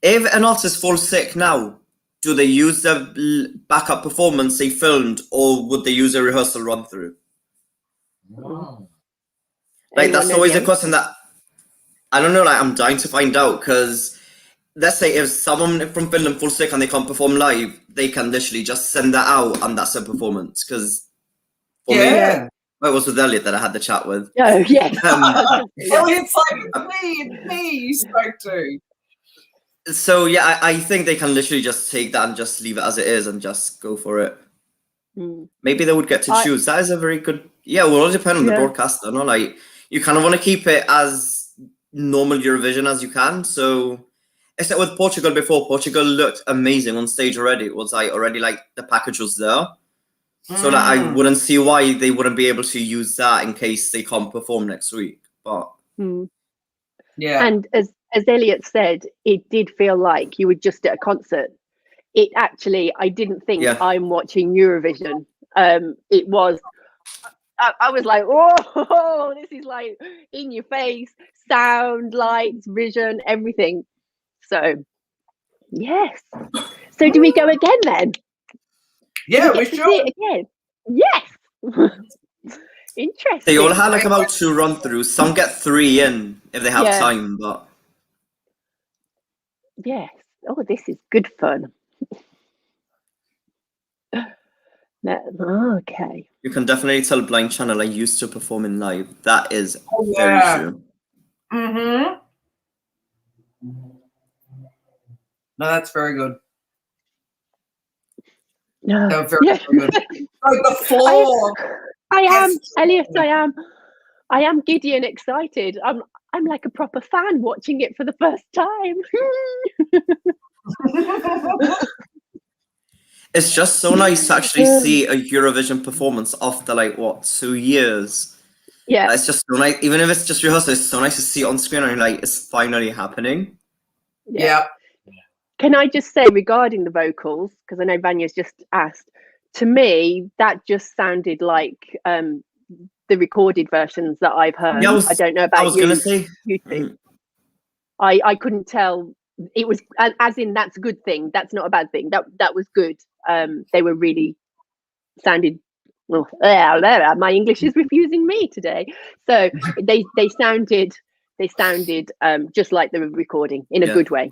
A: if an artist falls sick now, do they use the backup performance they filmed, or would they use a rehearsal run through?
E: Wow.
A: Like, that's always a question that, I don't know, like, I'm dying to find out, because let's say if someone from Finland falls sick and they can't perform live, they can literally just send that out and that's a performance, because it was with Elliot that I had the chat with.
E: Oh, yeah.
C: Elliot's like, me, you spoke to.
A: So, yeah, I think they can literally just take that and just leave it as it is and just go for it. Maybe they would get to choose. That is a very good... Yeah, it will all depend on the broadcaster, no? Like, you kind of want to keep it as normal Eurovision as you can. So, except with Portugal before, Portugal looked amazing on stage already. It was like already like the package was there. So that I wouldn't see why they wouldn't be able to use that in case they can't perform next week. But
C: yeah,
E: and as Elliot said, it did feel like you were just at a concert. It actually, I didn't think I'm watching Eurovision. It was, I was like, oh, this is like in your face, sound, lights, vision, everything. So, yes. So do we go again then?
C: Yeah, we should.
E: See it again. Yes. Interesting.
A: They all had like about 2 run-throughs. Some get 3 in if they have time, but...
E: Yes. Oh, this is good fun. Okay.
A: You can definitely tell Blind Channel are used to performing live. That is very true.
C: No, that's very good.
E: No,
C: very good. Like the floor.
E: I am, Elliot. I am giddy and excited. I'm like a proper fan watching it for the first time.
A: It's just so nice to actually see a Eurovision performance after 2 years.
E: Yeah,
A: it's just so nice. Even if it's just rehearsal, it's so nice to see it on screen and you're like, it's finally happening.
C: Yeah.
E: Can I just say regarding the vocals, because I know Vanya's just asked, to me, that just sounded like the recorded versions that I've heard.
A: Yeah,
E: I don't know about you.
A: I was going to say.
E: YouTube. I couldn't tell. It was, as in, that's a good thing. That's not a bad thing. That was good. They were really sounded, well, my English is refusing me today. So they sounded just like the recording in a good way.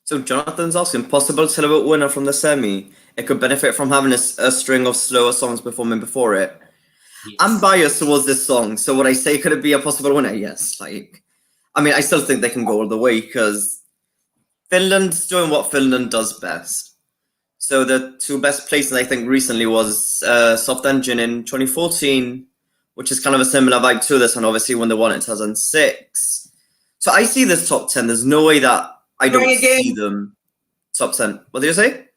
A: So Jonathan's asking, possible syllable winner from the semi. It could benefit from having a string of slower songs performing before it. I'm biased towards this song, so would I say could it be a possible winner? Yes. Like, I mean, I still think they can go all the way because Finland's doing what Finland does best. So the two best places I think recently was Soft Engine in 2014, which is kind of a similar vibe to this, and obviously when they won it in 2006. So I see this top 10. There's no way that I don't see them top 10. What did you say?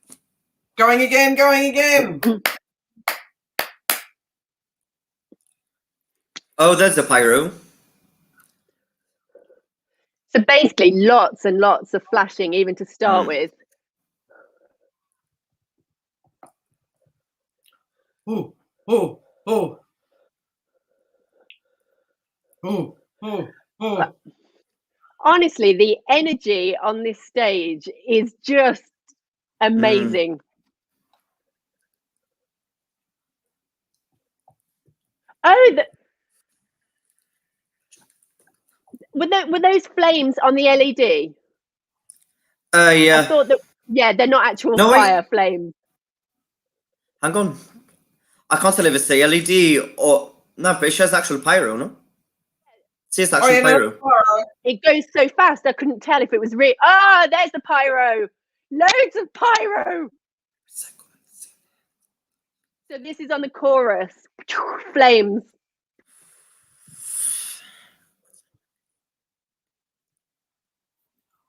C: Going again, going again.
A: Oh, there's the pyro.
E: So basically, lots and lots of flashing, even to start with.
C: Oh, oh, oh. Oh, oh, oh.
E: Honestly, the energy on this stage is just amazing. Oh, were those flames on the LED?
A: Yeah.
E: I thought that. Yeah, they're not actual fire flames.
A: Hang on. I can't tell if it's the LED or no, but it shows actual pyro, no? See, it's actual pyro.
E: It goes so fast, I couldn't tell if it was real. Ah, there's the pyro. Loads of pyro. So this is on the chorus. Flames.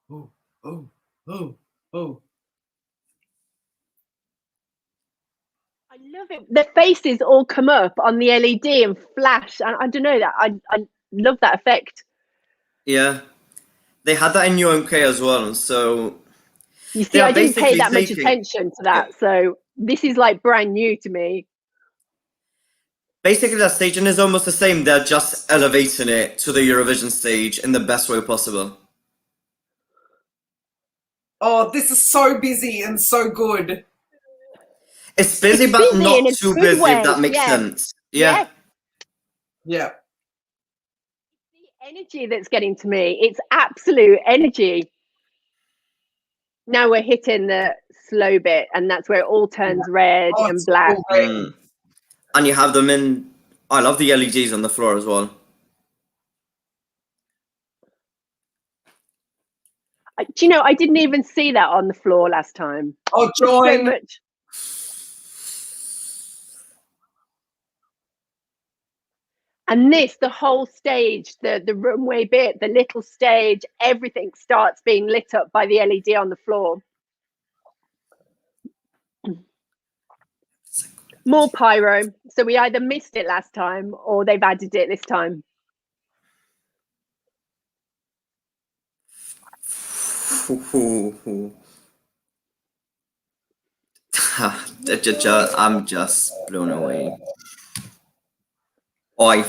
C: Oh, oh, oh, oh.
E: I love it. The faces all come up on the LED and flash. And I don't know that. I love that effect.
A: Yeah. They had that in UMK as well, so
E: you see, I didn't pay that much attention to that, so this is like brand new to me.
A: Basically, that staging is almost the same. They're just elevating it to the Eurovision stage in the best way possible.
C: Oh, this is so busy and so good.
A: It's busy, but busy not too busy, if that makes sense. Yeah.
C: Yeah.
E: The energy that's getting to me, it's absolute energy. Now we're hitting the slow bit, and that's where it all turns red and black.
A: And you have them in. I love the LEDs on the floor as well.
E: Do you know, I didn't even see that on the floor last time.
C: Oh, Gjon.
E: So much. And this, the whole stage, the runway bit, the little stage, everything starts being lit up by the LED on the floor. More pyro. So we either missed it last time or they've added it this time.
A: I'm just blown away. Oh,
C: I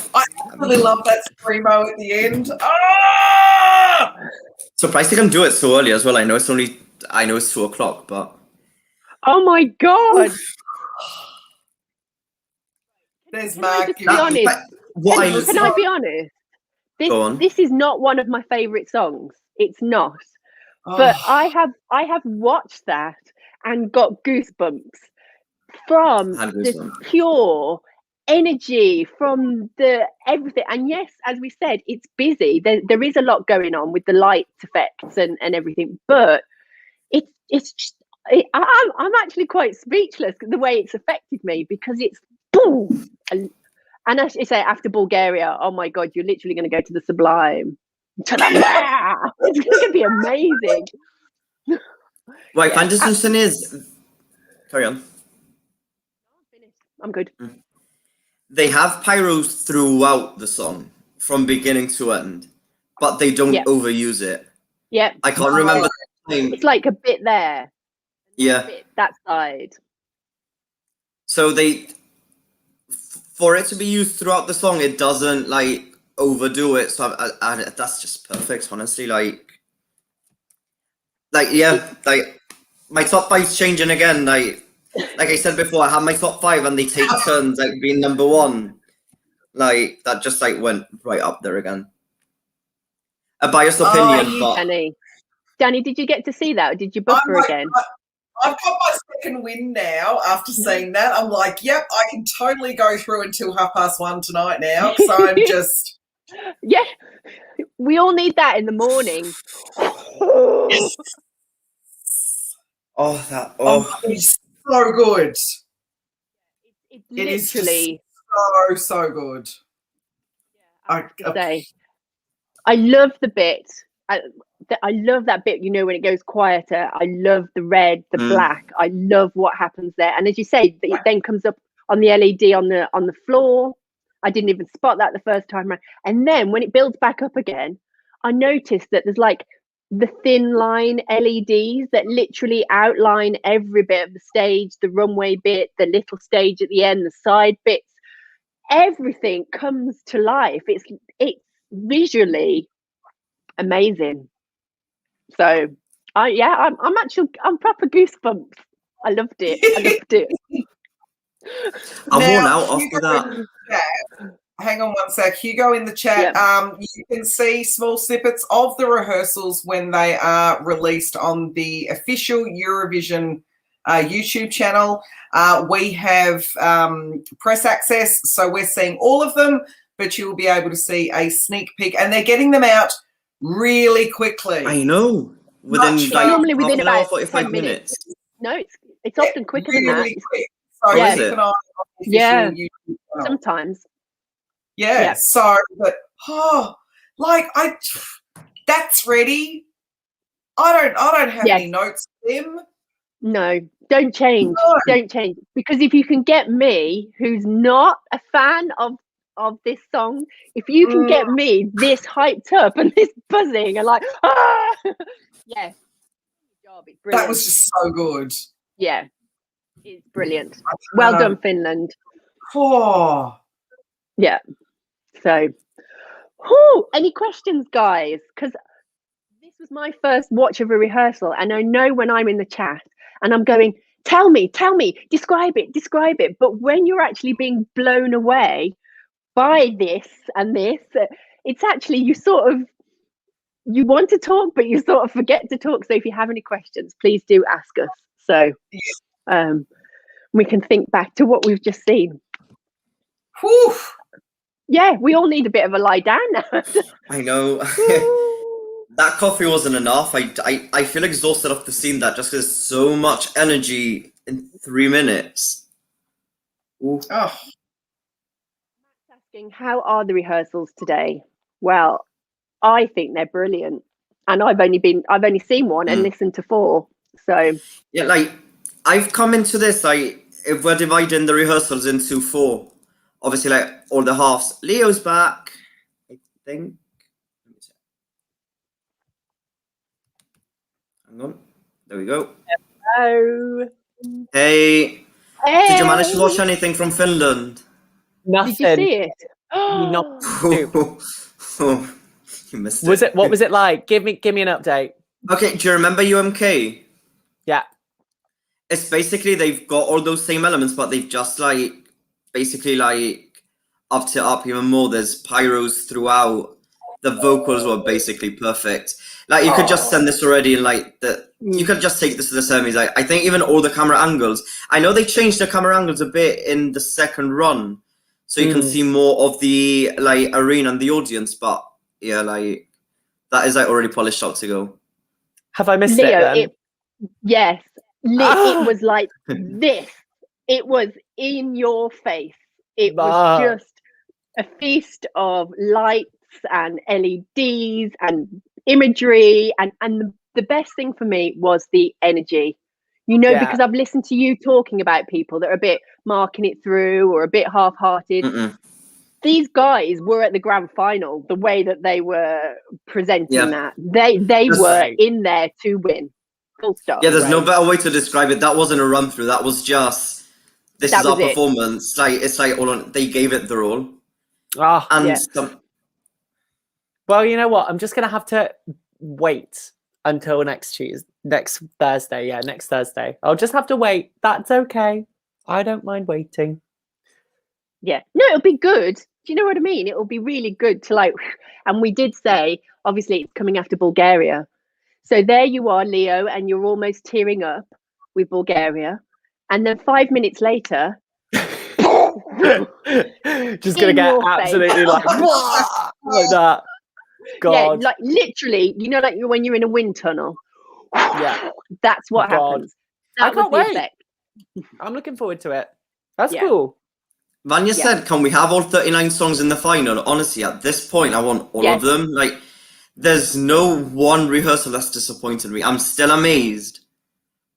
C: really love that screamo at the end. Ah!
A: Surprised they can do it so early as well. I know it's 2 o'clock, but
E: oh my god!
C: There's Mark.
E: Can I be honest? This is not one of my favourite songs. It's not. Oh. But I have watched that and got goosebumps from the pure energy, from the everything. And yes, as we said, it's busy. There is a lot going on with the light effects and everything, but it's just I'm actually quite speechless the way it's affected me, because it's boom. And as you say, after Bulgaria, oh my god, you're literally going to go to the sublime. It's going to be amazing.
A: Right, Fantasy is carry on.
E: I'm good.
A: They have pyros throughout the song from beginning to end, but they don't overuse it.
E: Yeah,
A: I can't remember the name.
E: It's like a bit there.
A: Yeah,
E: a bit that side.
A: So for it to be used throughout the song, it doesn't like overdo it. So that's just perfect, honestly. Like my top 5's changing again. Like I said before, I have my top 5 and they take turns like being number 1. Like that just like went right up there again. A biased opinion, but
E: Danny, did you get to see that, or did you buffer again?
C: I've got my second win now after seeing that. I'm like, yep, I can totally go through until 1:30 tonight now because I'm just.
E: Yeah, we all need that in the morning.
C: It's so good.
E: It's
C: It is
E: literally
C: so good.
E: I love the bit. I love that bit, when it goes quieter. I love the red, the black. I love what happens there. And as you say, it then comes up on the LED on the floor. I didn't even spot that the first time around. And then when it builds back up again, I noticed that there's like the thin line LEDs that literally outline every bit of the stage, the runway bit, the little stage at the end, the side bits. Everything comes to life. It's visually amazing. So I'm proper goosebumps. I loved it.
A: I'm
C: Now,
A: worn out after that.
C: Hang on one sec. Hugo in the chat.
E: Yep.
C: You can see small snippets of the rehearsals when they are released on the official Eurovision YouTube channel. We have press access, so we're seeing all of them, but you will be able to see a sneak peek, and they're getting them out really quickly.
A: I know.
E: Normally within
A: half an hour,
E: about
A: 45
E: 10
A: minutes.
E: No, it's often quicker than that.
C: Quick. So
A: Yeah.
C: keep an eye on the official YouTube channel.
E: Sometimes.
C: Yeah. So, but that's ready. I don't have any notes for them.
E: No, don't change.
C: No.
E: Don't change. Because if you can get me, who's not a fan of this song, if you can get me this hyped up and this buzzing and like, yeah. It's brilliant.
C: That was just so good.
E: Yeah. It's brilliant. Well done, Finland.
C: Oh.
E: Yeah. So, any questions, guys? Because this was my first watch of a rehearsal, and I know when I'm in the chat and I'm going, tell me, describe it. But when you're actually being blown away by this and this, it's actually you want to talk, but you sort of forget to talk. So if you have any questions, please do ask us. So we can think back to what we've just seen.
C: Whew.
E: Yeah, we all need a bit of a lie down now.
A: I know. That coffee wasn't enough. I feel exhausted after seeing that just because so much energy in 3 minutes. Ooh.
C: Oh.
E: Asking, how are the rehearsals today? Well, I think they're brilliant, and I've only seen one and listened to 4. So
A: yeah, I've come into this if we're dividing the rehearsals into 4, obviously all the halves. Leo's back, I think. Hang on, there we go.
B: Hello.
A: Hey. Did you manage to watch anything from Finland?
B: Nothing.
E: Did you see it?
A: You missed it.
B: Was it? What was it like? Give me an update.
A: Okay, do you remember UMK?
B: Yeah.
A: It's basically they've got all those same elements, but they've just basically upped it up even more. There's pyros throughout. The vocals were basically perfect. You could just send this already, and you could just take this to the semis. I think even all the camera angles. I know they changed the camera angles a bit in the second run, so you can see more of the arena and the audience. But yeah, that is already polished out to go.
B: Have I missed
E: Leo,
B: it then?
E: Yes. It was like this. It was in your face. It was just a feast of lights and LEDs and imagery, and the best thing for me was the energy. Because I've listened to you talking about people that are a bit marking it through or a bit half-hearted. These guys were at the grand final. The way that they were presenting that, they were in there to win. Full stop.
A: Yeah, there's no better way to describe it. That wasn't a run through. That was just this is our performance. They gave it their all.
B: Well, you know what? I'm just gonna have to wait until next Thursday. Yeah, next Thursday. I'll just have to wait. That's okay. I don't mind waiting.
E: Yeah. No, it'll be good. Do you know what I mean? It will be really good to and we did say, obviously it's coming after Bulgaria. So there you are, Leo, and you're almost tearing up. with Bulgaria, and then 5 minutes later,
B: just gonna
E: In
B: get
E: your
B: absolutely
E: face.
B: like that. God,
E: yeah, like literally, you know, like when you're in a wind tunnel.
B: Yeah.
E: That's what
B: God.
E: happens.
B: I
E: That was
B: can't
E: the
B: wait.
E: effect.
B: I'm looking forward to it. That's
E: Yeah.
B: cool.
A: Vanya
E: Yeah.
A: said, can we have all 39 songs in the final? Honestly, at this point, I want all
E: Yes.
A: of them. Like, there's no one rehearsal that's disappointed me. I'm still amazed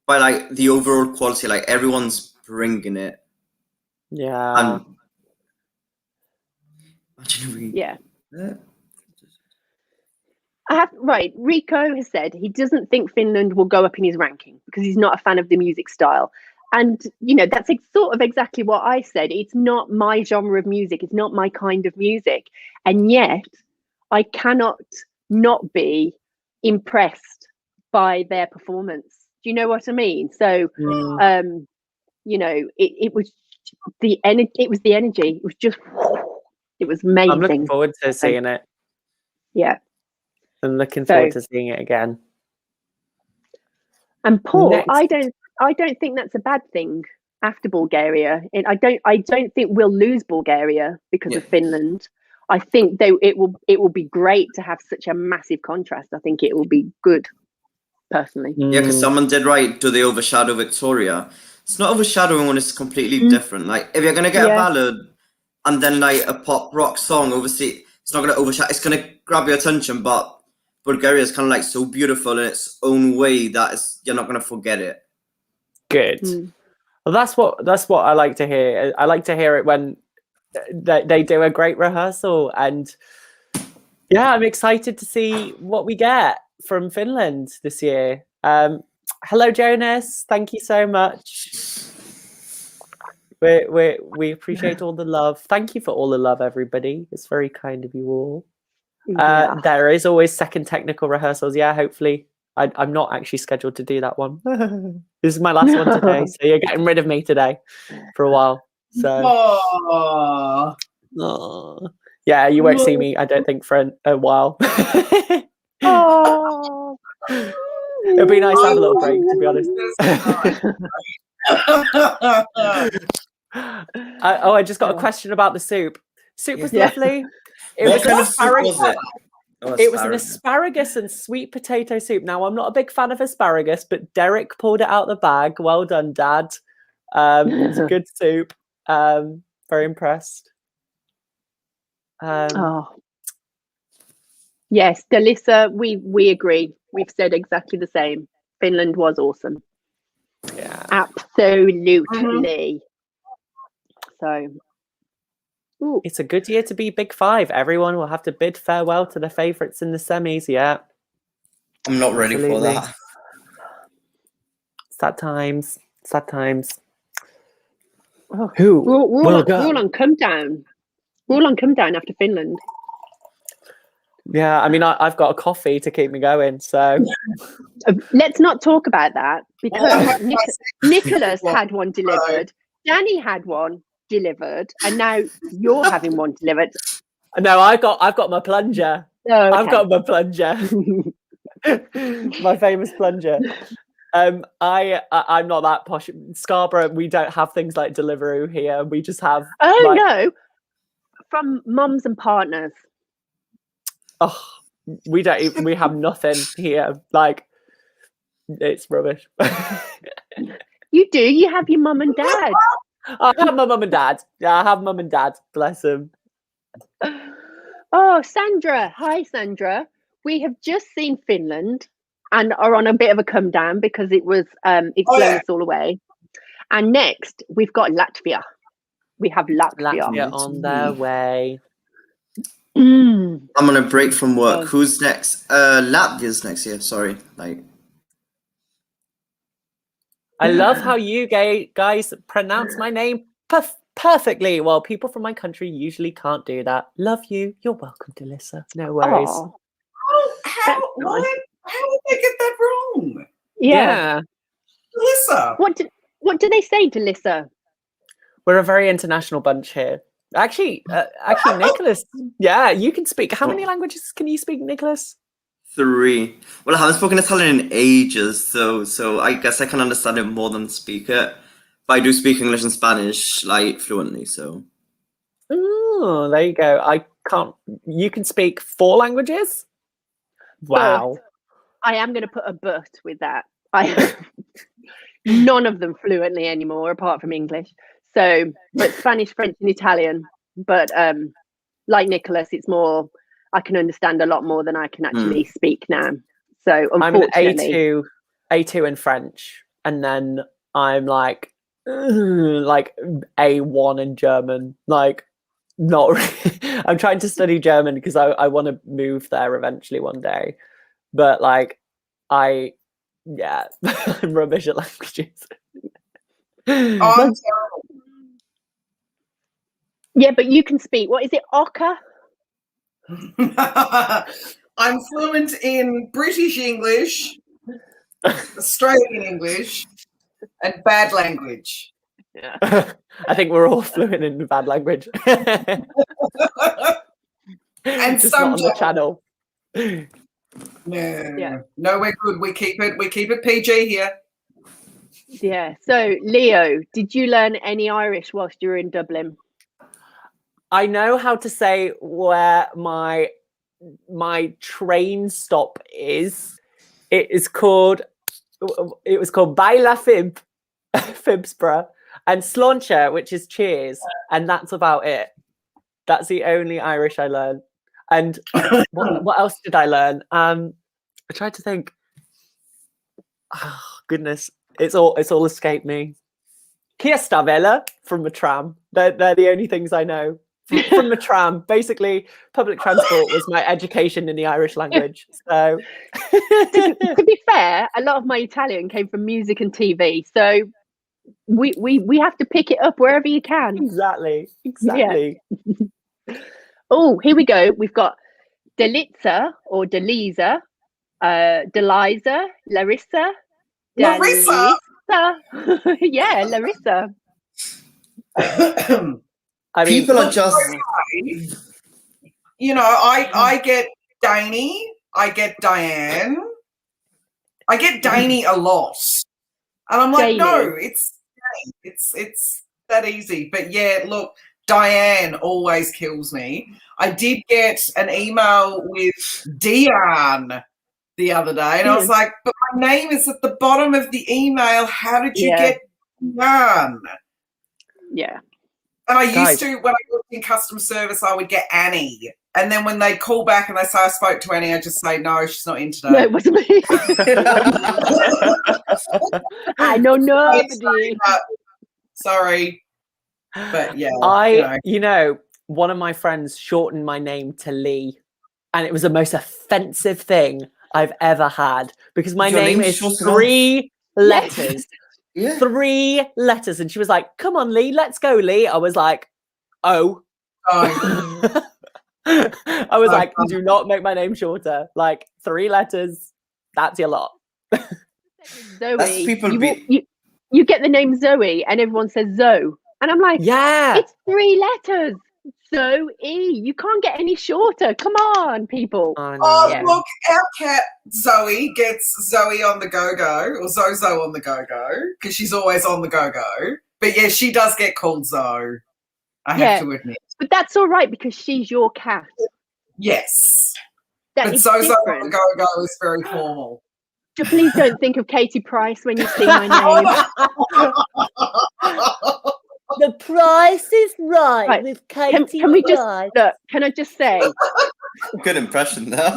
A: by, like, the overall quality. Like, everyone's bringing it.
B: Yeah.
A: And imagine if we...
E: Yeah. Right, Rico has said he doesn't think Finland will go up in his ranking because he's not a fan of the music style. And, you know, that's sort of exactly what I said. It's not my genre of music. It's not my kind of music. And yet I cannot not be impressed by their performance. Do you know what I mean? So, you know, it was the energy. It was the energy. It was just, it was amazing.
B: I'm looking forward to seeing it.
E: Yeah.
B: I'm looking forward to seeing it again.
E: And Paul,
B: Next.
E: I don't think that's a bad thing after Bulgaria. And I don't think we'll lose Bulgaria because of Finland. I think it will be great to have such a massive contrast. I think it will be good, personally.
A: Yeah, because someone did write, do they overshadow Victoria? It's not overshadowing when it's completely different. Like, if you're going to get a ballad and then, like, a pop rock song, obviously, it's not going to overshadow. It's going to grab your attention, but Bulgaria is kind of, like, so beautiful in its own way that you're not going to forget it.
B: Good. Well, that's what I like to hear. I like to hear it when they do a great rehearsal, and yeah, I'm excited to see what we get from Finland this year. Hello, Jonas. Thank you so much. We appreciate all the love. Thank you for all the love, everybody. It's very kind of you all. There is always second technical rehearsals. Yeah, hopefully. I'm not actually scheduled to do that one. This is my last one today, so you're getting rid of me today for a while. So, yeah, you won't see me, I don't think, for a while. It'll be nice to have a little break, to be honest. I just got a question about the soup. Soup was lovely.
A: What kind of soup was it?
B: It was an asparagus and sweet potato soup. Now, I'm not a big fan of asparagus, but Derek pulled it out the bag. Well done, Dad. It's a good soup. Very impressed.
E: Yes, Delissa, we agree. We've said exactly the same. Finland was awesome.
B: Yeah.
E: Absolutely. So... Ooh.
B: It's a good year to be Big Five. Everyone will have to bid farewell to the favourites in the semis. Yeah,
A: I'm not ready for that.
B: Sad times. Sad times.
E: Oh.
B: Who
E: we're all on come down. We're all on come down after Finland.
B: Yeah, I mean, I've got a coffee to keep me going. So
E: let's not talk about that because Nicholas had one delivered. Danny had one delivered, and now you're having one delivered.
B: No, I've got my plunger.
E: Oh, okay.
B: I've got my plunger. My famous plunger. I'm not that posh. Scarborough, we don't have things like Deliveroo here. We just have
E: no, from mums and partners.
B: Oh, we have nothing here. Like, it's rubbish.
E: You do. You have your mum and dad.
B: I have my mum and dad. Yeah, I have mum and dad. Bless them.
E: Oh, Sandra. Hi, Sandra. We have just seen Finland and are on a bit of a come down because it's blown us all away. And next, we've got Latvia. We have Latvia
B: on their way.
A: I'm on a break from work. Who's next? Latvia's next year. Sorry.
B: I love how you guys pronounce my name perfectly. Well, people from my country usually can't do that. Love you. You're welcome, Delissa. No worries.
C: How would they get that wrong?
E: Yeah.
C: Delissa.
E: What do they say, Delissa?
B: We're a very international bunch here. Actually, Nicholas. Yeah, you can speak. How many languages can you speak, Nicholas?
A: 3. Well, I haven't spoken Italian in ages, so I guess I can understand it more than speak it. But I do speak English and Spanish like fluently, so.
B: Oh, there you go. I can't. You can speak 4 languages? Wow.
E: I am going to put a but with that. I none of them fluently anymore, apart from English. So, but Spanish, French, and Italian. But like Nicholas, it's more. I can understand a lot more than I can actually speak now. So,
B: I'm an
E: unfortunately,
B: A2 in French, and then I'm like A1 in German. Like, not really. I'm trying to study German because I want to move there eventually one day. But like, I'm rubbish at languages.
C: Oh, I'm terrible.
E: yeah, but you can speak. What is it? Oka?
C: I'm fluent in British English, Australian English, and bad language.
E: Yeah.
B: I think we're all fluent in bad language.
C: And
B: Just
C: some
B: not on the channel.
C: No, we're good. We keep it PG here.
E: Yeah. So, Leo, did you learn any Irish whilst you were in Dublin?
B: I know how to say where my train stop is. It was called Baila Fib, Fibsborough, and Sláinte, which is cheers, and that's about it. That's the only Irish I learned. And what else did I learn? I tried to think. Oh, goodness, it's all escaped me. Kia stavella from the tram. They're the only things I know. From the tram, basically, public transport was my education in the Irish language. So,
E: to be fair, a lot of my Italian came from music and TV. So we have to pick it up wherever you can.
B: exactly.
E: Oh, here we go. We've got Delitza or Deliza, Deliza, Larissa,
C: Larissa?
E: yeah, Larissa.
B: I mean,
A: People are just.
C: You know, I get Danny, I get Diane, I get Danny a lot, and I'm like,
E: Danny.
C: no, it's that easy. But yeah, look, Diane always kills me. I did get an email with Diane the other day, and I was like, but my name is at the bottom of the email. How did you get Diane?
E: Yeah.
C: And I used to, when I worked in customer service, I would get Annie. And then when they call back and they say, I spoke to Annie, I just say, no, she's not in today.
E: No, it wasn't me. I know nobody.
C: Sorry. But yeah.
B: You know, one of my friends shortened my name to Lee. And it was the most offensive thing I've ever had. Because my name is 3 letters.
A: Yeah.
B: 3 letters, and she was like, "Come on, Lee, let's go, Lee." I was like, "Oh." I was like, "Do not make my name shorter. Like 3 letters, that's your lot."
E: Zoe,
A: That's people
E: you get the name Zoe, and everyone says Zoe, and I'm like,
B: yeah,
E: it's 3 letters. Zoe, you can't get any shorter. Come on, people.
C: Look, our cat Zoe gets Zoe on the go-go, or Zozo on the go-go, because she's always on the go-go. But yeah, she does get called Zoe, I have to admit.
E: But that's all right, because she's your cat.
C: Yes.
E: That
C: but Zozo on the go-go is very formal.
E: Please don't think of Katie Price when you see my name.
B: The price is right with Katie
E: can we just
B: Price.
E: look? Can I just say?
A: Good impression there.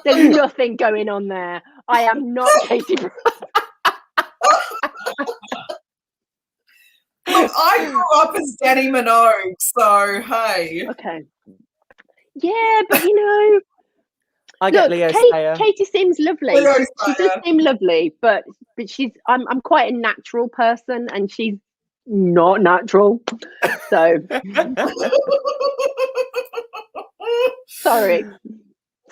E: There's nothing going on there. I am not Katie Price.
C: Look, I grew up as Danny Minogue, so hey.
E: Okay. Yeah, but you know,
B: I get Leo Sayer.
E: Katie seems lovely. She does seem lovely, but she's I'm quite a natural person, and she's not natural. So sorry,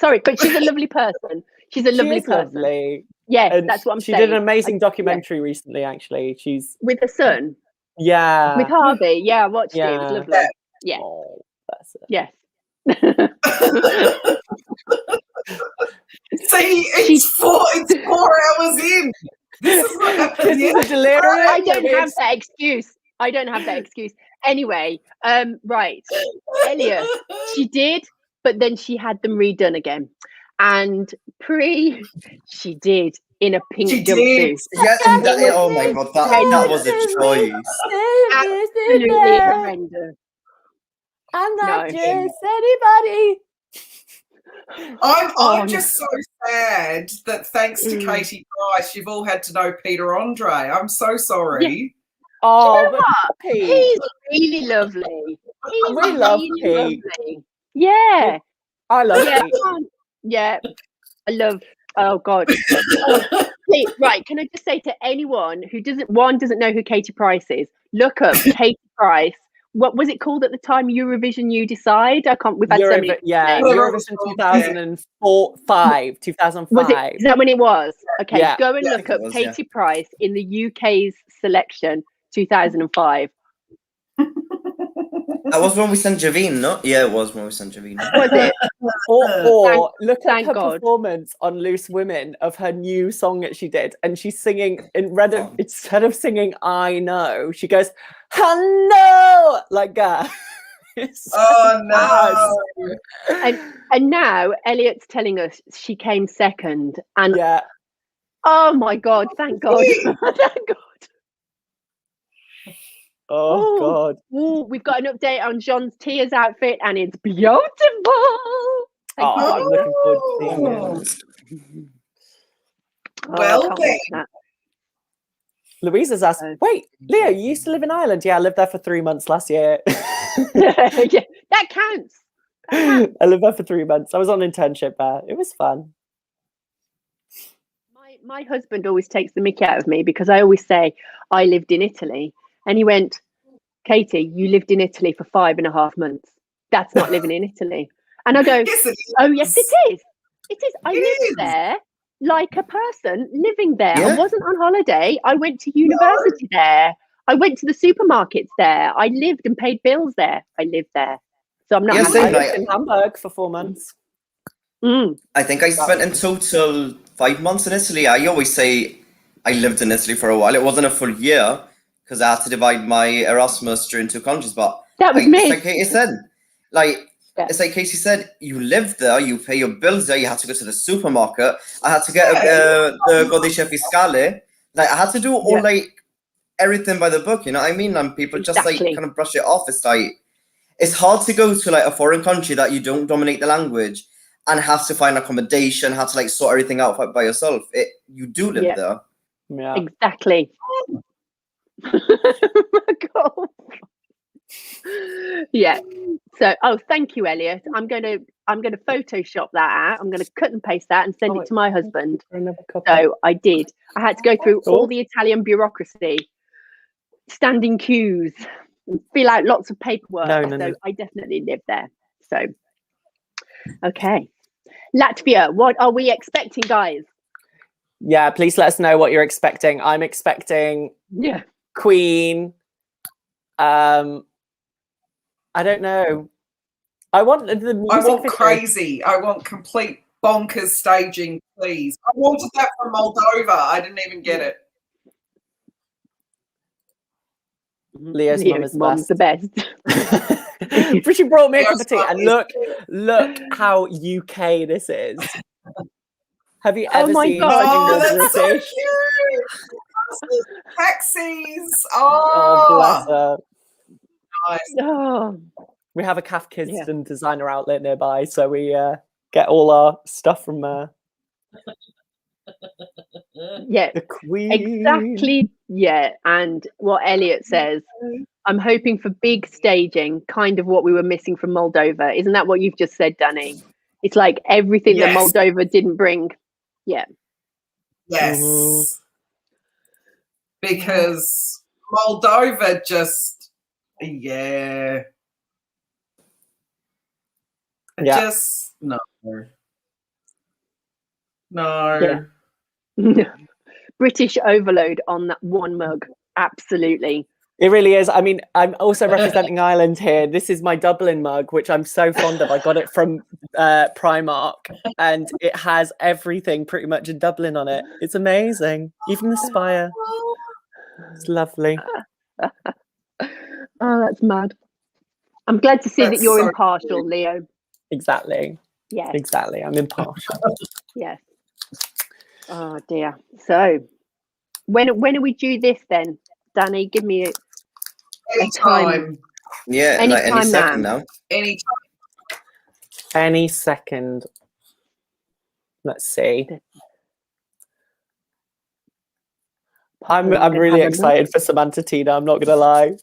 E: but she's a lovely person. She's a lovely person.
B: Lovely.
E: Yeah,
B: And
E: that's what I'm
B: she
E: saying.
B: did an amazing documentary recently, actually. She's
E: with her son.
B: Yeah.
E: With Harvey. Yeah, I watched it. It was lovely. Yeah.
B: Oh, that's it.
E: Yes.
C: See, it's 4 hours in. This is what happened.
B: This is a delirium.
E: I don't have that excuse. I don't have that excuse. Anyway, right. Elliot, she did, but then she had them redone again. And she did in a pink
C: She
E: jumpsuit.
A: Yeah, and oh my god, that was a choice.
E: Absolutely horrendous.
B: I'm not
E: No.
B: just anybody.
C: I'm just so sad that thanks to Katie Price, you've all had to know Peter Andre. I'm so sorry.
B: Oh,
E: You know
B: but Pete.
E: He's really lovely. He's
B: We love Pete.
E: lovely. Yeah.
B: I love
E: Yeah.
B: Pete.
E: Yeah. I love. Oh God. Wait, right. Can I just say to anyone who doesn't know who Katie Price is, look up Katie Price. What was it called at the time? Eurovision You Decide? I can't. We've had so many.
B: Eurovision 2005. 2005.
E: Was it? Is that when it was? Okay,
B: Yeah.
E: go and look up Katie Price in the UK's selection 2005.
A: That was when we sent Javine, no? Yeah, it was when we sent Javine.
E: Was it?
B: Or look at
E: thank
B: her
E: God.
B: performance on Loose Women of her new song that she did, and she's singing instead of singing "I Know," she goes "I know" like that.
C: Oh no!
E: And now Elliot's telling us she came second, and
B: yeah.
E: Oh my God! Thank God! Thank God!
B: Oh God!
E: Ooh, we've got an update on John's Tears outfit, and it's beautiful.
B: I'm looking forward to seeing it.
C: Well then.
B: Louisa's asked, wait, Leo, you used to live in Ireland? Yeah, I lived there for 3 months last year.
E: Yeah, that counts.
B: I lived there for 3 months. I was on internship there. It was fun.
E: My husband always takes the mickey out of me because I always say I lived in Italy. And he went, Katie, you lived in Italy for 5.5 months. That's not living in Italy. And I go,
C: yes,
E: oh, yes, it is. It is. I lived there like a person living there.
A: Yeah.
E: I wasn't on holiday. I went to university there. I went to the supermarkets there. I lived and paid bills there. I lived there. So I'm not
A: Yeah,
E: happy.
A: same,
B: I lived
A: like-
B: in Hamburg for 4 months.
A: I think I spent in total 5 months in Italy. I always say I lived in Italy for a while. It wasn't a full year because I had to divide my Erasmus during 2 countries. But
E: That was
A: like,
E: me.
A: It's like Katie said. It's like Casey said, you live there, you pay your bills there, you had to go to the supermarket. I had to get the Codice Fiscale. Like, I had to do all everything by the book, you know what I mean? And people just kind of brush it off. It's like, it's hard to go to a foreign country that you don't dominate the language and have to find accommodation, have to sort everything out by yourself. You do live there.
B: Yeah.
E: Exactly. God. Yeah. So, thank you, Elliot. I'm gonna Photoshop that out. I'm gonna cut and paste that and send it to my husband. So I did. I had to go through all the Italian bureaucracy, stand in queues, and fill out lots of paperwork. So I definitely lived there. So, okay. Latvia, what are we expecting, guys?
B: Yeah, please let us know what you're expecting. I'm expecting Queen. I don't know. I want the music
C: I want
B: video.
C: crazy. I want complete bonkers staging, please. I wanted that from Moldova. I didn't even get it.
B: Leo's
E: mom's the best.
B: But she brought me a cup of tea, and look how UK this is. Have you ever seen something more British?
C: So cute. Taxis.
B: Oh, bless her.
C: Nice.
E: Oh.
B: We have a Kafkistan designer outlet nearby, so we get all our stuff from
E: yeah,
B: the Queen.
E: Exactly. Yeah, and what Elliot says, I'm hoping for big staging, kind of what we were missing from Moldova. Isn't that what you've just said, Danny? It's like everything that Moldova didn't bring. Yeah.
C: Yes. Because Moldova just, just no.
E: British overload on that one mug. Absolutely.
B: It really is. I mean, I'm also representing Ireland here. This is my Dublin mug, which I'm so fond of. I got it from Primark, and it has everything pretty much in Dublin on it. It's amazing. Even the spire. It's lovely.
E: Oh, that's mad. I'm glad to see
C: That's
E: that you're
C: so
E: impartial,
C: cute.
E: Leo.
B: Exactly.
E: Yes.
B: Exactly. I'm impartial.
E: Yes. Oh dear. So, when are we due this then, Danny? Give me a time.
C: Anytime.
A: Yeah,
E: Any
A: like any
E: time
A: second
E: now.
A: now.
C: Anytime.
B: Any second. Let's see. I'm really excited for Samanta Tina. I'm not gonna lie.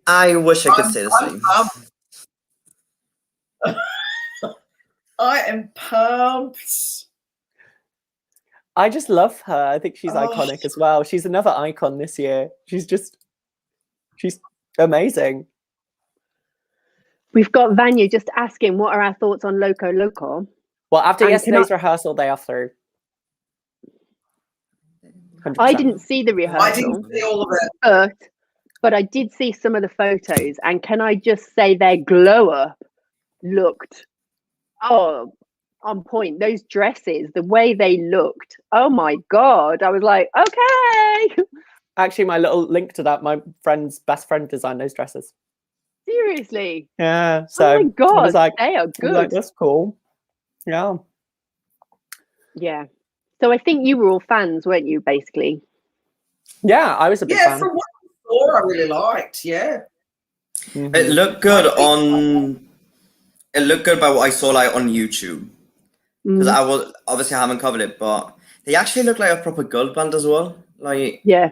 A: I wish I could say the same.
C: I am pumped.
B: I just love her. I think she's
C: Oh.
B: iconic as well. She's another icon this year. She's amazing.
E: We've got Vanya just asking, what are our thoughts on Loco Loco?
B: Well, after
E: And
B: yesterday's rehearsal, they are through. 100%.
E: I didn't see the
C: I
E: rehearsal,
C: didn't see all of it.
E: but I did see some of the photos, and can I just say their glow up looked on point. Those dresses, the way they looked, oh my god! I was like, okay.
B: Actually, my little link to that, my friend's best friend designed those dresses.
E: Seriously.
B: Yeah. So
E: Oh my god,
B: I was like,
E: they are
B: I was
E: good.
B: like, that's cool. Yeah.
E: Yeah. So I think you were all fans, weren't you, basically?
B: Yeah, I was a big
C: Yeah,
B: fan.
C: from what I saw, I really liked. Yeah.
B: Mhm.
A: It looked good It looked good by what I saw like on YouTube. Because I was obviously I haven't covered it, but they actually look like a proper girl band as well. Like
E: Yeah.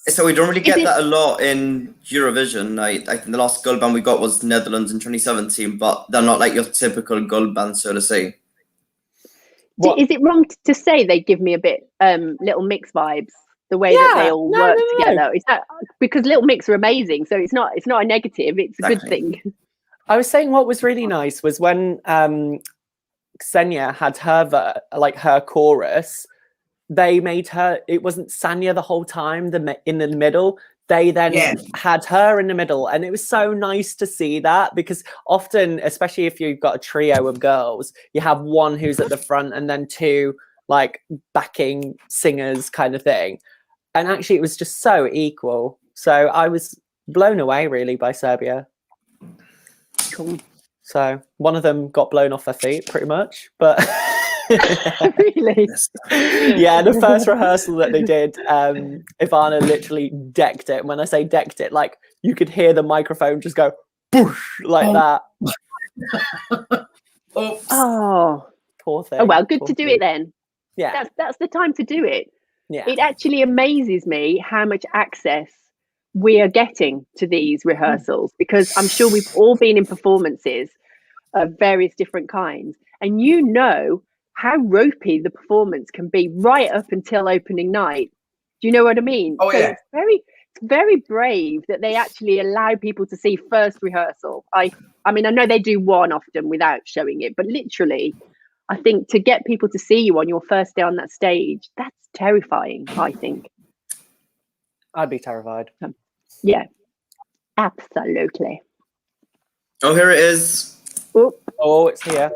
A: so we don't really get
E: it-
A: that a lot in Eurovision. I think the last girl band we got was Netherlands in 2017, but they're not like your typical girl band, so to say.
B: What?
E: Is it wrong to say they give me a bit Little Mix vibes? The way that they all work together. Is that because Little Mix are amazing? So it's not a negative. It's a good thing.
B: I was saying what was really nice was when Ksenia had her her chorus. They made her. It wasn't Sanya the whole time. In the middle. They then had her in the middle, and it was so nice to see that, because often, especially if you've got a trio of girls, you have one who's at the front and then two like backing singers kind of thing. And actually, it was just so equal. So I was blown away, really, by Serbia.
E: Cool.
B: So one of them got blown off their feet, pretty much. But
E: Really?
B: yeah, the first rehearsal that they did, Ivana literally decked it. And when I say decked it, like you could hear the microphone just go boosh like that.
C: Oops.
E: Oh,
B: Poor thing.
E: oh well, good
B: Poor
E: to do
B: thing.
E: it then.
B: Yeah,
E: That's the time to do it.
B: yeah.
E: It actually amazes me how much access we are getting to these rehearsals, because I'm sure we've all been in performances of various different kinds, and you know how ropey the performance can be right up until opening night. Do you know what I mean?
C: Oh, yeah.
E: It's very brave that they actually allow people to see first rehearsal. I mean, I know they do one often without showing it, but literally, I think to get people to see you on your first day on that stage, that's terrifying, I think.
B: I'd be terrified.
E: Yeah, absolutely.
A: Oh, here it is.
B: Oh, it's here.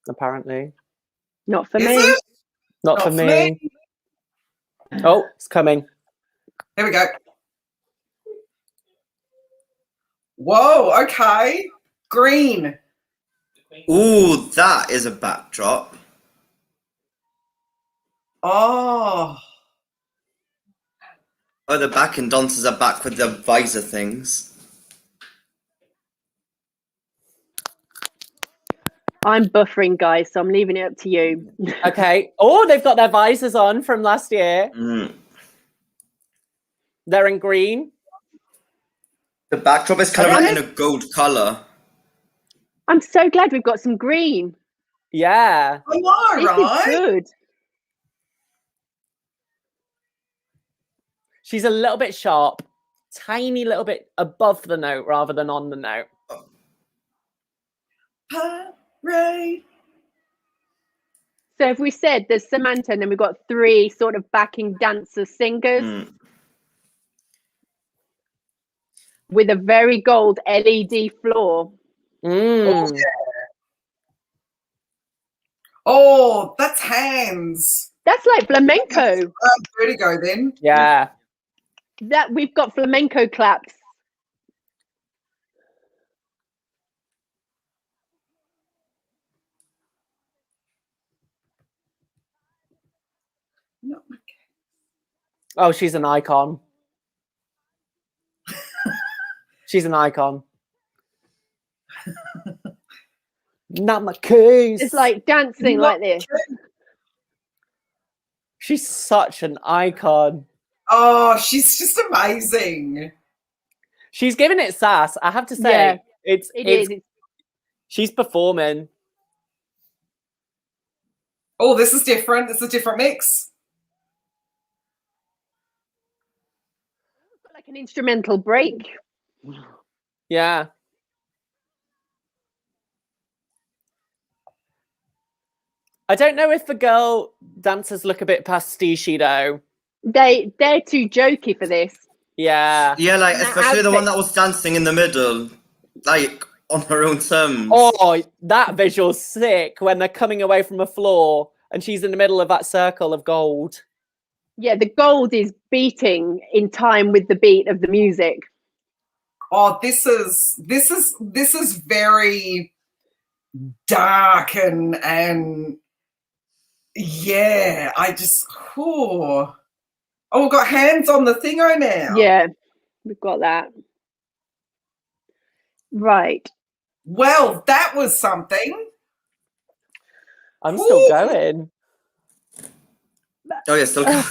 B: Apparently.
E: Not for
C: Is
E: me.
C: it?
B: Not for me. Oh, it's coming.
C: Here we go. Whoa, okay. Green.
A: Ooh, that is a backdrop.
C: Oh.
A: Oh, the backing dancers are back with the visor things.
E: I'm buffering, guys, so I'm leaving it up to you.
B: Okay. Oh, they've got their visors on from last year. They're in green.
A: The backdrop is kind of like in a gold color.
E: I'm so glad we've got some green.
B: Yeah.
C: I know,
E: This
C: right?
E: is good.
B: She's a little bit sharp, tiny little bit above the note rather than on the note.
C: Parade.
E: So if we said there's Samanta and then we've got 3 sort of backing dancers, singers with a very gold LED floor.
C: Oh, that's hands.
E: That's like flamenco.
C: Where to go then?
B: Yeah.
E: That we've got flamenco claps.
B: Oh, she's an icon. She's an icon. Not my case.
E: It's like dancing like this.
B: She's such an icon.
C: Oh, she's just amazing.
B: She's giving it sass. I have to say,
E: Yeah,
B: it's
E: it is.
B: She's performing.
C: Oh, this is different. This is a different mix.
E: Like an instrumental break.
B: Yeah. I don't know if the girl dancers look a bit pastiche though.
E: They're too jokey for this.
B: Yeah.
A: Yeah, like
E: That
A: especially the one
E: outfit.
A: that was dancing in the middle, like on her own terms.
B: Oh, that visual's sick when they're coming away from a floor and she's in the middle of that circle of gold.
E: Yeah, the gold is beating in time with the beat of the music.
C: Oh, this is very dark and yeah, I just oh, we've got hands on the thingo now.
E: Yeah, we've got that. Right.
C: Well, that was something.
B: I'm still going.
A: Oh yeah, still going.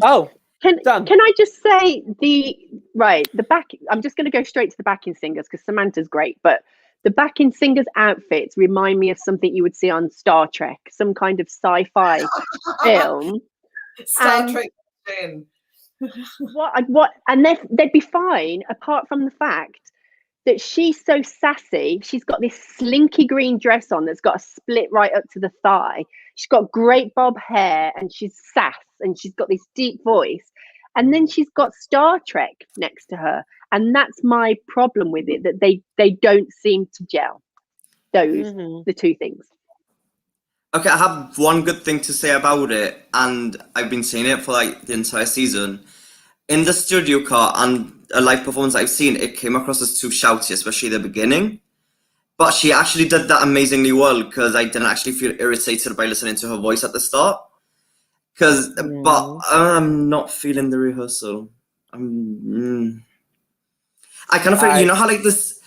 B: Oh,
E: Can
B: done.
E: I just say the back? I'm just going to go straight to the backing singers because Samanta's great, but the backing singers' outfits remind me of something you would see on Star Trek, some kind of sci-fi film.
C: Star Trek 10.
E: What? And they'd be fine apart from the fact that she's so sassy. She's got this slinky green dress on that's got a split right up to the thigh. She's got great bob hair and she's sass and she's got this deep voice. And then she's got Star Trek next to her. And that's my problem with it, that they don't seem to gel. Those, the two things.
A: Okay, I have one good thing to say about it, and I've been saying it for like the entire season. In the studio car and a live performance I've seen, it came across as too shouty, especially the beginning. But she actually did that amazingly well because I didn't actually feel irritated by listening to her voice at the start. But I'm not feeling the rehearsal. I kind of feel, you know how like this,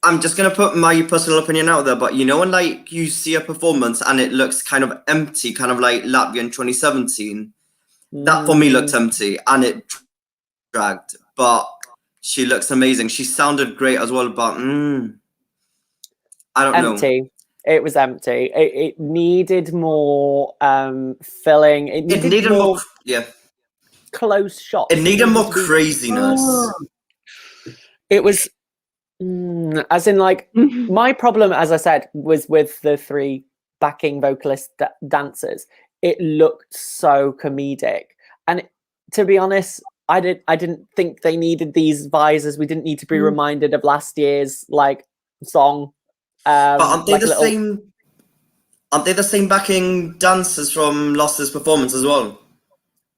A: I'm just going to put my personal opinion out there, but you know when like you see a performance and it looks kind of empty, kind of like Latvia in 2017, that for me looked empty and it dragged, but she looks amazing. She sounded great as well, but I don't know.
B: Empty. It was empty. It needed more filling. It needed more close shots.
A: It needed more craziness.
B: It was, as in like, my problem, as I said, was with the 3 backing vocalist dancers. It looked so comedic. And to be honest, I didn't think they needed these visors. We didn't need to be reminded of last year's like song.
A: But aren't they
B: like
A: the same? Aren't they the same backing dancers from Lost's performance as well?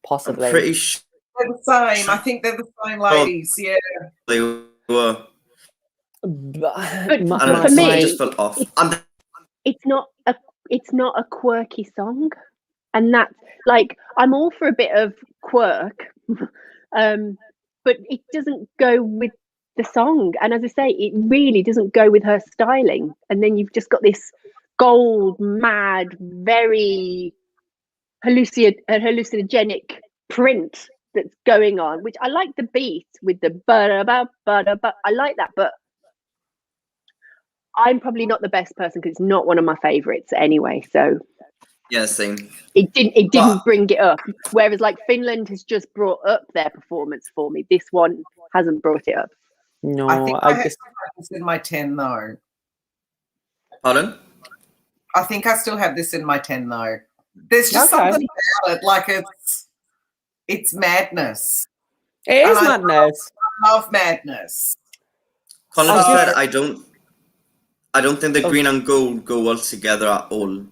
B: Possibly.
A: I'm pretty sure
C: They're the same. I think they're the same ladies. Yeah.
A: they were.
E: But
A: I
E: for me,
A: it just felt off.
E: it's not a quirky song, and that's like, I'm all for a bit of quirk, but it doesn't go with the song. And as I say, it really doesn't go with her styling. And then you've just got this gold, mad, very hallucinogenic print that's going on, which I like the beat with the ba-da-ba, ba-da-ba. I like that, but I'm probably not the best person because it's not one of my favorites anyway. So
A: Yeah, same.
E: it didn't bring it up. Whereas like Finland has just brought up their performance for me. This one hasn't brought it up.
B: No,
C: I think
B: I just
C: have this in my 10 though.
A: Pardon?
C: I think I still have this in my 10 though. There's just
B: Okay.
C: something about it, like it's madness.
B: It is
C: And I
B: madness.
C: love madness.
A: Colin
B: I
A: just
B: just-
A: said, I don't think the green and gold go well together at all.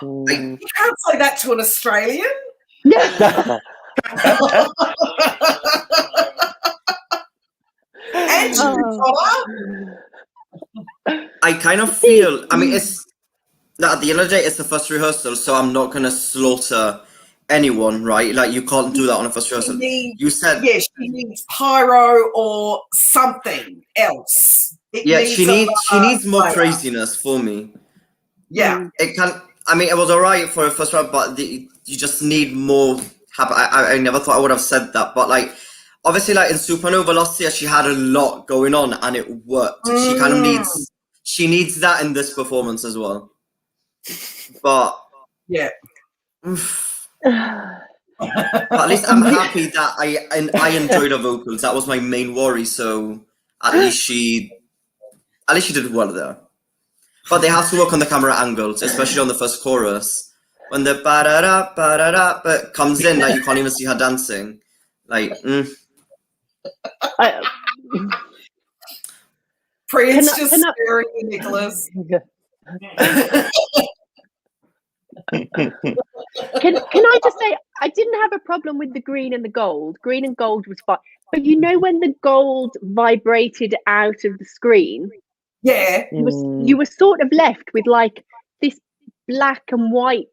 B: Mm.
C: You can't say that to an Australian. And
A: I kind of feel, I mean, it's at the end of the day, it's the first rehearsal, so I'm not going to slaughter anyone, right? Like, you can't do that on a first rehearsal. You said,
C: yeah, she needs pyro or something else.
A: she needs more craziness for me.
C: Yeah.
A: It can. I mean, it was alright for a first round, but you just need more. I never thought I would have said that, but like, obviously, like in Supernova last year, she had a lot going on and it worked. She kind of needs that in this performance as well. But
C: yeah,
A: but at least I'm happy that I enjoyed her vocals. That was my main worry. So at least she did well there. But they have to work on the camera angles, especially on the first chorus. When the ba-da-da, ba-da-da, but comes in, like you can't even see her dancing. Like,
C: Prince just staring at Nicholas.
E: Can I just say, I didn't have a problem with the green and the gold. Green and gold was fine. But you know when the gold vibrated out of the screen?
C: Yeah.
E: You were sort of left with like this black and white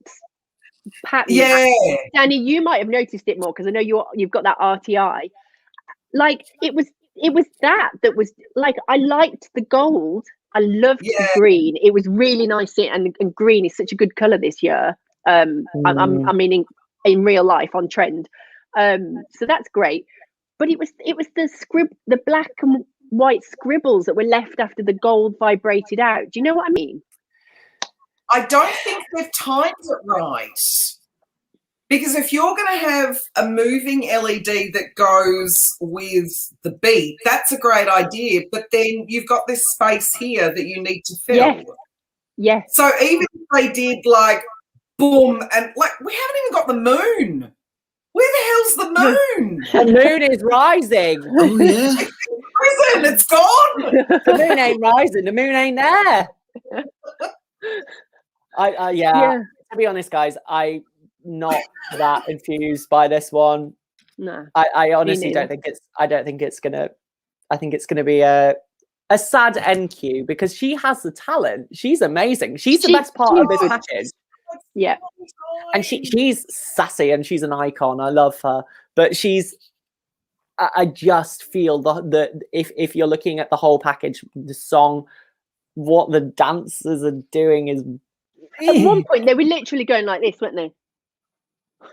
E: pattern.
C: Yeah.
E: Danny, you might have noticed it more because I know you've got that RTI. Like it was that was like, I liked the gold. I loved the green. It was really nice, and green is such a good color this year. I mean in real life on trend. So that's great. But it was the black and white scribbles that were left after the gold vibrated out. Do you know what I mean?
C: I don't think they've timed it right. Because if you're going to have a moving LED that goes with the beat, that's a great idea. But then you've got this space here that you need to fill.
E: Yeah.
C: So even if they did like boom and like, we haven't even got the moon. Where the hell's the moon?
B: The moon is rising.
A: oh yeah.
C: It's gone.
B: The moon ain't rising. The moon ain't there. Yeah. To be honest, guys, I'm not that enthused by this one.
E: No.
B: I honestly don't think it's. I think it's gonna be a sad NQ because she has the talent. She's amazing. She's the best part of this package.
E: Yeah.
B: And she's sassy and she's an icon. I love her. But I just feel that if you're looking at the whole package, the song, what the dancers are doing is.
E: At one point, they were literally going like this, weren't they?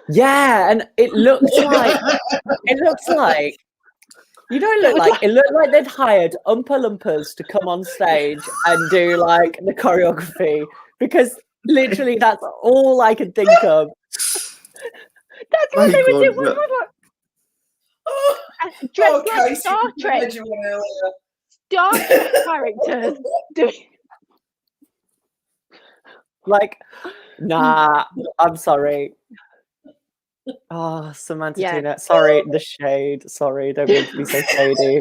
B: Yeah, and it looks like you know, it looked like they'd hired Oompa Loompas to come on stage and do like the choreography because literally that's all I could think of.
E: That's what they were doing. Dressed like Star Trek. Star Trek characters doing.
B: Like, nah, I'm sorry. Oh, Samanta Tuna. Sorry, the shade. Sorry, don't mean to be so shady.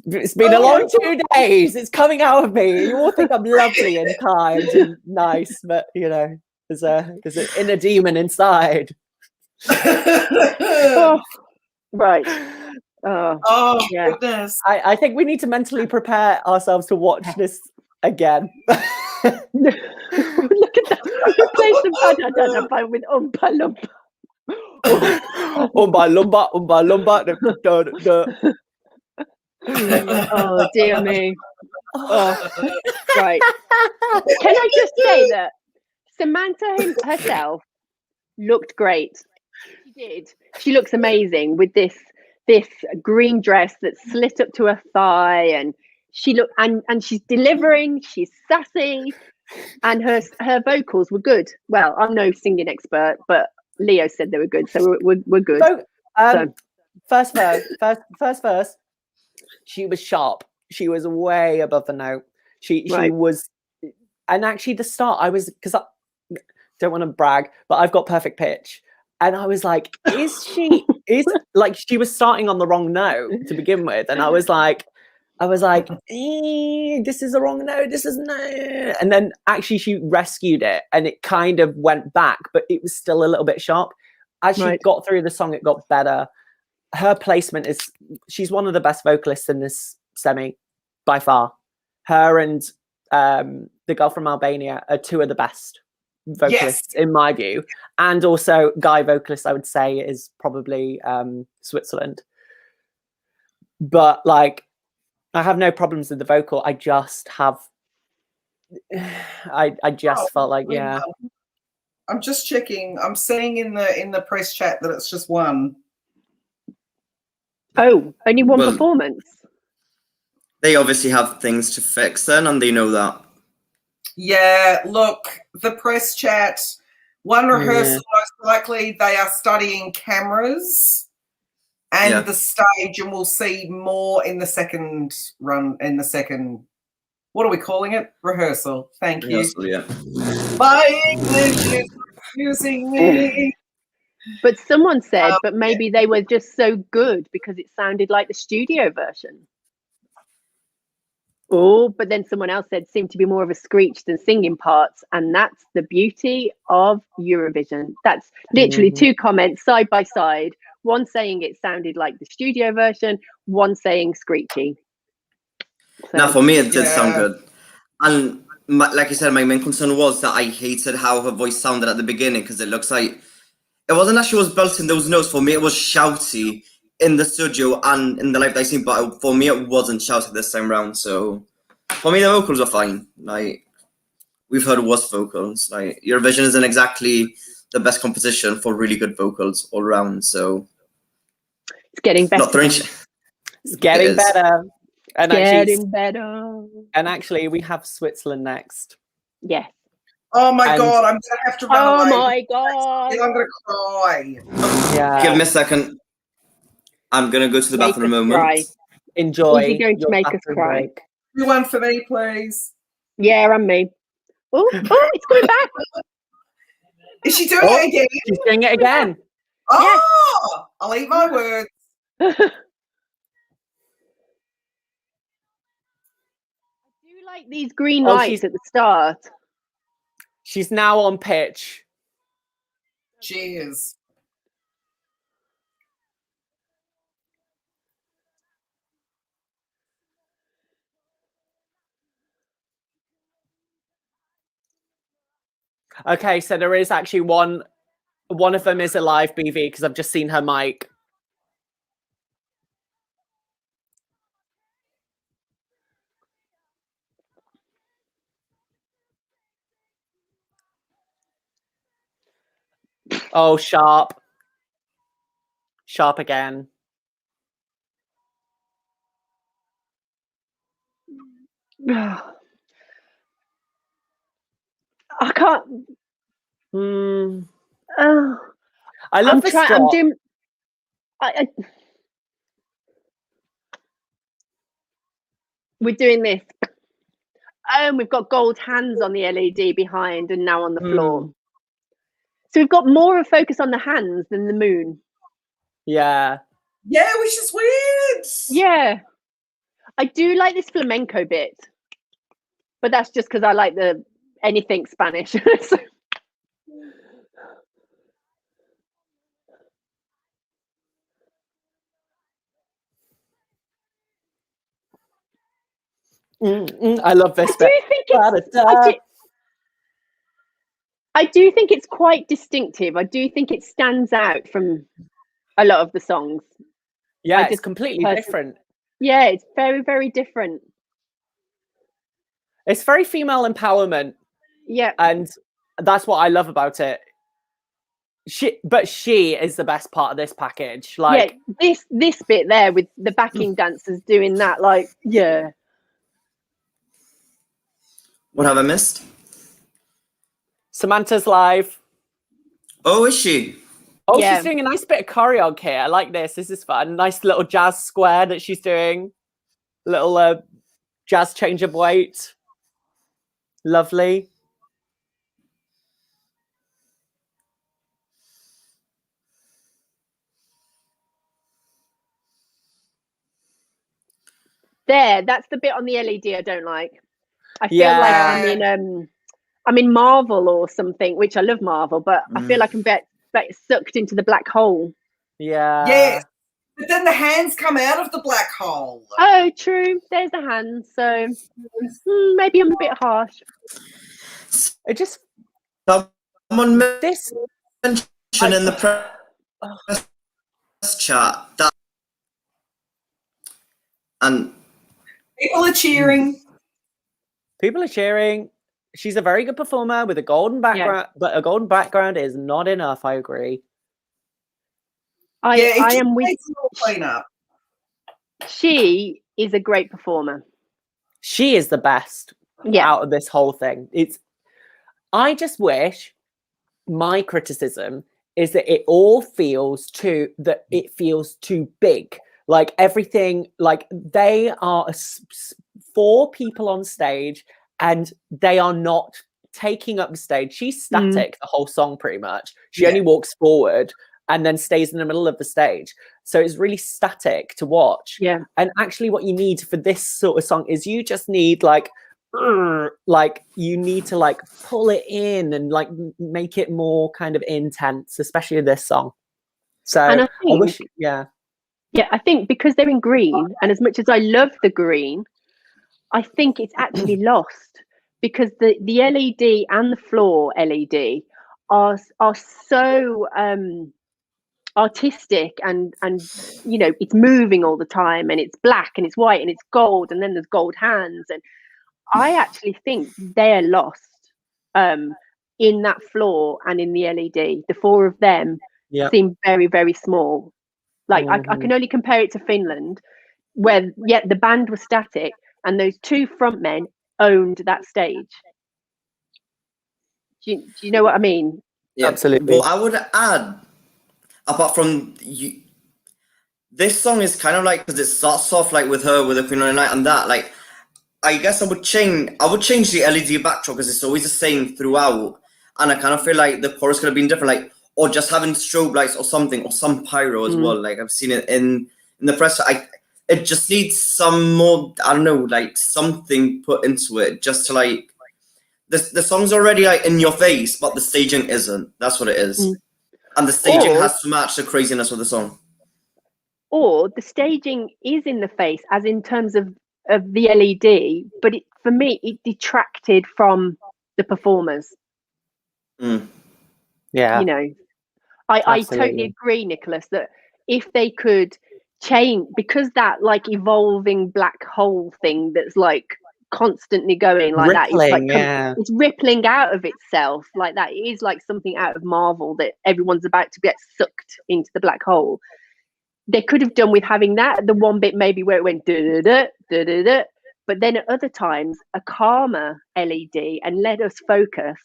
B: It's been a long 2 days. It's coming out of me. You all think I'm lovely and kind and nice, but you know, there's an inner demon inside.
E: Right.
C: Goodness.
B: I think we need to mentally prepare ourselves to watch this again.
E: Look at that. Replace the ba-da-da-da with Oompa Loompa.
B: Oompa Loompa, Oompa Loompa.
E: Oh, dear me. Oh, right. Can I just say that Samanta herself looked great. She did. She looks amazing with this green dress that's slit up to her thigh, and she looked and she's delivering. She's sassy, and her vocals were good. Well, I'm no singing expert, but Leo said they were good, so we're good.
B: First verse. She was sharp. She was way above the note. She was, and actually the start I was, because don't want to brag, but I've got perfect pitch. And I was like, she was starting on the wrong note to begin with. And I was like, this is the wrong note. This is no. And then actually she rescued it and it kind of went back, but it was still a little bit sharp. As she got through the song, it got better. Her placement she's one of the best vocalists in this semi by far. Her and the girl from Albania are two of the best vocalists in my view. And also guy vocalist, I would say, is probably Switzerland. But like, I have no problems with the vocal. I just have, I just felt like, yeah.
C: I'm just checking. I'm seeing in the press chat that it's just one.
E: Oh, only one performance.
C: They obviously have things to fix then, and they know that. Yeah, look, the press chat, one rehearsal, most likely they are studying cameras and the stage, and we'll see more in the second run, in the second, what are we calling it? Rehearsal. Thank you. Yeah. My English is confusing me.
E: But someone said, but maybe they were just so good because it sounded like the studio version. Oh, but then someone else said seemed to be more of a screech than singing parts, and that's the beauty of Eurovision. That's literally two comments side by side. One saying it sounded like the studio version, one saying screechy. So,
A: now, for me, it did sound good. And like I said, my main concern was that I hated how her voice sounded at the beginning, because it looks like it wasn't that she was belting those notes. For me, it was shouty in the studio and in the live that I seen, but for me, it wasn't shouty this time round. So for me, the vocals are fine. Like, we've heard worse vocals. Like, Eurovision isn't exactly the best competition for really good vocals all around. So
E: it's getting better.
B: It's getting better. And
E: getting better.
B: And actually, we have Switzerland next.
E: Yes.
C: Oh my God, I'm gonna have to run away.
E: Oh my God.
C: I'm gonna cry.
B: Yeah.
A: Give me a second. I'm gonna go to the bathroom a moment.
E: Cry.
B: Enjoy.
E: Is he going to make us cry?
B: Break.
C: Do one for me, please.
E: Yeah, and me. Oh, it's going back.
C: Is she doing it again?
B: She's doing it again.
C: Oh, yes. I'll eat my words.
E: I do like these green lights at the start.
B: She's now on pitch.
C: Cheers.
B: Okay, so there is actually one of them is a live BV because I've just seen her mic. Oh, sharp. Sharp again.
E: I can't.
B: I love this drop.
E: I'm doing. We're doing this. And we've got gold hands on the LED behind and now on the floor. So we've got more of a focus on the hands than the moon.
B: Yeah.
C: Yeah, which is weird.
E: Yeah. I do like this flamenco bit. But that's just because I like the anything Spanish. So.
B: I love this bit.
E: I do think it's quite distinctive. I do think it stands out from a lot of the songs.
B: Yeah, it's completely different.
E: Yeah, it's very, very different.
B: It's very female empowerment.
E: Yeah.
B: And that's what I love about it. But she is the best part of this package. Like,
E: yeah, this bit there with the backing dancers doing that, like, yeah.
A: What have I missed?
B: Samanta's live.
A: Oh, is she?
B: Oh, yeah. She's doing a nice bit of choreo here. I like this. This is fun. Nice little jazz square that she's doing. Little jazz change of weight. Lovely.
E: That's the bit on the LED I don't like. I feel like I'm in Marvel or something, which I love Marvel, but I feel like I'm sucked into the black hole.
B: Yeah.
C: Yes. But then the hands come out of the black hole.
E: Oh, true. There's the hands. So maybe I'm a bit harsh.
B: It just
A: Someone
B: this
A: mentioned in the press chat that, and
C: People are cheering.
B: people are cheering. She's a very good performer with a golden background, but a golden background is not enough. I agree.
E: I am with.
C: Clean up.
E: She is a great performer.
B: She is the best out of this whole thing. I just wish, my criticism is that it feels too big. Like everything, like they are 4 people on stage and they are not taking up the stage. She's static the whole song pretty much. She only walks forward and then stays in the middle of the stage. So it's really static to watch.
E: Yeah.
B: And actually what you need for this sort of song is you just need like you need to like pull it in and like make it more kind of intense, especially this song. So I wish, I
E: think because they're in green, and as much as I love the green, I think it's actually lost because the LED and the floor LED are so artistic and you know, it's moving all the time and it's black and it's white and it's gold and then there's gold hands, and I actually think they're lost in that floor and in the LED. The 4 of them seem very, very small. Like I can only compare it to Finland, where the band was static and those 2 frontmen owned that stage. Do you know what I mean?
A: Yeah,
B: absolutely.
A: Well, I would add, apart from you, this song is kind of like, because it starts off like with her with the Queen of the Night and that, like, I guess I would change the LED backdrop because it's always the same throughout, and I kind of feel like the chorus could have been different, like, or just having strobe lights or something, or some pyro as well. Like I've seen it in the press. It just needs some more, I don't know, like something put into it, just to like, the song's already like in your face, but the staging isn't. That's what it is. And the staging has to match the craziness of the song.
E: Or the staging is in the face, as in terms of the LED, but for me, it detracted from the performers.
B: Yeah.
E: You know, I totally agree, Nicholas, that if they could change, because that like evolving black hole thing that's like constantly going like
B: rippling,
E: that, it's rippling out of itself like that. It is like something out of Marvel that everyone's about to get sucked into the black hole. They could have done with having that, the one bit maybe where it went da-da-da, da-da-da, but then at other times a calmer LED and let us focus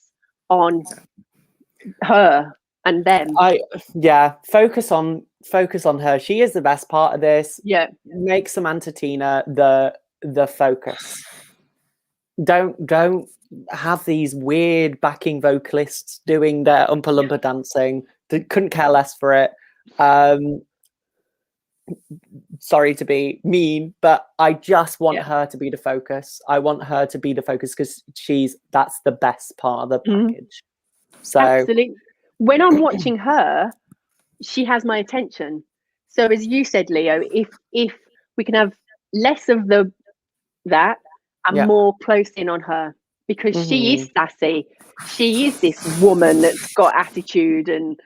E: on her and them.
B: Focus on her. She is the best part of this.
E: Yeah. Make
B: Samanta Tina the focus. Don't have these weird backing vocalists doing their Oompa Loompa dancing. Couldn't care less for it. Sorry to be mean, but I just want her to be the focus. I want her to be the focus because that's the best part of the package. So
E: absolutely. When I'm watching her, she has my attention. So as you said, Leo, if we can have less of that and more close in on her, because she is sassy. She is this woman that's got attitude and,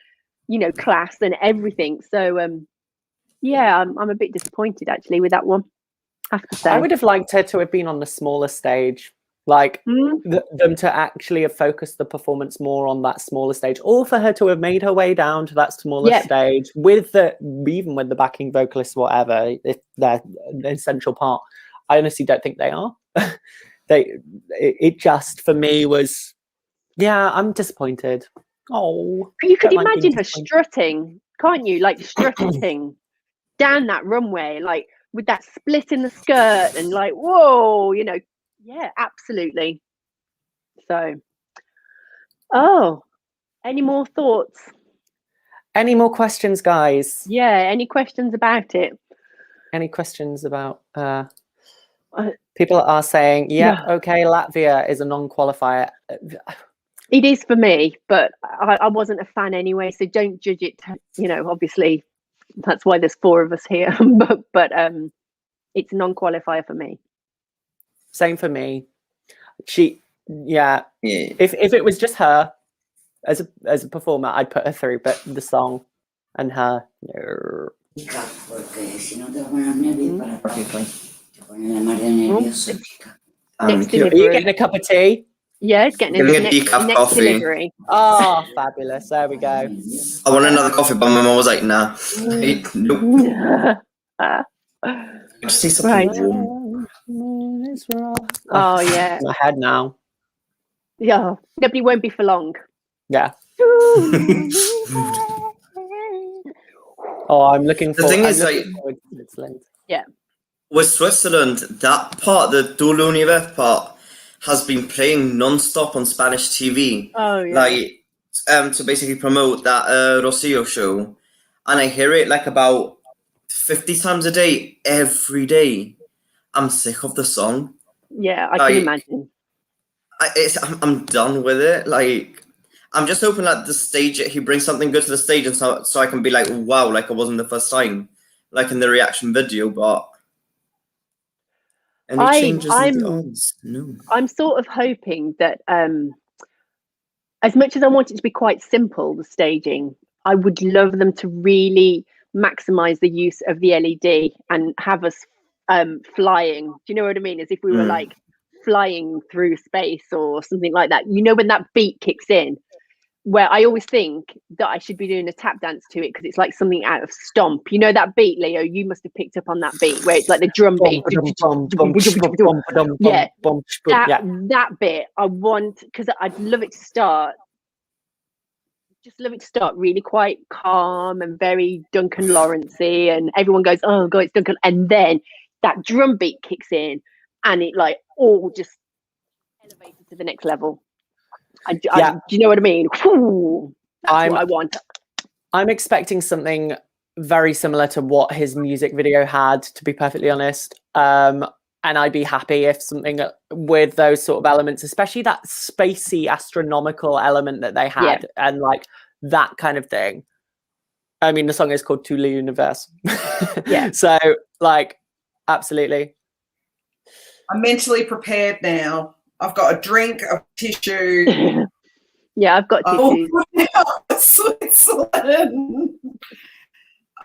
E: you know, class and everything. So I'm a bit disappointed actually with that one, I have to say.
B: I would have liked her to have been on the smaller stage, like them to actually have focused the performance more on that smaller stage, or for her to have made her way down to that smaller stage with even with the backing vocalists, whatever, if they're the essential part. I honestly don't think they are. It just for me was, I'm disappointed. Oh,
E: you could imagine her strutting, can't you? Like strutting down that runway, like with that split in the skirt and like, whoa, you know. Yeah, absolutely. So, any more thoughts?
B: Any more questions, guys?
E: Yeah, any questions about it?
B: Any questions about People are saying, okay, Latvia is a non-qualifier.
E: It is for me, but I wasn't a fan anyway, so don't judge it. Obviously, that's why there's 4 of us here. but it's a non-qualifier for me.
B: Same for me. If it was just her as a performer, I'd put her through, but the song and her, no.
E: Next
B: Are you getting a cup of tea?
E: Yeah, it's getting a next
A: coffee.
E: delivery.
B: Oh, fabulous. There we go.
A: I want another coffee, but my mum was like, nah. Nope. Just see something warm.
E: Oh, yeah.
B: My head now.
E: Yeah, nobody won't be for long.
B: Yeah. Oh, I'm looking
A: The
B: forward.
A: thing is, like,
B: Switzerland.
E: Yeah.
A: With Switzerland, that part, the Do l'Univers part, has been playing non-stop on Spanish TV.
E: Oh, yeah.
A: Like, to basically promote that Rocio show. And I hear it like about 50 times a day, every day. I'm sick of the song.
E: Yeah, I can imagine.
A: I'm done with it. Like, I'm just hoping that the stage, he brings something good to the stage, and so I can be like, wow, like it wasn't the first time, like in the reaction video. But any changes in the odds? No.
E: I'm sort of hoping that as much as I want it to be quite simple, the staging, I would love them to really maximize the use of the LED and have us flying. Do you know what I mean? As if we were like flying through space or something like that. You know, when that beat kicks in, where I always think that I should be doing a tap dance to it because it's like something out of Stomp. You know that beat, Leo? You must have picked up on that beat where it's like the drum beat. That bit I want, because I'd love it to start. Just love it to start really quite calm and very Duncan Lawrence-y, and everyone goes, oh god, it's Duncan, and then that drum beat kicks in and it like all just elevated to the next level. Do you know what I mean? Whew, that's what I want.
B: I'm expecting something very similar to what his music video had, to be perfectly honest. And I'd be happy if something with those sort of elements, especially that spacey astronomical element that they had, and like that kind of thing. I mean, the song is called Tout l'Univers.
E: Yeah.
B: So like, absolutely.
C: I'm mentally prepared now. I've got a drink, a tissue.
E: Yeah, I've got tissues.
C: Oh, Switzerland.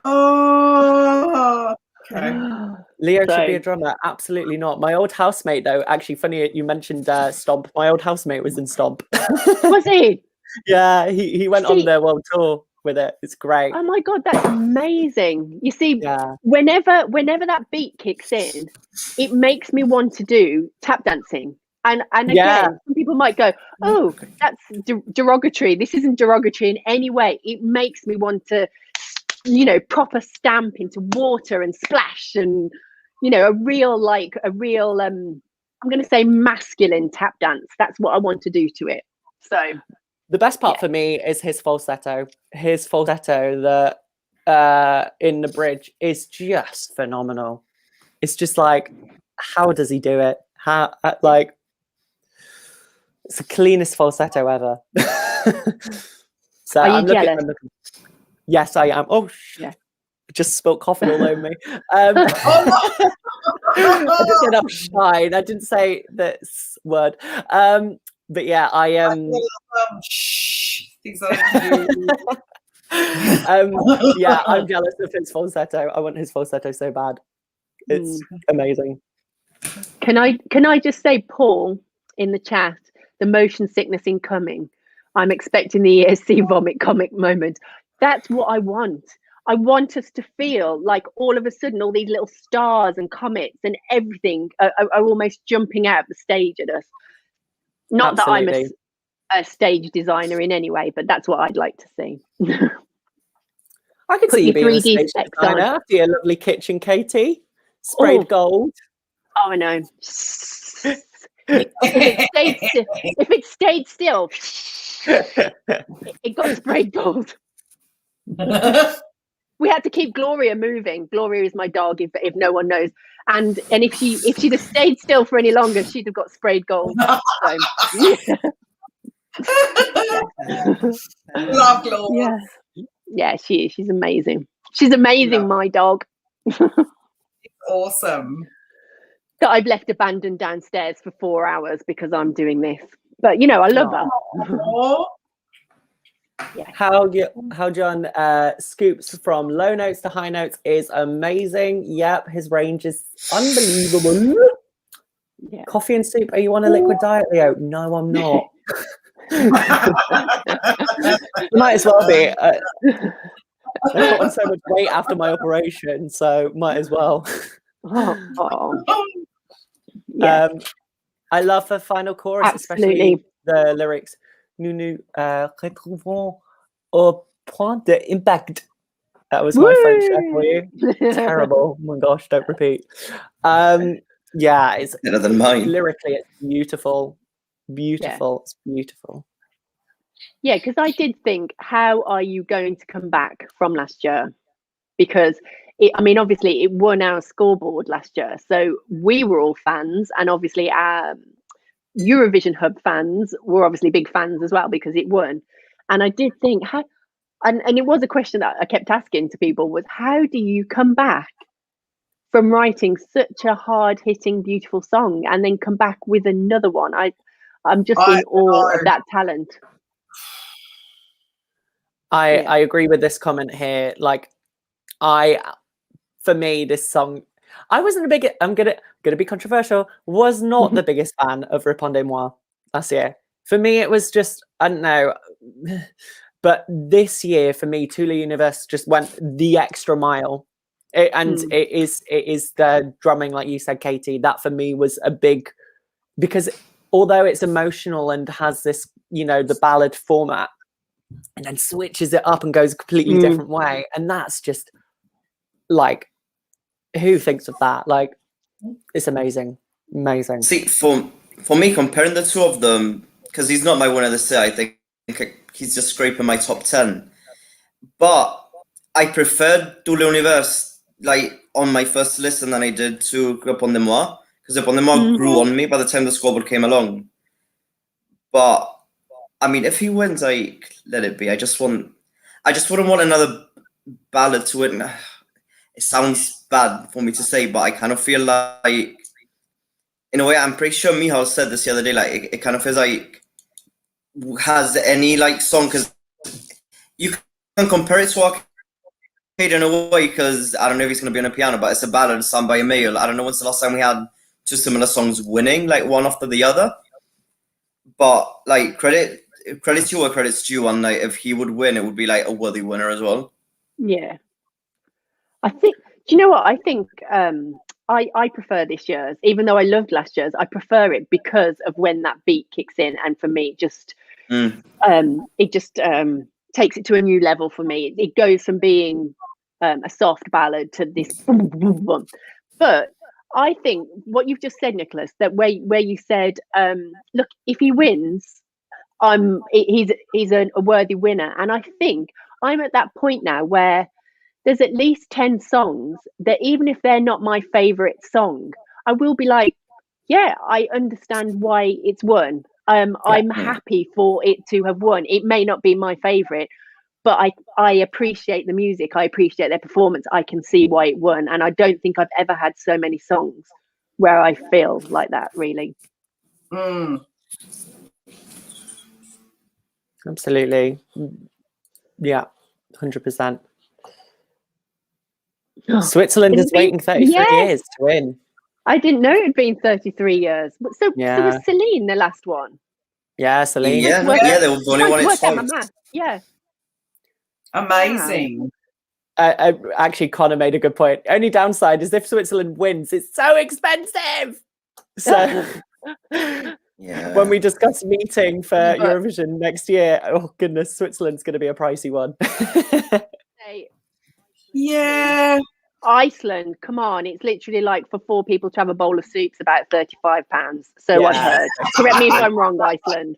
C: Oh, okay.
B: Leo should be a drummer. Absolutely not. My old housemate, though, actually, funny you mentioned Stomp. My old housemate was in Stomp.
E: Was he?
B: Yeah, he went on their world tour with it. It's great.
E: Oh my god, that's amazing. You see, whenever that beat kicks in, it makes me want to do tap dancing. And again, some people might go, oh, that's derogatory. This isn't derogatory in any way. It makes me want to, proper stamp into water and splash and, a real, I'm going to say masculine tap dance. That's what I want to do to it. So
B: the best part for me is his falsetto. His falsetto in the bridge is just phenomenal. It's just like, how does he do it? It's the cleanest falsetto ever. So
E: are you jealous?
B: Yes, I am. Oh, yeah. Just spilled coffee all over me. I just said I'm shine. I didn't say this word. But yeah, I am. Yeah, I'm jealous of his falsetto. I want his falsetto so bad. It's amazing.
E: Can I just say, Paul, in the chat, the motion sickness incoming. I'm expecting the ESC vomit comic moment. That's what I want. I want us to feel like all of a sudden all these little stars and comets and everything are almost jumping out of the stage at us. Not Absolutely. That I'm a stage designer in any way, but that's what I'd like to see.
B: I could see you being a stage designer after your lovely kitchen, Katie. Sprayed gold.
E: Oh, I know. If it stayed still, it got sprayed gold. we had to keep Gloria moving. Gloria is my dog, if no one knows. And if she'd have stayed still for any longer, she'd have got sprayed gold. So,
C: Love Gloria.
E: Yeah, she is. She's amazing. She's amazing, my dog.
C: Awesome.
E: That I've left abandoned downstairs for 4 hours because I'm doing this. But you know, I love her.
C: Aww.
B: Yeah. How Gjon scoops from low notes to high notes is amazing. Yep, his range is unbelievable.
E: Yeah.
B: Coffee and soup. Are you on a liquid diet, Leo? No, I'm not. Might as well be. I put on so much weight after my operation, so might as well.
E: Yeah.
B: I love the final chorus,
E: Absolutely.
B: especially the lyrics. Nous nous retrouvons au point d'impact. That was my French there for you. Terrible. Oh my gosh, don't repeat. Yeah, it's
A: better than mine.
B: Lyrically, it's beautiful. Beautiful. It's beautiful.
E: Yeah, because I did think, how are you going to come back from last year? Because obviously it won our Scoreboard last year, so we were all fans, and obviously our Eurovision Hub fans were obviously big fans as well because it won. And I did think, and it was a question that I kept asking to people, was how do you come back from writing such a hard-hitting, beautiful song and then come back with another one? I'm just in awe of that talent.
B: I agree with this comment here. Like, for me, this song, I wasn't a big. I'm gonna be controversial. Was not the biggest fan of Répondez-moi last year. For me, it was just, I don't know. But this year, for me, Tout l'univers just went the extra mile. It is the drumming, like you said, Katie. That for me was a big, because although it's emotional and has this, the ballad format, and then switches it up and goes a completely different way, and that's just like, who thinks of that? Like, it's amazing.
A: See, for me, comparing the two of them, because he's not my winner this year, I think he's just scraping my top 10. But I preferred Tout l'univers like on my first listen than I did to Répondez-moi, because Répondez-moi grew on me by the time the Scoreboard came along. But I mean, if he wins, let it be. I just wouldn't want another ballad to it. It sounds bad for me to say, but I kind of feel like, in a way, I'm pretty sure Michal said this the other day, like, it kind of feels like, has any, like, song, because you can compare it to Arcade in a way, because I don't know if he's going to be on a piano, but it's a ballad sung by a male. I don't know when's the last time we had two similar songs winning, like, one after the other. But, like, credit to where credit's due, and, like, if he would win, it would be, like, a worthy winner as well.
E: Yeah. I think, do you know what? I think I prefer this year's, even though I loved last year's. I prefer it because of when that beat kicks in, and for me, it just takes it to a new level for me. It goes from being a soft ballad to this boom, boom, boom. But I think what you've just said, Nicholas, that where you said, look, if he wins, he's a worthy winner, and I think I'm at that point now where there's at least 10 songs that even if they're not my favorite song, I will be like, yeah, I understand why it's won. I'm happy for it to have won. It may not be my favorite, but I appreciate the music. I appreciate their performance. I can see why it won. And I don't think I've ever had so many songs where I feel like that, really.
B: Absolutely. Yeah, 100%. Switzerland is waiting 33 years to win.
E: I didn't know it'd been 33 years. So was Celine the last one?
B: Yeah, Celine.
A: Yeah, they were only one at twice.
E: Yeah.
C: Amazing.
B: Actually, Connor made a good point. Only downside is if Switzerland wins, it's so expensive. So when we discuss meeting for Eurovision next year, oh goodness, Switzerland's going to be a pricey one.
C: Yeah.
E: Iceland, come on, it's literally like for 4 people to have a bowl of soup's about £35. So I've heard. Correct me if I'm wrong, Iceland.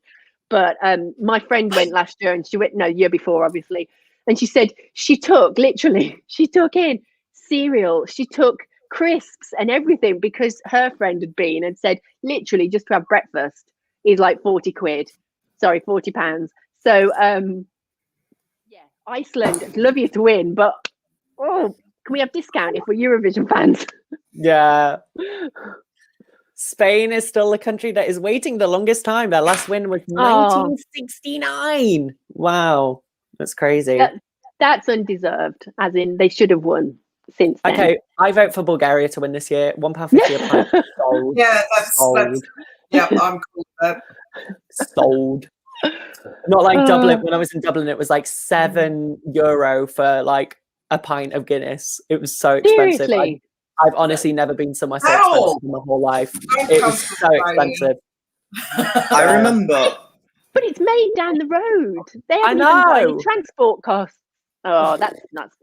E: But my friend went last year, and she went year before, obviously, And she said she took in cereal, she took crisps and everything because her friend had been and said literally just to have breakfast is like 40 pounds. So yeah, Iceland, I'd love you to win, but can we have discount if we're Eurovision fans?
B: Yeah. Spain is still the country that is waiting the longest time. Their last win was 1969. Wow, that's crazy.
E: That's undeserved, as in they should have won since then.
B: Okay, I vote for Bulgaria to win this year. £1.50 a pint. Sold.
C: Yeah, that's yeah, I'm cool with that.
B: Sold. Not like Dublin. When I was in Dublin, it was like €7 for like a pint of Guinness. It was so expensive.
E: Seriously?
B: I've honestly never been somewhere so expensive in my whole life. It was so expensive.
A: I remember.
E: But it's made down the road. They haven't even got any transport costs. Oh, that's nuts.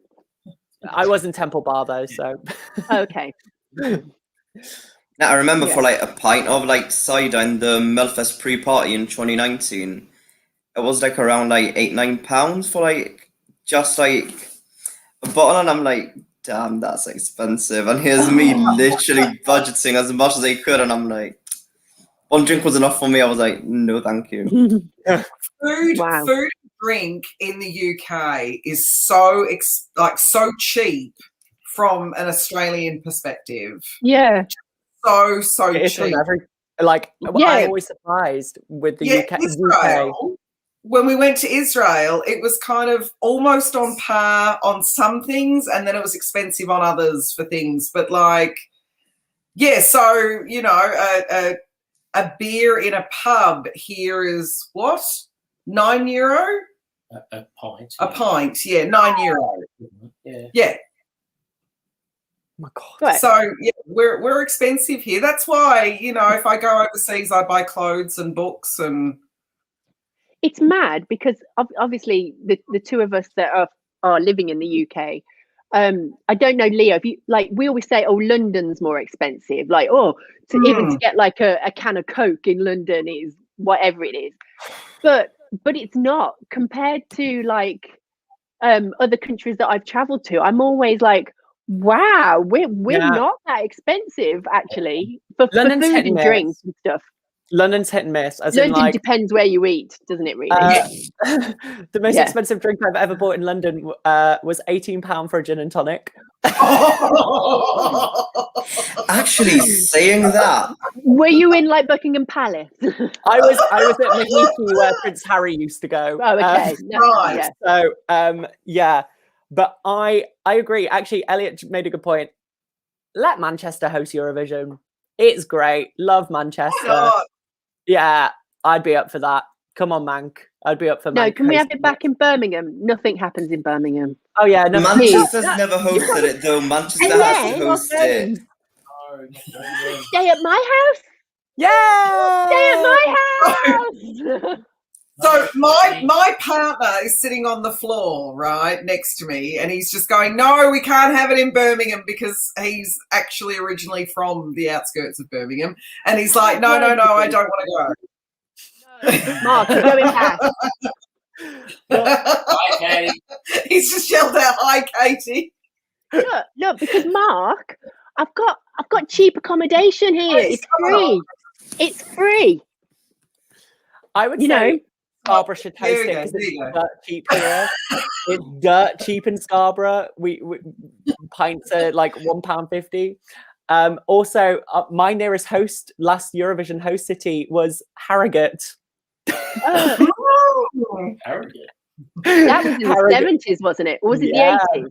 B: I was in Temple Bar though, so.
E: Okay.
A: Now, I remember for like a pint of like cider in the Melfest pre-party in 2019, it was like around like £8-9 for like just like a bottle, and I'm like, damn, that's expensive. And here's me literally budgeting as much as I could, and I'm like, one drink was enough for me. I was like, no, thank you.
C: Food and drink in the UK is so cheap from an Australian perspective.
E: Yeah.
C: So
B: it's
C: cheap.
B: I'm always surprised with the UK.
C: When we went to Israel, it was kind of almost on par on some things, and then it was expensive on others for things. But like, yeah, so you know, a beer in a pub here is what? €9?
F: A pint.
C: A pint, yeah, €9. Yeah.
B: Oh my God.
E: Right.
C: So yeah, we're expensive here. That's why, you know, if I go overseas, I buy clothes and books and.
E: It's mad because obviously the two of us that are living in the UK. I don't know, Leo. If you like, we always say, "Oh, London's more expensive." Like, even to get like a can of Coke in London is whatever it is, but it's not compared to like other countries that I've travelled to. I'm always like, wow, we're not that expensive actually for food and drinks and stuff.
B: London's hit and miss. As
E: London
B: in, like,
E: depends where you eat, doesn't it? Really.
B: The most expensive drink I've ever bought in London was £18 for a gin and tonic.
A: Actually, saying that.
E: Were you in like Buckingham Palace?
B: I was at Mahiki where Prince Harry used to go.
E: Oh, okay.
C: Right.
B: So but I agree. Actually, Elliot made a good point. Let Manchester host Eurovision. It's great. Love Manchester. Yeah, I'd be up for that. Come on, Mank. I'd be up for Mank.
E: No, can we have it back in Birmingham? Nothing happens in Birmingham.
B: Oh yeah, no,
A: Manchester's never hosted it though. Manchester has to host it.
E: Stay at my house.
B: Yeah.
E: Stay at my house.
C: So my partner is sitting on the floor right next to me, and he's just going, "No, we can't have it in Birmingham," because he's actually originally from the outskirts of Birmingham, and he's like, "No, I don't want to go."
E: No. Mark, you're going back.
F: Hi, Katie.
C: He's just yelled out, "Hi, Katie."
E: Look, because Mark, I've got cheap accommodation here. It's free. It's free.
B: I would say Scarborough should host it because it's dirt cheap here. It's dirt cheap in Scarborough. We pints are like £1.50. Also, my nearest host last Eurovision host city was Harrogate.
F: Harrogate.
E: That was in the 70s, wasn't it? Or was it the 80s?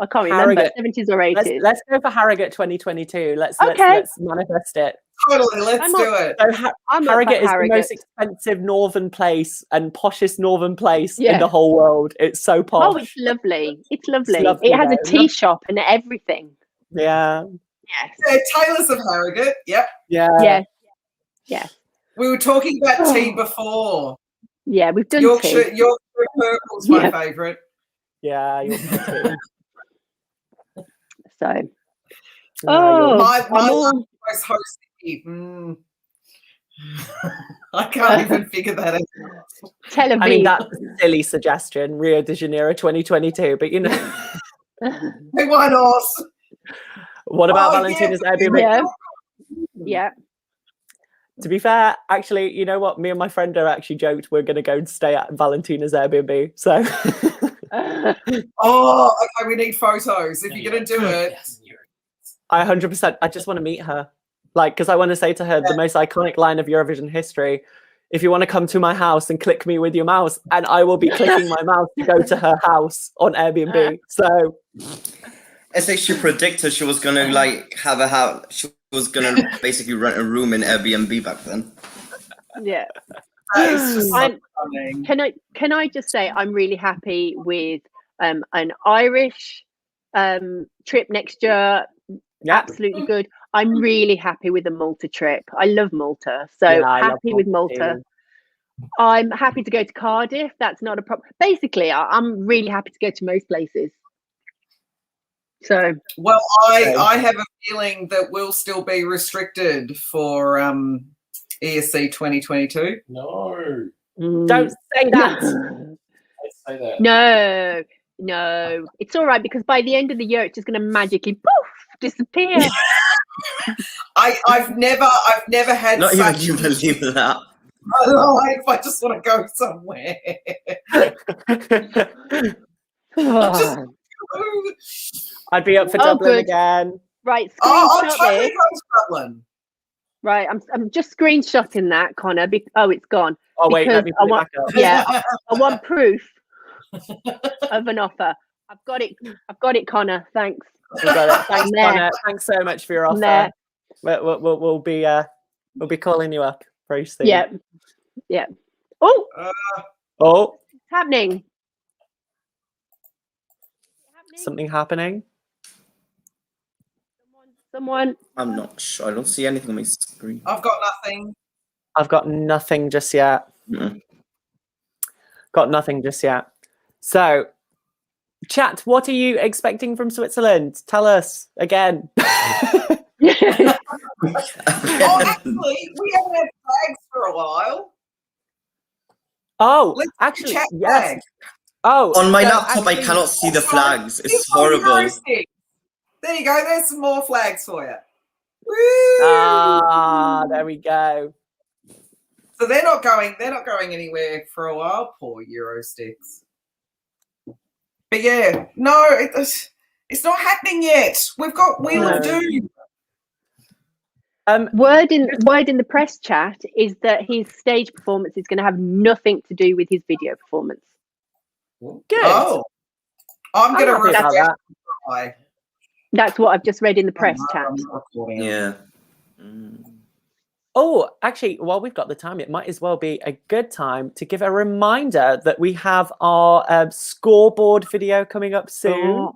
E: I can't remember. 70s or 80s.
B: Let's go for Harrogate 2022. Let's manifest it.
C: Totally, let's do it.
B: So Harrogate is the most expensive northern place and poshest northern place in the whole world. It's so posh.
E: Oh, it's lovely. It's lovely. It has a tea shop and everything.
B: Yeah.
E: Yes.
C: Yeah, Taylor's of Harrogate. Yep.
B: Yeah.
E: Yeah.
C: We were talking about tea before.
E: Yeah, we've done
C: Yorkshire.
E: tea.
C: Yorkshire Purple's my favourite.
B: Yeah, Yorkshire.
E: So.
C: My most hosted. I can't even figure that out.
E: Tel Aviv.
B: I mean, that's a silly suggestion, Rio de Janeiro 2022, but you know.
C: Hey, why not?
B: What about
C: Oh,
B: Valentina's
C: yeah.
B: Airbnb?
E: Yeah. Yeah.
B: To be fair, actually, you know what? Me and my friend are actually joked we're going to go and stay at Valentina's Airbnb. So
C: Oh, okay, we need photos. If you're going to do it.
B: I 100%, I just want to meet her. Like, because I want to say to her the most iconic line of Eurovision history. If you want to come to my house and click me with your mouse, and I will be clicking my mouse to go to her house on Airbnb. So
A: I say she predicted she was gonna like have a house. She was gonna basically rent a room in Airbnb back then.
E: Yeah.
C: That is just so
E: I'm-
C: funny.
E: Can I just say I'm really happy with an Irish trip next year.
B: yeah,
E: Absolutely good. I'm really happy with the Malta trip. I love Malta, so
B: Yeah, I love
E: happy with
B: Malta
E: Malta.
B: too.
E: I'm happy to go to Cardiff. That's not a problem. Basically, I'm really happy to go to most places. So
C: Well, I have a feeling that we'll still be restricted for ESC 2022.
F: No.
B: Don't say that.
F: Let's say that.
E: No, it's all right because by the end of the year, it's just going to magically poof disappear.
C: I've never had
A: Not even
C: such
A: you believe that.
C: a life. I just want to go somewhere.
B: I'd be up for
E: Oh,
B: Dublin
E: good.
B: again.
E: Right,
C: I'll
E: screenshot
C: totally
E: this.
C: go to Dublin.
E: Right, I'm just screenshotting that, Connor. Oh, it's gone.
B: Oh wait, let me
E: Because
B: put it back up.
E: Yeah, I want proof of an offer. I've got it, Connor. Thanks.
B: We got it. Thanks,
E: Nah.
B: Connor. Thanks so much for your offer.
E: Nah.
B: We'll be calling you up very soon.
E: Yeah. Oh,
B: Oh,
E: it's happening.
B: something happening.
E: Someone.
A: I'm not sure. I don't see anything on my screen.
C: I've got nothing.
B: I've got nothing just yet.
A: Mm-mm.
B: Got nothing just yet. So, chat, what are you expecting from Switzerland? Tell us again.
C: Oh, actually, we haven't had flags for a while.
B: Oh,
C: Let's
B: actually,
C: chat
B: yes.
C: flags.
B: Oh,
A: On my
B: so
A: laptop, I
B: actually-
A: cannot see the flags. It's
C: It's on
A: horrible.
C: Eurostick. There you go. There's some more flags for you. Woo!
B: Ah, there we go.
C: So they're not going anywhere for a while. Poor Eurosticks. But yeah, no, it's not happening yet. We've got Wheel of
B: No.
C: Doom.
E: Word in the press chat is that his stage performance is going to have nothing to do with his video performance.
B: Good.
C: Oh, I'm going to
B: happy about
C: refresh.
B: that.
E: That's what I've just read in the press chat.
C: I'm not recording it.
A: Yeah.
B: Oh, actually, while we've got the time, it might as well be a good time to give a reminder that we have our scoreboard video coming up soon.
E: Oh,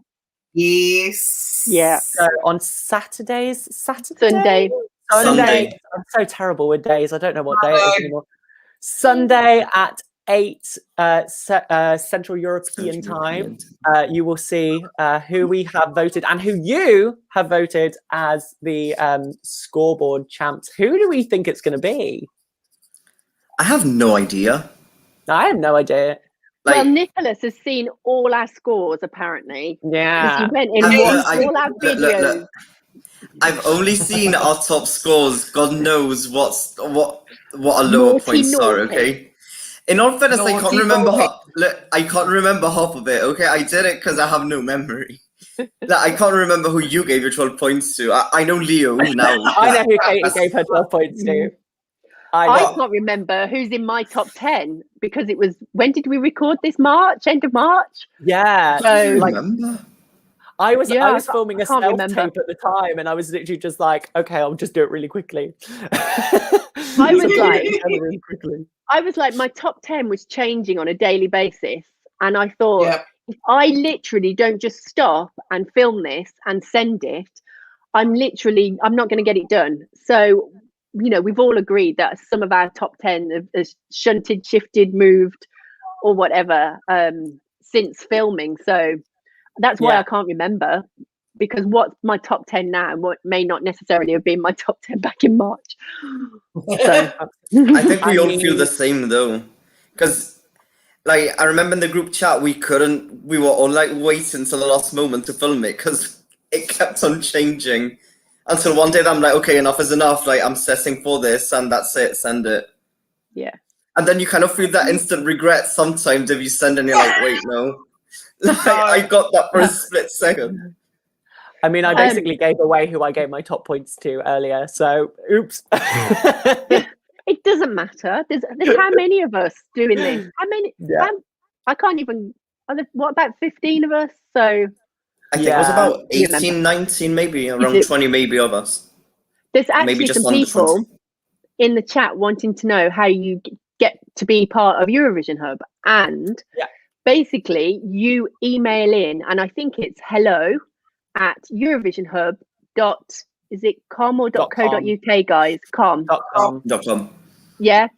C: Yes.
E: yeah.
B: So on Saturday.
E: Sunday.
A: Sunday.
B: I'm so terrible with days. I don't know what day it
C: Sunday.
B: is anymore. Sunday at 8 Central European time. You will see who we have voted and who you have voted as the scoreboard champs. Who do we think it's going to be?
A: I have no idea.
B: I have no idea.
E: Well,
A: Like,
E: Nicholas has seen all our scores, apparently.
B: Yeah.
E: He went and
A: I-
E: watched
A: I-
E: all our
A: look,
E: videos.
A: look. I've only seen our top scores. God knows what a lower
E: Naughty,
A: points are.
E: naughty.
A: Okay. In all fairness, I can't
C: Naughty,
A: remember.
C: naughty.
A: I can't remember half of it. Okay, I did it because I have no memory. I can't remember who you gave your 12 points to. I know Leo now.
B: I know who Katie gave her 12 points to. I
E: I
B: know.
E: can't remember who's in my top 10 because it was, when did we record this? March? End of March?
B: Yeah.
E: So,
B: like,
A: remember.
B: I was
E: Yeah,
B: filming a
E: I can't
B: self
E: remember.
B: tape at the time, and I was literally just like, okay, I'll just do it really quickly.
E: I was like,
B: really quickly.
E: my top 10 was changing on a daily basis. And I thought,
C: Yep.
E: if I literally don't just stop and film this and send it, I'm not going to get it done. So, we've all agreed that some of our top 10 have shunted, shifted, moved, or whatever since filming. So that's why
B: Yeah.
E: I can't remember, because what's my top 10 now and what may not necessarily have been my top 10 back in March. So
A: I think we
B: I
A: all feel
B: mean-
A: the same though, because like I remember in the group chat we were all like waiting till the last moment to film it because it kept on changing until one day I'm like, okay, enough is enough. Like I'm setting for this and that's it. Send it.
E: yeah.
A: And then you kind of feel that instant regret sometimes if you send and you're like, wait, no. Like, I got that for a split second.
B: I mean, I basically gave away who I gave my top points to earlier, so oops.
E: It doesn't matter. There's how many of us doing this? How many?
B: Yeah.
E: I can't even. What about 15 of us? So
A: I think it was
B: Yeah.
A: about 18, 19, maybe around
E: it-
A: 20 maybe of us.
E: there's
A: Maybe
E: actually
A: just
E: some
A: under
E: people
A: 20.
E: in the chat wanting to know how you get to be part of Eurovision Hub, and
B: Yeah.
E: basically you email in, and I think it's hello@eurovisionhub. Is it com or .co.uk, guys? Com.
B: .com.
A: .com.
E: Yeah.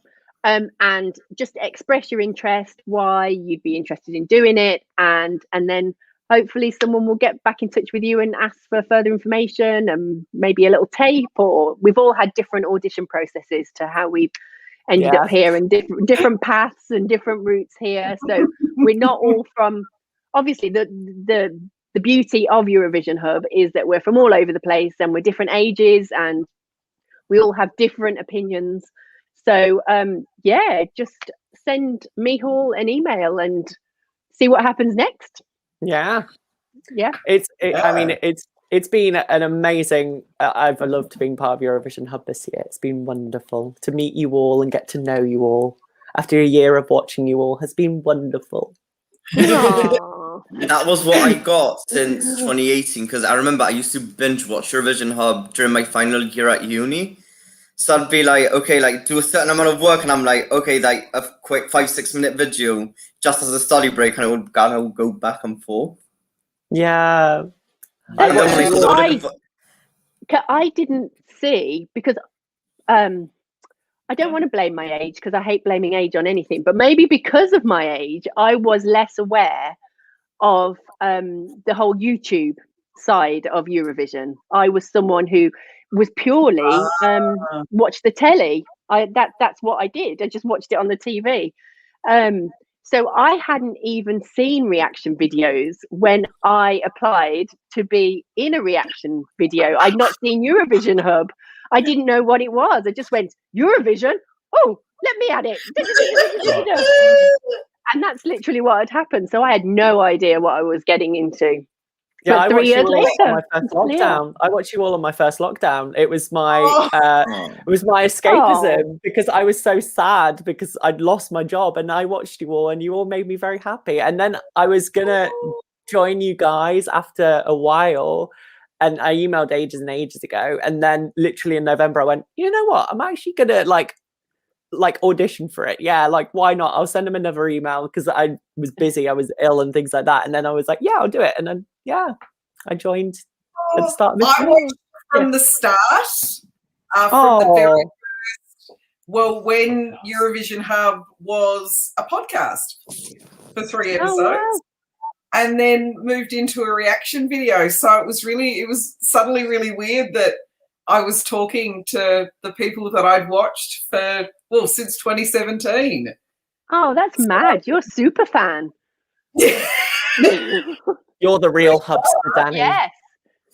E: And just express your interest, why you'd be interested in doing it, and then hopefully someone will get back in touch with you and ask for further information and maybe a little tape. Or we've all had different audition processes to how we've ended up here, and different paths and different routes here. So we're not all from. Obviously, the beauty of Eurovision Hub is that we're from all over the place and we're different ages and we all have different opinions. So yeah, just send Mihal an email and see what happens next.
B: Yeah.
E: Yeah.
B: I mean, it's been an amazing. I've loved being part of Eurovision Hub this year. It's been wonderful to meet you all and get to know you all. After a year of watching you all, has been wonderful.
A: That was what I got since 2018, because I remember I used to binge watch Eurovision Hub during my final year at uni. So I'd be like, okay, like do a certain amount of work, and I'm like, okay, like a quick 5-6 minute video just as a study break, and I would go back and forth.
B: Yeah.
E: I didn't see, because I don't want to blame my age because I hate blaming age on anything, but maybe because of my age, I was less aware of the whole YouTube side of Eurovision. I was someone who was purely watch the telly. That's what I did. I just watched it on the TV. So I hadn't even seen reaction videos when I applied to be in a reaction video. I'd not seen Eurovision Hub. I didn't know what it was. I just went, Eurovision? Oh, let me add it. And that's literally what had happened. So I had no idea what I was getting into.
B: Yeah,
E: But
B: I
E: 3
B: watched
E: years
B: you all
E: later,
B: on my first lockdown. I watched you all on my first lockdown. It was my escapism because I was so sad because I'd lost my job, and I watched you all, and you all made me very happy. And then I was gonna join you guys after a while, and I emailed ages and ages ago, and then literally in November I went, you know what? I'm actually gonna like audition for it. Yeah, like why not? I'll send them another email because I was busy, I was ill and things like that. And then I was like, yeah, I'll do it. And then I joined at the start of this year.
C: Watched from the start, from the very first, when Eurovision Hub was a podcast for 3 episodes.
E: wow.
C: And then moved into a reaction video. So it was suddenly really weird that I was talking to the people that I'd watched since 2017.
E: Oh, that's mad. You're a super fan.
B: You're the real hubster, Danny.
E: Yes.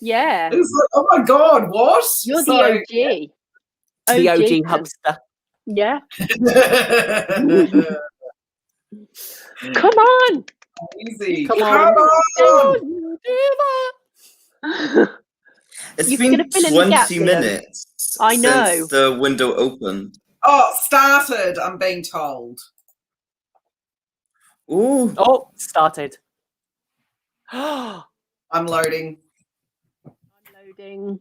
E: Yeah.
C: It was like, oh my God, what?
E: You're the OG.
B: The OG
E: fan.
B: hubster.
E: Yeah. Come on.
C: Easy.
B: Come
C: Come on.
A: It's
E: You're
A: been
E: gonna fill in the gap,
A: 20
E: Liam.
A: minutes
E: I know.
A: since the window opened.
C: Oh, started, I'm being told.
A: Ooh.
B: Oh, started.
C: I'm loading.
E: Loading.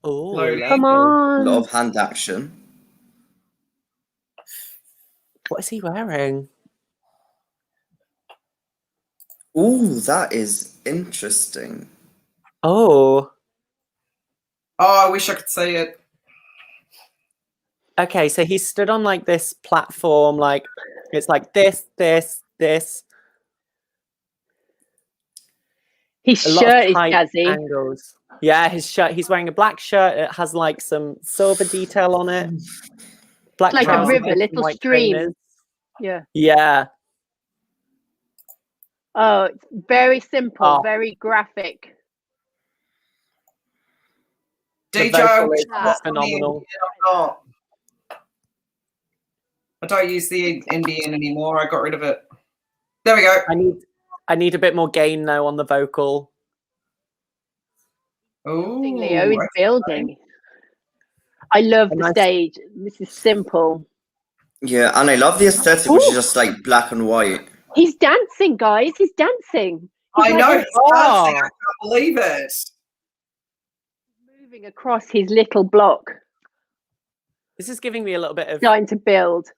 B: Oh,
C: Loading.
E: Come
A: A
E: on.
A: lot of hand action.
B: what is he wearing?
A: Ooh, that is interesting.
B: Oh,
C: Oh, I wish I could see it.
B: okay. So he stood on like this platform, like it's like this.
E: His
B: A lot
E: shirt
B: of
E: is
B: tight
E: jazzy.
B: angles. Yeah, his shirt. He's wearing a black shirt. It has like some silver detail on it. Black
E: Like a
B: trousers
E: river,
B: with
E: little
B: white
E: stream.
B: trainers.
E: Yeah.
B: Yeah.
E: Oh, it's very simple,
B: Oh.
E: very graphic.
B: The
C: DJ,
B: vocal
C: which
B: is
C: one was
B: phenomenal.
C: I'm not. I don't use the Indian anymore. I got rid of it. There we go.
B: I need a bit more gain though on the vocal.
C: Oh,
E: Leo is building. I love the stage. This is simple.
A: Yeah, and I love the aesthetic, which is just like black and white.
E: He's dancing, guys. He's dancing.
C: I know. He's dancing. I can't believe it.
E: Moving across his little block.
B: This is giving me a little bit of
E: Starting to build.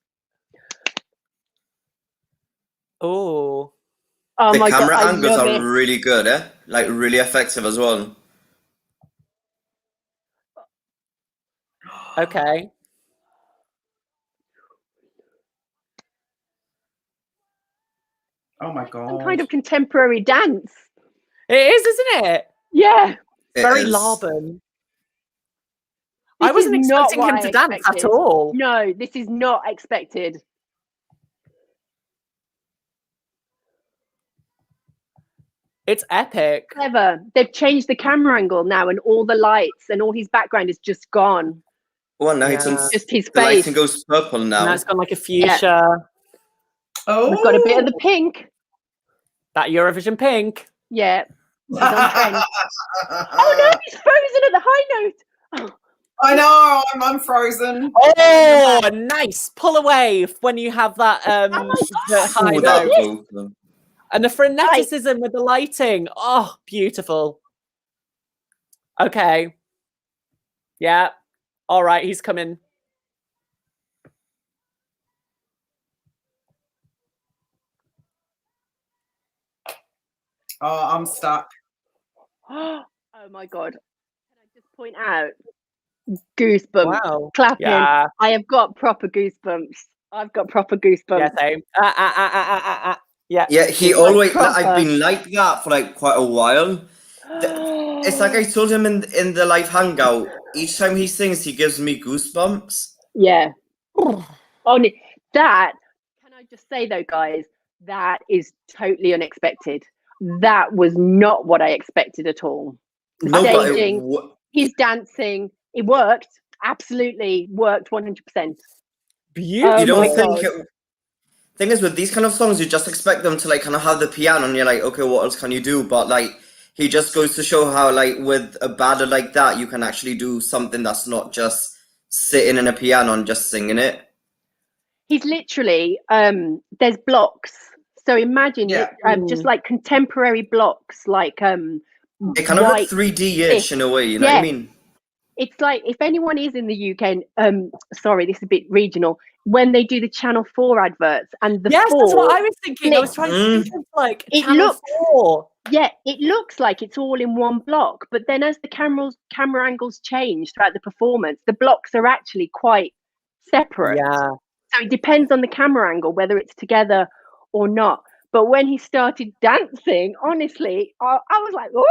B: Oh.
E: Oh
A: The
E: my God,
A: camera
E: I
A: angles
E: love
A: are
E: it.
A: really good, like really effective as well.
B: Okay.
C: Oh my God.
E: Some kind of contemporary dance.
B: It is, isn't it?
E: Yeah.
A: It
B: Very
A: is.
B: Laban.
E: This
B: I wasn't
E: is not
B: expecting
E: what
B: him
E: I
B: to dance
E: expected.
B: at all.
E: No, this is not expected.
B: It's epic.
E: Clever. They've changed the camera angle now, and all the lights and all his background is just gone.
A: Oh, now it's
B: Yeah.
E: Just his
A: the
E: face.
A: lighting goes purple now.
B: Now it's gone like a fuchsia.
C: Oh,
E: We've got a bit of the pink.
B: That Eurovision pink.
E: Yeah. He's on trend. Oh no, he's frozen at the high note. Oh.
C: I know. I'm frozen.
B: Oh, nice. Pull away when you have that the high
A: Oh, that
B: note.
A: vocal.
B: And the freneticism with the lighting. Oh, beautiful. Okay. Yeah. All right, he's coming.
C: Oh, I'm stuck.
E: Oh my God. Can I just point out? Goosebumps.
B: Wow.
E: Clapping.
B: Yeah.
E: I have got proper goosebumps. I've got proper goosebumps.
B: Yeah, same. Yeah.
A: Yeah, he
E: Like
A: always.
E: proper.
A: I've been like that for like quite a while. It's like I told him in the live hangout. Each time he sings, he gives me goosebumps.
E: Yeah. Only that. Can I just say though, guys, that is totally unexpected. That was not what I expected at all. The
A: No, but
E: staging, his dancing, it worked. Absolutely worked 100%.
B: Beautiful.
A: you
E: Oh my
A: don't think
E: God.
A: it, thing is with these kind of songs, you just expect them to like kind of have the piano, and you're like, okay, what else can you do? But like, he just goes to show how like with a ballad like that, you can actually do something that's not just sitting in a piano and just singing it.
E: He's literally there's blocks. So imagine just like contemporary blocks, like
A: It kind of
E: white.
A: like 3D-ish in a way, you know what I mean?
E: It's like if anyone is in the UK, sorry, this is a bit regional. When they do the Channel 4 adverts and the
B: Yes,
E: 4,
B: that's what I was thinking. I was trying to think of like
E: It
B: Channel
E: looks-
B: 4.
E: yeah, it looks like it's all in one block, but then as the camera angles change throughout the performance, the blocks are actually quite separate.
B: Yeah.
E: So it depends on the camera angle whether it's together or not. But when he started dancing, honestly, I was like, "Oh!"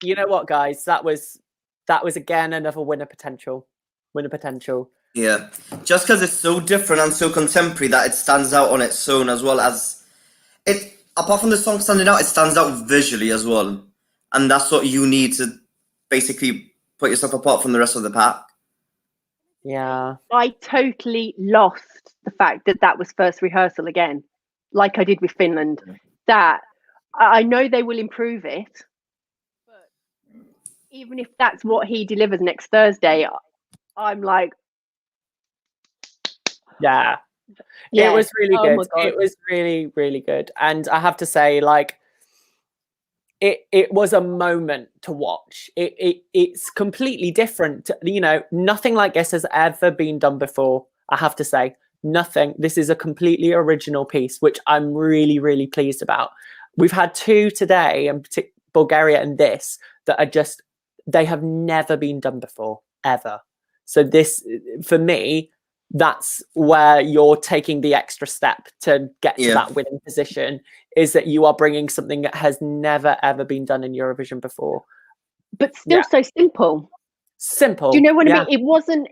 B: You know what, guys? That was again another winner potential.
A: Yeah, just because it's so different and so contemporary that it stands out on its own, as well as it. Apart from the song standing out, it stands out visually as well, and that's what you need to basically put yourself apart from the rest of the pack.
B: Yeah.
E: I totally lost the fact that was first rehearsal again, like I did with Finland. That I know they will improve it, but even if that's what he delivers next Thursday, I'm like,
B: yeah.
E: Yeah.
B: It was really
E: Oh
B: good.
E: my God.
B: It was really, really good. And I have to say, like, it was a moment to watch. It's completely different. You know, nothing like this has ever been done before. I have to say, nothing. This is a completely original piece, which I'm really, really pleased about. We've had two today, and Bulgaria and this, that are just, they have never been done before, ever. So this, for me, that's where you're taking the extra step to get to that winning position, is that you are bringing something that has never ever been done in Eurovision before,
E: but still so simple.
B: Simple.
E: Do you know what I mean? It wasn't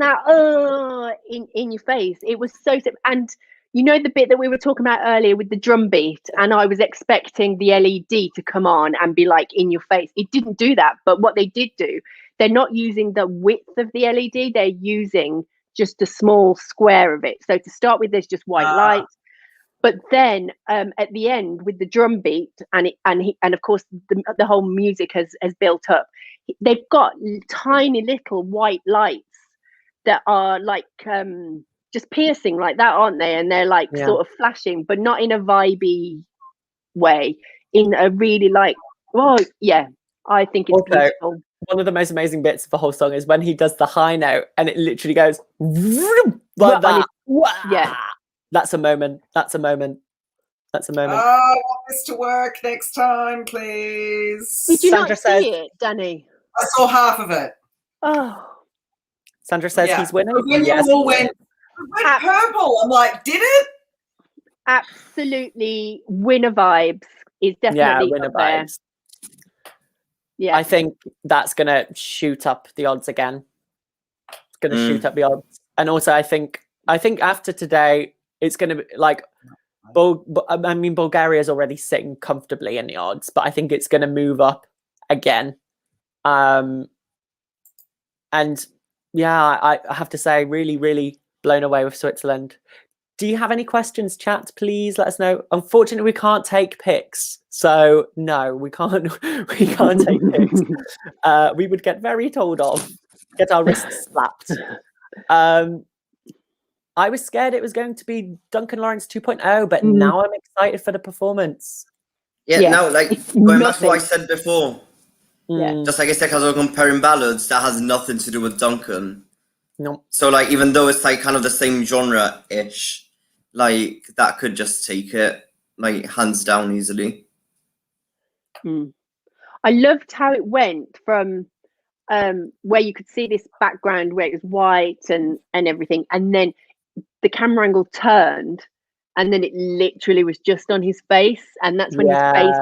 E: that in your face. It was so simple. And you know the bit that we were talking about earlier with the drum beat, and I was expecting the LED to come on and be like in your face. It didn't do that. But what they did do, they're not using the width of the LED. They're using just a small square of it. So to start with, there's just white light. But then at the end with the drum beat and of course the whole music has built up. They've got tiny little white lights that are like just piercing like that, aren't they? And they're like sort of flashing, but not in a vibey way. In a really like, I think it's beautiful.
B: One of the most amazing bits of the whole song is when he does the high note and it literally goes like that.
E: Yeah.
B: That's a moment. That's a moment. That's a moment.
C: Oh, I want this to work next time, please.
E: Did you not see it, Danny?
C: I saw half of it.
E: Oh.
B: Sandra says he's winning.
C: When you all went purple, I'm like, did it?
E: Absolutely. Winner vibes is definitely
B: winner
E: up there.
B: vibes.
E: Yeah.
B: I think that's going to shoot up the odds again. It's going to shoot up the odds. And also, I think after today, it's going to be like, Bulgaria is already sitting comfortably in the odds, but I think it's going to move up again. And I have to say, really, really blown away with Switzerland. Do you have any questions, chat? Please let us know. Unfortunately, we can't take pics. So no, we can't take pics. We would get very told off, get our wrists slapped. I was scared it was going to be Duncan Lawrence 2.0, but now I'm excited for the performance.
A: No, like going back to what I said before. Just like I said, because we're comparing ballads, that has nothing to do with Duncan.
B: No. So
A: like, even though it's like kind of the same genre-ish, like that could just take it like hands down easily.
E: I loved how it went from where you could see this background where it was white and everything, and then the camera angle turned, and then it literally was just on his face, and that's when his face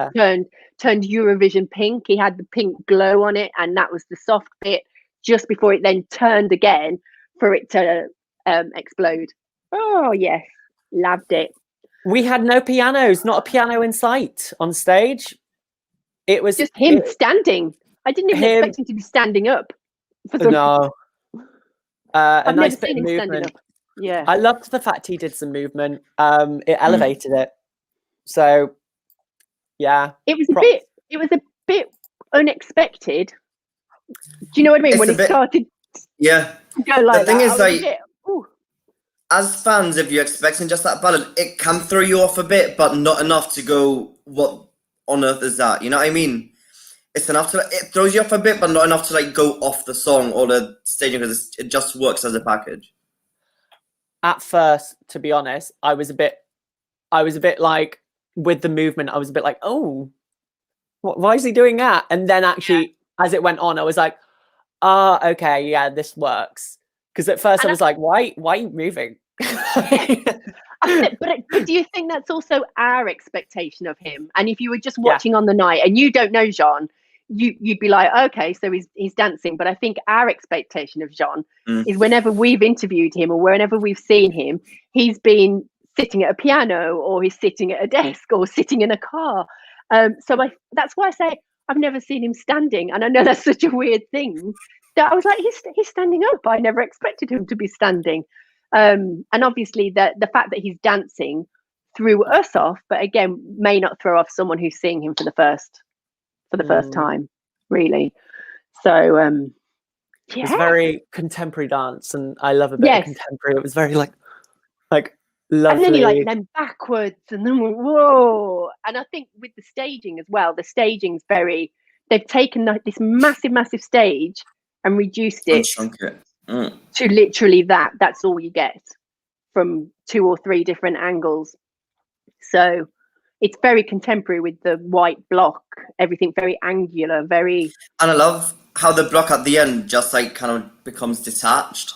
E: turned Eurovision pink. He had the pink glow on it, and that was the soft bit just before it then turned again for it to explode. Oh yes, loved it.
B: We had no pianos, not a piano in sight on stage. It was
E: just him standing. I didn't even expect him to be standing up.
B: No.
E: I've
B: nice
E: never seen him standing up. Yeah.
B: I loved the fact he did some movement. It elevated it. So yeah.
E: It was a bit unexpected. Do you know what I mean? When it started
A: to
E: go like
A: the thing
E: that,
A: is, like, as fans, if you're expecting just that ballad, it can throw you off a bit, but not enough to go, what on earth is that? You know what I mean? It's enough to, it throws you off a bit, but not enough to like go off the song or the staging, because it just works as a package.
B: At first, to be honest, I was a bit like, with the movement, I was a bit like, oh, why is he doing that? And then actually, as it went on, I was like, okay, yeah, this works. Because at first I was like, why are you moving?
E: But do you think that's also our expectation of him? And if you were just watching on the night and you don't know Gjon, you'd be like, okay, so he's dancing. But I think our expectation of Gjon is whenever we've interviewed him or whenever we've seen him, he's been sitting at a piano or he's sitting at a desk or sitting in a car. So that's why I say I've never seen him standing. And I know that's such a weird thing. That I was like, he's standing up. I never expected him to be standing. And obviously the fact that he's dancing threw us off, but again, may not throw off someone who's seeing him for the first time, really. So
B: it's very contemporary dance, and I love a bit of contemporary. It was very like lovely.
E: And then he like then backwards and then whoa. And I think with the staging as well, the staging's they've taken this massive stage and reduced it,
A: shrunk it.
E: To literally that's all you get from 2 or 3 different angles. So it's very contemporary with the white block, everything very angular, very.
A: And I love how the block at the end just like kind of becomes detached.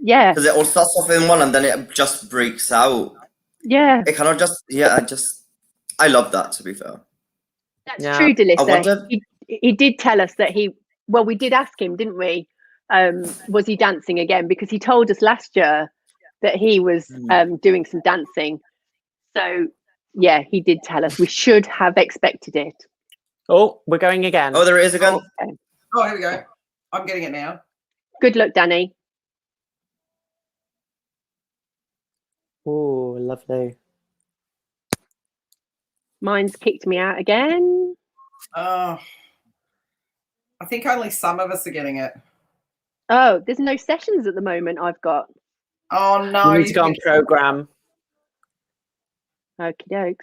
E: Yeah,
A: Because it all starts off in one and then it just breaks out.
E: yeah,
A: It cannot just, I love that, to be fair.
E: that's
B: Yeah.
E: true, Delissa.
A: I wonder-
E: He did tell us that we did ask him, didn't we? Was he dancing again? Because he told us last year that he was doing some dancing. So, yeah, he did tell us. We should have expected it.
B: Oh, we're going again.
A: Oh, there it is again.
E: Okay.
C: Oh, here we go. I'm getting it now.
E: Good luck, Danny.
B: Oh, lovely.
E: Mine's kicked me out again.
C: Oh, I think only some of us are getting it.
E: Oh, there's no sessions at the moment I've got.
C: Oh, no.
B: You need to go on program.
E: Okie dokes.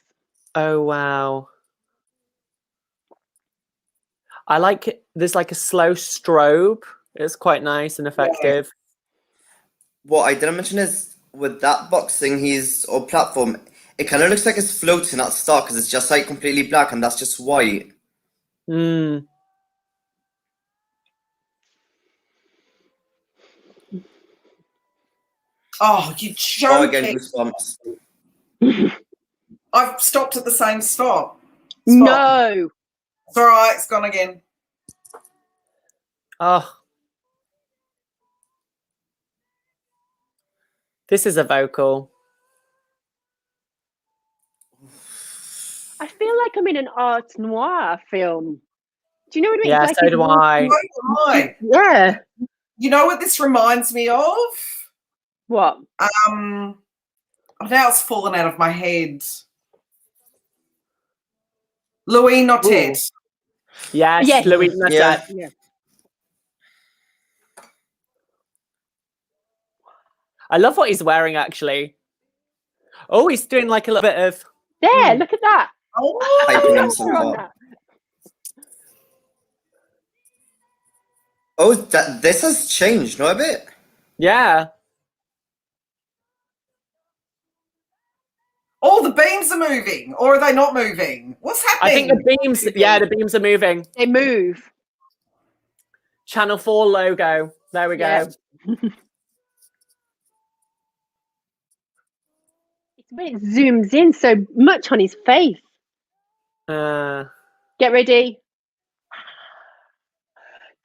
B: Oh, wow. I like it. There's like a slow strobe. It's quite nice and effective.
A: What I didn't mention is with that boxing or platform, it kind of looks like it's floating at the start because it's just like completely black and that's just white.
B: Mm.
C: Oh, you
A: Oh, again,
C: joking.
A: goosebumps.
C: I've stopped at the same spot.
E: No.
C: It's all right. It's gone again.
B: Oh. This is a vocal.
E: I feel like I'm in an art noir film. Do you know what I mean?
B: Yeah,
E: It's like
B: so
E: it's
B: do I.
C: Right.
E: Yeah.
C: You know what this reminds me of?
E: What?
C: Oh, now it's fallen out of my head. Louis Notet.
B: Yes,
E: Yes.
B: Louis Notet.
A: Yeah.
E: Yeah.
B: I love what he's wearing, actually. Oh, he's doing like a little bit of...
E: There, look at that.
C: Oh,
A: Hyping himself
E: On
A: up.
E: that.
A: Oh, this has changed, not a bit.
B: Yeah.
C: oh, the beams are moving, or are they not moving? What's
B: I
C: happening?
B: think the beams... Yeah, the beams are moving.
E: They move.
B: Channel 4 logo. There we go.
E: Yeah. It's when it zooms in so much on his face. Get ready.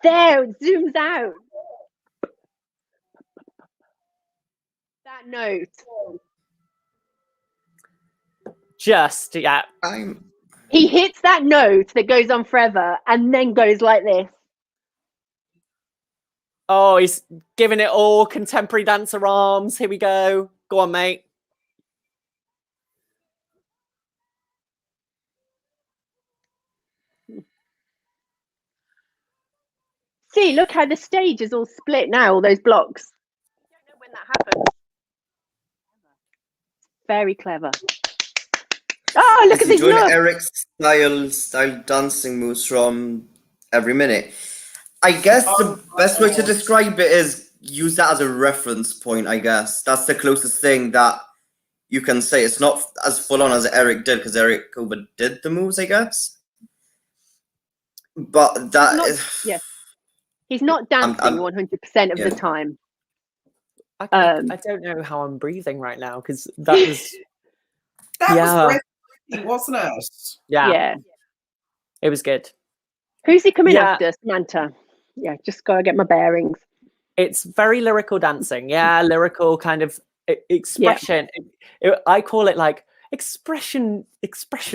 E: There, it zooms out. That note.
B: Just, yeah.
E: He hits that note that goes on forever and then goes like this.
B: Oh, he's giving it all contemporary dancer arms. Here we go. Go on, mate.
E: See, look how the stage is all split now, all those blocks. I don't know when that happens. Very clever. Oh, look
A: Is
E: at
A: he
E: this
A: doing
E: look.
A: Eric's style dancing moves from every minute? I guess the best way to describe it is use that as a reference point, I guess. That's the closest thing that you can say. It's not as full on as Eric did, because Eric overdid the moves, I guess. But that is...
E: Yeah. He's not dancing 100% of the time.
B: I don't know how I'm breathing right now, because that was...
C: That
B: Yeah.
C: was breathtaking, wasn't it?
B: Yeah. It was good.
E: Who's he coming
B: Yeah.
E: after? Samanta. Yeah, just gotta get my bearings.
B: It's very lyrical dancing. Yeah, lyrical kind of expression. I call it like expression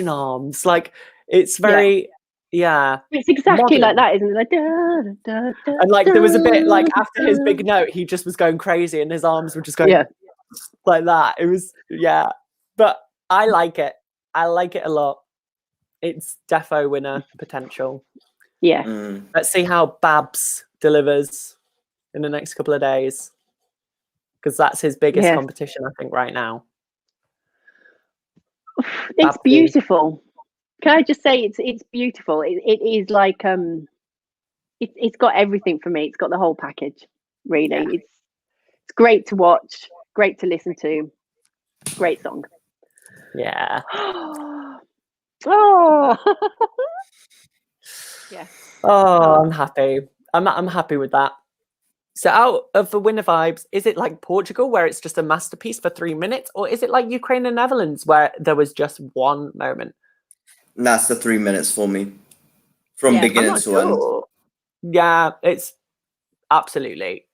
B: arms. Like it's very
E: It's exactly
B: modern.
E: like that, isn't it? Like, da, da, da,
B: And like there was a bit like
E: da,
B: after his
E: da.
B: big note, he just was going crazy and his arms were just going like that. It was but I like it. I like it a lot. It's defo winner potential.
E: Yeah.
B: Let's see how Babs delivers in the next couple of days, because that's his biggest competition, I think, right now.
E: It's
B: Babsy.
E: beautiful. Can I just say it's beautiful? It is like it's got everything for me. It's got the whole package. Really, it's great to watch, great to listen to, great song.
B: Yeah.
E: Oh. Yeah.
B: Oh, I'm happy. I'm happy with that. So out of the winner vibes, is it like Portugal where it's just a masterpiece for 3 minutes, or is it like Ukraine and Netherlands where there was just one moment?
A: That's the 3 minutes for me, from
E: Yeah, I'm
A: beginning
E: not
A: to end.
E: sure.
B: Yeah, it's absolutely.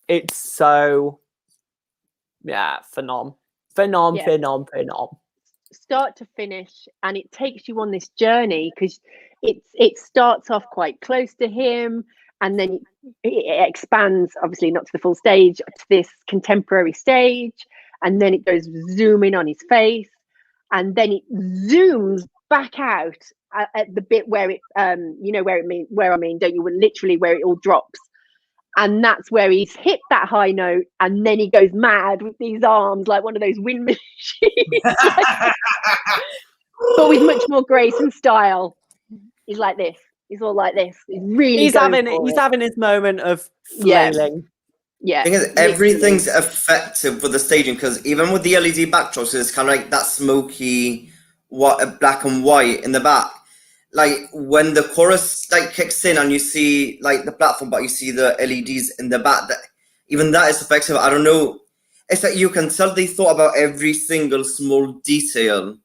B: It's so, yeah, phenom.
E: Start to finish, and it takes you on this journey because it starts off quite close to him, and then it expands, obviously not to the full stage, to this contemporary stage, and then it goes zooming on his face, and then it zooms back out at the bit where it you know where I mean, don't you, literally where it all drops. And that's where he's hit that high note, and then he goes mad with these arms like one of those wind machines, but with much more grace and style. He's like this. He's all like this. He's really.
B: He's having his moment of
E: Yeah.
B: flailing.
E: Yeah.
A: The thing is, everything's effective for the staging, because even with the LED backdrops, it's kind of like that smoky, black and white in the back. Like when the chorus like kicks in and you see like the platform, but you see the LEDs in the back, even that is effective. I don't know. It's like you can tell they thought about every single small detail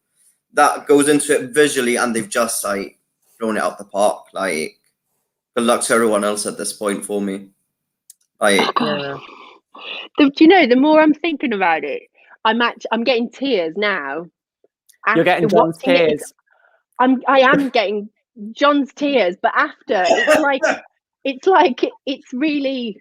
A: that goes into it visually, and they've just like thrown it out the park. Like, good luck to everyone else at this point for me. Like,
E: Do you know, the more I'm thinking about it, I'm getting tears now.
B: You're getting John's tears.
E: I am getting John's tears, but after it's really,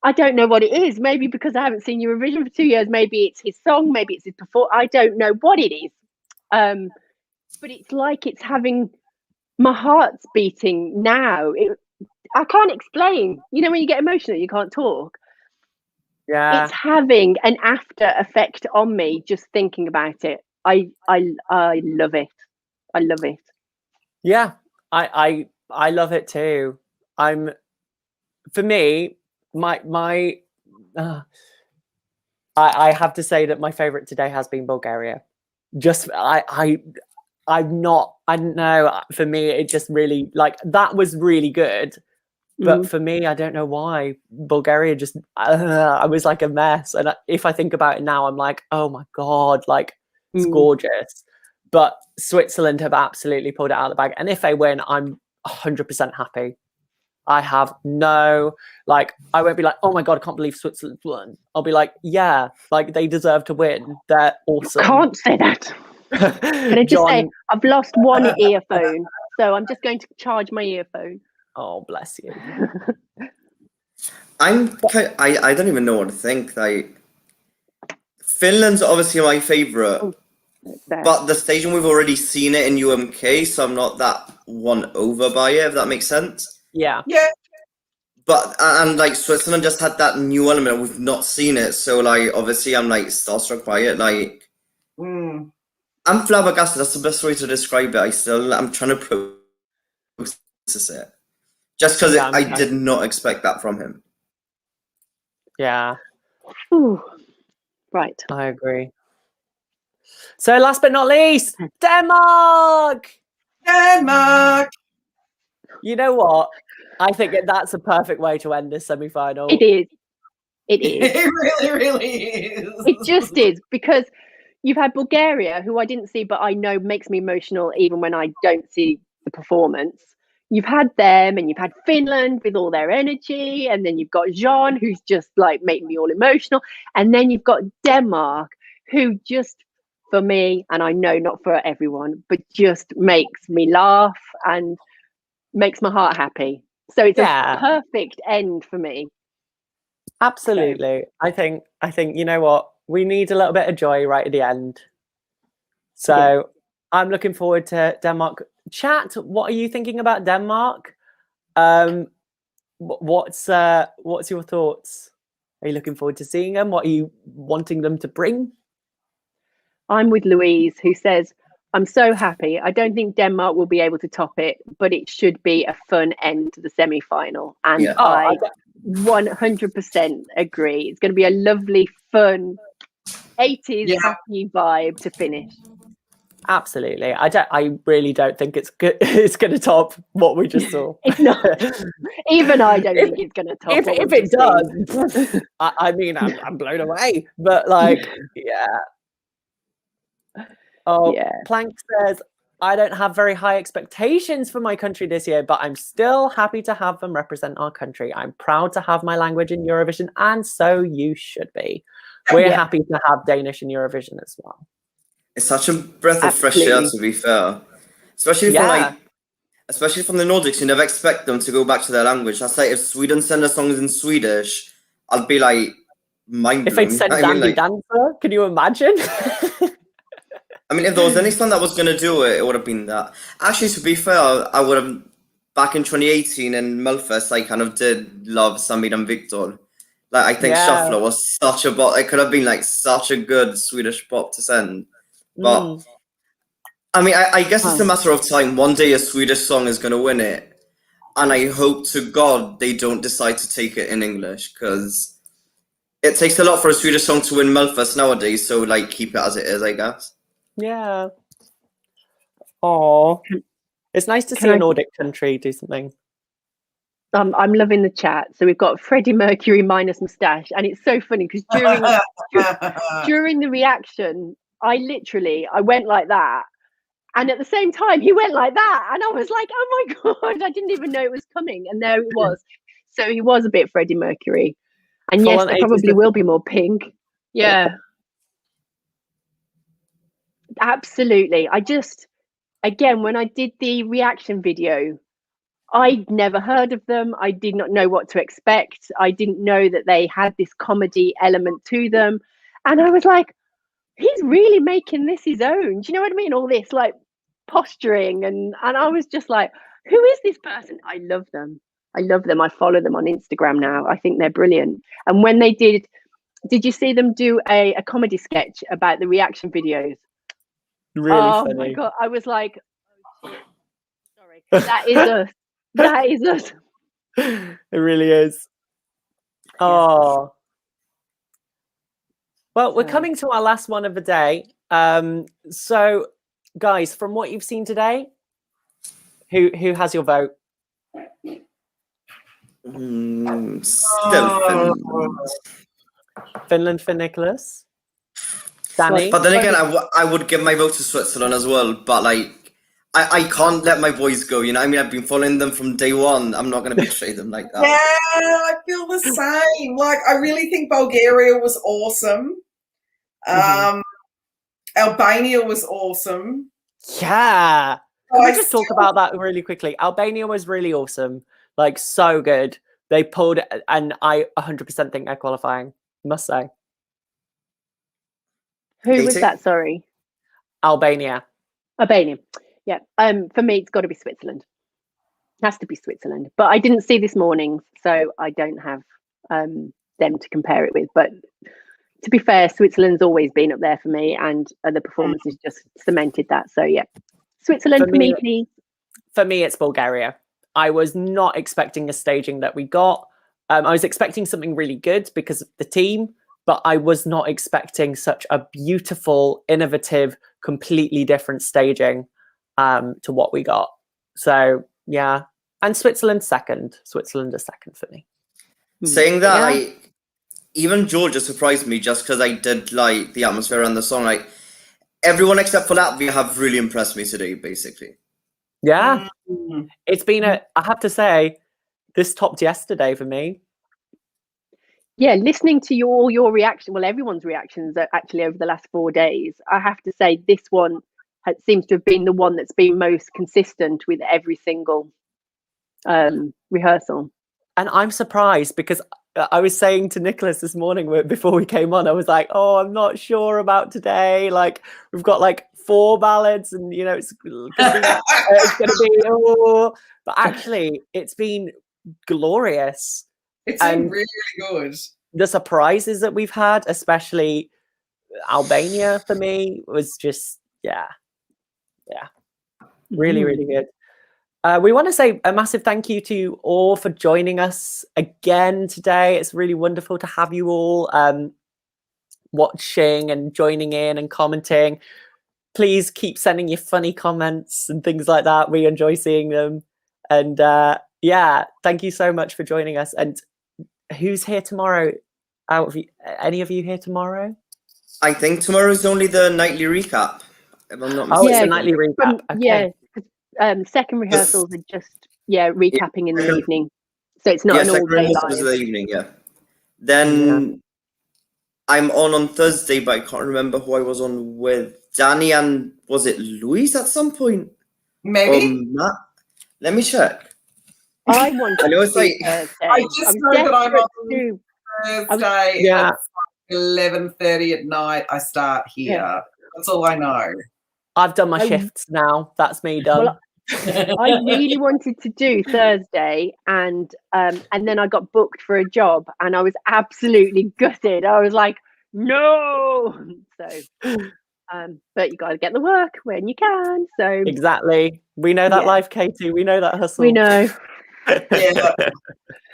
E: I don't know what it is. Maybe because I haven't seen Eurovision for 2 years. Maybe it's his song. Maybe it's his performance. I don't know what it is. But it's like it's having my heart's beating now. I can't explain. You know when you get emotional, you can't talk.
B: Yeah,
E: it's having an after effect on me just thinking about it. I love it. I love it.
B: Yeah, I love it too. For me, I have to say that my favorite today has been Bulgaria. Just I don't know. For me, it just really, like, that was really good. But for me, I don't know why Bulgaria just, I was like a mess. And if I think about it now, I'm like, oh my God, like, it's gorgeous. But Switzerland have absolutely pulled it out of the bag. And if they win, I'm 100% happy. I have no, like, I won't be like, oh my God, I can't believe Switzerland won. I'll be like, yeah, like, they deserve to win. They're awesome.
E: Can't say that. Can I just say, I've lost one earphone. So I'm just going to charge my earphone.
B: Oh, bless you.
A: I don't even know what to think. Like, Finland's obviously my favorite, but the staging, we've already seen it in UMK, so I'm not that won over by it, if that makes sense.
B: Yeah.
A: But and like Switzerland just had that new element, we've not seen it, so like obviously I'm like starstruck by it. Like, I'm flabbergasted. That's the best way to describe it. I'm trying to process it. Just because I did not expect that from him.
B: Yeah.
E: Ooh. Right.
B: I agree. So last but not least, Denmark! You know what? I think that's a perfect way to end this semi-final.
E: It is. It
C: really, really is.
E: It just is, because you've had Bulgaria, who I didn't see, but I know makes me emotional even when I don't see the performance. You've had them, and you've had Finland with all their energy, and then you've got Gjon, who's just like making me all emotional, and then you've got Denmark, who just, for me, and I know not for everyone, but just makes me laugh and makes my heart happy. So it's a perfect end for me.
B: Absolutely. I think you know what? We need a little bit of joy right at the end. So I'm looking forward to Denmark. Chat, what are you thinking about Denmark? What's your thoughts? Are you looking forward to seeing them? What are you wanting them to bring?
E: I'm with Louise, who says, I'm so happy. I don't think Denmark will be able to top it, but it should be a fun end to the semi-final. And I 100% agree. It's going to be a lovely, fun, 80s happy vibe to finish.
B: Absolutely. I really don't think it's good. It's going to top what we just saw.
E: It's not. Even I don't think it's going to top.
B: If it does, I mean, I'm blown away. But like, yeah. Oh,
E: Yeah.
B: Plank says, I don't have very high expectations for my country this year, but I'm still happy to have them represent our country. I'm proud to have my language in Eurovision, and so you should be. We're happy to have Danish in Eurovision as well.
A: It's such a breath of fresh air, to be fair. Especially from the Nordics, you never expect them to go back to their language. That's like if Sweden send us songs in Swedish, I'd be like mind blown.
B: If they'd send Dandy Dancer, can you imagine?
A: I mean, if there was any song that was going to do it, it would have been that. Actually, to be fair, I would have, back in 2018 in Melfest, I kind of did love Samir and Victor. Like, I think Shuffler was such a bop. It could have been like such a good Swedish pop to send. But, I mean, I guess it's a matter of time. One day a Swedish song is going to win it. And I hope to God they don't decide to take it in English, because it takes a lot for a Swedish song to win Melfest nowadays. So, like, keep it as it is, I guess.
B: Yeah. Oh, it's nice to see a Nordic country do something.
E: I'm loving the chat. So we've got Freddie Mercury minus moustache, and it's so funny because during the reaction, I went like that, and at the same time he went like that, and I was like, oh my god, I didn't even know it was coming, and there it was. So he was a bit Freddie Mercury, and yes, there probably will be more Pink. Yeah. Absolutely. Again, when I did the reaction video, I'd never heard of them. I did not know what to expect. I didn't know that they had this comedy element to them. And I was like, he's really making this his own. Do you know what I mean? All this like posturing. And I was just like, who is this person? I love them. I follow them on Instagram now. I think they're brilliant. And when they did you see them do a comedy sketch about the reaction videos?
B: Really funny.
E: My god, I was like, oh, shit. Sorry, that is us. That is us.
B: It really is. Oh. Well, we're coming to our last one of the day. So, guys, from what you've seen today, who has your vote?
A: Still Finland.
B: Finland for Nicholas. Danny?
A: But then again, I would give my vote to Switzerland as well. But like, I can't let my boys go. You know what I mean? I've been following them from day one. I'm not going to betray them like that.
C: Yeah, I feel the same. Like, I really think Bulgaria was awesome. Albania was awesome.
B: Yeah. Can we just talk about that really quickly? Albania was really awesome. Like, so good. They pulled, and I 100% think they're qualifying. Must say.
E: Who was that? Sorry.
B: Albania.
E: Yeah. For me, it's got to be Switzerland. It has to be Switzerland. But I didn't see this morning, so I don't have them to compare it with. But to be fair, Switzerland's always been up there for me, and the performances just cemented that. So yeah, Switzerland for me, please.
B: For me, it's Bulgaria. I was not expecting a staging that we got. I was expecting something really good because of the team, but I was not expecting such a beautiful, innovative, completely different staging to what we got. So yeah, and Switzerland is second for me.
A: Saying that, even Georgia surprised me just because I did like the atmosphere and the song. Like, everyone except for Latvia have really impressed me today, basically.
B: Yeah, it's been I have to say, this topped yesterday for me.
E: Yeah, listening to all your reaction, well, everyone's reactions actually over the last 4 days, I have to say this one seems to have been the one that's been most consistent with every single rehearsal.
B: And I'm surprised because I was saying to Nicholas this morning before we came on, I was like, oh, I'm not sure about today. Like, we've got like 4 ballads and, you know, it's going to be, but actually it's been glorious.
C: It's been really, really good.
B: The surprises that we've had, especially Albania for me, was just, really, really good. We want to say a massive thank you to you all for joining us again today. It's really wonderful to have you all watching and joining in and commenting. please keep sending your funny comments and things like that. We enjoy seeing them. And yeah, thank you so much for joining us. And who's here tomorrow? Out of you, any of you here tomorrow?
A: I think tomorrow's only the nightly recap. If I'm not
B: Oh,
A: mistaken.
B: it's a nightly recap. Okay.
E: Yeah, second rehearsals are just recapping in the evening, so it's not an
A: second
E: all day
A: rehearsals
E: live.
A: of the evening. Yeah. Then I'm on Thursday, but I can't remember who I was on with. Danny and was it Louise at some point?
C: Maybe.
A: Matt? Let me check.
E: I want
A: I know it's
E: to
A: like
E: Thursday.
C: I just know that I'm on Thursday
B: Yeah.
C: at 11:30 at night. I start here.
E: Yeah.
C: That's all I know.
B: I've done my shifts now. That's me done.
E: Well, I really wanted to do Thursday, and then I got booked for a job, and I was absolutely gutted. I was like, no. So, but you got to get the work when you can. So
B: Exactly. We know that life, Katie. We know that hustle.
E: we know.
C: Yeah.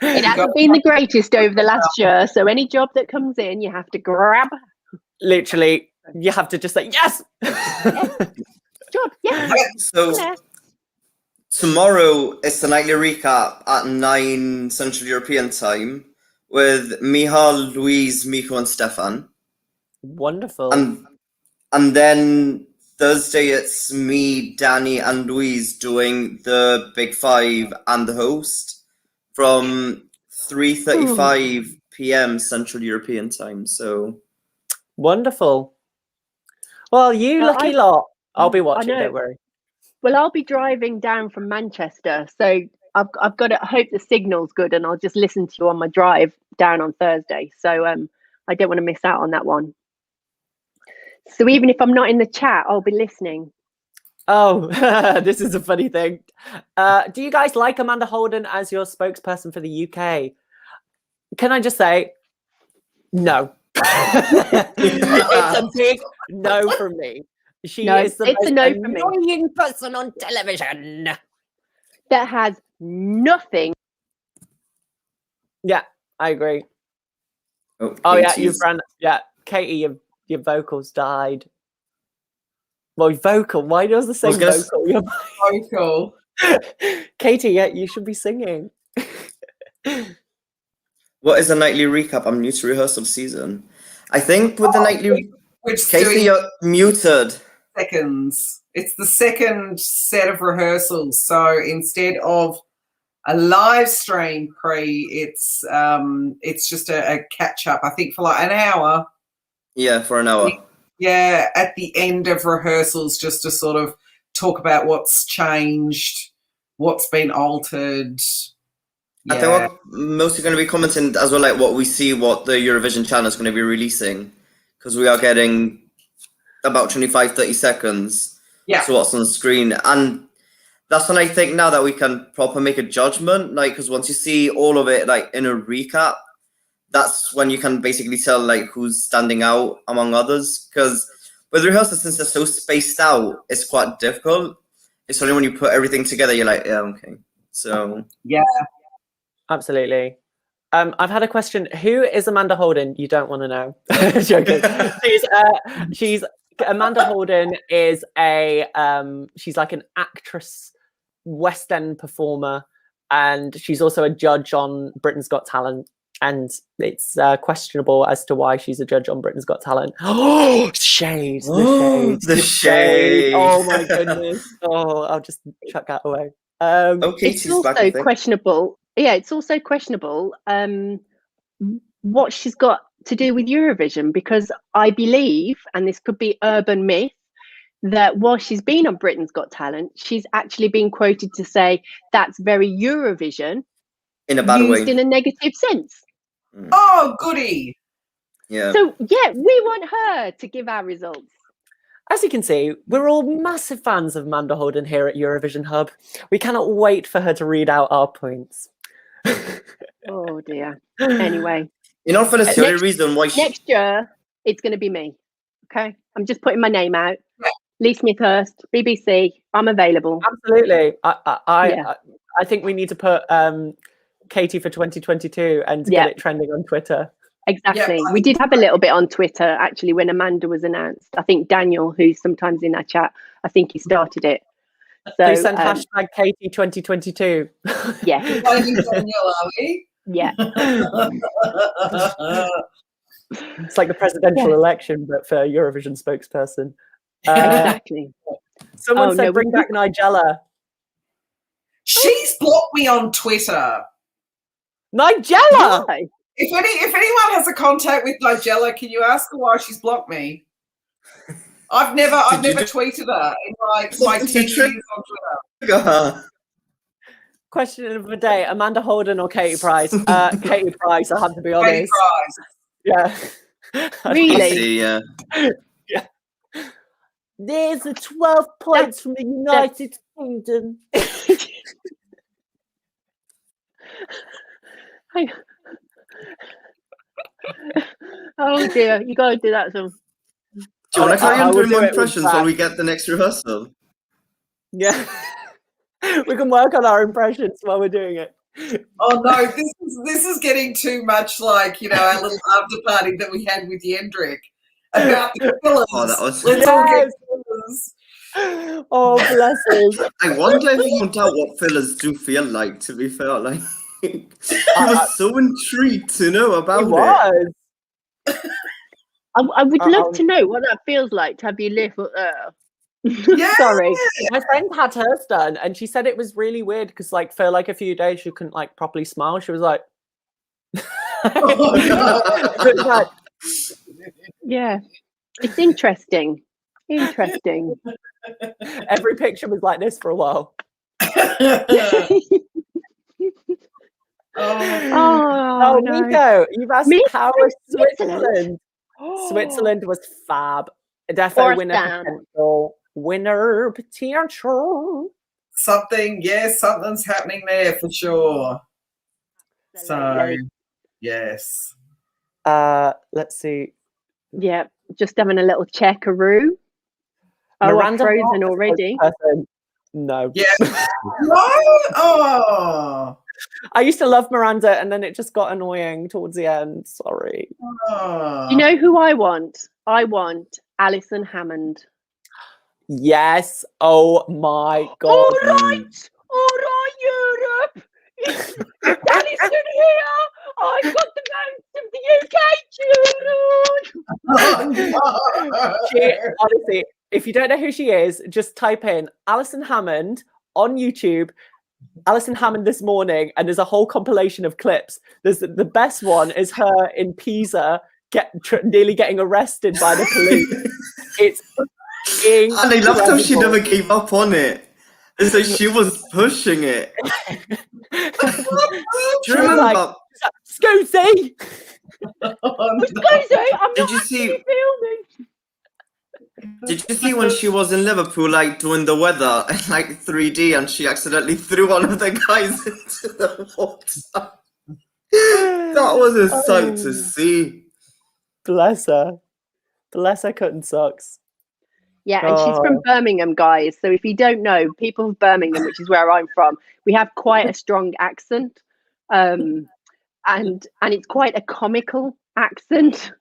E: It hasn't been the greatest over the last year, so any job that comes in, you have to grab.
B: Literally, you have to just say yes.
E: Job, yeah.
A: So
E: Yeah.
A: tomorrow it's the nightly recap at 9 Central European time with Michal, Louise, Miko, and Stefan.
B: Wonderful.
A: And then Thursday it's me, Danny, and Louise doing the Big Five and the host from 3:35 p.m. Central European time. So
B: Wonderful. Well, you lucky lot. I'll be watching.
E: know.
B: Don't worry.
E: Well, I'll be driving down from Manchester, so I've got to hope the signal's good, and I'll just listen to you on my drive down on Thursday. So I don't want to miss out on that one. So even if I'm not in the chat, I'll be listening.
B: Oh, this is a funny thing. Do you guys like Amanda Holden as your spokesperson for the UK? Can I just say, no. It's a big no from me. She is the most annoying person on television.
E: That has nothing.
B: Yeah, I agree.
A: Oh
B: yeah, your friend. Yeah, Katie, your vocals died. Well, vocal. Why does the same vocal?
C: Vocal.
B: Katie, yeah, you should be singing.
A: What is a nightly recap? I'm new to rehearsal season. I think with the nightly Katie, you're muted.
C: Seconds. It's the second set of rehearsals. So instead of a live stream it's just a catch up. I think for like an hour.
A: Yeah, for an hour.
C: Yeah, at the end of rehearsals, just to sort of talk about what's changed, what's been altered.
A: I think we're mostly going to be commenting as well, like what we see, what the Eurovision channel is going to be releasing, because we are getting about 25-30 seconds.
C: Yeah.
A: So what's on the screen, and that's when I think now that we can proper make a judgment, like because once you see all of it like in a recap, that's when you can basically tell like who's standing out among others. Because with rehearsals, since they're so spaced out, it's quite difficult. It's only when you put everything together, you're like, yeah, okay. So
C: yeah,
B: absolutely. I've had a question. Who is Amanda Holden? You don't want to know. Joking. She's Amanda Holden is she's like an actress, West End performer, and she's also a judge on Britain's Got Talent. And it's questionable as to why she's a judge on Britain's Got Talent. Oh, shades. The shade. Oh, my goodness. Oh, I'll just chuck that away.
E: It's also questionable. Yeah, it's also questionable what she's got to do with Eurovision, because I believe, and this could be urban myth, that while she's been on Britain's Got Talent, she's actually been quoted to say that's very Eurovision
A: in a bad way,
E: used in a negative sense.
C: Oh, goody.
A: Yeah.
E: So, yeah, we want her to give our results.
B: As you can see, we're all massive fans of Amanda Holden here at Eurovision Hub. We cannot wait for her to read out our points.
E: Oh, dear. Anyway.
A: You know, for the only reason why
E: next year, it's going to be me. Okay? I'm just putting my name out. Lee Smithhurst, BBC. I'm available.
B: Absolutely. I think we need to put Katie for 2022 and get it trending on Twitter.
E: Exactly.
C: Yeah,
E: We did have a little bit on Twitter actually when Amanda was announced. I think Daniel, who's sometimes in our chat, I think he started it. So
B: Please send hashtag Katie 2022.
E: yeah,
C: Lady Daniel, are we?
E: yeah.
B: It's like the presidential election, but for Eurovision spokesperson.
E: Exactly.
B: Someone
E: Oh,
B: said,
E: no,
B: bring back Nigella.
C: She's blocked me on Twitter.
B: Nigella!
E: Why?
C: If anyone has a contact with Nigella, can you ask her why she's blocked me? I've never tweeted her in like my 10 years on Twitter.
B: Question of the day: Amanda Holden or Katie Price? Katie Price. I have to be
C: Katie
B: honest.
C: Price.
B: Yeah.
E: Really?
A: Yeah.
B: Yeah. There's the 12 points from the United Kingdom.
E: Oh dear, you gotta do that some.
A: Do you want to carry
B: I
A: on
B: will
A: doing
B: do
A: more
B: it with
A: impressions while we get the next rehearsal?
B: Yeah. We can work on our impressions while we're doing it.
C: Oh no, this is getting too much like, you know, our little after party that we had with Yendrik about the fillers.
A: Oh, that was-
C: Let's all get
B: Yes.
C: fillers.
B: Oh, bless us.
A: I wonder if you found out what fillers do feel like, to be fair. Like, I was so intrigued to know about
B: It
A: it.
B: was.
E: I would love to know what that feels like to have your lip up there.
C: Yeah.
E: Sorry.
B: My friend had hers done, and she said it was really weird because, like, for like a few days, she couldn't like properly smile. She was like, It was like,
E: Yeah, it's interesting. Interesting.
B: every picture was like this for a while.
E: Oh, no.
B: Nico, you've asked
E: Me
B: how
E: too,
B: was
E: Switzerland.
B: Switzerland? Switzerland was fab. Defo winner
E: Down.
B: potential. Winner potential.
C: Something's happening there for sure. So,
E: Absolutely.
C: yes.
B: Let's see.
E: Yeah, just having a little checkaroo. Oh,
B: Miranda
E: I'm
B: Hart
E: frozen
B: as a
E: already.
B: person. No.
C: Yeah. What? Oh.
B: I used to love Miranda, and then it just got annoying towards the end. Sorry.
C: Oh.
E: You know who I want? I want Alison Hammond.
B: Yes. Oh my god.
E: All right, Europe. It's Alison here. I got the votes of the UK children.
B: She, honestly, if you don't know who she is, just type in Alison Hammond on YouTube. Alison Hammond this morning, and there's a whole compilation of clips. There's the best one is her in Pisa nearly getting arrested by the police. It's
A: And I loved how she
B: incredible.
A: never gave up on it. And so she was pushing it. Do you remember?
B: Like, Scusi!
A: Did you see? Did you see when she was in Liverpool, like doing the weather in like 3D, and she accidentally threw one of the guys into the water? That was a sight to see.
B: Bless her. Bless her cutting socks.
E: Yeah, and she's from Birmingham, guys. So if you don't know, people of Birmingham, which is where I'm from, we have quite a strong accent, and it's quite a comical accent.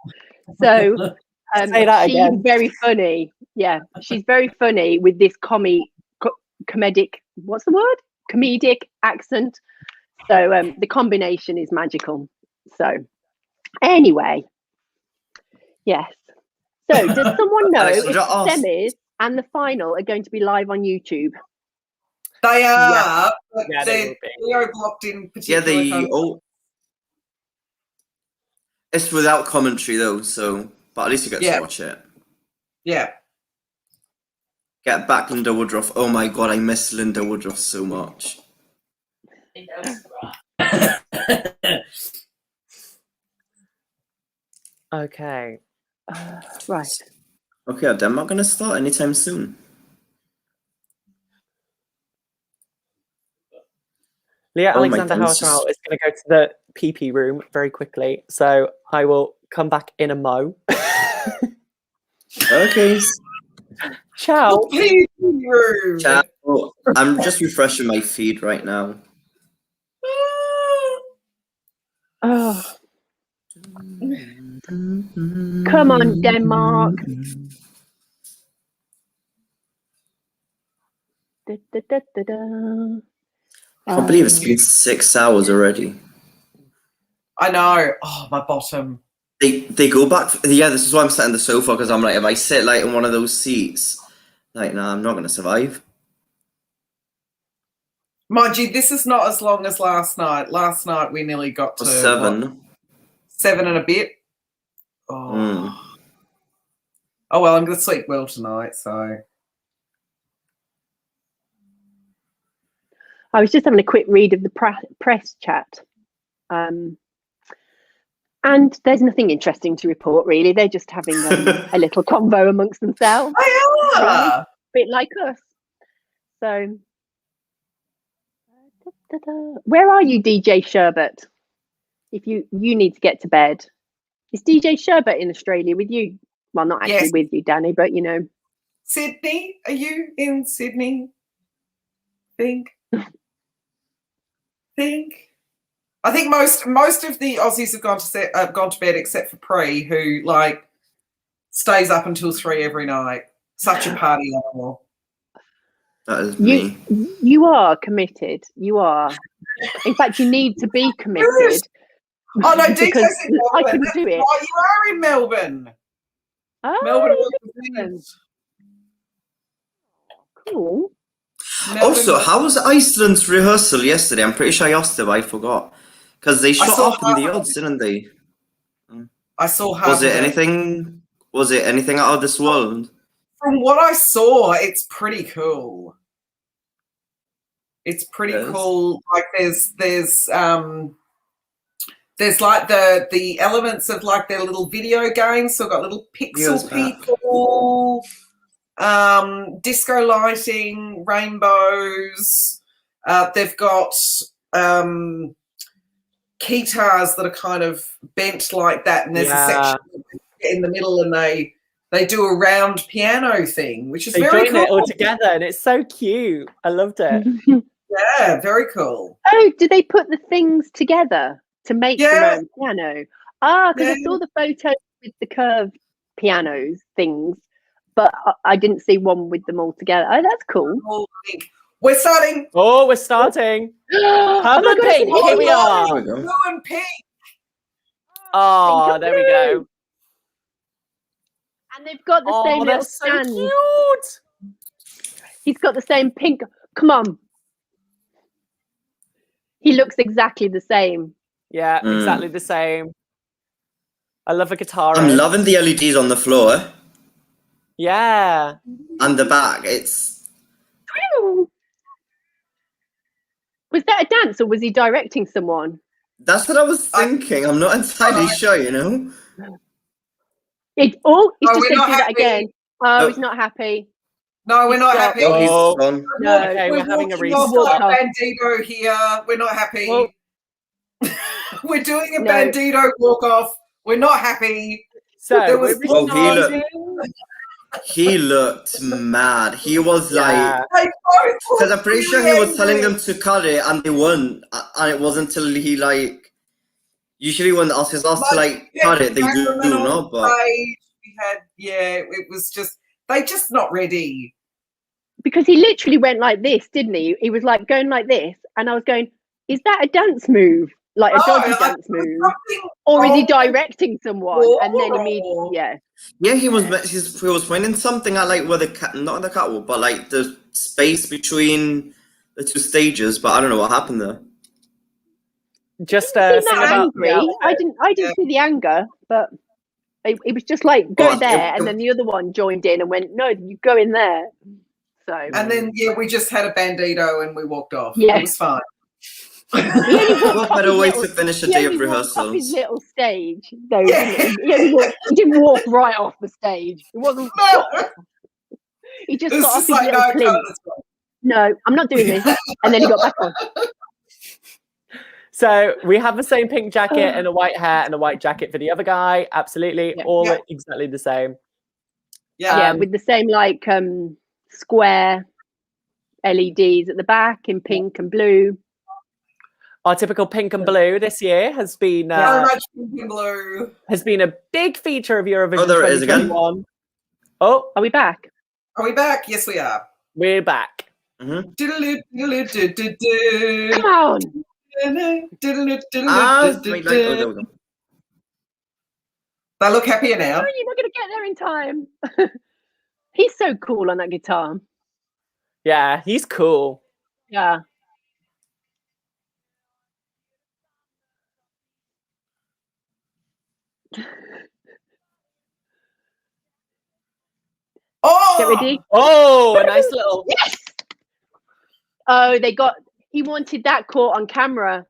E: So
B: Say that
E: she's
B: again.
E: very funny. Yeah, she's very funny with this comedic. What's the word? Comedic accent. So the combination is magical. So anyway, yes. So does someone know if the semis and the final are going to be live on YouTube?
C: They are, but
B: Yeah, they will
C: they're
B: be.
C: geo-blocked in particular countries.
A: It's without commentary though, so but at least you get to watch it.
C: Yeah.
A: Get back Linda Woodruff. Oh my god, I miss Linda Woodruff so much.
B: Okay.
E: Right.
A: Okay, are Denmark gonna start anytime soon?
B: Leah
A: Oh my
B: Alexander
A: goodness.
B: Househouse is going to go to the PP room very quickly, so I will come back in a mo.
A: Okay.
B: Ciao.
C: PP room.
A: Ciao. I'm just refreshing my feed right now.
E: Oh. Come on, Denmark. Da, da, da, da, da.
A: I can't believe it's been 6 hours already.
C: I know. Oh, my bottom.
A: They go back. Yeah, this is why I'm sitting on the sofa, because I'm like, if I sit like in one of those seats, like, nah, I'm not gonna survive.
C: Mind you, this is not as long as last night. Last night we nearly got to
A: 7.
C: what, 7 and a bit. Oh.
A: Mm.
C: Oh well, I'm gonna sleep well tonight, so.
E: I was just having a quick read of the press chat. And there's nothing interesting to report, really. They're just having a little convo amongst themselves.
C: Oh, yeah.
E: Really. A bit like us. So, where are you, DJ Sherbet? If you need to get to bed. Is DJ Sherbet in Australia with you? Well, not actually with you, Danny, but you know.
C: Sydney? Are you in Sydney? Think. I think most of the Aussies have gone to bed except for Pre, who like stays up until 3 every night. Such a party animal.
A: That is me.
E: You are committed. You are. In fact, you need to be committed.
C: Oh no, DJ's in Melbourne.
E: I couldn't do it.
C: Oh, you are in Melbourne.
E: Oh,
C: Melbourne.
E: Cool.
A: Also, how was Iceland's rehearsal yesterday? I'm pretty sure I asked it, but I forgot. Because they shot up in the odds, didn't they?
C: I saw half.
A: Was it anything out of this world?
C: From what I saw, it's pretty cool. It's pretty cool. Like there's like the elements of like their little video games. So I've got little pixel people, disco lighting, rainbows. They've got guitars that are kind of bent like that, and there's a section in the middle, and they do a round piano thing, which is very cool.
B: It all together, and it's so cute. I loved it.
C: Yeah, very cool.
E: Oh, do they put the things together to make their own piano? Because I saw the photos with the curved pianos things, but I didn't see one with them all together. Oh, that's cool.
C: We're starting.
B: Oh, we're starting. Purple and pink. Here we are.
C: Blue and pink.
B: Oh, there we go.
E: And they've got the same little stand.
B: So cute.
E: He's got the same pink. Come on. He looks exactly the same.
B: Yeah, exactly the same. I love a guitar.
A: I'm loving the LEDs on the floor.
B: Yeah.
A: And the back. It's.
E: Was that a dance or was he directing someone?
A: That's what I was thinking. I'm not entirely sure, you know.
E: He's just going to do
C: not
E: that again. Oh, he's not happy.
C: No, we're not happy.
A: Oh, he's gone.
E: No,
B: okay, we're having a restart.
C: Like Bandito here. We're not happy.
B: Well,
C: we're doing a Bandito walk off. We're not happy.
B: So
A: he looked mad. He was like, because I'm pretty sure he was telling them to cut it, and they wouldn't. And it wasn't until he like. Usually when the Oscars asked to like cut it, they do not. But
C: we had it was just they just not ready.
E: Because he literally went like this, didn't he? He was like going like this, and I was going, "Is that a dance move? Like a dodgy dance move, or is he directing someone?" And then immediately,
A: he was pointing something at like where not the catwalk, but like the space between the two stages. But I don't know what happened there.
B: Just
E: angry. I didn't see the anger, but it was just like go there, and then the other one joined in and went, "No, you go in there." So
C: and then we just had a Bandito and we walked off.
E: Yeah,
C: it was fine.
A: What better way to finish a day of rehearsals?
E: His little stage, though. He didn't walk right off the stage. It wasn't. He just got off his little plinth. No, I'm not doing this. And then he got back on.
B: So we have the same pink jacket and a white hair and a white jacket for the other guy. Absolutely, all exactly the same.
E: Yeah, with the same like square LEDs at the back in pink and blue.
B: Our typical pink and blue this year has been
C: Very much pink and blue.
B: a big feature of Eurovision
A: Oh, there it is again.
B: 2021. Oh,
E: Are we back?
C: Are we back? Yes, we are.
B: we're back.
C: Diddle-oo-diddle-oo-diddle-oo.
E: Come on.
A: Wait, there we go.
C: They look happier now.
E: Oh, you're not going to get there in time. He's so cool on that guitar.
B: Yeah, he's cool.
E: Yeah.
C: Oh,
E: Get ready.
B: Oh, a nice little.
E: Yes. Oh, he wanted that caught on camera.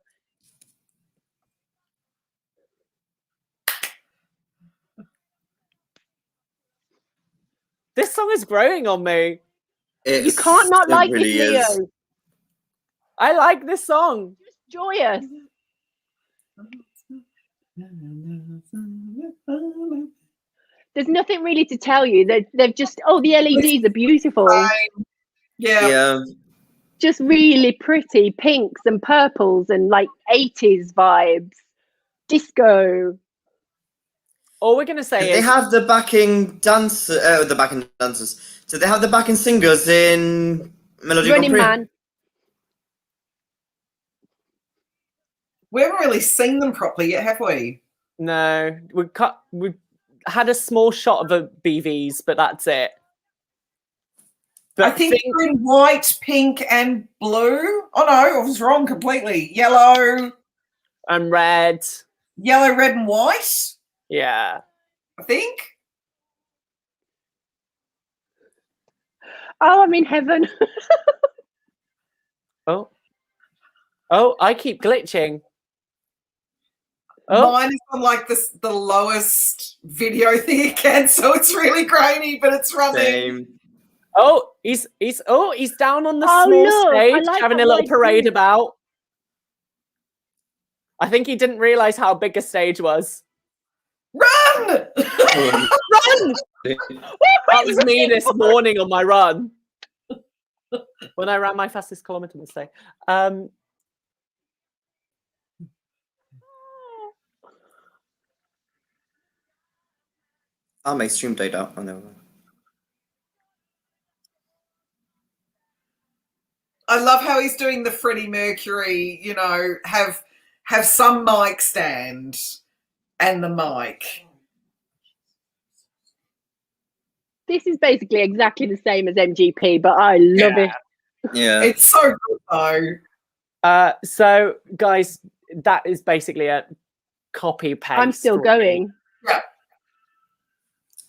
B: This song is growing on me.
E: You can't not like
A: really
E: this,
A: is.
E: Leo.
B: I like this song.
E: Just joyous. There's nothing really to tell you. They've just, the LEDs are beautiful.
C: Yeah.
E: Just really pretty pinks and purples and like 80s vibes. Disco.
B: All we're going to say
A: They
B: is
A: have the backing dancers. So they have the backing singers in Melody Grand
E: Running
A: Prix.
E: Man.
C: We haven't really seen them properly yet, have we?
B: no. We had a small shot of the BVs, but that's it. But
C: I think they're in white, pink, and blue. Oh no, I was wrong completely. Yellow,
B: and red.
C: red, and white.
B: Yeah.
C: I think.
E: Oh, I'm in heaven.
B: Oh, I keep glitching. Oh,
C: Mine is on like the lowest video thing again, so it's really grainy, but it's running.
A: Same.
B: oh, he's down on the
E: Oh,
B: small
E: look, I
B: stage,
E: like
B: having
E: that
B: a little
E: white
B: parade
E: thing.
B: about. I think he didn't realize how big a stage was.
C: Run!
B: Run! That was me this morning on my run. When I ran my fastest kilometer this day.
A: My stream died out. Oh, no.
C: I love how he's doing the Freddie Mercury, have some mic stand and the mic.
E: This is basically exactly the same as MGP, but I love it.
A: Yeah.
C: It's so good though.
B: So, guys, that is basically a copy paste.
E: I'm still going.
C: Yeah.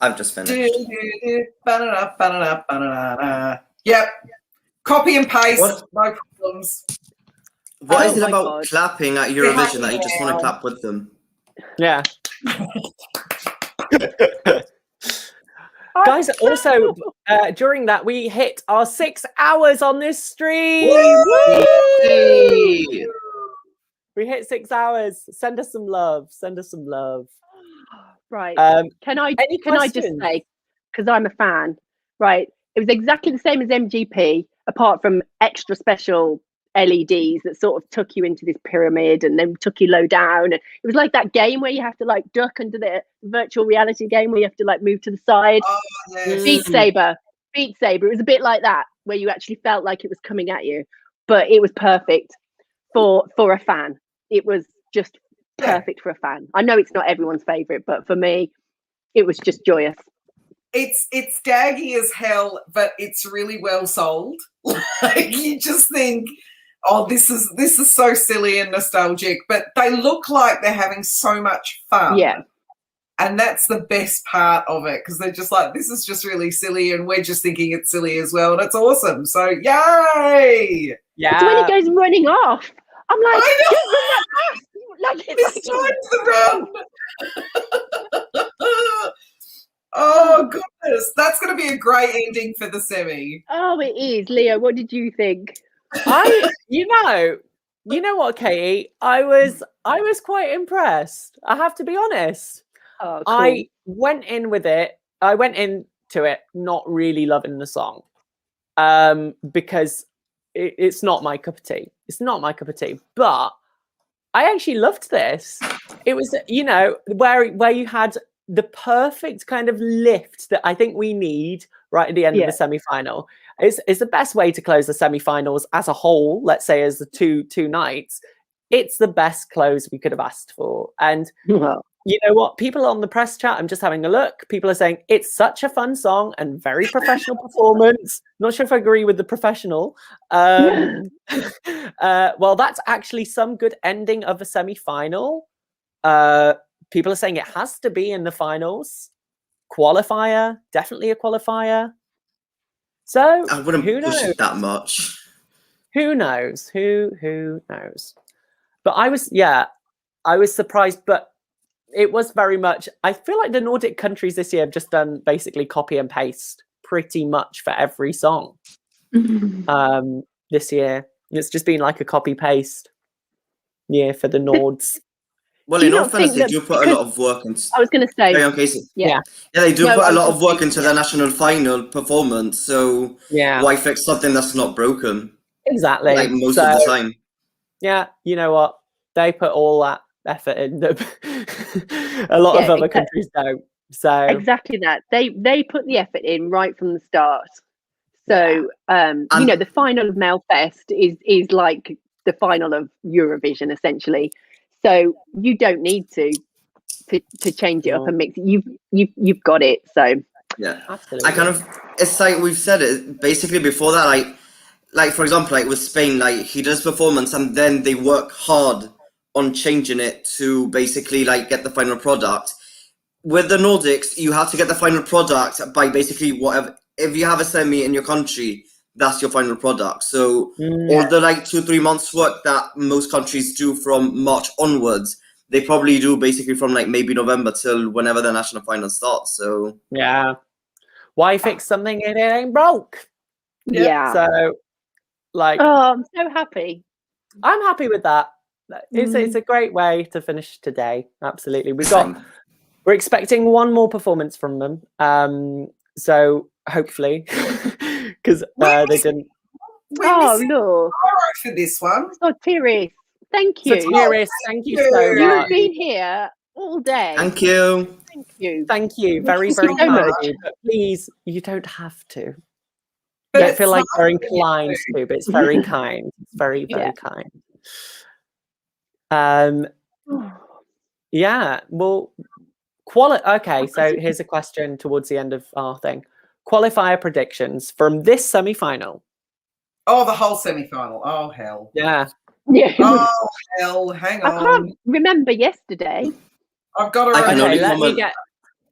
A: I've just finished.
C: Yep. Copy and paste,
A: What?
C: no problems.
A: What
E: Oh
A: is it
E: my
A: about
E: God.
A: clapping at Eurovision that you just want to clap with them?
B: Yeah. Guys, also, during that, we hit our 6 hours on this stream.
A: Yay!
B: We hit 6 hours. Send us some love. Send us some love.
E: Right. Can I
B: any
E: just
B: questions?
E: say, because I'm a fan, right? It was exactly the same as MGP, apart from extra special LEDs that sort of took you into this pyramid and then took you low down. And it was like that game where you have to like duck under the virtual reality game where you have to like move to the side.
C: Oh, yes.
E: Beat Saber. It was a bit like that, where you actually felt like it was coming at you, but it was perfect for a fan. It was just perfect for a fan. I know it's not everyone's favorite, but for me, it was just joyous.
C: It's daggy as hell, but it's really well sold. Like you just think, oh, this is so silly and nostalgic, but they look like they're having so much fun.
E: Yeah.
C: And that's the best part of it, because they're just like, this is just really silly, and we're just thinking it's silly as well, and it's awesome. So yay!
B: Yeah.
E: So when it goes running off, I'm like,
C: I know!
E: don't run that fast. Like,
C: It's time to run. Oh goodness, that's going to be a great ending for the semi.
E: Oh, it is. Leo, what did you think?
B: You know what, Katie? I was quite impressed. I have to be honest.
E: Oh, cool.
B: I went into it not really loving the song, because it's not my cup of tea. It's not my cup of tea. But I actually loved this. It was, you know, where you had the perfect kind of lift that I think we need right at the end of the semi-final. It's the best way to close the semi-finals as a whole. Let's say as the two nights, it's the best close we could have asked for. And you know what? People on the press chat, I'm just having a look. People are saying it's such a fun song and very professional performance. Not sure if I agree with the professional. Well, that's actually some good ending of a semi-final. People are saying it has to be in the finals. Qualifier, definitely a qualifier. So
A: I wouldn't
B: who
A: push
B: knows?
A: it that much.
B: Who knows? Who knows? But I was surprised, but it was very much, I feel like the Nordic countries this year have just done basically copy and paste pretty much for every song. This year. It's just been like a copy paste year for the Nords.
A: Well,
E: Do
A: in
E: you
A: all
E: not
A: fairness,
E: think
A: they
E: that
A: do put a
E: because-
A: lot of work into.
E: I was going to say,
A: Carry on, Casey.
E: yeah.
A: Yeah, they do
E: No,
A: put
E: I
A: a
E: was
A: lot of
E: just
A: work
E: saying,
A: into the national final performance. So
B: Yeah,
A: why fix something that's not broken?
B: exactly.
A: Like most
B: So,
A: of the time.
B: yeah, you know what? They put all that effort in. A lot of other countries don't. So
E: exactly that. They put the effort in right from the start. So you know, the final of Melfest is like the final of Eurovision essentially. So you don't need to change it up and mix it. You've got it. So
A: Yeah,
B: absolutely.
A: I kind of, it's like we've said it basically before that. Like for example, like with Spain, like he does performance and then they work hard on changing it to basically like get the final product. With the Nordics, you have to get the final product by basically whatever. If you have a semi in your country, that's your final product. So all the like 2-3 months work that most countries do from March onwards, they probably do basically from like maybe November till whenever the national final starts. So
B: yeah, why fix something if it ain't broke?
E: yeah.
B: So like,
E: I'm so happy.
B: I'm happy with that. It's a great way to finish today. Absolutely, we're expecting one more performance from them. So hopefully, because they didn't.
E: Oh no!
C: For this one.
E: So Tiris, thank you.
B: So Tiris, thank you so
E: You've
B: much.
E: been here all day.
A: thank you.
E: Thank you.
B: Thank you very,
E: Thank
B: very
E: you so
B: much.
E: much.
B: But please, you don't have to.
C: But
B: Don't
C: it's
B: feel like
C: not
B: you're
C: for you
B: inclined to, but it's very kind. It's very, very kind. Yeah. Well, okay. So here's a question towards the end of our thing. Qualifier predictions from this semi-final.
C: Oh, the whole semi-final. Oh, hell.
B: Yeah.
E: Yeah.
C: Oh, hell. Hang
E: I
C: on.
E: can't remember yesterday.
C: I've got to
A: I can
C: remember.
A: only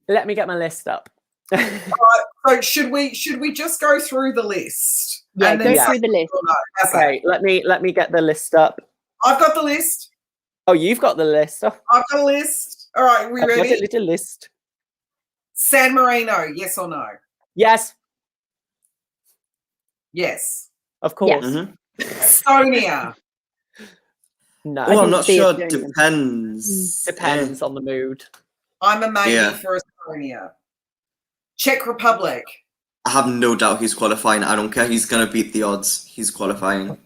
B: let me get my list up.
C: All right, so should we just go through the list?
E: Yeah,
C: and
E: go
C: then
E: through the list.
B: Okay, let me get the list up.
C: I've got the list.
B: Oh, you've got the list. Oh,
C: I've got a list. All right, we
B: I've got
C: ready?
B: a little list.
C: San Marino, yes or no?
B: Yes,
C: Yes.
B: of course.
A: Mhm.
C: Estonia.
B: No,
A: Oh, I'm not
E: see
A: sure.
E: it doing them.
A: Depends.
B: depends on the mood.
C: I'm a maybe
A: Yeah.
C: for Estonia. Czech Republic.
A: I have no doubt he's qualifying. I don't care. He's gonna beat the odds. He's qualifying.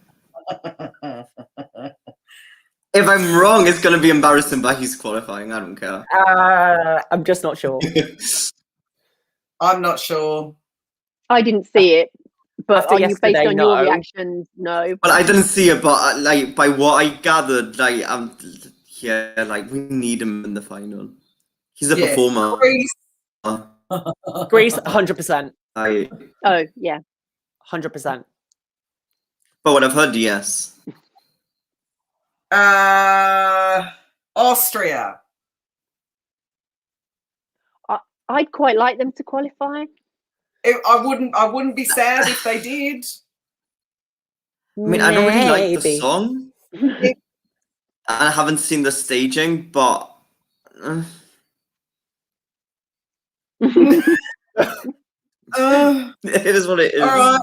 A: If I'm wrong, it's gonna be embarrassing, but he's qualifying. I don't care.
B: I'm just not sure.
C: I'm not sure.
E: I didn't see it, but
B: After
E: based
B: yesterday,
E: on your
B: no.
E: reactions, no.
A: Well, I didn't see it, but like by what I gathered, like like we need him in the final. He's a
C: Yeah.
A: performer.
C: Greece.
B: Greece, 100%.
E: Oh yeah.
B: 100%.
A: But what I've heard, yes.
C: Austria.
E: I'd quite like them to qualify.
C: I wouldn't be sad if they did.
A: I mean, I don't really like the
B: Maybe.
A: song. I haven't seen the staging, but it is what it is.
C: All right.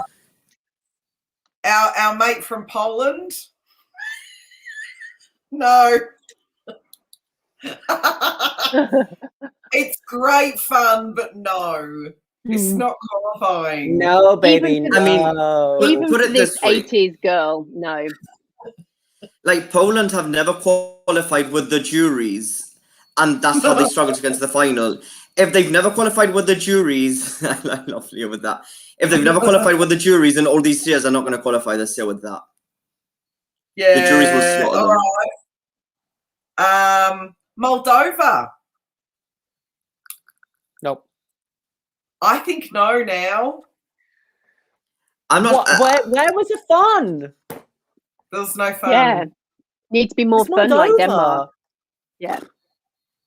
C: Our mate from Poland. No. It's great fun, but no. It's not qualifying.
B: No, baby,
E: Even
B: no.
E: for Even
A: Put
E: for
A: it
E: this
A: this way.
E: 80s girl, no.
A: Like Poland have never qualified with the juries, and that's how they struggled to get to the final. If they've never qualified with the juries, I love Leo with that. If they've never qualified with the juries in all these years, they're not going to qualify this year with that.
C: Yeah.
A: The juries will slaughter them.
C: All right. Moldova.
B: Nope.
C: I think no now.
A: I'm not.
B: Where was the fun?
C: There was no fun.
E: Yeah. Needs to be more
B: It's
E: fun like
B: Moldova.
E: Denmark. Yeah.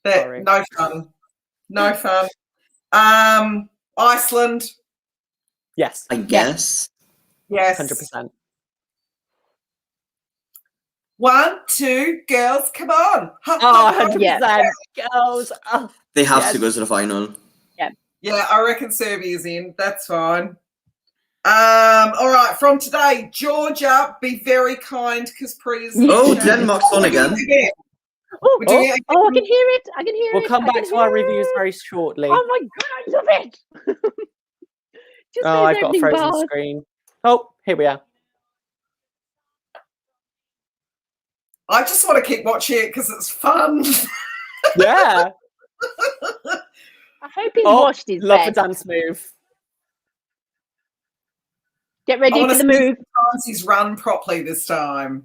B: Sorry.
C: No fun. No fun. Iceland.
B: Yes.
A: I guess.
C: Yes.
B: 100%.
C: 1, 2, girls, come on.
B: Oh, 100%.
E: Yeah.
B: Girls. Oh,
A: They have
B: yes.
A: to go to the final.
C: Yeah, I reckon Serbia's in. That's fine. All right, from today, Georgia, be very kind because Priya's.
A: Oh, Denmark's on again.
E: Oh,
C: We're doing it
E: I can hear it. I can hear
B: We'll
E: it.
B: come
E: I
B: back
E: can
B: to our
E: hear
B: reviews
E: it.
B: very shortly.
E: Oh my god, I love it. Just
B: Oh,
E: those
B: I've got a
E: opening
B: frozen
E: bars.
B: screen. Oh, here we are.
C: I just want to keep watching it because it's fun.
B: Yeah.
E: I hope he's
B: Oh,
E: washed his
B: love the
E: bed.
B: dance move.
E: Get
C: I
E: ready
C: want
E: for
C: to
E: the
C: see
E: move.
C: if he's run properly this time.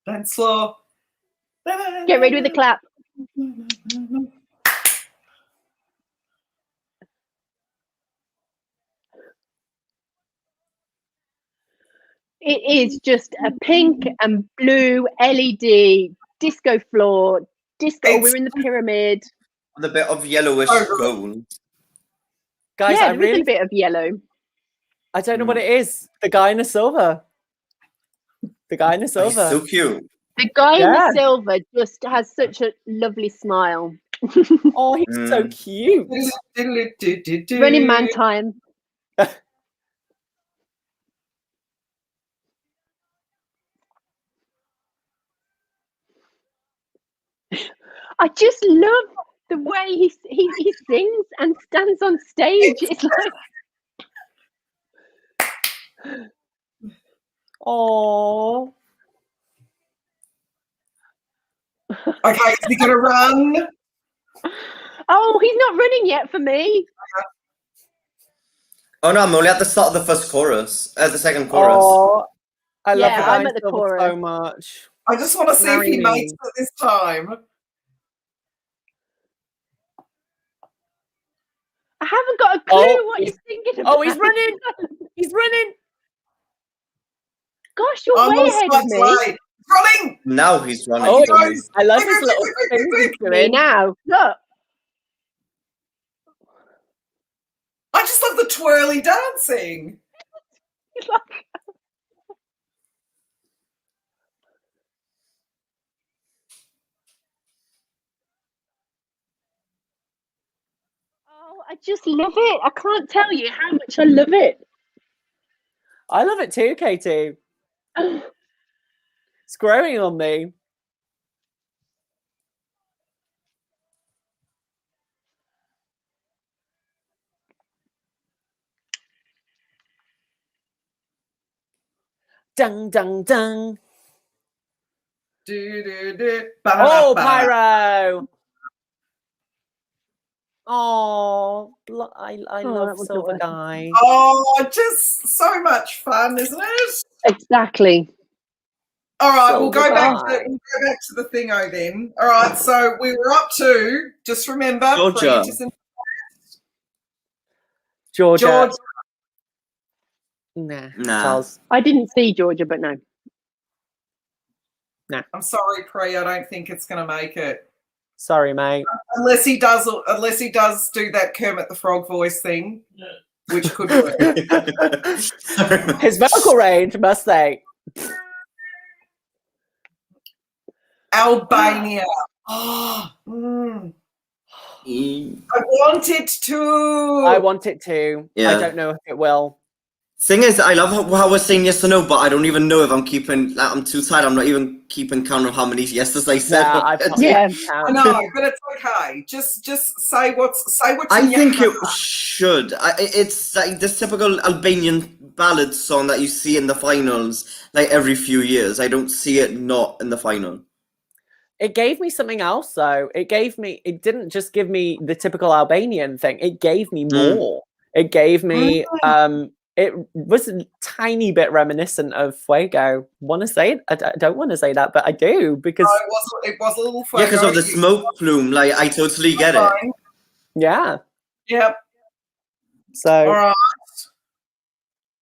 C: Dance floor.
E: Get ready with the clap. It is just a pink and blue LED disco floor. Disco.
C: It's-
E: We're in the pyramid.
A: With a bit of yellowish
C: Oh,
A: gold.
B: Guys,
E: yeah,
B: I
E: there is
B: really
E: a bit of yellow.
B: I don't know what it is. The guy in the silver. The guy in the
A: Oh, he's
B: silver.
A: so cute.
E: The guy in
B: Yeah.
E: the silver just has such a lovely smile.
B: Oh, he's so cute.
E: Running Man time. I just love the way he sings and stands on stage. It's like,
B: Oh.
C: Okay, is he going to run?
E: oh, he's not running yet for me.
A: Oh no, I'm only at the start of the first chorus. The second chorus.
B: Oh, I love
E: Yeah,
B: the guy
E: I'm
B: in
E: at the
B: silver
E: chorus.
B: so much.
C: I just want to see
B: Marry
C: if he
B: me.
C: makes it this time.
E: I haven't got a clue
B: Oh,
E: what he's thinking about.
B: Oh, he's running. He's running.
E: Gosh, you're
C: I'm
E: way
C: on a
E: ahead
C: slight
E: of me.
C: delay. Running!
A: Now he's running.
B: Oh,
C: goes.
B: I love his little things he's
E: Me
B: doing.
E: now. Look.
C: I just love the twirly dancing.
E: He's like, oh, I just love it. I can't tell you how much I love it.
B: I love it too, Katie. It's growing on me. Dung, dung, dung.
C: Do, do, do.
B: Oh,
C: Ba-da-ba.
B: Pyro. Oh, I
E: Oh,
B: love
E: that was
B: Silver
E: not
B: Guy.
C: Oh, just so much fun, isn't it?
E: Exactly.
C: All right,
B: So
C: we'll go back
B: goodbye.
C: to the thingo then. All right, so we were up to, just remember,
A: Georgia.
B: Georgia. Nah.
A: Nah.
B: Charles.
E: I didn't see Georgia, but no.
C: I'm sorry, Pri, I don't think it's going to make it.
B: Sorry, mate.
C: Unless he does do that Kermit the Frog voice thing, which could work.
B: His vocal range, must say.
C: Albania. Oh, I want it to.
B: I want it to.
A: Yeah.
B: I don't know if it will.
A: Thing is, I love how we're saying yes or no, but I don't even know if I'm keeping. Like, I'm too tired. I'm not even keeping count of how many yeses I said.
B: Yeah, I've got
E: Yeah.
C: I know, but it's okay. Just say what's in
A: I
C: your
A: think
C: heart.
A: it should. It's like this typical Albanian ballad song that you see in the finals, like every few years. I don't see it not in the final.
B: It gave me something else, though. It didn't just give me the typical Albanian thing. It gave me more. It gave me, it was a tiny bit reminiscent of Fuego. Want to say it? I don't want to say that, but I do because
C: It was a little
A: Yeah, because of the
C: Fuego.
A: smoke plume. Like, I totally get it.
C: Fine.
B: yeah.
C: Yep.
B: So
C: All right.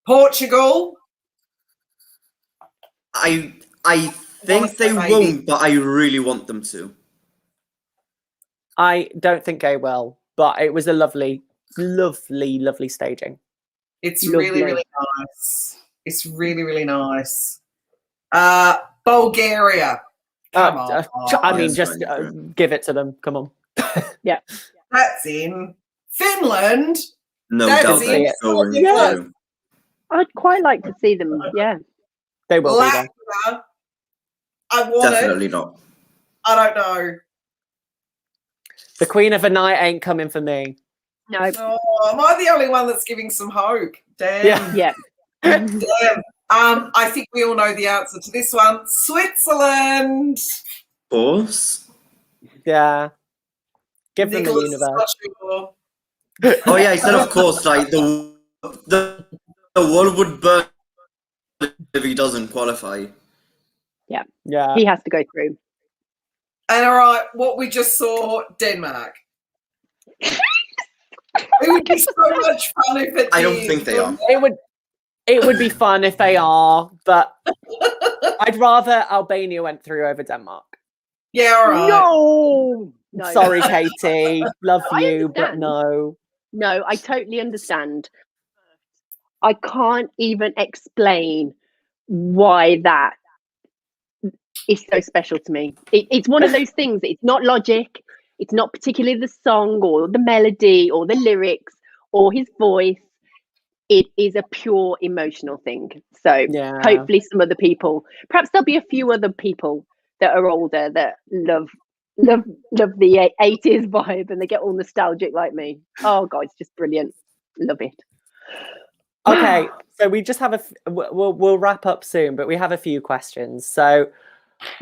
C: Portugal.
A: I think
C: say
A: they
C: maybe.
A: won't, but I really want them to.
B: I don't think I will, but it was a lovely staging.
C: It's
B: Lovely.
C: really, really nice. It's really, really nice. Bulgaria. Come on.
B: I mean,
A: Yes,
B: just
A: right.
B: give it to them. Come on.
C: That's in Finland.
A: No
C: That's
A: doubt
C: it.
A: they're going
E: Yeah.
A: to.
E: I'd quite like to see them. Yeah.
B: They will be there.
C: Latvia. I want
A: Definitely
C: it.
A: not.
C: I don't know.
B: The Queen of the Night ain't coming for me.
E: No.
C: Oh, am I the only one that's giving some hope? Damn.
B: Yeah.
E: Yeah.
C: Damn. I think we all know the answer to this one. Switzerland.
A: Of course.
B: Yeah. Give them the
C: Nicholas is
B: universe.
C: not sure.
A: Oh yeah, I said of course. Like the world would burn if he doesn't qualify.
B: Yeah.
E: He has to go through.
C: And all right, what we just saw, Denmark. It would be so much fun if it
A: I don't
C: did.
A: think they are.
B: It would be fun if they are, but I'd rather Albania went through over Denmark.
C: Yeah, all right.
E: No.
B: Sorry, Katie. Love
E: I
B: you, but
E: understand.
B: no.
E: No, I totally understand. I can't even explain why that is so special to me. It's one of those things. It's not logic. It's not particularly the song or the melody or the lyrics or his voice. It is a pure emotional thing. So
B: Yeah.
E: hopefully some other people, perhaps there'll be a few other people that are older that love the 80s vibe and they get all nostalgic like me. Oh God, it's just brilliant. Love it.
B: Okay, so we just have we'll wrap up soon, but we have a few questions. So,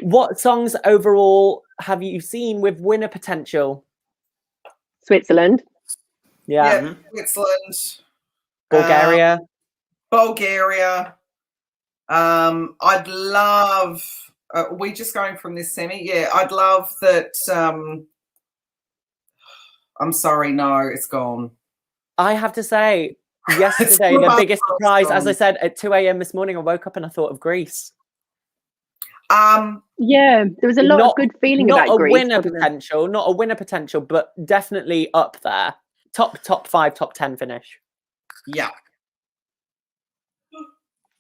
B: what songs overall have you seen with winner potential?
E: Switzerland.
B: Yeah,
C: Switzerland.
B: Bulgaria.
C: Bulgaria. I'd love. Are we just going from this semi? Yeah, I'd love that. I'm sorry, no, it's gone.
B: I have to say, yesterday the biggest surprise, as I said, at 2 a.m. this morning, I woke up and I thought of Greece.
E: Yeah, there was a lot of good feeling
B: not
E: about
B: a
E: Greece.
B: winner
E: wasn't there?
B: potential, not a winner potential, but definitely up there. Top 5, top 10 finish.
C: Yeah.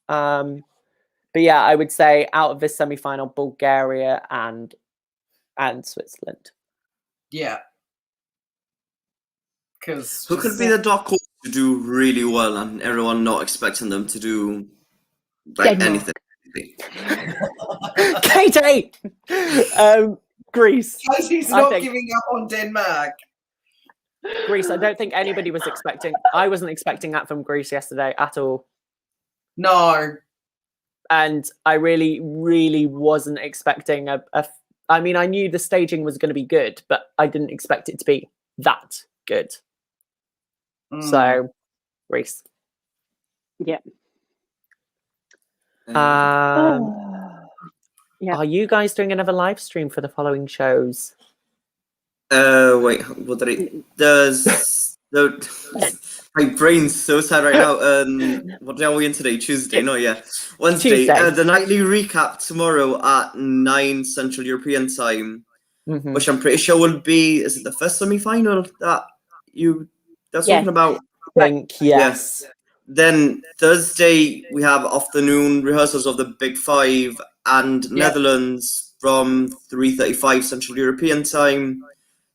B: But yeah, I would say out of this semi-final, Bulgaria and Switzerland.
C: Yeah. Because
A: Who could be the dark horse to do really well and everyone not expecting them to do like
E: Denmark.
A: anything?
B: Katie! Greece.
C: Katie's
B: I
C: not
B: think-
C: giving up on Denmark.
B: Greece, I don't think anybody was expecting. I wasn't expecting that from Greece yesterday at all.
C: No.
B: And I really, really wasn't expecting I mean, I knew the staging was going to be good, but I didn't expect it to be that good. So, Greece.
E: Yeah.
B: Yeah.
E: Yeah.
B: Are you guys doing another live stream for the following shows?
A: Wait, what did I? There's my brain's so sad right now. What day are we in today? Tuesday? No, yeah, Wednesday.
B: Tuesday.
A: The nightly recap tomorrow at 9 Central European time, which I'm pretty sure will be. Is it the first semi-final that that's
E: Yes.
A: talking about?
B: I think yes.
A: Then Thursday we have afternoon rehearsals of the Big Five and Netherlands from 3:35 Central European time.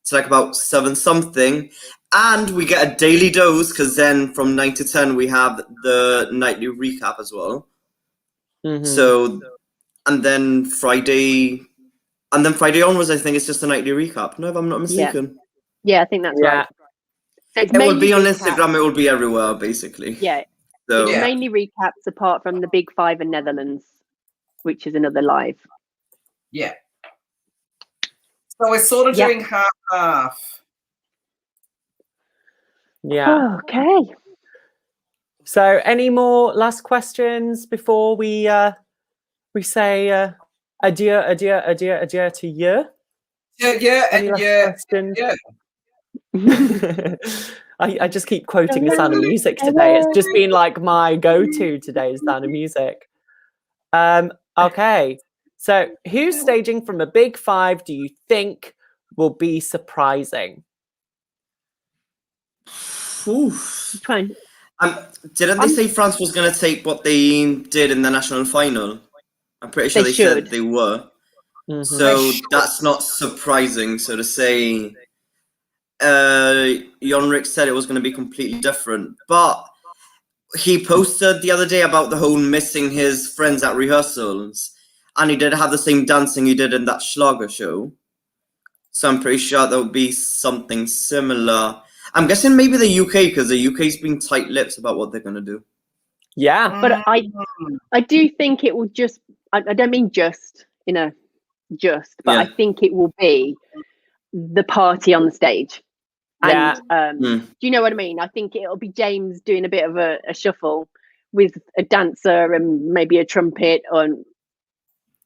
A: It's like about 7 something, And we get a daily dose because then from 9 to 10 we have the nightly recap as well.
B: Mhm.
A: So, and then Friday onwards, I think it's just a nightly recap. No, if I'm not mistaken.
E: Yeah, I think that's
B: Yeah.
E: right. So it's
A: It will
E: mainly
A: be on
E: recaps.
A: Instagram. It will be everywhere, basically.
E: Yeah,
A: So
E: it's
C: Yeah.
E: mainly recaps apart from the Big Five in Netherlands, which is another live.
C: Yeah. So we're sort of
E: Yeah.
C: doing half.
B: Yeah.
E: Okay.
B: So, any more last questions before we say adieu, adieu, adieu, adieu to you? Any last questions?
C: yeah.
B: I just keep quoting the Sound of Music today. It's just been like my go-to today is Sound of Music. Okay. So who's staging from a Big Five do you think will be surprising?
A: Oof.
E: Fine.
A: Didn't they say France was going to take what they did in the national final? I'm pretty sure
E: They
A: they said
E: should.
A: they were.
B: Mhm.
A: So that's not surprising. So to say, Jonrik said it was going to be completely different, but he posted the other day about the whole missing his friends at rehearsals, and he did have the same dancing he did in that Schlager show. So I'm pretty sure there will be something similar. I'm guessing maybe the UK, because the UK's been tight-lipped about what they're going to do.
B: Yeah.
E: But I do think it will just, I don't mean just, but
A: Yeah.
E: I think it will be the party on the stage.
B: Yeah.
E: And do you know what I mean? I think it'll be James doing a bit of a shuffle with a dancer and maybe a trumpet and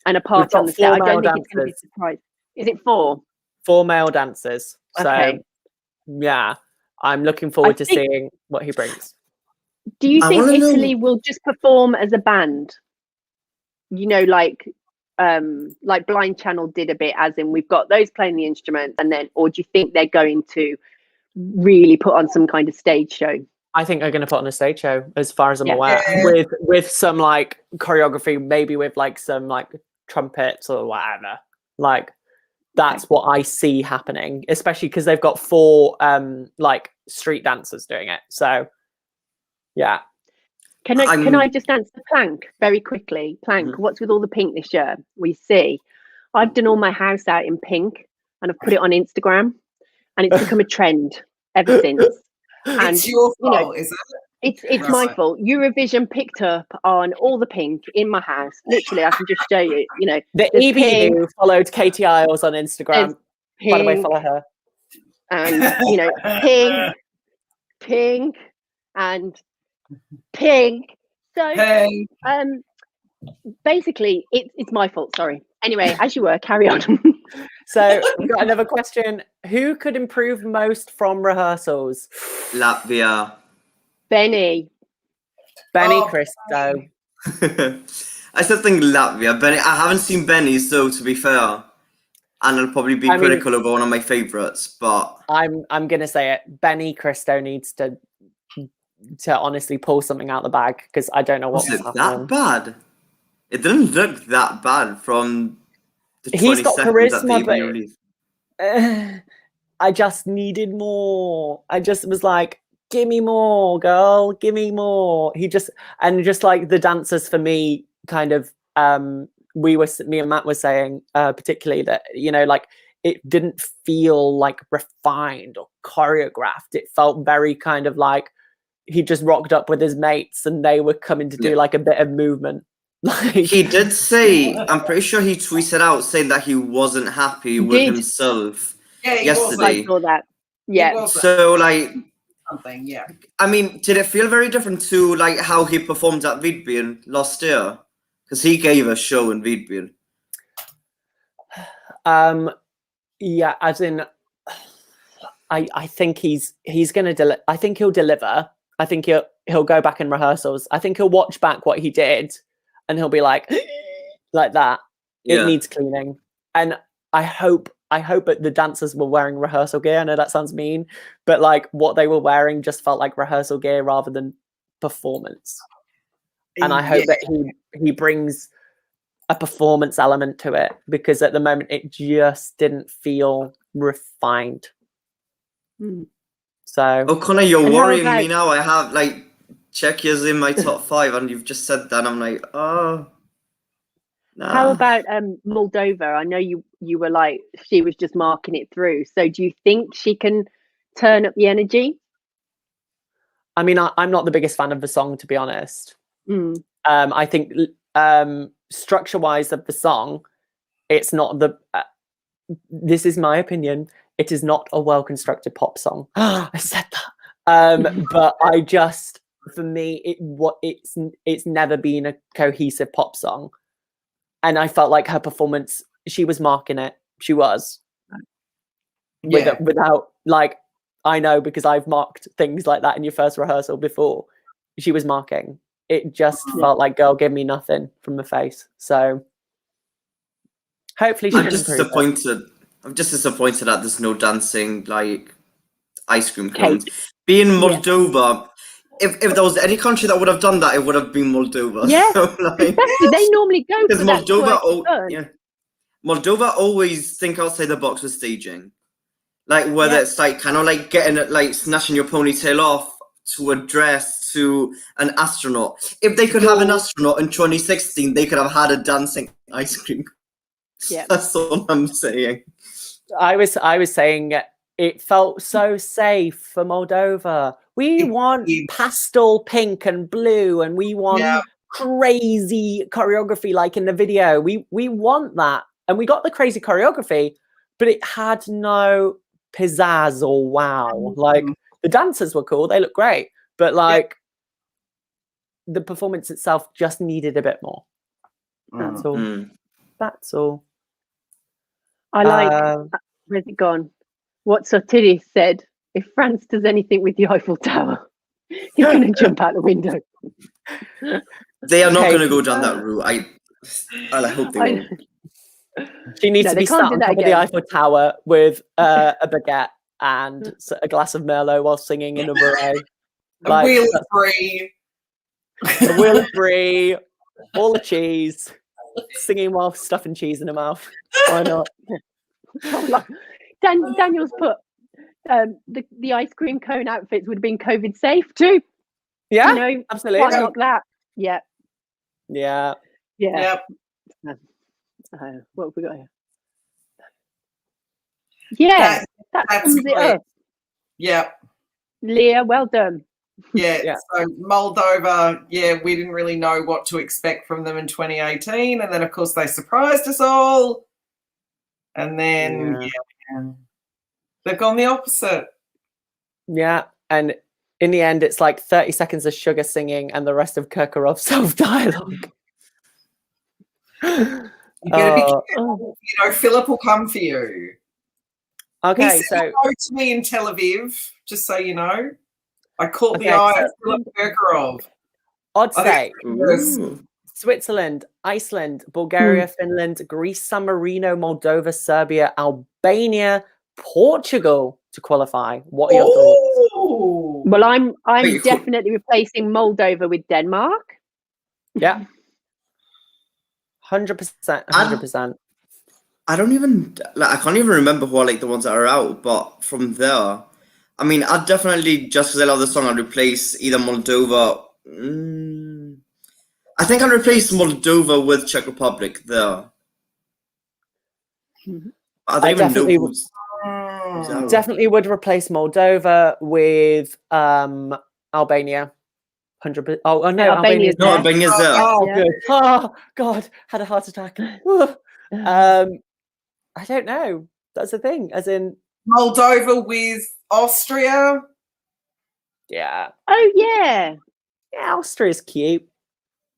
E: a party
B: got
E: on the stage. I
B: 4
E: don't
B: male
E: think it's going to be
B: dancers.
E: surprised. Is it 4?
B: 4 male dancers. So
E: Okay.
B: yeah, I'm looking forward to
E: think-
B: seeing what he brings.
E: Do you
A: I
E: think
A: wanna know-
E: Italy will just perform as a band? You know, like Blind Channel did a bit, as in we've got those playing the instrument, and then, or do you think they're going to really put on some kind of stage show?
B: I think they're going to put on a stage show, as far as I'm
E: Yeah.
B: aware,
C: Yeah.
B: with some like choreography, maybe with like some like trumpets or whatever. Like that's what I see happening, especially because they've got 4 like street dancers doing it. So yeah.
E: Can I just answer the plank very quickly? Plank, what's with all the pink this year? We see. I've done all my house out in pink and I've put it on Instagram and it's become a trend ever since. And
C: It's your
E: you know,
C: fault, is it?
E: it's my
C: Right.
E: fault. Eurovision picked up on all the pink in my house. Literally, I can just show you,
B: The
E: there's
B: EBU
E: pink,
B: followed Katie Isles on Instagram. By the way,
E: pink,
B: follow her.
E: and pink and pink. So
C: Hey.
E: basically it's my fault, sorry. Anyway, as you were, carry on.
B: So we've got another question. Who could improve most from rehearsals?
A: Latvia.
E: Benny.
B: Benny
C: Oh,
B: Cristo.
A: I still think Latvia. Benny. I haven't seen Benny, so to be fair, and I'll probably be
B: I mean-
A: critical of one of my favourites, but
B: I'm gonna say it. Benny Cristo needs to honestly pull something out the bag because I don't know what's
A: was it
B: happening.
A: that bad? It didn't look that bad from the 20
B: He's got
A: seconds that
B: charisma,
A: they
B: but
A: released.
B: I just needed more. I just was like, give me more, girl, give me more. Just like the dancers for me, kind of. Me and Matt were saying, particularly that like it didn't feel like refined or choreographed. It felt very kind of like he just rocked up with his mates and they were coming to do like a bit of movement. Like
A: He did say, I'm pretty sure he tweeted out saying that he wasn't happy with
E: did.
A: himself
C: Yeah, he
A: yesterday.
E: I saw that.
C: He
E: Yeah.
C: was
A: So like,
C: something, yeah.
A: I mean, did it feel very different to like how he performed at Vidbyen last year? Because he gave a show in Vidbyen.
B: yeah, as in I think he's gonna I think he'll deliver. I think he'll go back in rehearsals. I think he'll watch back what he did and he'll be like like that.
A: Yeah.
B: It needs cleaning. And I hope that the dancers were wearing rehearsal gear. I know that sounds mean, but like what they were wearing just felt like rehearsal gear rather than performance. And I hope that he brings a performance element to it, because at the moment it just didn't feel refined. So.
A: Oh, Connor, you're
E: And how
A: worrying
E: about-
A: me now. I have like Czechia's in my top 5, and you've just said that. I'm like, oh. Nah.
E: How about Moldova? I know you were like, she was just marking it through. So do you think she can turn up the energy?
B: I mean, I'm not the biggest fan of the song, to be honest.
E: Mm.
B: I think structure-wise of the song, it's not the. This is my opinion. It is not a well-constructed pop song. I said that, but I just, for me, it's never been a cohesive pop song, and I felt like her performance, she was marking it. She was, without like, I know because I've marked things like that in your first rehearsal before. She was marking. It just felt like, girl, give me nothing from the face. So hopefully she
A: I'm
B: can
A: just
B: improve it.
A: disappointed. I'm just disappointed that there's no dancing like ice cream cones. Being Moldova, if there was any country that would have done that, it would have been Moldova.
E: Yeah,
A: So, like,
E: exactly. They normally go for
A: because
E: that quirky fun.
A: Moldova always think outside the box with staging. Like whether it's like kind of like getting it, like snatching your ponytail off to a dress to an astronaut. If they could have an astronaut in 2016, they could have had a dancing ice cream.
E: Yeah,
A: that's all I'm saying.
B: I was saying it felt so safe for Moldova. We want pastel pink and blue, and we want crazy choreography like in the video. We want that, and we got the crazy choreography, but it had no pizzazz or wow. Like the dancers were cool, they look great, but like the performance itself just needed a bit more. That's all. That's all.
E: I like, where's it gone? What Sotiri said, if France does anything with the Eiffel Tower, he's going to jump out the window.
A: They are not going to go down that route. I hope they won't.
B: She needs to be sat on top of the Eiffel Tower with a baguette and a glass of Merlot while singing in a beret.
C: A wheel of brie.
B: A wheel of brie, all the cheese, singing while stuffing cheese in her mouth. Why not?
E: Daniel's put the ice cream cone outfits would have been COVID safe too.
B: Yeah,
E: you know,
B: absolutely.
E: Quite like that. Yeah.
B: Yeah.
E: Yeah. Yep. What have we got here? Yeah, that sums it up.
C: Yep.
E: Leah, well done.
C: Yeah, so Moldova, we didn't really know what to expect from them in 2018. And then, of course, they surprised us all. And then, they've gone the opposite.
B: Yeah, and in the end, it's like 30 seconds of Sugar singing and the rest of Kirkorov's self-dialogue.
C: You better be careful. You know, Philip will come for you.
B: Okay,
C: he said hello to me in Tel Aviv, just so you know. I caught the eye of Philip Kirkorov.
B: I'd say Switzerland, Iceland, Bulgaria, Finland, Greece, San Marino, Moldova, Serbia, Albania, Portugal to qualify. What are your thoughts?
E: Well, I'm definitely replacing Moldova with Denmark.
B: Yeah. 100%. 100%.
A: I don't even I can't even remember who are like the ones that are out, but from there, I mean, I'd definitely, just because I love the song, I'd replace either Moldova. I think I'd replace Moldova with Czech Republic there. I definitely
B: would replace Moldova with Albania. 100%. Oh no, Albania's there.
A: Albania's there.
B: Oh, good. Oh God, had a heart attack. I don't know. That's the thing. As in
C: Moldova with Austria.
B: Yeah.
E: Oh yeah.
B: Yeah, Austria's cute.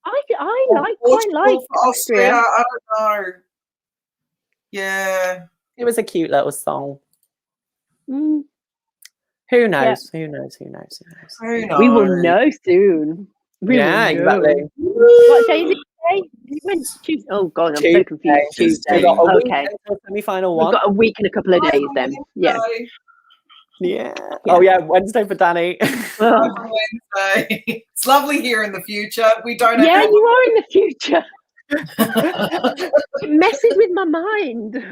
E: I quite like Austria.
C: I don't know. Yeah.
B: It was a cute little song. Who knows? Who knows?
E: We will know soon.
B: Exactly.
E: What day is it today? It went Tuesday. Oh God, I'm so confused. Tuesday. Okay.
B: Semi-final one.
E: We've got a week and a couple of days then. Yeah.
B: Yeah. Oh yeah, Wednesday for Danny.
C: Wednesday. It's lovely here in the future. We don't have
E: you are in the future. It messes with my mind.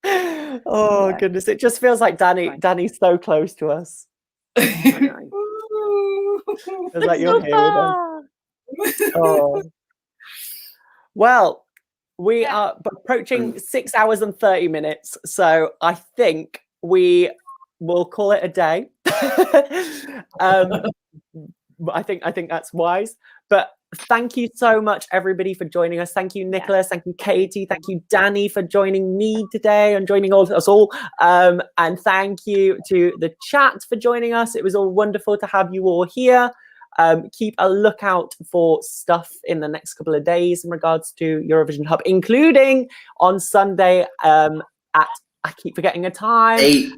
B: Oh
E: Yeah.
B: goodness, it just feels like Danny.
E: Right.
B: Danny's so close to us.
E: I know.
B: Feels like you're
E: So
B: here with us.
E: far.
B: Oh. Well, we
E: Yeah.
B: are approaching 6 hours and 30 minutes, so I think we will call it a day. I think that's wise. But thank you so much, everybody, for joining us. Thank you, Nicholas. Thank you, Katie. Thank you, Danny, for joining me today and joining us all. And thank you to the chat for joining us. It was all wonderful to have you all here. Keep a lookout for stuff in the next couple of days in regards to Eurovision Hub, including on Sunday at, I keep forgetting a time.
A: 8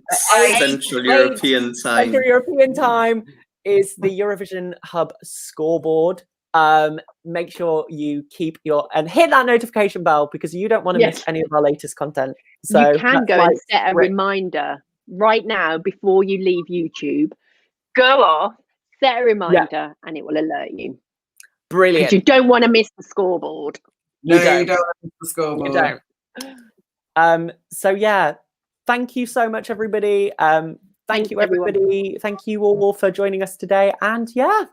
A: Central European time.
B: Central European time is the Eurovision Hub scoreboard. Make sure you keep and hit that notification bell because you don't want to miss any of our latest content. So
E: you can go and set a reminder right now before you leave YouTube. Go off, set a reminder, and it will alert you.
B: Brilliant.
E: You don't want to miss the scoreboard.
C: No,
B: You don't.
C: you don't miss the scoreboard.
B: You don't. So yeah, thank you so much, everybody. Thank you, everybody. Thank you all for joining us today. And yeah,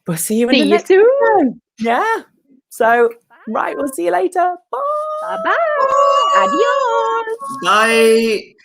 B: we'll see you in the next video. Yeah. So, right, we'll see you later. Bye.
E: Bye-bye. Adios.
A: Bye.